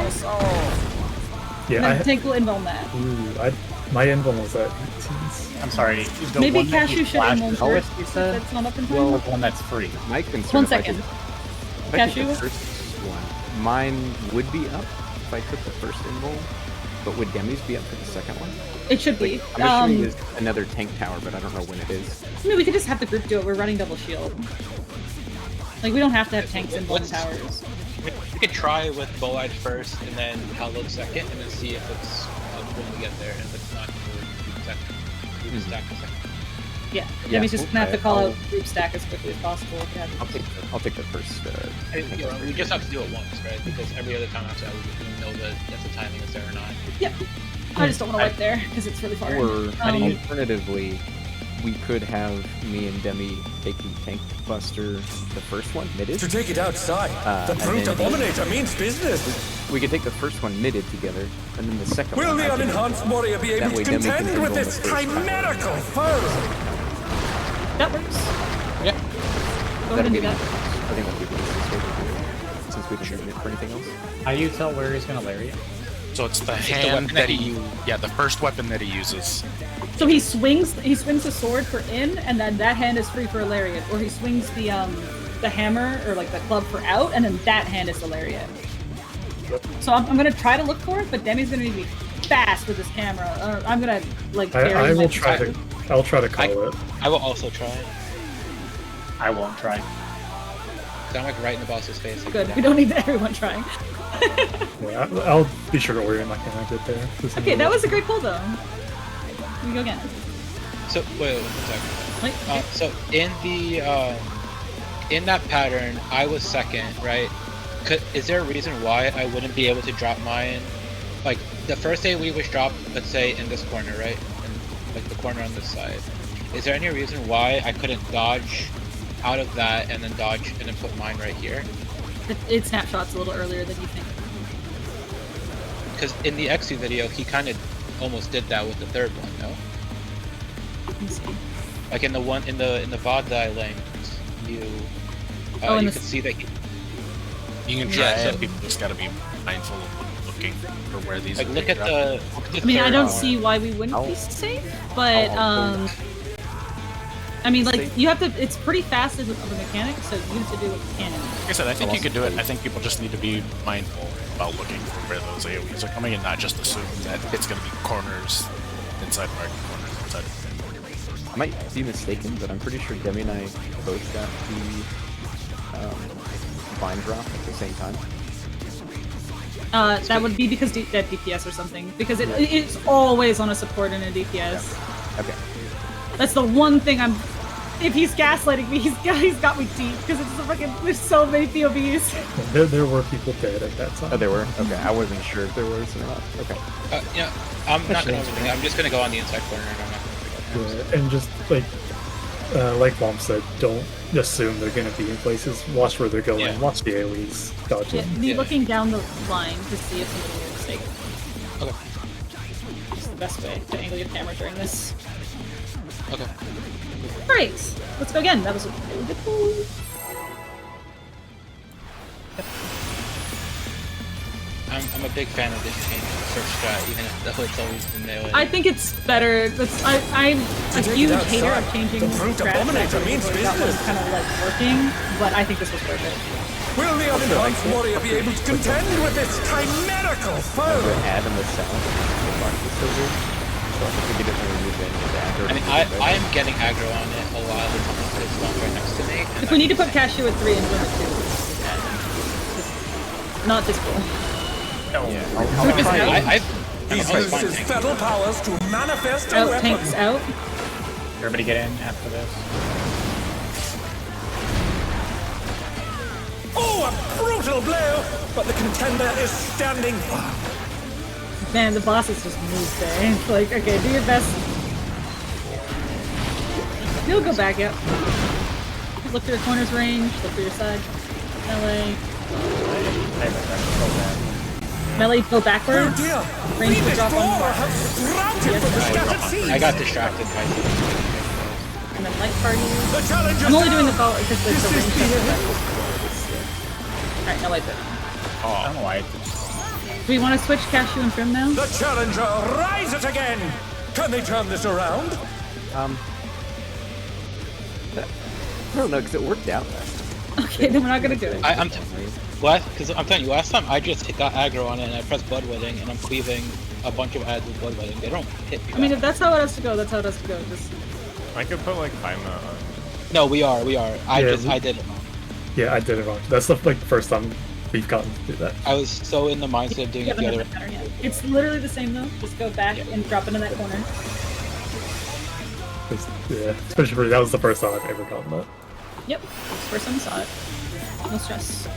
Yeah, and then tank will invuln that. My invuln was at 18s. I'm sorry. The Maybe one that Cashew you should flashed invuln is first. you If said? that's not up in time. the one that's free. My concern. 1 if I second. took- if I took Cashew? the first one, mine would be up if I took the first invul, but would Demi's be up for the second one? It should be. Like, I'm assuming there's another tank tower, but I don't know when it is. I mean, we could just have the group do it. We're running double shield. Like, we don't have to have tanks in one towers. We could try with Bolide first, and then Hallowed second, and then see if it's when we get there. And if it's not, we just stack the second. Yeah, Yeah, Demi's just gonna have to okay, call I'll- out group stack as quickly as possible. If you have I'll take the first. We just have to do it once, right? Because every other time after that, we know that if the timing is there or not. Yep. I just don't want to wipe there because it's really far. Or alternatively, we could have me and Demi taking Tank Buster the first one midded. To take it outside, the and Brute then- Abominator means business. We could take the first one midded together, and then the second Will one. the I can- unenhanced warrior be able That to way Demi can contend with invuln this the first time. chimerical foe? That works. Yeah. Go ahead and do that. I think that'll be the easiest way to do it, since we don't need it for anything else. How do you tell where he's gonna lariat? So it's the the hand weapon that that he, yeah, the first weapon that he uses. So he swings the sword for in, and then that hand is free for a lariat, or he swings the hammer or like the club for out, and then that hand is the lariat. So I'm gonna try to look for it, but Demi's gonna need to be fast with his camera. I'm gonna like. I bury will my try to. I'll try to call it. I will also try. I won't try. 'Cause I'm like right in the boss's face. Like, Good. We don't need everyone trying. Yeah, I'll be sure to orient my camera get there. Okay, that was a great pull though. We go again. So wait, 1 second. Wait. So in that pattern, I was second, right? Is there a reason why I wouldn't be able to drop mine? Like the first AoE was dropped, let's say in this corner, right? In, like the corner on this side. Is there any reason why I couldn't dodge out of that and then dodge and then put mine right here? It snapshots a little earlier than you think. Because in the Exu video, he kind of almost did that with the third one, no? Let me see. Like in the one in the VOD that I linked, you Oh, and you the- can see that You can try Yeah, it. so- People just gotta be mindful of looking for where these. like are look being at dropped. the. I mean, I third don't one. see why we wouldn't be safe, but I'll I mean, like you have to. It's pretty fast of a mechanic, so you have to do what you can. Like I said, I think you can do it. I think people just need to be mindful about looking for where those AoEs are coming and not just assume that it's going to be corners inside market, corners inside. I might be mistaken, but I'm pretty sure Demi and I both got the vine drop at the same time. That would be because that DPS or something. Because it's always on a support and a DPS. Okay. That's the one thing I'm. If he's gaslighting me, he's got me deep because it's a fucking. There's so many POVs. There were people dead at that time. Oh, there were? Okay, I wasn't sure if there was or not. Okay. Yeah, I'm not gonna overthink. I'm just gonna go on the inside corner and I'm not gonna pick up. Yeah, and just like Mom said, don't assume they're gonna be in places. Watch where they're going. Yeah. Watch the AoEs. Dodge Yeah, them. be Yeah. looking down the line to see if somebody made a mistake. Okay. It's the best way to angle your camera during this. Okay. Great! Let's go again. That was a really good pull. I'm a big fan of this change in search strat, even though it's always been melee. I think it's better. I'm a huge hater of changing The brute strats abominator after means that was business. kind of like working, but I think this was perfect. Will the unenhanced warrior be able to contend with this chimerical The foe? ad in the south, the mark was so good. So I think we didn't really move any of that. I mean, I am getting aggro on it a lot of the time because it's not right next to me. And If we need to put Cashew at 3 and Glim at 2, let's do that. Not this cool. Yeah, Group is out. He's used his fetal powers to manifest a Out, weapon. tanks out. Everybody get in after this. Oh, a brutal blow! But the contender is standing firm. Man, the bosses just moved there. It's like, okay, do your best. You'll go back out. Look for your corners range, look for your side. Melee. Melee go backwards. Oh dear! Range will Phoenix drop on Flora have sprouted from the scattered seeds! I got distracted by the. And then light party. The challenger's I'm only doing the down. call because the This is range the stuff. Alright, now light party. I don't know why. Do we want to switch Cashew and Trim now? The challenger rises again! Can they turn this around? I don't know, because it worked out last time. Okay, then we're not gonna do it. I'm telling you, last time I just got aggro on it and I pressed blood wedding and I'm cleaving a bunch of ads with blood wedding. They don't hit me. I mean, back. if that's how it has to go, that's how it has to go. Just I could put like timer on. No, we are. I Yeah, did it wrong. Yeah, I did it wrong. That's the first time we've gotten to do that. I was so in the mindset of doing you it the haven't other. done the pattern yet. It's literally the same though. Just go back and drop into that corner. 'Cause, yeah, especially for that was the first time I've ever gotten that. Yep. First time we saw it. No stress.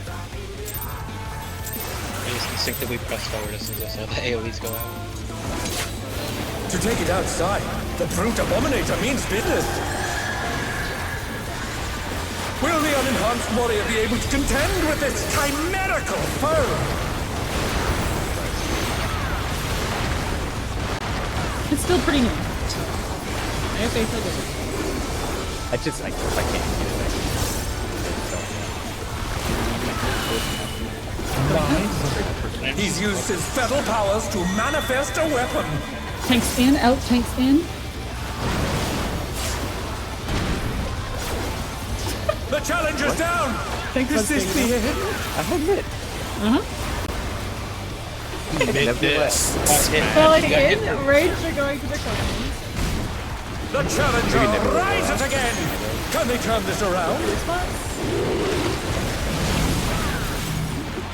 I just instinctively pressed forward as soon as I saw the AoEs go out. To take it outside, the brute abominator means business. Will the unenhanced warrior be able to contend with this chimerical foe? It's still pretty new. Okay, so good. I can't get it. He's used his fetal powers to manifest a weapon. Tanks in, out, tanks in. The challenger's down. Thanks Is this the end? I had it. This. Falling You got hit. in, range are going to the corners. The challenger rises again. Can they turn this around?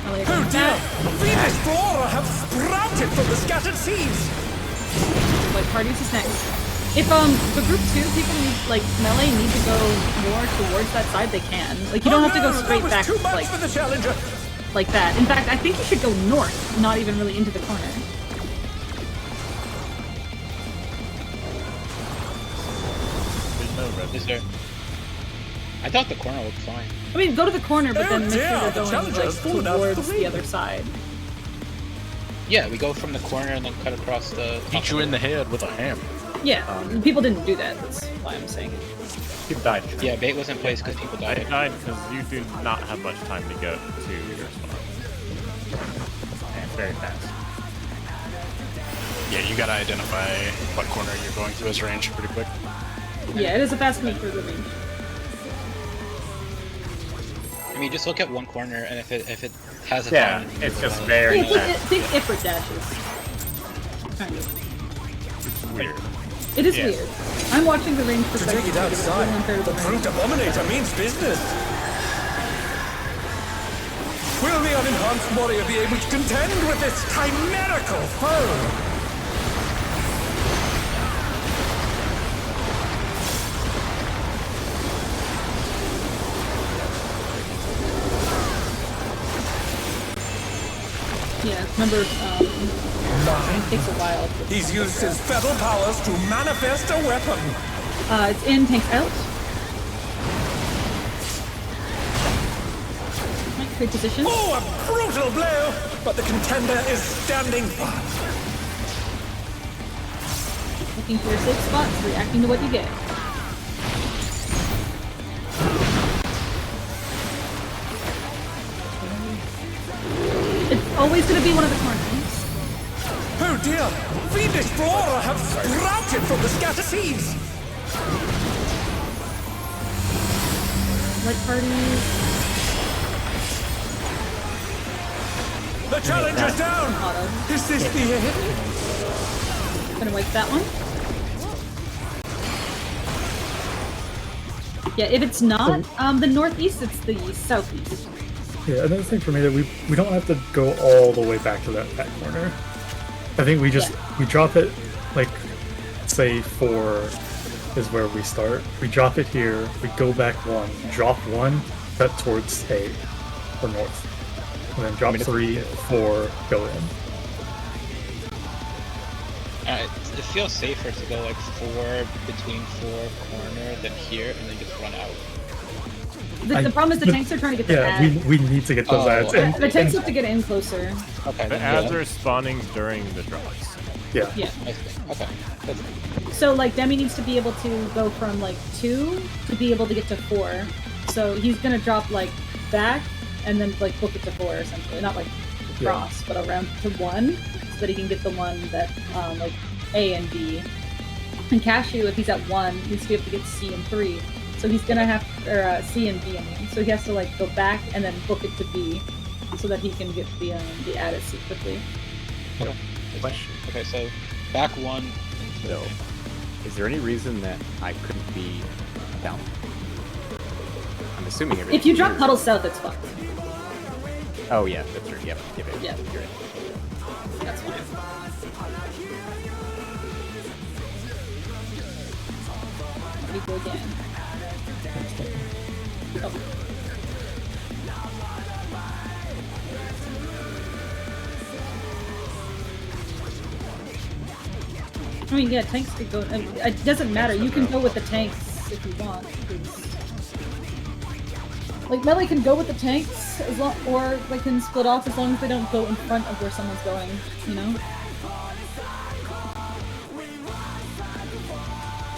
Melee Oh going dear! back. Phoenix Flora have sprouted from the scattered seeds. Light parties is next. If the group 2 people need like melee need to go more towards that side, they can. Like you don't have to go straight back Too much like for the challenger. that. In fact, I think you should go north, not even really into the corner. There's no red. Is there? I thought the corner looked fine. I mean, go to the corner, but Oh then make dear, sure the they're going challenger's like fallen out of the towards the ring. other side. Yeah, we go from the corner and then cut across the. Beat you in the head with a hammer. Yeah, people didn't do that. That's why I'm saying it. People died. Yeah, bait was in place because people I died. died because you do not have much time to get to your spot. And very fast. Yeah, you gotta identify what corner you're going to as range pretty quick. Yeah, it is a fast move for the range. I mean, just look at one corner, and if it has a Yeah, time, it's just very It's like, fast. think Ifrit dashes. Kind of. It's weird. It is Yeah. weird. I'm watching the range To perspective. take it because it's really unfair outside, to the the brute range. abominator means business. Will the unenhanced warrior be able to contend with this chimerical foe? Yeah, remember, it takes a while. He's used his fetal powers to manifest a weapon. It's in, tanks out. Right, good position. Oh, a brutal blow! But the contender is standing fast. Looking for your safe spots, reacting to what you get. It's always going to be one of the corners. Oh dear! Fiendish flora have sprouted from the scattered seeds! Light parties. The challenge is down! Auto. Is this the end? Gonna wipe that one. Yeah, if it's not the northeast, it's the southeast. Yeah, another thing for me that we don't have to go all the way back to that corner. I think we just we drop it like say 4 is where we start. We drop it here, we go back 1, drop 1, cut towards A or north. And then drop 3, 4, go in. it feels safer to go like 4 between 4 corner than here, and then just run out. The problem is the tanks are trying to get the ad. we need to get those ads in. The tanks have to get in closer. Okay. The ads are spawning during the drops. Yeah. Yeah. Okay. So like Demi needs to be able to go from like 2 to be able to get to 4. So he's gonna drop like back and then like book it to 4 essentially. Not like across, but around to 1 so that he can get the one that like A and B. And Cashew, if he's at 1, needs to be able to get C and 3. So he's gonna have, or C and B, I mean. So he has to like go back and then book it to B, so that he can get the ad at C quickly. Question. Okay, so back 1. So, is there any reason that I couldn't be down? I'm assuming everything. If you drop Puddle South, it's fucked. Oh yeah, that's right. Yep. Yeah. You're right. That's fine. We go again. Oh. I mean, yeah, tanks could go. I mean, it doesn't matter. You can go with the tanks if you want. Like melee can go with the tanks as long, or they can split off as long as they don't go in front of where someone's going. You know.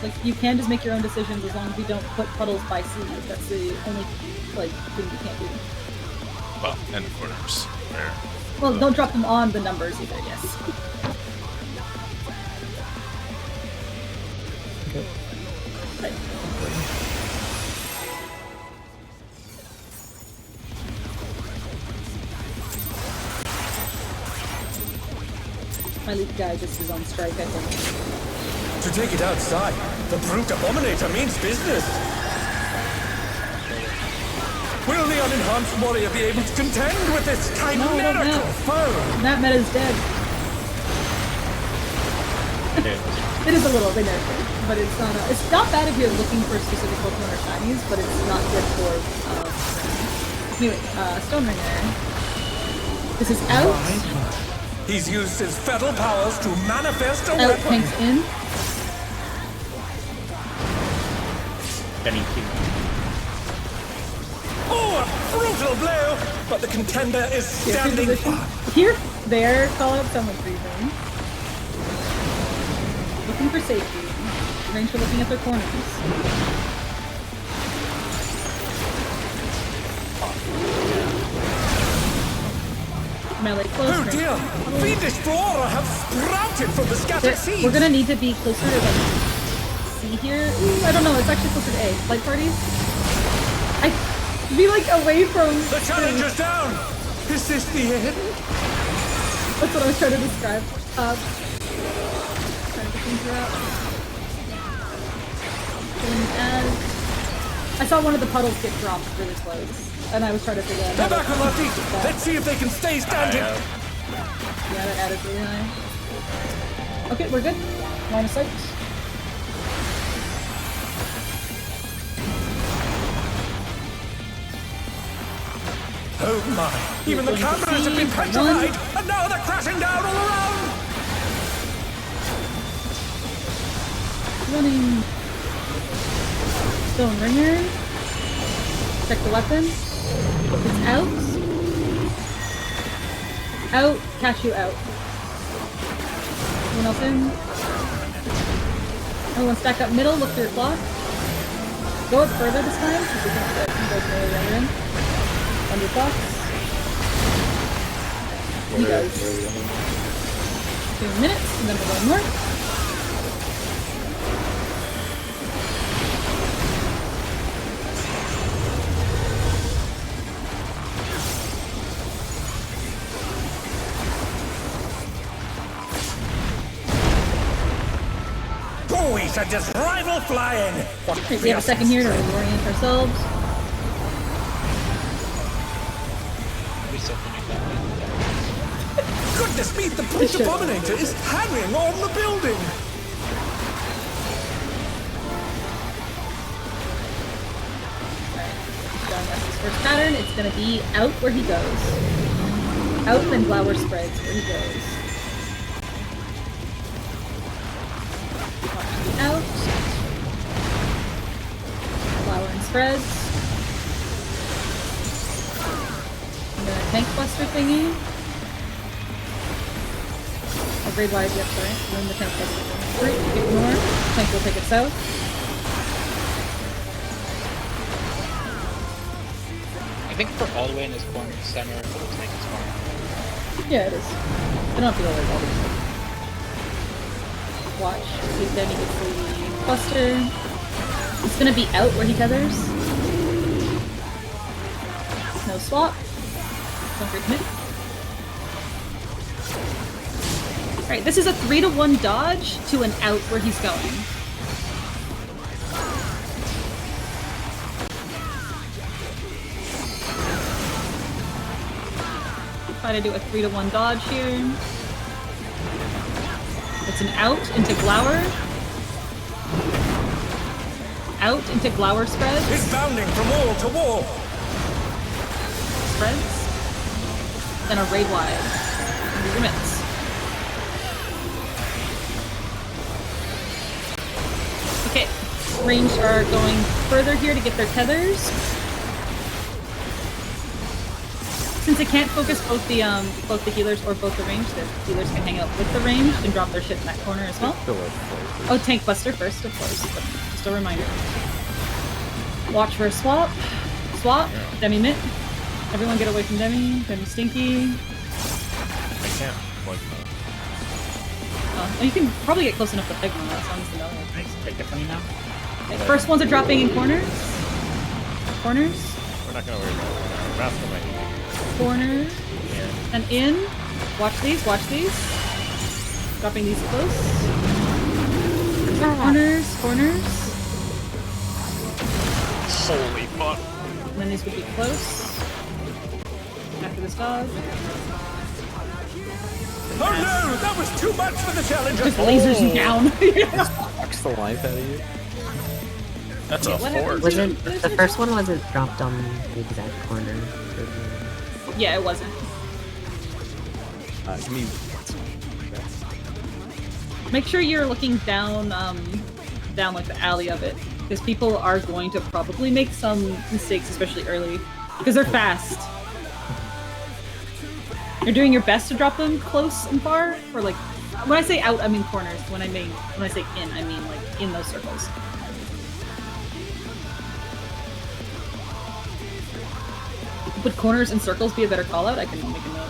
Like you can just make your own decisions as long as you don't put puddles by C. That's the only like thing you can't do. Well, and corners. There. Well, don't drop them on the numbers either. Yes. Right. My lead guy just is on strike, I think. To take it outside, the brute abominator means business. Will the unenhanced warrior be able to contend with this chimerical foe? That meta's dead. It is a little, they nerfed it, but it's not bad if you're looking for specific Pokemon or shinies, but it's not good for, anyway, Stone Ringer. This is out. He's used his fetal powers to manifest a Out, weapon. tanks in. Oh, a brutal blow! But the contender is standing fast. Here, there, call out someone breathing. Looking for safety. Range for looking at their corners. Melee close. Oh dear! Fiendish flora have sprouted from the scattered seeds! We're gonna need to be closer to like C here. Ooh, I don't know, it's actually closer to A. Light parties? Be like away from... The challenger's down! Is this the end? That's what I was trying to describe. Trying to figure out. I saw one of the puddles get dropped really close, and I was trying to figure out. They're back on our feet! Let's see if they can stay standing! Yeah, that added really high. Okay, we're good. Line of sight. Oh my! Even the cameras have been petrified, and now they're crashing down all around! Running. Stone ringer. Check the weapon. It's out. Out. Catch you out. Anyone else in? Everyone stack up middle. Look for your clock. Go up further this time. Because we can get you guys really right in. Under clocks. You guys. 2 minutes, and then we're going north. Boys are just rival flying! We have a second here to reorient ourselves. Goodness me, the brute abominator is hanging on the building! This first pattern, it's gonna be out where he goes. Out, then Glower spreads where he goes. Out. Flower and spreads. And then a tank buster thingy. A grade wide, yep, sorry. And then the tank buster thingy. Ignore. Tank will take it south. I think for all the way in this corner, center, it looks like it's fine. Yeah, it is. I don't have to go like all the way. Watch. See if Demi gets the buster. It's gonna be out where he tethers. No swap. Don't recommit. Alright, this is a 3-to-1 dodge to an out where he's going. Try to do a 3-to-1 dodge here. It's an out into Glower. Out into Glower spreads. It's bounding from wall to wall. Spreads. Then a raid wide. And remits. Okay. Ranged are going further here to get their tethers. Since it can't focus both the healers or both the ranged, the healers can hang out with the ranged and drop their shit in that corner as well. Oh, tank buster first, of course. Just a reminder. Watch for a swap. Swap. Demi Mitt. Everyone get away from Demi. Demi Stinky. I can't plug them. Oh, you can probably get close enough to Pigma as long as the melee. Nice. Take it from me now. Okay, first ones are dropping in corners. Corners. We're not gonna worry about it. Mastermind. Corners. And in. Watch these, watch these. Dropping these close. Corners, corners. Holy fuck. And then these would be close. After this dodge. Oh no! That was too much for the challenger! Just lasers you down. Knocks the life out of you. That's a fort. Wasn't the first one wasn't dropped on the exact corner? Yeah, it wasn't. Give me. Make sure you're looking down, down like the alley of it, because people are going to probably make some mistakes, especially early, because they're fast. You're doing your best to drop them close and far, or like, when I say out, I mean corners. When I say in, I mean like in those circles. Would corners and circles be a better call out? I can make a note.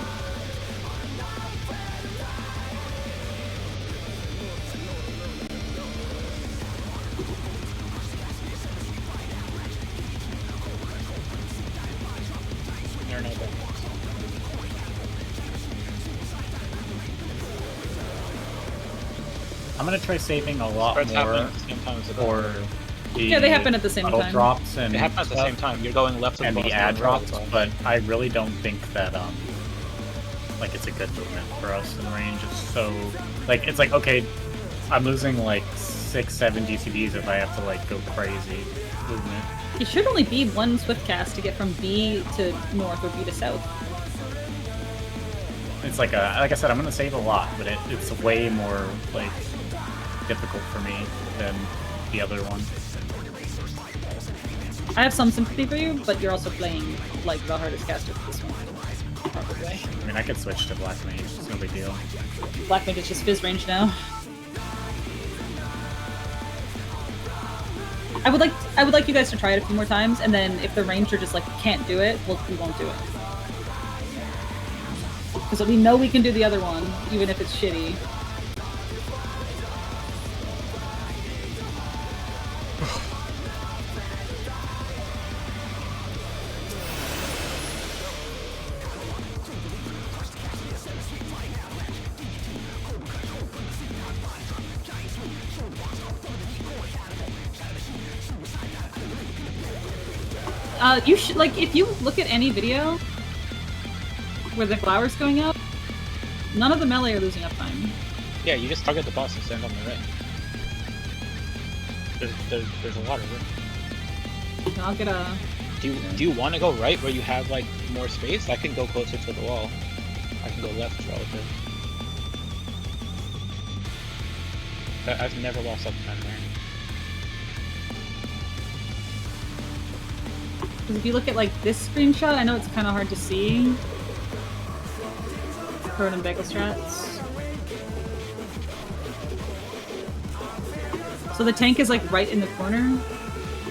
I'm gonna try saving a lot Spreads happen more at the same time as the for the Yeah, they happen at the same auto time. drops and They happen at the stuff, same time. You're going left of the and boss the ad and right of drops, the boss. but I really don't think that like it's a good movement for us in range. It's so like it's like okay, I'm losing like 6-7 GCVs if I have to like go crazy movement. It should only be one swift cast to get from B to north or B to south. It's like like I said, I'm gonna save a lot, but it's way more like difficult for me than the other one. I have some sympathy for you, but you're also playing like the hardest caster for this one. Probably. I mean, I could switch to Black Mage. It's no big deal. Black Mage is just fizz range now. I would like you guys to try it a few more times, and then if the ranger just like can't do it, we won't do it. Because we know we can do the other one, even if it's shitty. You should, like, if you look at any video where the flower's going up, none of the melee are losing uptime. Yeah, you just target the boss and stand on the right. There's a lot of room. I'll get a... Do you want to go right where you have, like, more space? I can go closer to the wall. I can go left relative. I've never lost uptime there. Because if you look at, like, this screenshot, I know it's kind of hard to see. Current and bagel strats. So the tank is, like, right in the corner.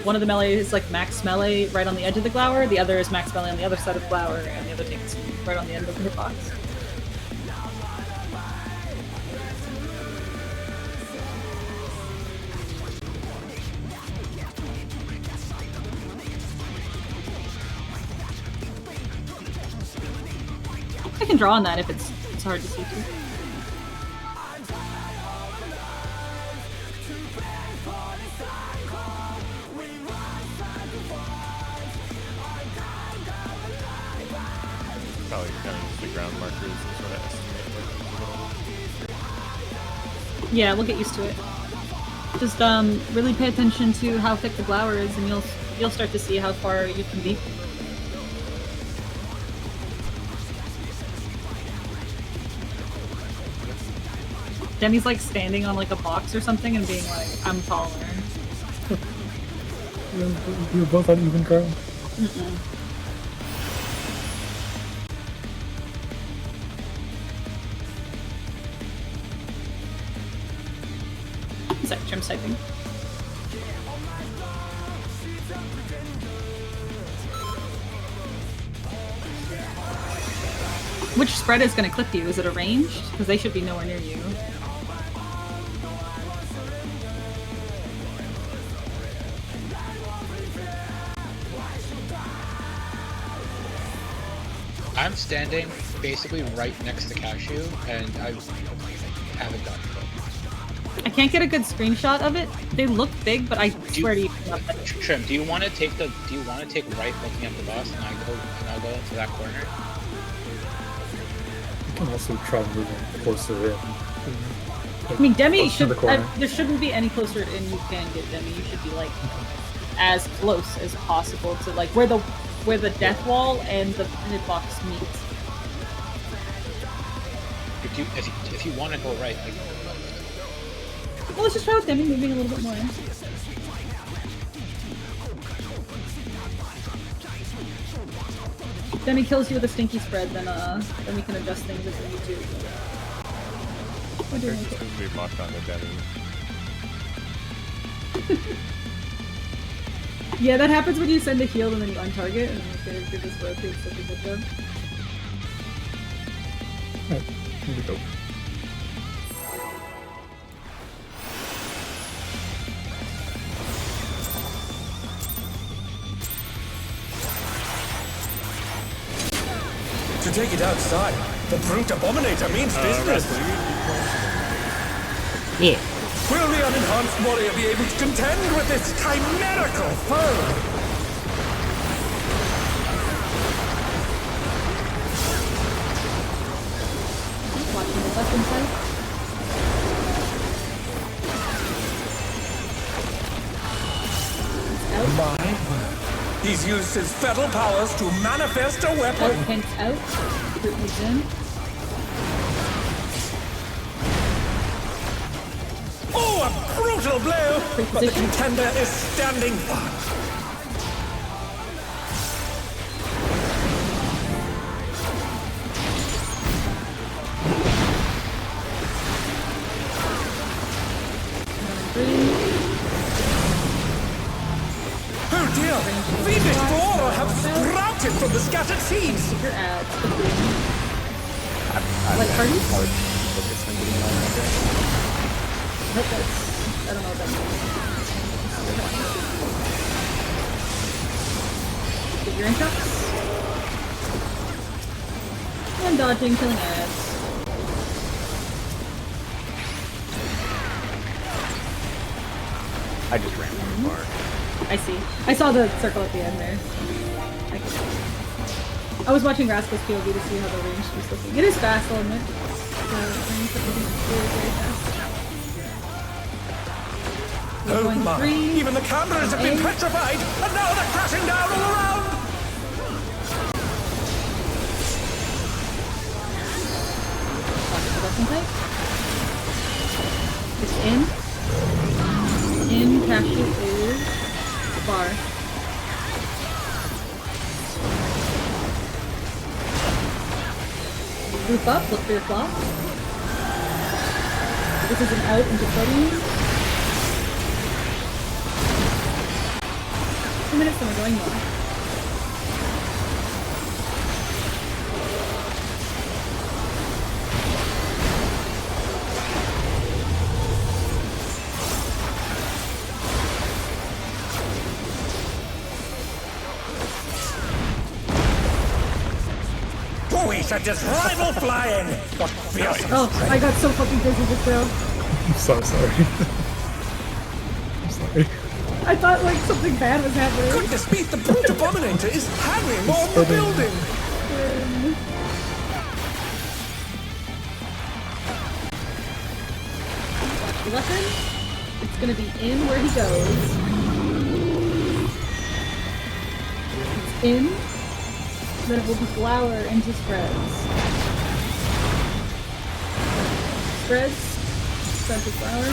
One of the melee is, like, max melee right on the edge of the glower, the other is max melee on the other side of the glower, and the other tank is right on the end of the hitbox. I can draw on that if it's hard to see too. Probably kind of use the ground markers and sort of estimate what Yeah, we'll get used to it. Just really pay attention to how thick the glower is, and you'll start to see how far you can be. Demi's like standing on like a box or something and being like, I'm taller. You're both on even ground. Sorry, Trim's typing. Which spread is going to clip you? Is it a ranged? Because they should be nowhere near you. I'm standing basically right next to Cashew, and I haven't gotten it. I can't get a good screenshot of it. They look big, but I swear to you. Trim, do you want to take right looking at the boss, and I'll go into that corner? You can also try moving closer in. I mean, Demi Close to the corner. there shouldn't be any closer in you can get Demi. You should be like as close as possible to like where the death wall and the hitbox meet. If you want to go right, like. Well, let's just try with Demi moving a little bit more in. Demi kills you with a stinky spread, then we can adjust things as we need to. We're doing There's okay. going to be locked on the Demi. Yeah, that happens when you send a heal and then you untarget, and the character just rotates like a good job. Alright, here we go. To take it outside, the brute abominator means business. Yeah. Will the unenhanced warrior be able to contend with this chimerical foe? Watching the weapon fight. My word. He's used his feral powers to manifest a weapon. Out, Hank's out. Group moves in. Oh, a brutal blow! But the contender is standing firm. Oh dear! Fiendish flora have sprouted from the scattered seeds! Secret ads. Like parties? Focus on getting mine like that. I hope that's... I don't know what that means. Get your interrupts. And dodging, killing ads. I just ran too far. I see. I saw the circle at the end there. I was watching Rascal's POV to see how the range was looking. It is fast, I'll admit. The range is very, very fast. Oh my! Even the cameras have been petrified, and now they're crashing down all around! Weapon type. It's in. In cashew is bar. Group up, look for your claw. This is an out into protein. 2 minutes and we're going more. We should just rival flying! What fierce! Oh, I got so fucking busy just now. I'm so sorry. I'm sorry. I thought like something bad was happening. Goodness me, the brute abominator is hanging on the building! Weapon? It's gonna be in where he goes. It's in. Then it will be flour into spreads. Spreads. Spreads of flour.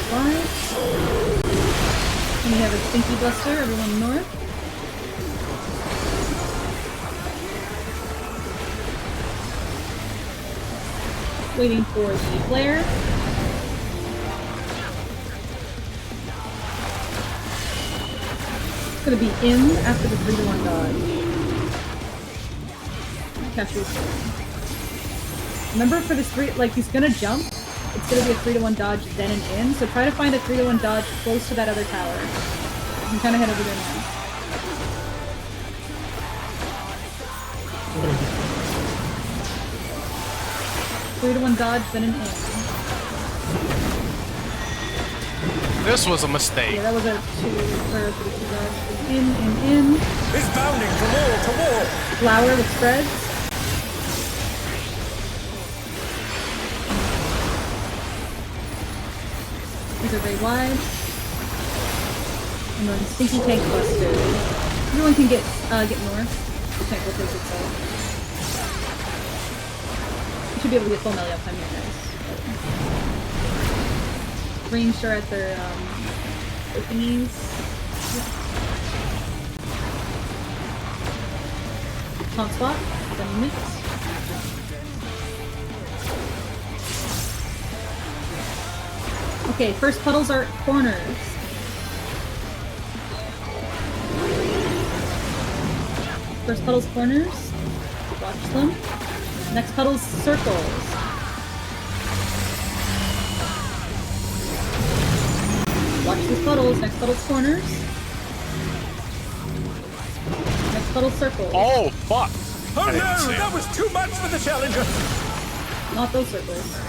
Five. And we have a Stinky Buster, everyone north. Waiting for the flare. It's gonna be in after the 3-to-1 dodge. Cashew. Remember for this 3, like he's gonna jump. It's gonna be a 3-to-1 dodge, then an in. So try to find a 3-to-1 dodge close to that other tower. You can kind of head over there now. Three to one dodge, then an in. This was a mistake. Yeah, that was a 2 dodge. In. It's bounding from wall to wall. Flour with spreads. These are very wide. And then Stinky Tank Buster. Everyone can get north. The tank will take itself. You should be able to get full melee uptime here, guys. Ranged are at their openings. Taunt spot, then mix. Okay, first puddles are corners. First puddle's corners. Watch them. Next puddle's circles. Watch these puddles. Next puddle's corners. Next puddle's circles. Oh, fuck! Oh no, that was too much for the challenger. Not those circles.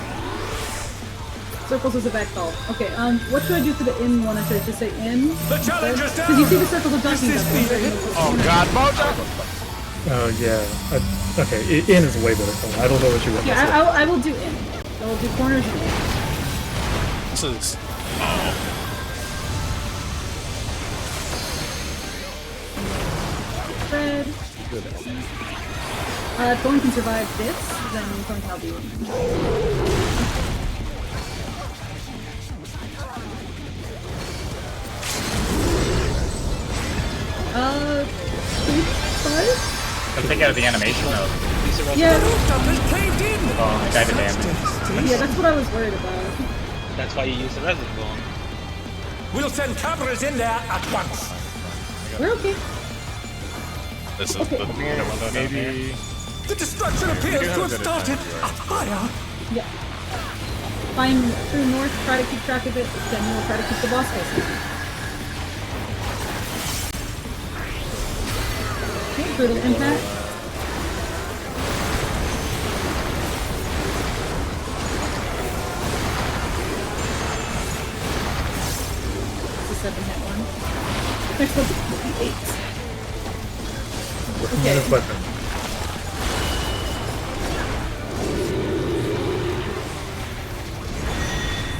Circles is a bad call. Okay, what should I do for the in one? Should I just say in? The challenger's down! Because you see the circles I'm talking about. Oh god, Mojo! Oh yeah. Okay, in is way better. I don't know what you want. Yeah, I will do in. I will do corners and in. This is... Red. Thorn can survive this, then Thorn can be. I'm thinking of the animation of. Yeah. Oh, I died to damage. Yeah, that's what I was worried about. That's why you use the resin bone. We'll send cameras in there at once. We're okay. This is Okay. the Maybe... The destruction appears to have started higher. Yeah. Find true north, try to keep track of it, then we'll try to keep the boss facing. Okay, brutal impact. It's a 7-hit one. Next one's 8. Okay.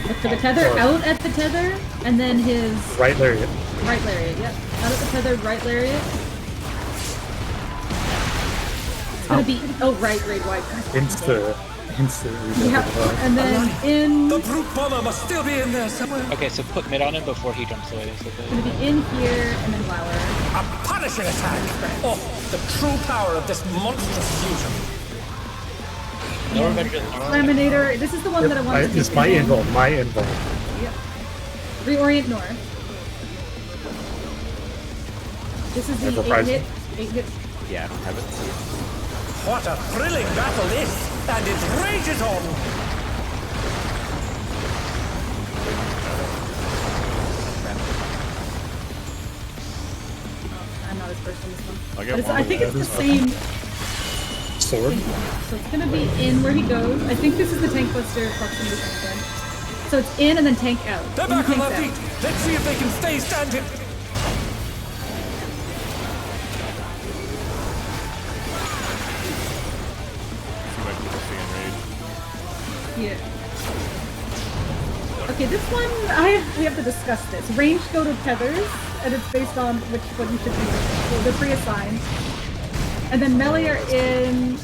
Look for the tether, out at the tether, and then his... Right lariat. Right lariat, yep. Out at the tether, right lariat. It's gonna be... Oh, right, wide. Insta Yeah, and then in... The brute bomber must still be in there somewhere. Okay, so put mid on him before he jumps away, basically. It's gonna be in here, and then Flower. A punishing attack. Oh, the true power of this monstrous fusion. No revenge. Laminator, this is the one that I wanted to It's my invuln. Yep. Reorient north. This is the 8-hit. 8-hit. Yeah, I don't have it. What a thrilling battle this, and it rages on. I'm not as first on this one. I'll But get I think it's the same sword. So it's gonna be in where he goes. I think this is the tank buster proximity thing. So it's in and then tank out. They're In, back on tank their out. feet. Let's see if they can stay standing. Yeah. Okay, this one, we have to discuss this. Range go to tethers, and it's based on which one you should do. So they're pre-assigned. And then melee are in...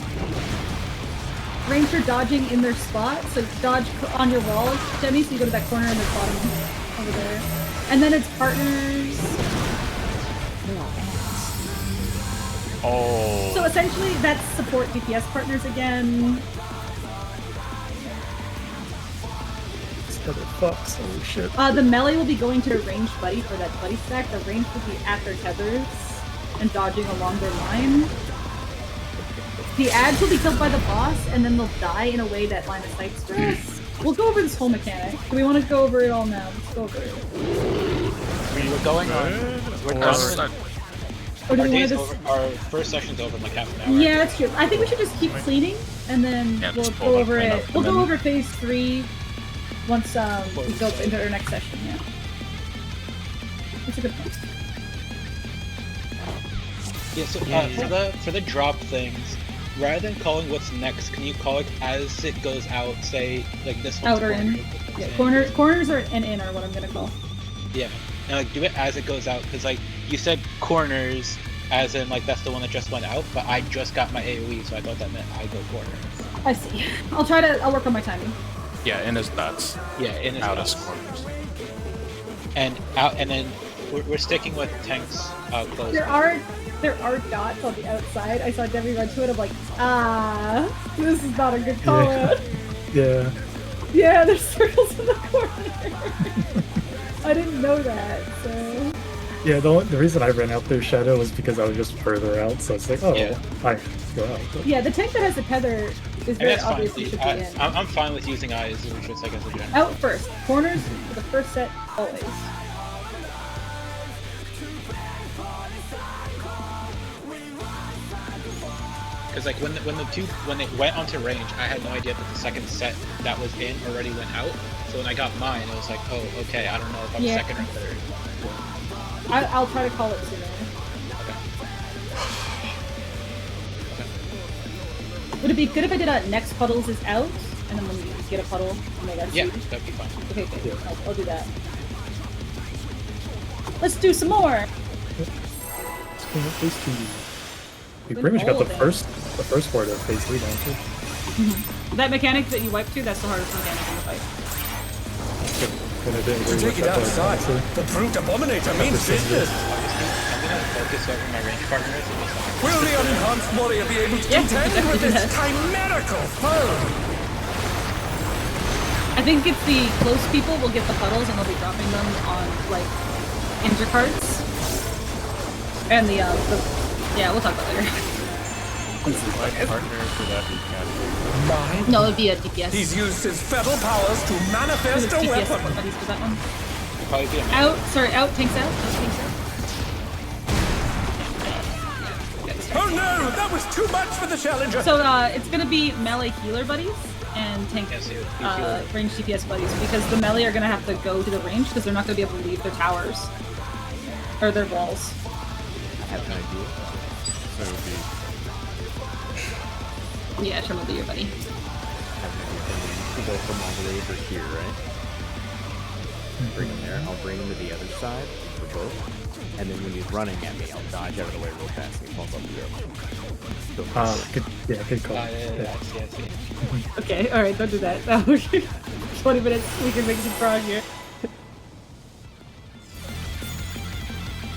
Range are dodging in their spot, so dodge on your wall, Jenny, so you go to that corner in the bottom over there. And then it's partners... Oh. So essentially, that's support DPS partners again. Fucks. Oh shit. The melee will be going to a ranged buddy for that buddy stack. The range will be at their tethers and dodging along their line. The ads will be killed by the boss, and then they'll die in a way that line of sight stress. We'll go over this whole mechanic. Do we want to go over it all now? Let's go over it. We're going on. Our first session's over in like half an hour. Yeah, that's true. I think we should just keep cleaning, and then Yeah, we'll just go pull over that it. clean up, We'll and go then- over phase 3 once we go into our next session. Yeah, that's a good point. Yeah. So for the drop things, rather than calling what's next, can you call it as it goes out? Say like this one's Out or in. corner, Yeah, corners are and in are what I'm gonna call. Yeah, and like do it as it goes out, because like you said corners, as in like that's the one that just went out, but I just got my AOE, so I thought that meant I go corners. I see. I'll work on my timing. Yeah, in his nuts. Yeah, in his Out nuts. as corners. And out, and then we're sticking with tanks close. There are dots on the outside. I saw Debbie run to it. I'm like, this is not a good call out. Yeah. Yeah, there's circles in the corner. I didn't know that, so... Yeah, the reason I ran out there Shadow was because I was just further out, so it's like, oh, Yeah. I go out. But... Yeah, the tank that has the tether is very that's fine. obviously should be in. I'm fine with using eyes, just like as a general. Out first. Corners for the first set, always. Because like when they went onto range, I had no idea that the second set that was in already went out. So when I got mine, it was like, oh, okay, I don't know if I'm second or third. I'll try to call it sooner. Would it be good if I did a next puddles is out, and then when you get a puddle, you know, that's yeah, that'd be fine. Okay, good. I'll do that. Let's do some more. Phase 2. We pretty much got the first part of phase 3 down too. That mechanic that you wiped to, that's the hardest mechanic in the fight. To take it outside, the brute abominator means business. I'm gonna focus over my range partners. Will the unenhanced warrior be able to contend with this chimerical foe? I think it's the close people will get the puddles and they'll be dropping them on like injure cards. And the yeah, we'll talk about it later. My partner for that be Mine? No, it would be a DPS. He's used his fatal powers to manifest a DPS weapon. buddies for that one. Probably be a Out, sorry, out, tanks out. Tanks out. Oh no, that was too much for the challenger. So it's gonna be melee healer buddies and tank range DPS buddies because the melee are gonna have to go to the range because they're not gonna be able to leave their towers or their walls. I have an idea. So it would be Yeah, Trim will be your buddy. You go from all the way over here, right? Bring him there. I'll bring him to the other side for both. And then when he's running at me, I'll dodge out of the way real fast and he falls off the rope. Good call. Okay, alright, don't do that. 20 minutes, we can make some prog here.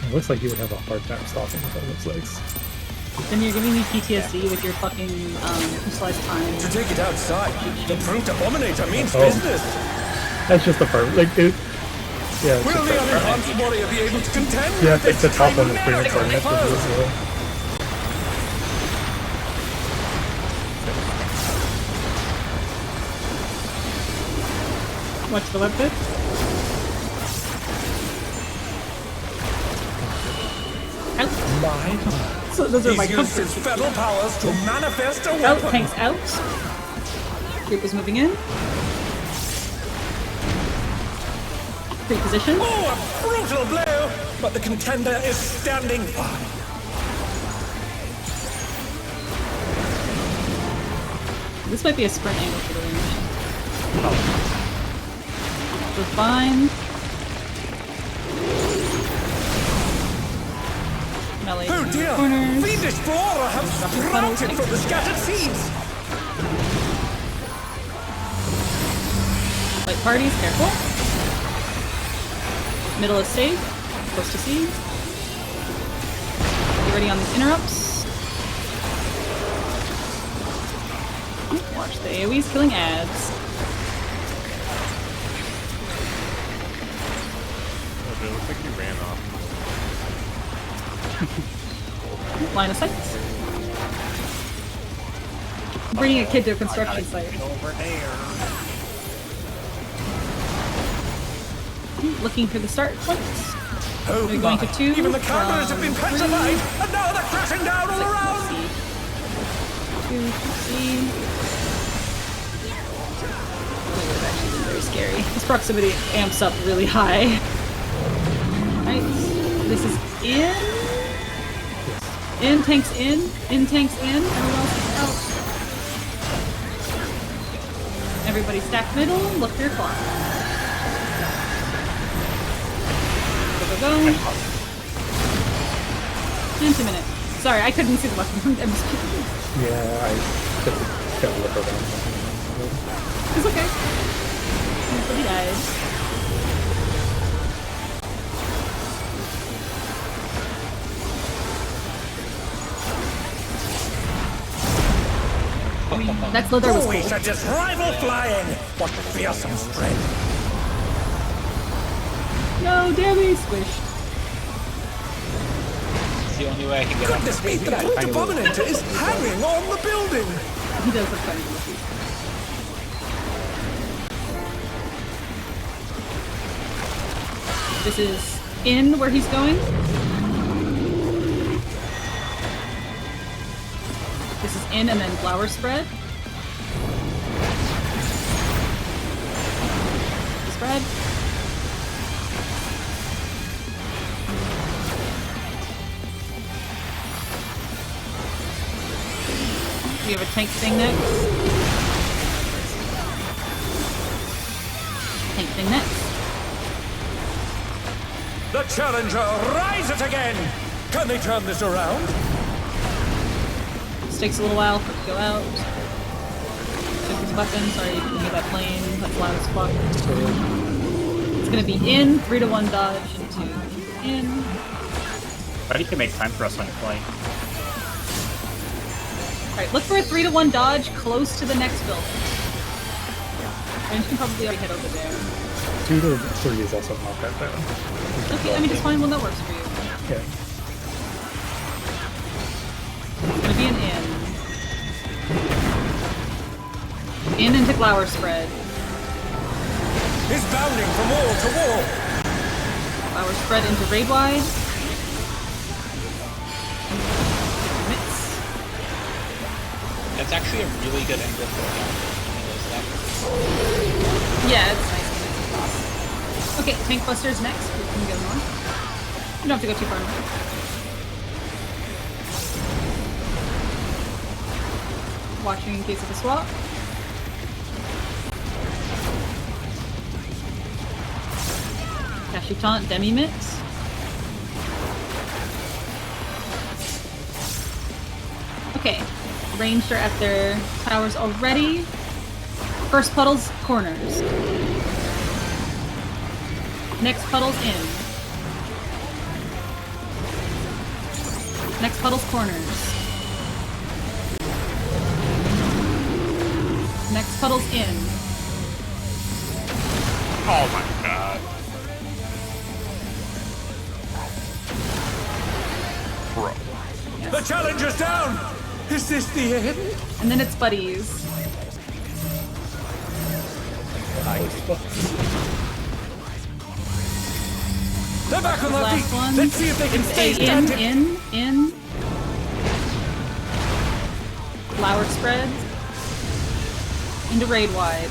It looks like you would have a hard time stopping with all those legs. Then you're giving me PTSD with your fucking crystallized time. To take it outside, the brute abominator means business. That's just the part. Like, it, yeah. Will the unenhanced warrior be able to contend Yeah, with it's this the top one that's pretty much chimerical hard as foe? well. Watch the web bit. Out. So those are my He's used his fatal powers to manifest a Out, weapon. tanks out. Group is moving in. Pre-position. Oh, a brutal blow! But the contender is standing fine. This might be a sprint angle for the range. So fine. Melee Oh dear! corners. Fiendish flora have sprouted from the scattered seeds! Light parties, careful. Middle is safe. Close to C. Get ready on these interrupts. Watch the AoEs killing ads. Oh, it looks like you ran off. Line of sight. Bringing a kid to a construction site. Over there. Looking for the start points. Oh We're going to my. 2. Even the cameras have been petrified, and now they're crashing down all around! 2, C. That would have actually been very scary. This proximity amps up really high. Right. This is in. In, tanks in. In, tanks in. Everyone else is out. Everybody stack middle. Look for your clock. Go. In 2 minutes. Sorry, I couldn't see the button. I'm just kidding. Yeah, I got to look around. It's okay. Nobody died. That slither was We cool. should just rival flying. What fearsome strength. No, Debbie squished. It's the only way I can get up. Goodness me, the brute abominator is hanging on the building. He does look funny to the feet. This is in where he's going. This is in and then flower spread. Spread. We have a tank thing next. Tank thing next. The challenger rises again. Can they turn this around? This takes a little while for it to go out. Took his weapon. Sorry, you can hear that plane. That's loud as fuck. It's gonna be in. 3-1 dodge into in. But you can make time for us on flight. Alright, look for a 3-1 dodge close to the next building. Range can probably already head over there. 2 to 3 is also not that bad. Okay, I mean, just find one that works for you. Yeah. It's gonna be an in. In into flower spread. He's bounding from wall to wall. Flower spread into raid wide. Mix. That's actually a really good angle for a Yeah, it's nice. Okay, tank busters next. We can go north. You don't have to go too far north. Watching in case of a swap. Cashutant, Demi-Mix. Okay, ranged are at their towers already. First puddles, corners. Next puddles in. Next puddles, corners. Next puddles in. Oh my god. Bro. The challenger's down. Is this the end? And then it's buddies. They're back on their Last feet. one. Let's see if they can It's stay a standing. in. Flower spread. Into raid wide.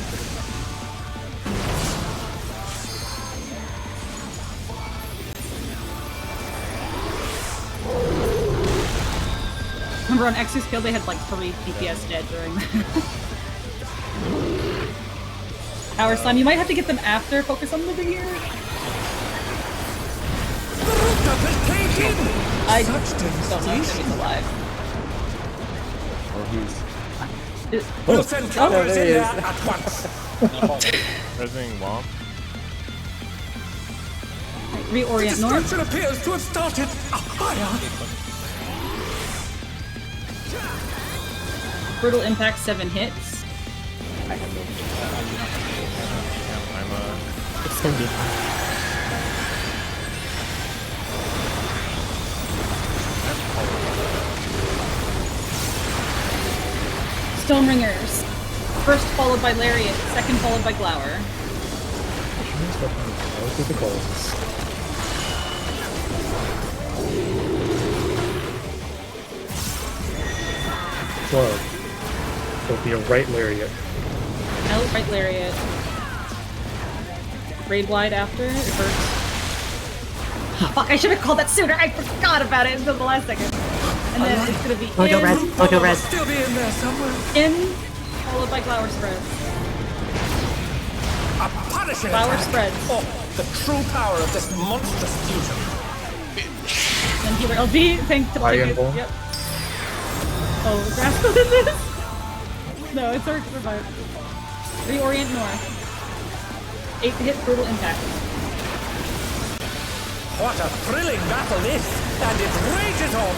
Remember on X's kill they had like 3 DPS dead during that. Our son, you might have to get them after. Focus on living here. I don't know if he's alive. Oh, he's. We'll send cameras there in he there is. at once. Resonating Womp. Reorient north. Destruction appears to have started higher. Brutal impact, 7 hits. I'm It's gonna be. Stone Ringers. First followed by Lariat, second followed by Glower. The calls. Club. There'll be a right lariat. No, right Lariat. Raid wide after, it hurts. Fuck, I should have called that sooner! I forgot about it until the last second. And then it's gonna be Mojo res, Mojo res. Still be in there somewhere. in, followed by Glower spreads. A punishing Flower attack. spreads. Oh, the true power of this monstrous fusion. Then healer LB, tank to Iron it. Ball. Yep. Oh, Grasp in this? No, it's hard to survive. Reorient north. 8 to hit, brutal impact. What a thrilling battle this, and it rages on.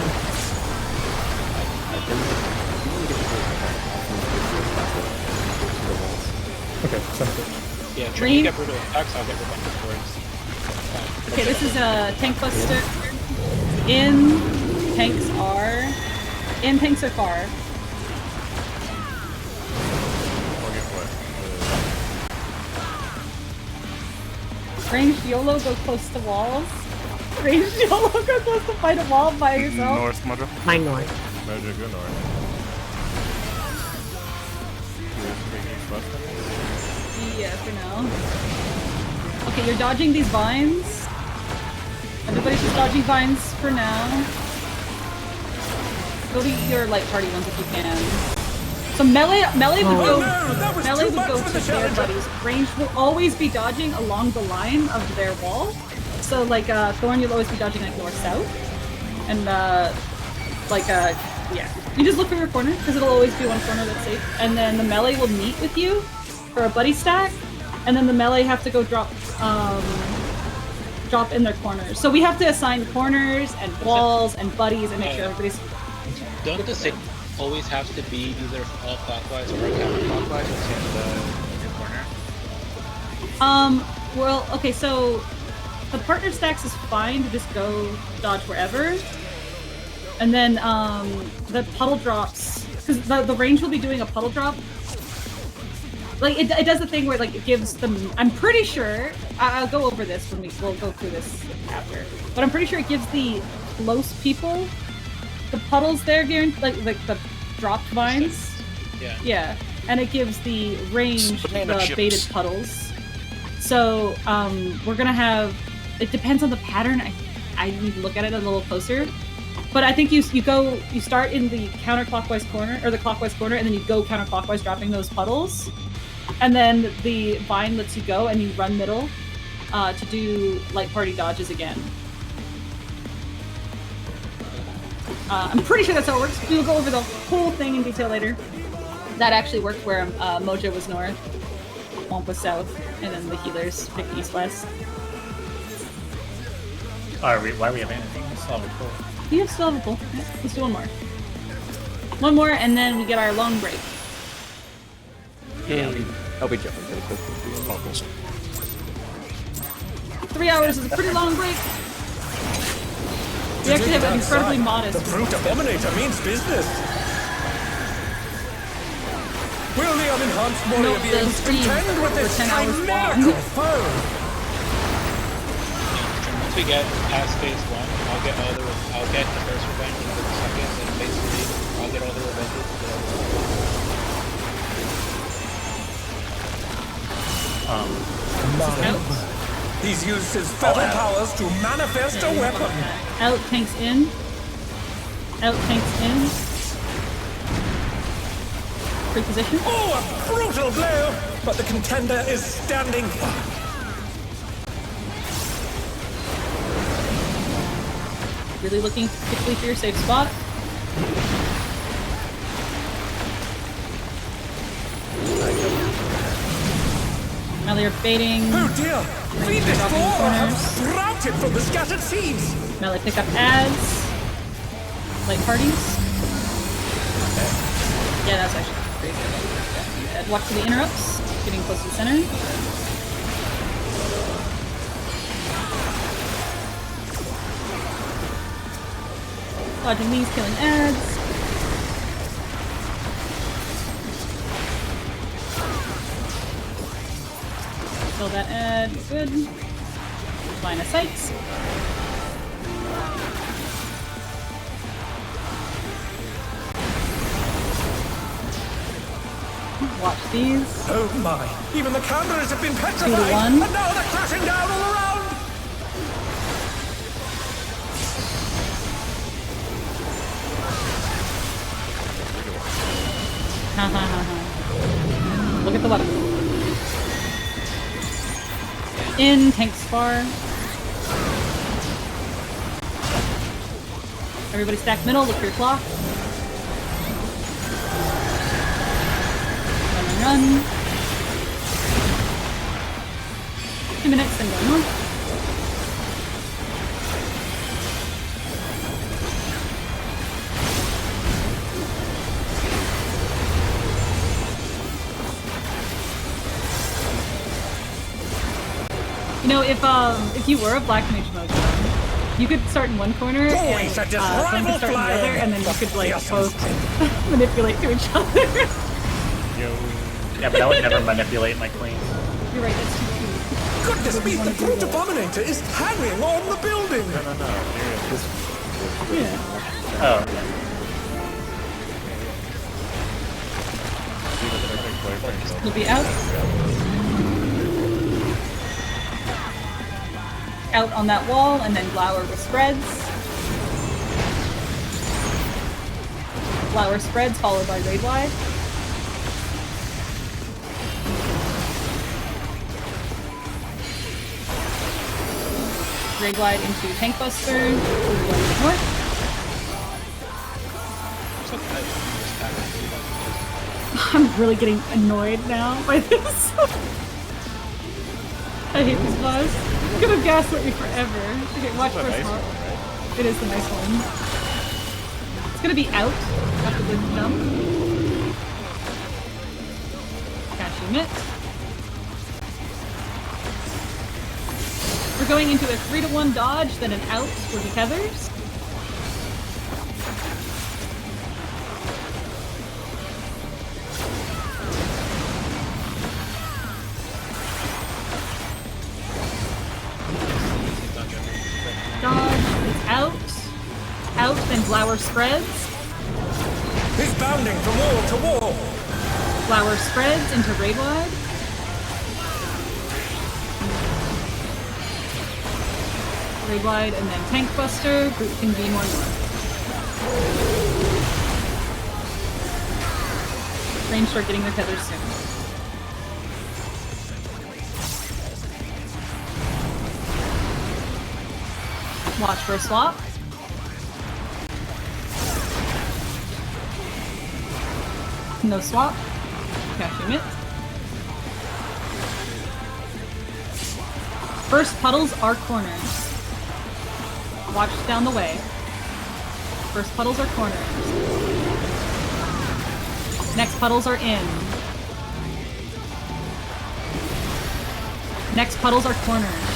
Okay, sounds good. Yeah, try to get brutal attacks, I'll get revenge towards. Okay, this is a tank buster. In tanks are far. Ranged YOLO, go close to walls. Ranged YOLO, go close to fight a wall by yourself. North, Mojo. My north. Mojo, go north. Yeah, for now. Okay, you're dodging these vines. Everybody's just dodging vines for now. Go to your light party ones if you can. So melee would go to their buddies. Ranged will always be dodging along the line of their wall. So like Thorn, you'll always be dodging like north-south. And yeah. You just look for your corner, because it'll always be one corner that's safe. And then the melee will meet with you for a buddy stack. And then the melee have to go drop in their corners. So we have to assign corners and walls and buddies and make sure everybody's... Don't the sig always have to be either all clockwise or counterclockwise within your corner? Well, okay, so the partner stacks is fine to just go dodge wherever. And then, the puddle drops, because the range will be doing a puddle drop. Like, it does the thing where, like, it gives them, I'm pretty sure, I'll go over this when we'll go through this after, but I'm pretty sure it gives the close people the puddles there, like the dropped vines. Yeah. And it gives the range the baited puddles. So, we're gonna have, it depends on the pattern. I need to look at it a little closer. But I think you start in the counterclockwise corner, or the clockwise corner, and then you go counterclockwise, dropping those puddles. And then the vine lets you go, and you run middle to do light party dodges again. I'm pretty sure that's how it works. We'll go over the whole thing in detail later. That actually worked where Mojo was north, Womp was south, and then the healers picked east-west. Why are we abandoning this level? Cool. You still have a pull. Yeah, let's do one more. One more, and then we get our long break. Yeah, I'll be jumping pretty quickly. 3 hours is a pretty long break. We actually have an incredibly modest. The brute abominator means business. Will the unenhanced warrior be able to contend with this chimerical foe? Once we get past phase 1, I'll get the first revenge and the second, and phase 3, I'll get all the revenges. He's used his feather powers to manifest a weapon. Out tanks in. Out tanks in. Free position. Oh, a brutal blow! But the contender is standing firm. Really looking quickly for your safe spot. Now they're baiting. Oh dear! Fiendish Thor have sprouted from the scattered seeds! Melee pick up ads. Light parties. Yeah, that's actually crazy. Yeah. Watch for the interrupts. Getting close to the center. Dodging these, killing ads. Kill that ad, good. Line of sights. Watch these. Oh my! Even the cameras have been 2 petrified! to 1. And now they're crashing down all around! Ha ha ha ha. Look at the weapon. In, tanks far. Everybody stack middle, look for your clock. Run. 2 minutes, then go north. No, if you were a black mage Mojo, you could start in one corner and someone could start in the other, and then you could like both manipulate to each other. Yeah, but that would never manipulate my queen. You're right, that's too cute. Goodness me, the brute abominator is hanging on the building! No. Yeah. Oh. You'll be out. Out on that wall, and then Flower with spreads. Flower spreads, followed by Raid Wide. Raid Wide into Tank Buster. North. I'm really getting annoyed now by this. I hate this boss. It's gonna gaslight me forever. Okay, watch first nice swap. one, right? It is the nice one. It's gonna be out after the jump. Cash unit. We're going into a 3-to-1 dodge, then an out with the tethers. Dodge, it's out. Out, then Flower spreads. He's bounding from wall to wall! Flower spreads into Raid Wide. Raid Wide, and then Tank Buster. Group can be more north. Range start getting their tethers soon. Watch for a swap. No swap. Cash unit. First puddles are corners. Watch down the way. First puddles are corners. Next puddles are in. Next puddles are corners.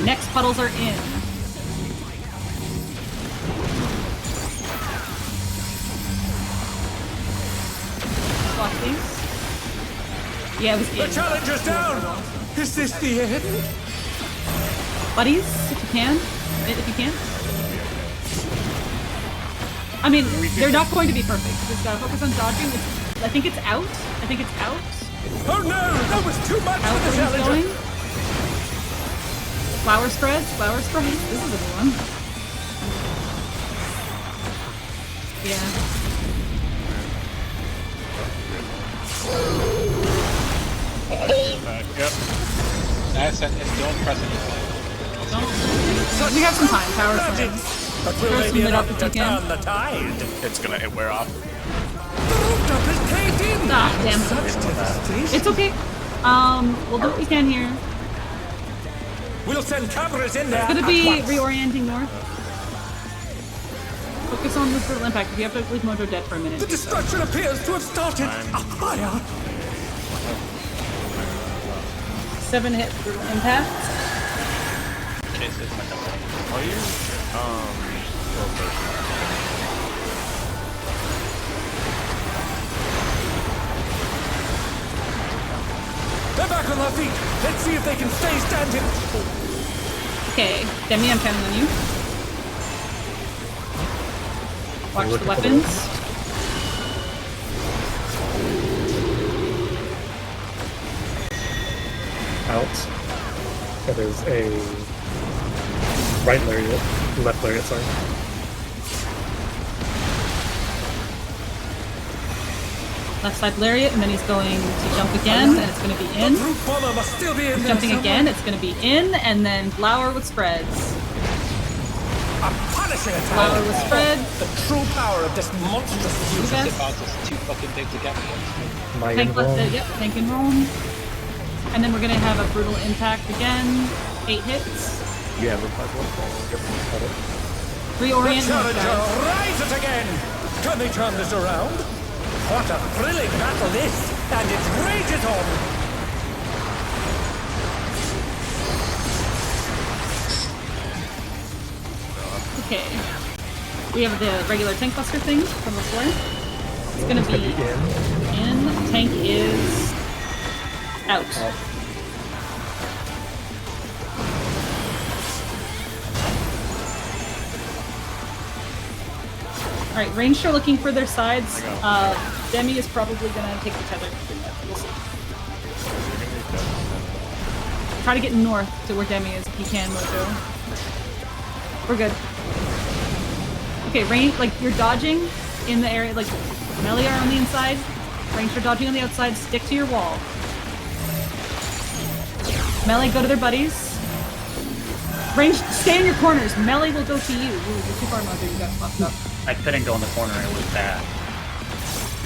Next puddles are in. Swap these. Yeah, it was The in. challenger's down! Is this the end? Buddies, if you can. If you can. I mean, they're not going to be perfect. Just focus on dodging. I think it's out. I think it's out. Oh no! That was too much Out for the where he's going. challenger! Flower spreads, flower spreads. This is a new one. Yeah. Yep. Nice, and don't press anything. We have some time. Power spreads. But will Throw they some be mid up enough if to you can. turn the tide? It's gonna wear off. The rooftop is caved in! Ah, damn it. Such devastation. It's okay. We'll do what we can here. We'll send cameras in there It's gonna at be once. reorienting north. Focus on this brutal impact. If you have to leave Mojo dead for a minute. The destruction appears to have started a fire. 7 hit brutal impact. I'll use, They're back on their feet. Let's see if they can stay standing. Okay, Demi, I'm counting on you. Watch the weapons. Out. That is a right lariat, left lariat, sorry. Left side lariat, and then he's going to jump again, and it's going to be in. The brute bomber must still be in He's there jumping somewhere. again, it's going to be in, and then Flower with spreads. A punishing Flower attack. with spreads. The true power of this monstrous You fusion. guys. The boss is too fucking big to get against. My Tank, roll. yep, tank and roll. And then we're going to have a brutal impact again. 8 hits. You have a puzzle? The Reorient. challenger rises again. Can they turn this around? What a thrilling battle this, and it rages on. Okay. We have the regular tank buster thing from before. It's gonna be in. Tank is out. Alright, ranged are looking for their sides. Demi is probably gonna take the tether. We'll see. Try to get north to where Demi is if you can, Mojo. We're good. Okay, range, like, you're dodging in the area, like, melee are on the inside, ranged are dodging on the outside, stick to your wall. Melee, go to their buddies. Ranged, stay in your corners, melee will go to you. Ooh, you're too far, Mojo, you got fucked up. I couldn't go in the corner, it was bad.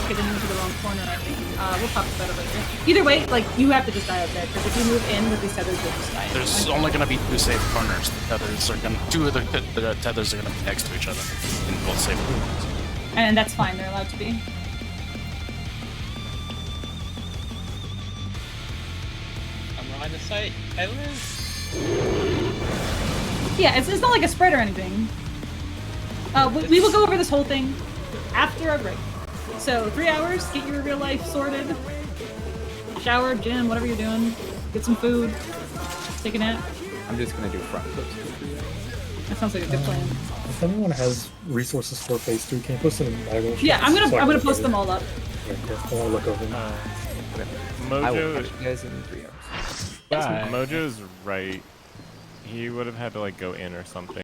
Okay, then you went to the wrong corner, I think. We'll talk about it later. Either way, like, you have to just die out there, because if you move in with these tethers, you'll just die. There's only gonna be 2 safe corners. The tethers are gonna, 2 of the tethers are gonna be next to each other in both safe corners. And that's fine, they're allowed to be. I'm on the site. I live. Yeah, it's not like a spread or anything. We will go over this whole thing after our break. So 3 hours, get your real life sorted. Shower, gym, whatever you're doing. Get some food. Take a nap. I'm just gonna do front flips. That sounds like a good plan. If anyone has resources for phase 2, can you post them in Bible? Yeah, I'm gonna post them all up. Okay, I want to look over them. I will Mojo, catch you guys in 3 hours. Mojo's right. He would have had to like go in or something.